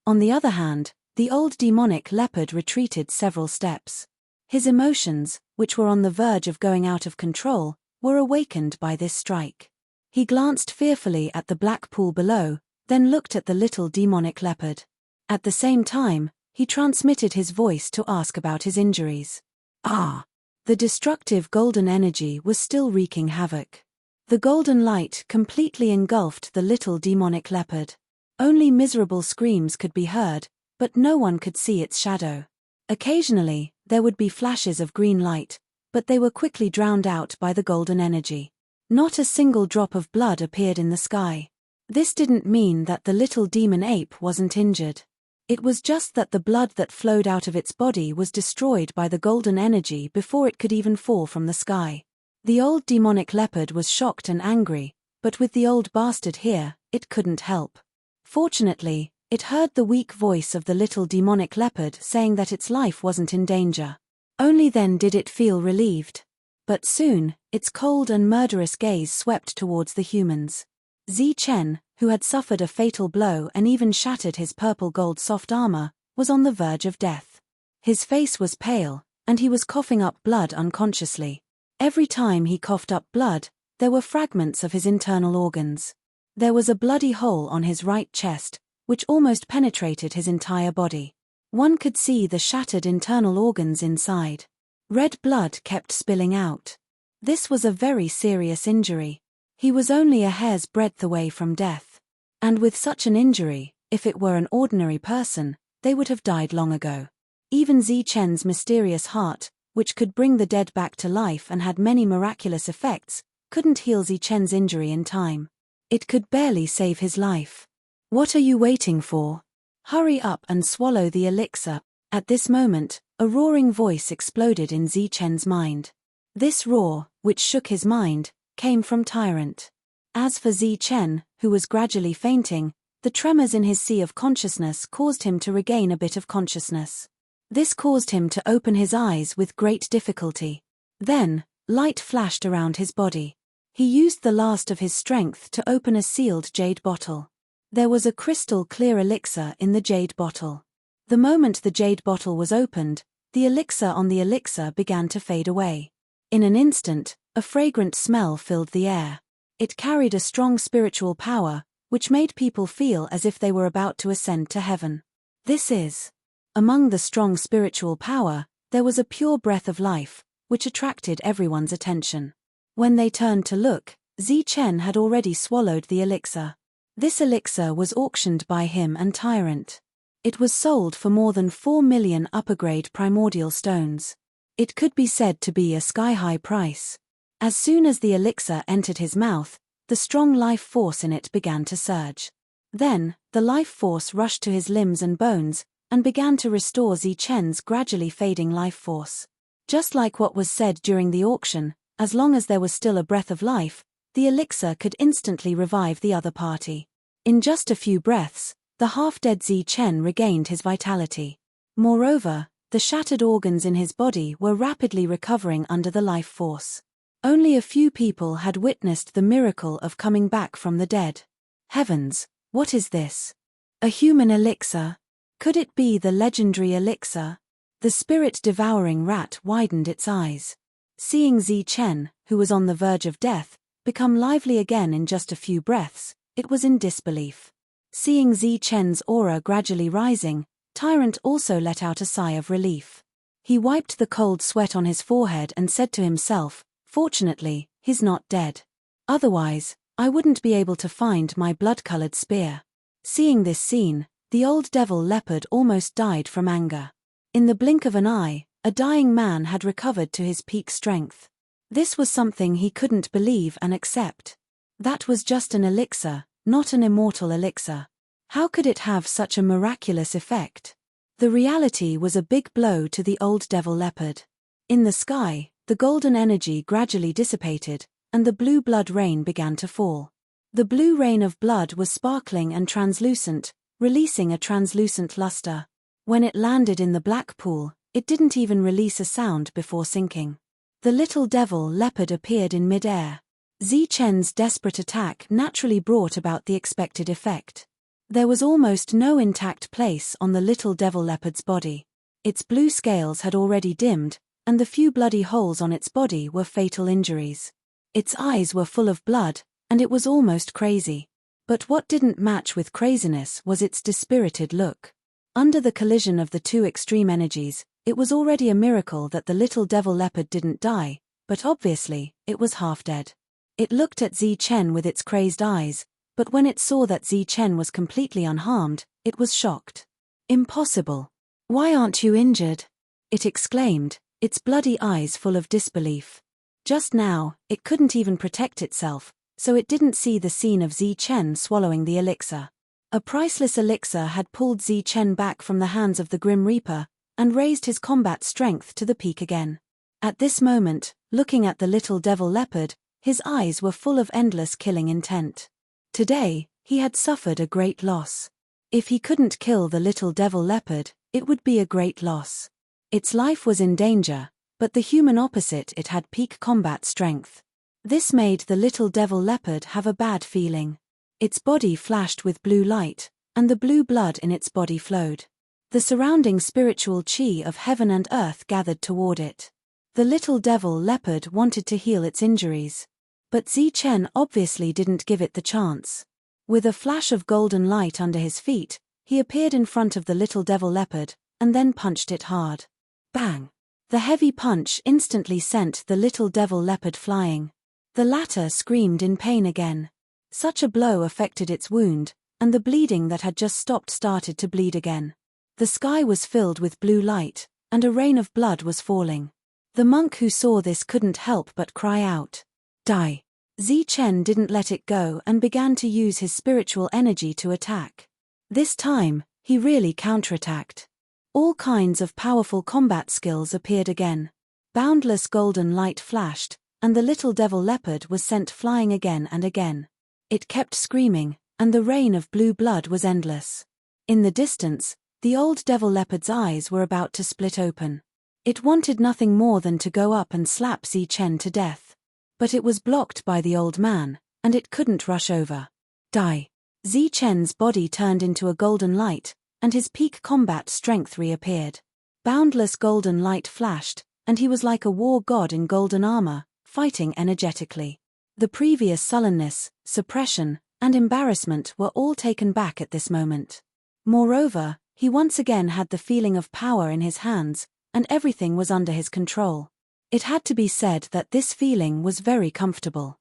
[SPEAKER 1] On the other hand, the old demonic leopard retreated several steps. His emotions, which were on the verge of going out of control, were awakened by this strike. He glanced fearfully at the black pool below, then looked at the little demonic leopard. At the same time, he transmitted his voice to ask about his injuries. Ah! The destructive golden energy was still wreaking havoc. The golden light completely engulfed the little demonic leopard. Only miserable screams could be heard, but no one could see its shadow. Occasionally, there would be flashes of green light, but they were quickly drowned out by the golden energy. Not a single drop of blood appeared in the sky. This didn't mean that the little demon ape wasn't injured. It was just that the blood that flowed out of its body was destroyed by the golden energy before it could even fall from the sky. The old demonic leopard was shocked and angry, but with the old bastard here, it couldn't help. Fortunately, it heard the weak voice of the little demonic leopard saying that its life wasn't in danger. Only then did it feel relieved. But soon, its cold and murderous gaze swept towards the humans. Zichen, who had suffered a fatal blow and even shattered his purple-gold soft armor, was on the verge of death. His face was pale, and he was coughing up blood unconsciously. Every time he coughed up blood, there were fragments of his internal organs. There was a bloody hole on his right chest, which almost penetrated his entire body. One could see the shattered internal organs inside. Red blood kept spilling out. This was a very serious injury. He was only a hair's breadth away from death. And with such an injury, if it were an ordinary person, they would have died long ago. Even Zichen's mysterious heart, which could bring the dead back to life and had many miraculous effects, couldn't heal Zichen's injury in time. It could barely save his life. What are you waiting for? Hurry up and swallow the elixir. At this moment, a roaring voice exploded in Zichen's mind. This roar, which shook his mind, came from Tyrant. As for Zichen, who was gradually fainting, the tremors in his sea of consciousness caused him to regain a bit of consciousness. This caused him to open his eyes with great difficulty. Then, light flashed around his body. He used the last of his strength to open a sealed jade bottle. There was a crystal-clear elixir in the jade bottle. The moment the jade bottle was opened, the elixir on the elixir began to fade away. In an instant, a fragrant smell filled the air. It carried a strong spiritual power, which made people feel as if they were about to ascend to heaven. This is. Among the strong spiritual power, there was a pure breath of life, which attracted everyone's attention. When they turned to look, Zichen had already swallowed the elixir. This elixir was auctioned by him and Tyrant. It was sold for more than 4 million upper-grade primordial stones. It could be said to be a sky-high price. As soon as the elixir entered his mouth, the strong life force in it began to surge. Then, the life force rushed to his limbs and bones, and began to restore Zichen's gradually fading life force. Just like what was said during the auction, as long as there was still a breath of life, the elixir could instantly revive the other party. In just a few breaths, the half-dead Zichen regained his vitality. Moreover, the shattered organs in his body were rapidly recovering under the life force. Only a few people had witnessed the miracle of coming back from the dead. Heavens, what is this? A human elixir? Could it be the legendary elixir? The spirit-devouring rat widened its eyes. Seeing Zichen, who was on the verge of death, become lively again in just a few breaths, it was in disbelief. Seeing Zichen's aura gradually rising, Tyrant also let out a sigh of relief. He wiped the cold sweat on his forehead and said to himself, "Fortunately, he's not dead. Otherwise, I wouldn't be able to find my blood-colored spear." Seeing this scene, the old devil leopard almost died from anger. In the blink of an eye, a dying man had recovered to his peak strength. This was something he couldn't believe and accept. That was just an elixir, not an immortal elixir. How could it have such a miraculous effect? The reality was a big blow to the old devil leopard. In the sky, the golden energy gradually dissipated, and the blue blood rain began to fall. The blue rain of blood was sparkling and translucent, releasing a translucent luster. When it landed in the black pool, it didn't even release a sound before sinking. The little devil leopard appeared in mid-air. Zichen's desperate attack naturally brought about the expected effect. There was almost no intact place on the little devil leopard's body. Its blue scales had already dimmed, and the few bloody holes on its body were fatal injuries. Its eyes were full of blood, and it was almost crazy. But what didn't match with craziness was its dispirited look. Under the collision of the two extreme energies, it was already a miracle that the little devil leopard didn't die, but obviously, it was half dead. It looked at Zichen with its crazed eyes, but when it saw that Zichen was completely unharmed, it was shocked. "Impossible. Why aren't you injured?" it exclaimed, its bloody eyes full of disbelief. Just now, it couldn't even protect itself, so it didn't see the scene of Zichen swallowing the elixir. A priceless elixir had pulled Zichen back from the hands of the Grim Reaper, and raised his combat strength to the peak again. At this moment, looking at the little devil leopard, his eyes were full of endless killing intent. Today, he had suffered a great loss. If he couldn't kill the little devil leopard, it would be a great loss. Its life was in danger, but the human opposite it had peak combat strength. This made the little devil leopard have a bad feeling. Its body flashed with blue light, and the blue blood in its body flowed. The surrounding spiritual chi of heaven and earth gathered toward it. The little devil leopard wanted to heal its injuries. But Zichen obviously didn't give it the chance. With a flash of golden light under his feet, he appeared in front of the little devil leopard, and then punched it hard. Bang! The heavy punch instantly sent the little devil leopard flying. The latter screamed in pain again. Such a blow affected its wound, and the bleeding that had just stopped started to bleed again. The sky was filled with blue light, and a rain of blood was falling. The monk who saw this couldn't help but cry out, "Die!" Zichen didn't let it go and began to use his spiritual energy to attack. This time, he really counterattacked. All kinds of powerful combat skills appeared again. Boundless golden light flashed, and the little devil leopard was sent flying again and again. It kept screaming, and the rain of blue blood was endless. In the distance, the old devil leopard's eyes were about to split open. It wanted nothing more than to go up and slap Zichen to death. But it was blocked by the old man, and it couldn't rush over. Die! Zichen's body turned into a golden light, and his peak combat strength reappeared. Boundless golden light flashed, and he was like a war god in golden armor, fighting energetically. The previous sullenness, suppression, and embarrassment were all taken back at this moment. Moreover, he once again had the feeling of power in his hands, and everything was under his control. It had to be said that this feeling was very comfortable.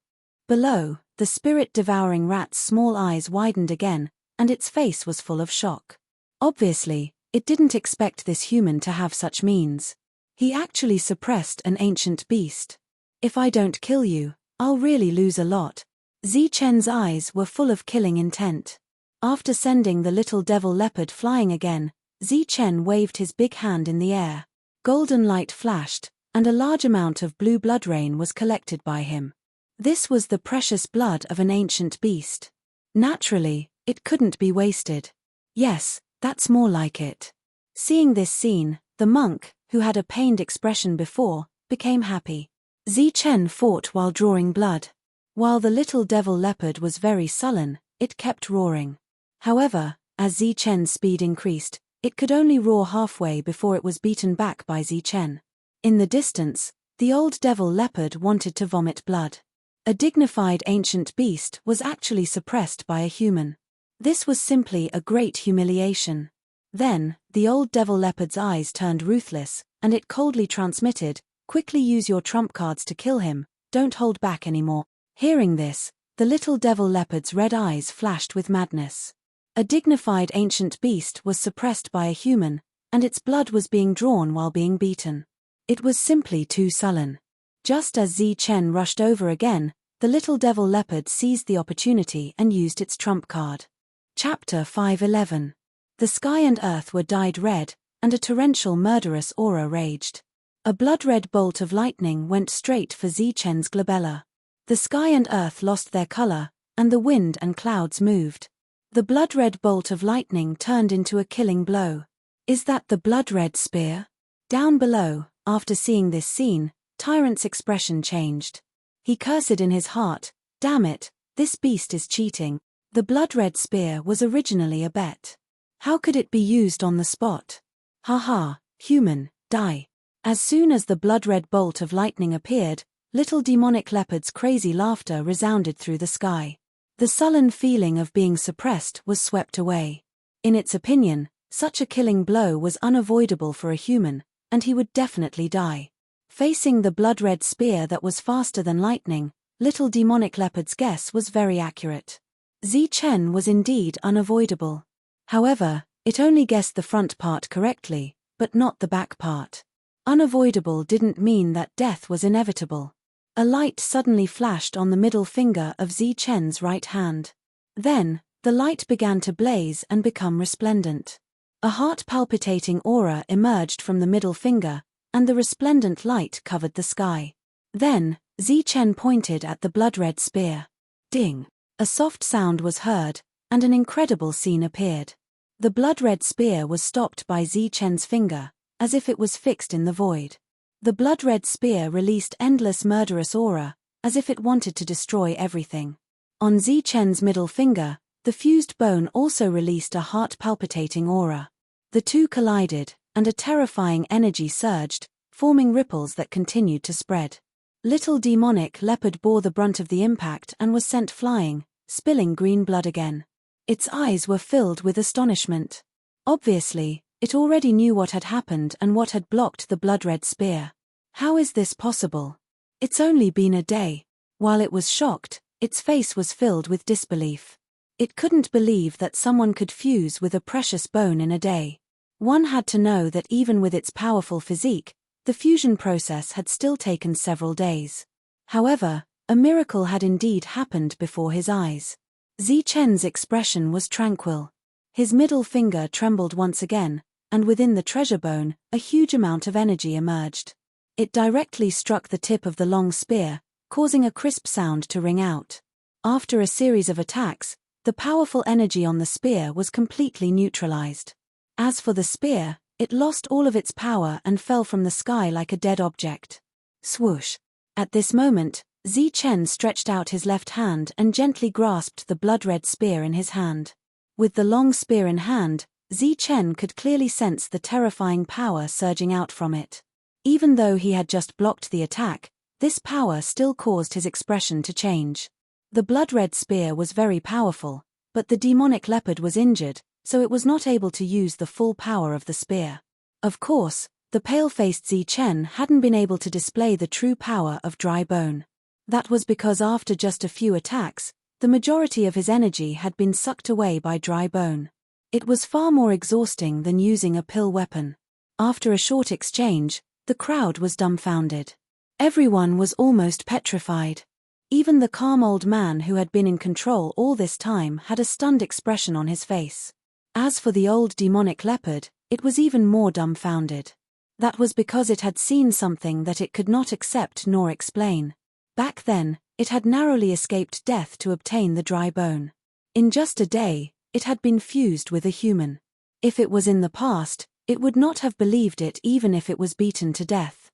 [SPEAKER 1] Below, the spirit-devouring rat's small eyes widened again, and its face was full of shock. Obviously, it didn't expect this human to have such means. He actually suppressed an ancient beast. "If I don't kill you, I'll really lose a lot." Zichen's eyes were full of killing intent. After sending the little devil leopard flying again, Zichen waved his big hand in the air. Golden light flashed, and a large amount of blue blood rain was collected by him. This was the precious blood of an ancient beast. Naturally, it couldn't be wasted. Yes, that's more like it. Seeing this scene, the monk, who had a pained expression before, became happy. Zichen fought while drawing blood. While the little devil leopard was very sullen, it kept roaring. However, as Zichen's speed increased, it could only roar halfway before it was beaten back by Zichen. In the distance, the old devil leopard wanted to vomit blood. A dignified ancient beast was actually suppressed by a human. This was simply a great humiliation. Then, the old devil leopard's eyes turned ruthless, and it coldly transmitted, "Quickly use your trump cards to kill him, don't hold back anymore." Hearing this, the little devil leopard's red eyes flashed with madness. A dignified ancient beast was suppressed by a human, and its blood was being drawn while being beaten. It was simply too sullen. Just as Zichen rushed over again, the little devil leopard seized the opportunity and used its trump card. Chapter 5:11. The sky and earth were dyed red, and a torrential murderous aura raged. A blood-red bolt of lightning went straight for Zichen's glabella. The sky and earth lost their color, and the wind and clouds moved. The blood-red bolt of lightning turned into a killing blow. Is that the blood-red spear? Down below, after seeing this scene, Tyrant's expression changed. He cursed in his heart, "Damn it, this beast is cheating. The blood-red spear was originally a bet. How could it be used on the spot? Ha ha, human, die." As soon as the blood-red bolt of lightning appeared, little demonic leopard's crazy laughter resounded through the sky. The sullen feeling of being suppressed was swept away. In its opinion, such a killing blow was unavoidable for a human, and he would definitely die. Facing the blood-red spear that was faster than lightning, little demonic leopard's guess was very accurate. Zichen was indeed unavoidable. However, it only guessed the front part correctly, but not the back part. Unavoidable didn't mean that death was inevitable. A light suddenly flashed on the middle finger of Zichen's right hand. Then, the light began to blaze and become resplendent. A heart-palpitating aura emerged from the middle finger, and the resplendent light covered the sky. Then, Zichen pointed at the blood-red spear. Ding! A soft sound was heard, and an incredible scene appeared. The blood-red spear was stopped by Zichen's finger, as if it was fixed in the void. The blood-red spear released endless murderous aura, as if it wanted to destroy everything. On Zichen's middle finger, the fused bone also released a heart-palpitating aura. The two collided, and a terrifying energy surged, forming ripples that continued to spread. Little demonic leopard bore the brunt of the impact and was sent flying, spilling green blood again. Its eyes were filled with astonishment. Obviously, it already knew what had happened and what had blocked the blood-red spear. How is this possible? It's only been a day. While it was shocked, its face was filled with disbelief. It couldn't believe that someone could fuse with a precious bone in a day. One had to know that even with its powerful physique, the fusion process had still taken several days. However, a miracle had indeed happened before his eyes. Zichen's expression was tranquil. His middle finger trembled once again, and within the treasure bone, a huge amount of energy emerged. It directly struck the tip of the long spear, causing a crisp sound to ring out. After a series of attacks, the powerful energy on the spear was completely neutralized. As for the spear, it lost all of its power and fell from the sky like a dead object. Swoosh! At this moment, Zichen stretched out his left hand and gently grasped the blood-red spear in his hand. With the long spear in hand, Zichen could clearly sense the terrifying power surging out from it. Even though he had just blocked the attack, this power still caused his expression to change. The blood-red spear was very powerful, but the demonic leopard was injured, so it was not able to use the full power of the spear. Of course, the pale-faced Zichen hadn't been able to display the true power of dry bone. That was because after just a few attacks, the majority of his energy had been sucked away by dry bone. It was far more exhausting than using a pill weapon. After a short exchange, the crowd was dumbfounded. Everyone was almost petrified. Even the calm old man who had been in control all this time had a stunned expression on his face. As for the old demonic leopard, it was even more dumbfounded. That was because it had seen something that it could not accept nor explain. Back then, it had narrowly escaped death to obtain the dry bone. In just a day, it had been fused with a human. If it was in the past, it would not have believed it even if it was beaten to death.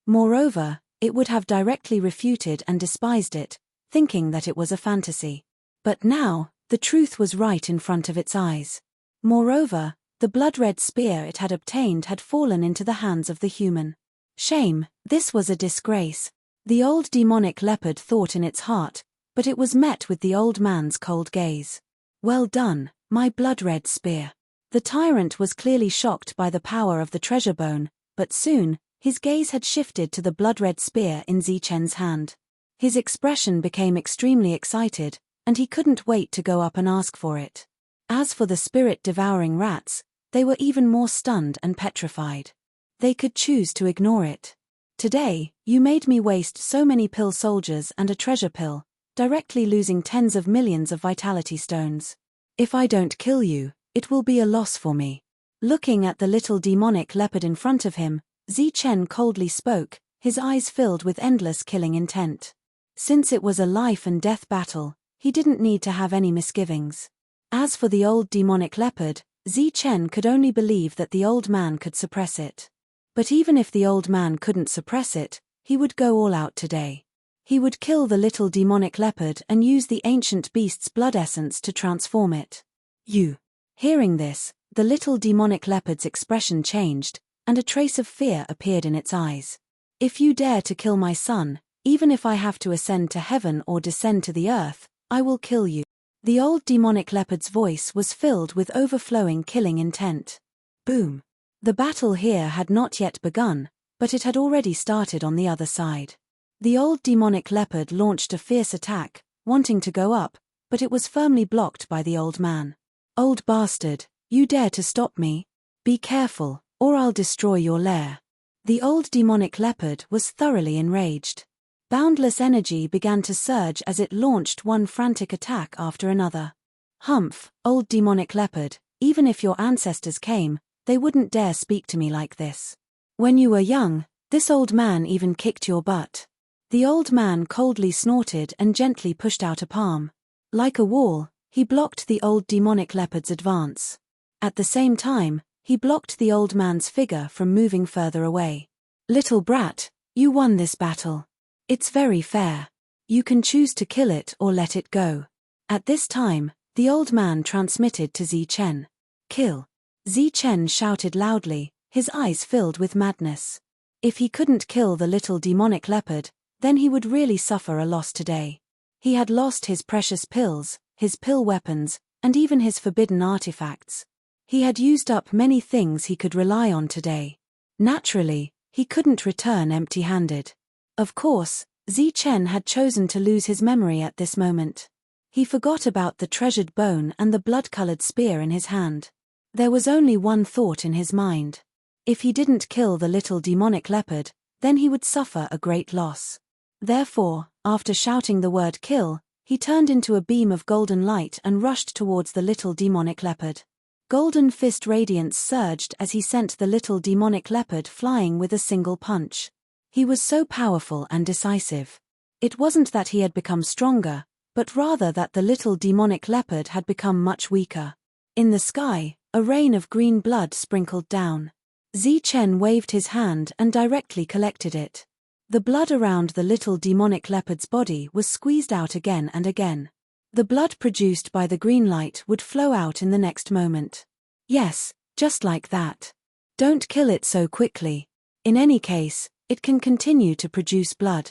[SPEAKER 1] Moreover, it would have directly refuted and despised it, thinking that it was a fantasy. But now, the truth was right in front of its eyes. Moreover, the blood-red spear it had obtained had fallen into the hands of the human. Shame, this was a disgrace. The old demonic leopard thought in its heart, but it was met with the old man's cold gaze. Well done, my blood-red spear. The tyrant was clearly shocked by the power of the treasure bone, but soon, his gaze had shifted to the blood-red spear in Zichen's hand. His expression became extremely excited, and he couldn't wait to go up and ask for it. As for the spirit-devouring rats, they were even more stunned and petrified. They could choose to ignore it. Today, you made me waste so many pill soldiers and a treasure pill, directly losing tens of millions of vitality stones. If I don't kill you, it will be a loss for me. Looking at the little demonic leopard in front of him, Zichen coldly spoke, his eyes filled with endless killing intent. Since it was a life and death battle, he didn't need to have any misgivings. As for the old demonic leopard, Zichen could only believe that the old man could suppress it. But even if the old man couldn't suppress it, he would go all out today. He would kill the little demonic leopard and use the ancient beast's blood essence to transform it. You. Hearing this, the little demonic leopard's expression changed, and a trace of fear appeared in its eyes. If you dare to kill my son, even if I have to ascend to heaven or descend to the earth, I will kill you. The old demonic leopard's voice was filled with overflowing killing intent. Boom. The battle here had not yet begun, but it had already started on the other side. The old demonic leopard launched a fierce attack, wanting to go up, but it was firmly blocked by the old man. Old bastard, you dare to stop me? Be careful, or I'll destroy your lair. The old demonic leopard was thoroughly enraged. Boundless energy began to surge as it launched one frantic attack after another. Humph, old demonic leopard, even if your ancestors came, they wouldn't dare speak to me like this. When you were young, this old man even kicked your butt. The old man coldly snorted and gently pushed out a palm. Like a wall, he blocked the old demonic leopard's advance. At the same time, he blocked the old man's figure from moving further away. Little brat, you won this battle. It's very fair. You can choose to kill it or let it go. At this time, the old man transmitted to Zichen. Kill. Zichen shouted loudly, his eyes filled with madness. If he couldn't kill the little demonic leopard, then he would really suffer a loss today. He had lost his precious pills, his pill weapons, and even his forbidden artifacts. He had used up many things he could rely on today. Naturally, he couldn't return empty-handed. Of course, Zichen had chosen to lose his memory at this moment. He forgot about the treasured bone and the blood-colored spear in his hand. There was only one thought in his mind. If he didn't kill the little demonic leopard, then he would suffer a great loss. Therefore, after shouting the word kill, he turned into a beam of golden light and rushed towards the little demonic leopard. Golden fist radiance surged as he sent the little demonic leopard flying with a single punch. He was so powerful and decisive. It wasn't that he had become stronger, but rather that the little demonic leopard had become much weaker. In the sky, a rain of green blood sprinkled down. Zichen waved his hand and directly collected it. The blood around the little demonic leopard's body was squeezed out again and again. The blood produced by the green light would flow out in the next moment. Yes, just like that. Don't kill it so quickly. In any case, it can continue to produce blood.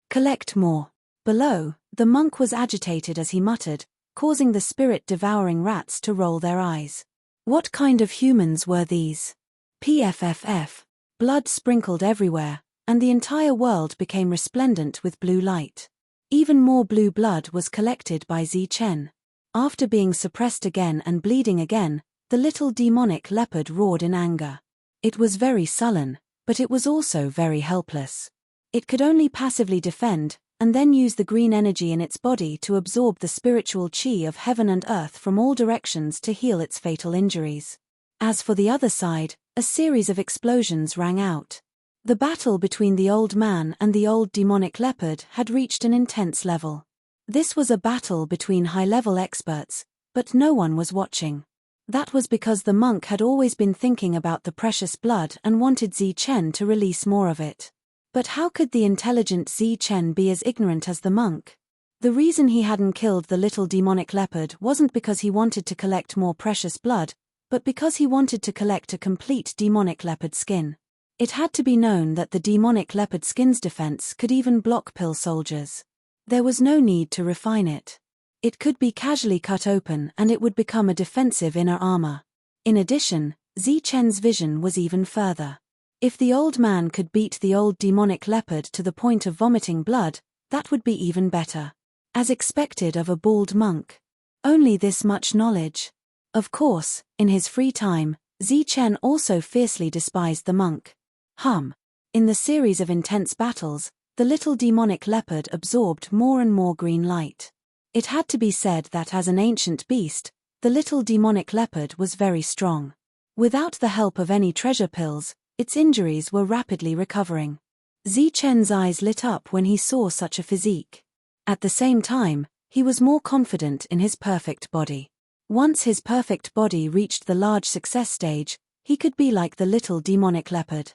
[SPEAKER 1] Collect more. Below, the monk was agitated as he muttered, causing the spirit-devouring rats to roll their eyes. What kind of humans were these? PFFF. Blood sprinkled everywhere, and the entire world became resplendent with blue light. Even more blue blood was collected by Zichen. After being suppressed again and bleeding again, the little demonic leopard roared in anger. It was very sullen, but it was also very helpless. It could only passively defend, and then use the green energy in its body to absorb the spiritual chi of heaven and earth from all directions to heal its fatal injuries. As for the other side, a series of explosions rang out. The battle between the old man and the old demonic leopard had reached an intense level. This was a battle between high-level experts, but no one was watching. That was because the monk had always been thinking about the precious blood and wanted Zichen to release more of it. But how could the intelligent Zichen be as ignorant as the monk? The reason he hadn't killed the little demonic leopard wasn't because he wanted to collect more precious blood, but because he wanted to collect a complete demonic leopard skin. It had to be known that the demonic leopard skin's defense could even block pill soldiers. There was no need to refine it. It could be casually cut open and it would become a defensive inner armor. In addition, Zichen's vision was even further. If the old man could beat the old demonic leopard to the point of vomiting blood, that would be even better. As expected of a bald monk. Only this much knowledge. Of course, in his free time, Zichen also fiercely despised the monk. In the series of intense battles, the little demonic leopard absorbed more and more green light. It had to be said that as an ancient beast, the little demonic leopard was very strong. Without the help of any treasure pills, its injuries were rapidly recovering. Zichen's eyes lit up when he saw such a physique. At the same time, he was more confident in his perfect body. Once his perfect body reached the large success stage, he could be like the little demonic leopard.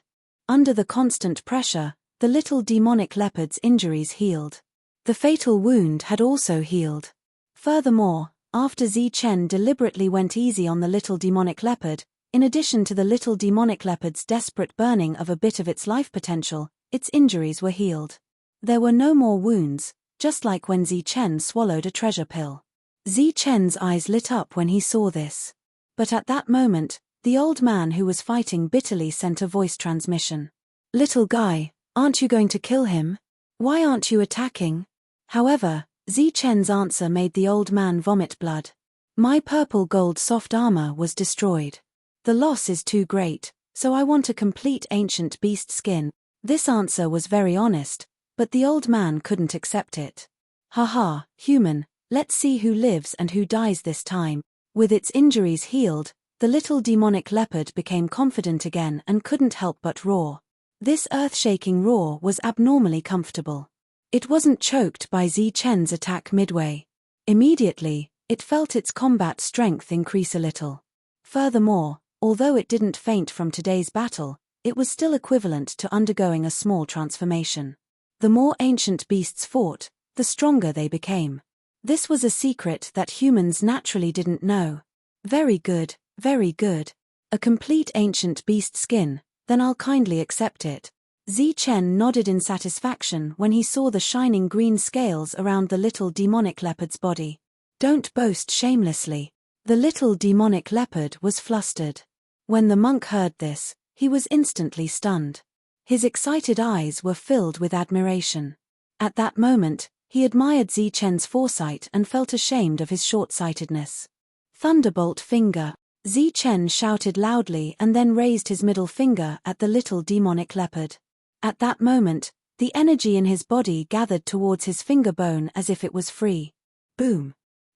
[SPEAKER 1] Under the constant pressure, the little demonic leopard's injuries healed. The fatal wound had also healed. Furthermore, after Zichen deliberately went easy on the little demonic leopard, in addition to the little demonic leopard's desperate burning of a bit of its life potential, its injuries were healed. There were no more wounds, just like when Zichen swallowed a treasure pill. Zichen's eyes lit up when he saw this. But at that moment, the old man who was fighting bitterly sent a voice transmission. "Little guy, aren't you going to kill him? Why aren't you attacking?" However, Zichen's answer made the old man vomit blood. "My purple gold soft armor was destroyed. The loss is too great, so I want a complete ancient beast skin." This answer was very honest, but the old man couldn't accept it. "Haha, human, let's see who lives and who dies this time." With its injuries healed, the little demonic leopard became confident again and couldn't help but roar. This earth-shaking roar was abnormally comfortable. It wasn't choked by Zichen's attack midway. Immediately, it felt its combat strength increase a little. Furthermore, although it didn't faint from today's battle, it was still equivalent to undergoing a small transformation. The more ancient beasts fought, the stronger they became. This was a secret that humans naturally didn't know. Very good, very good. A complete ancient beast skin, then I'll kindly accept it." Zichen nodded in satisfaction when he saw the shining green scales around the little demonic leopard's body. "Don't boast shamelessly." The little demonic leopard was flustered. When the monk heard this, he was instantly stunned. His excited eyes were filled with admiration. At that moment, he admired Zichen's foresight and felt ashamed of his short-sightedness. "Thunderbolt finger!" Zichen shouted loudly and then raised his middle finger at the little demonic leopard. At that moment, the energy in his body gathered towards his finger bone as if it was free. Boom!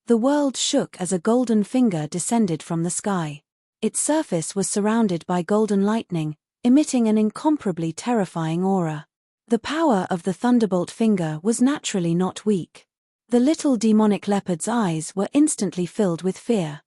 [SPEAKER 1] The world shook as a golden finger descended from the sky. Its surface was surrounded by golden lightning, emitting an incomparably terrifying aura. The power of the thunderbolt finger was naturally not weak. The little demonic leopard's eyes were instantly filled with fear.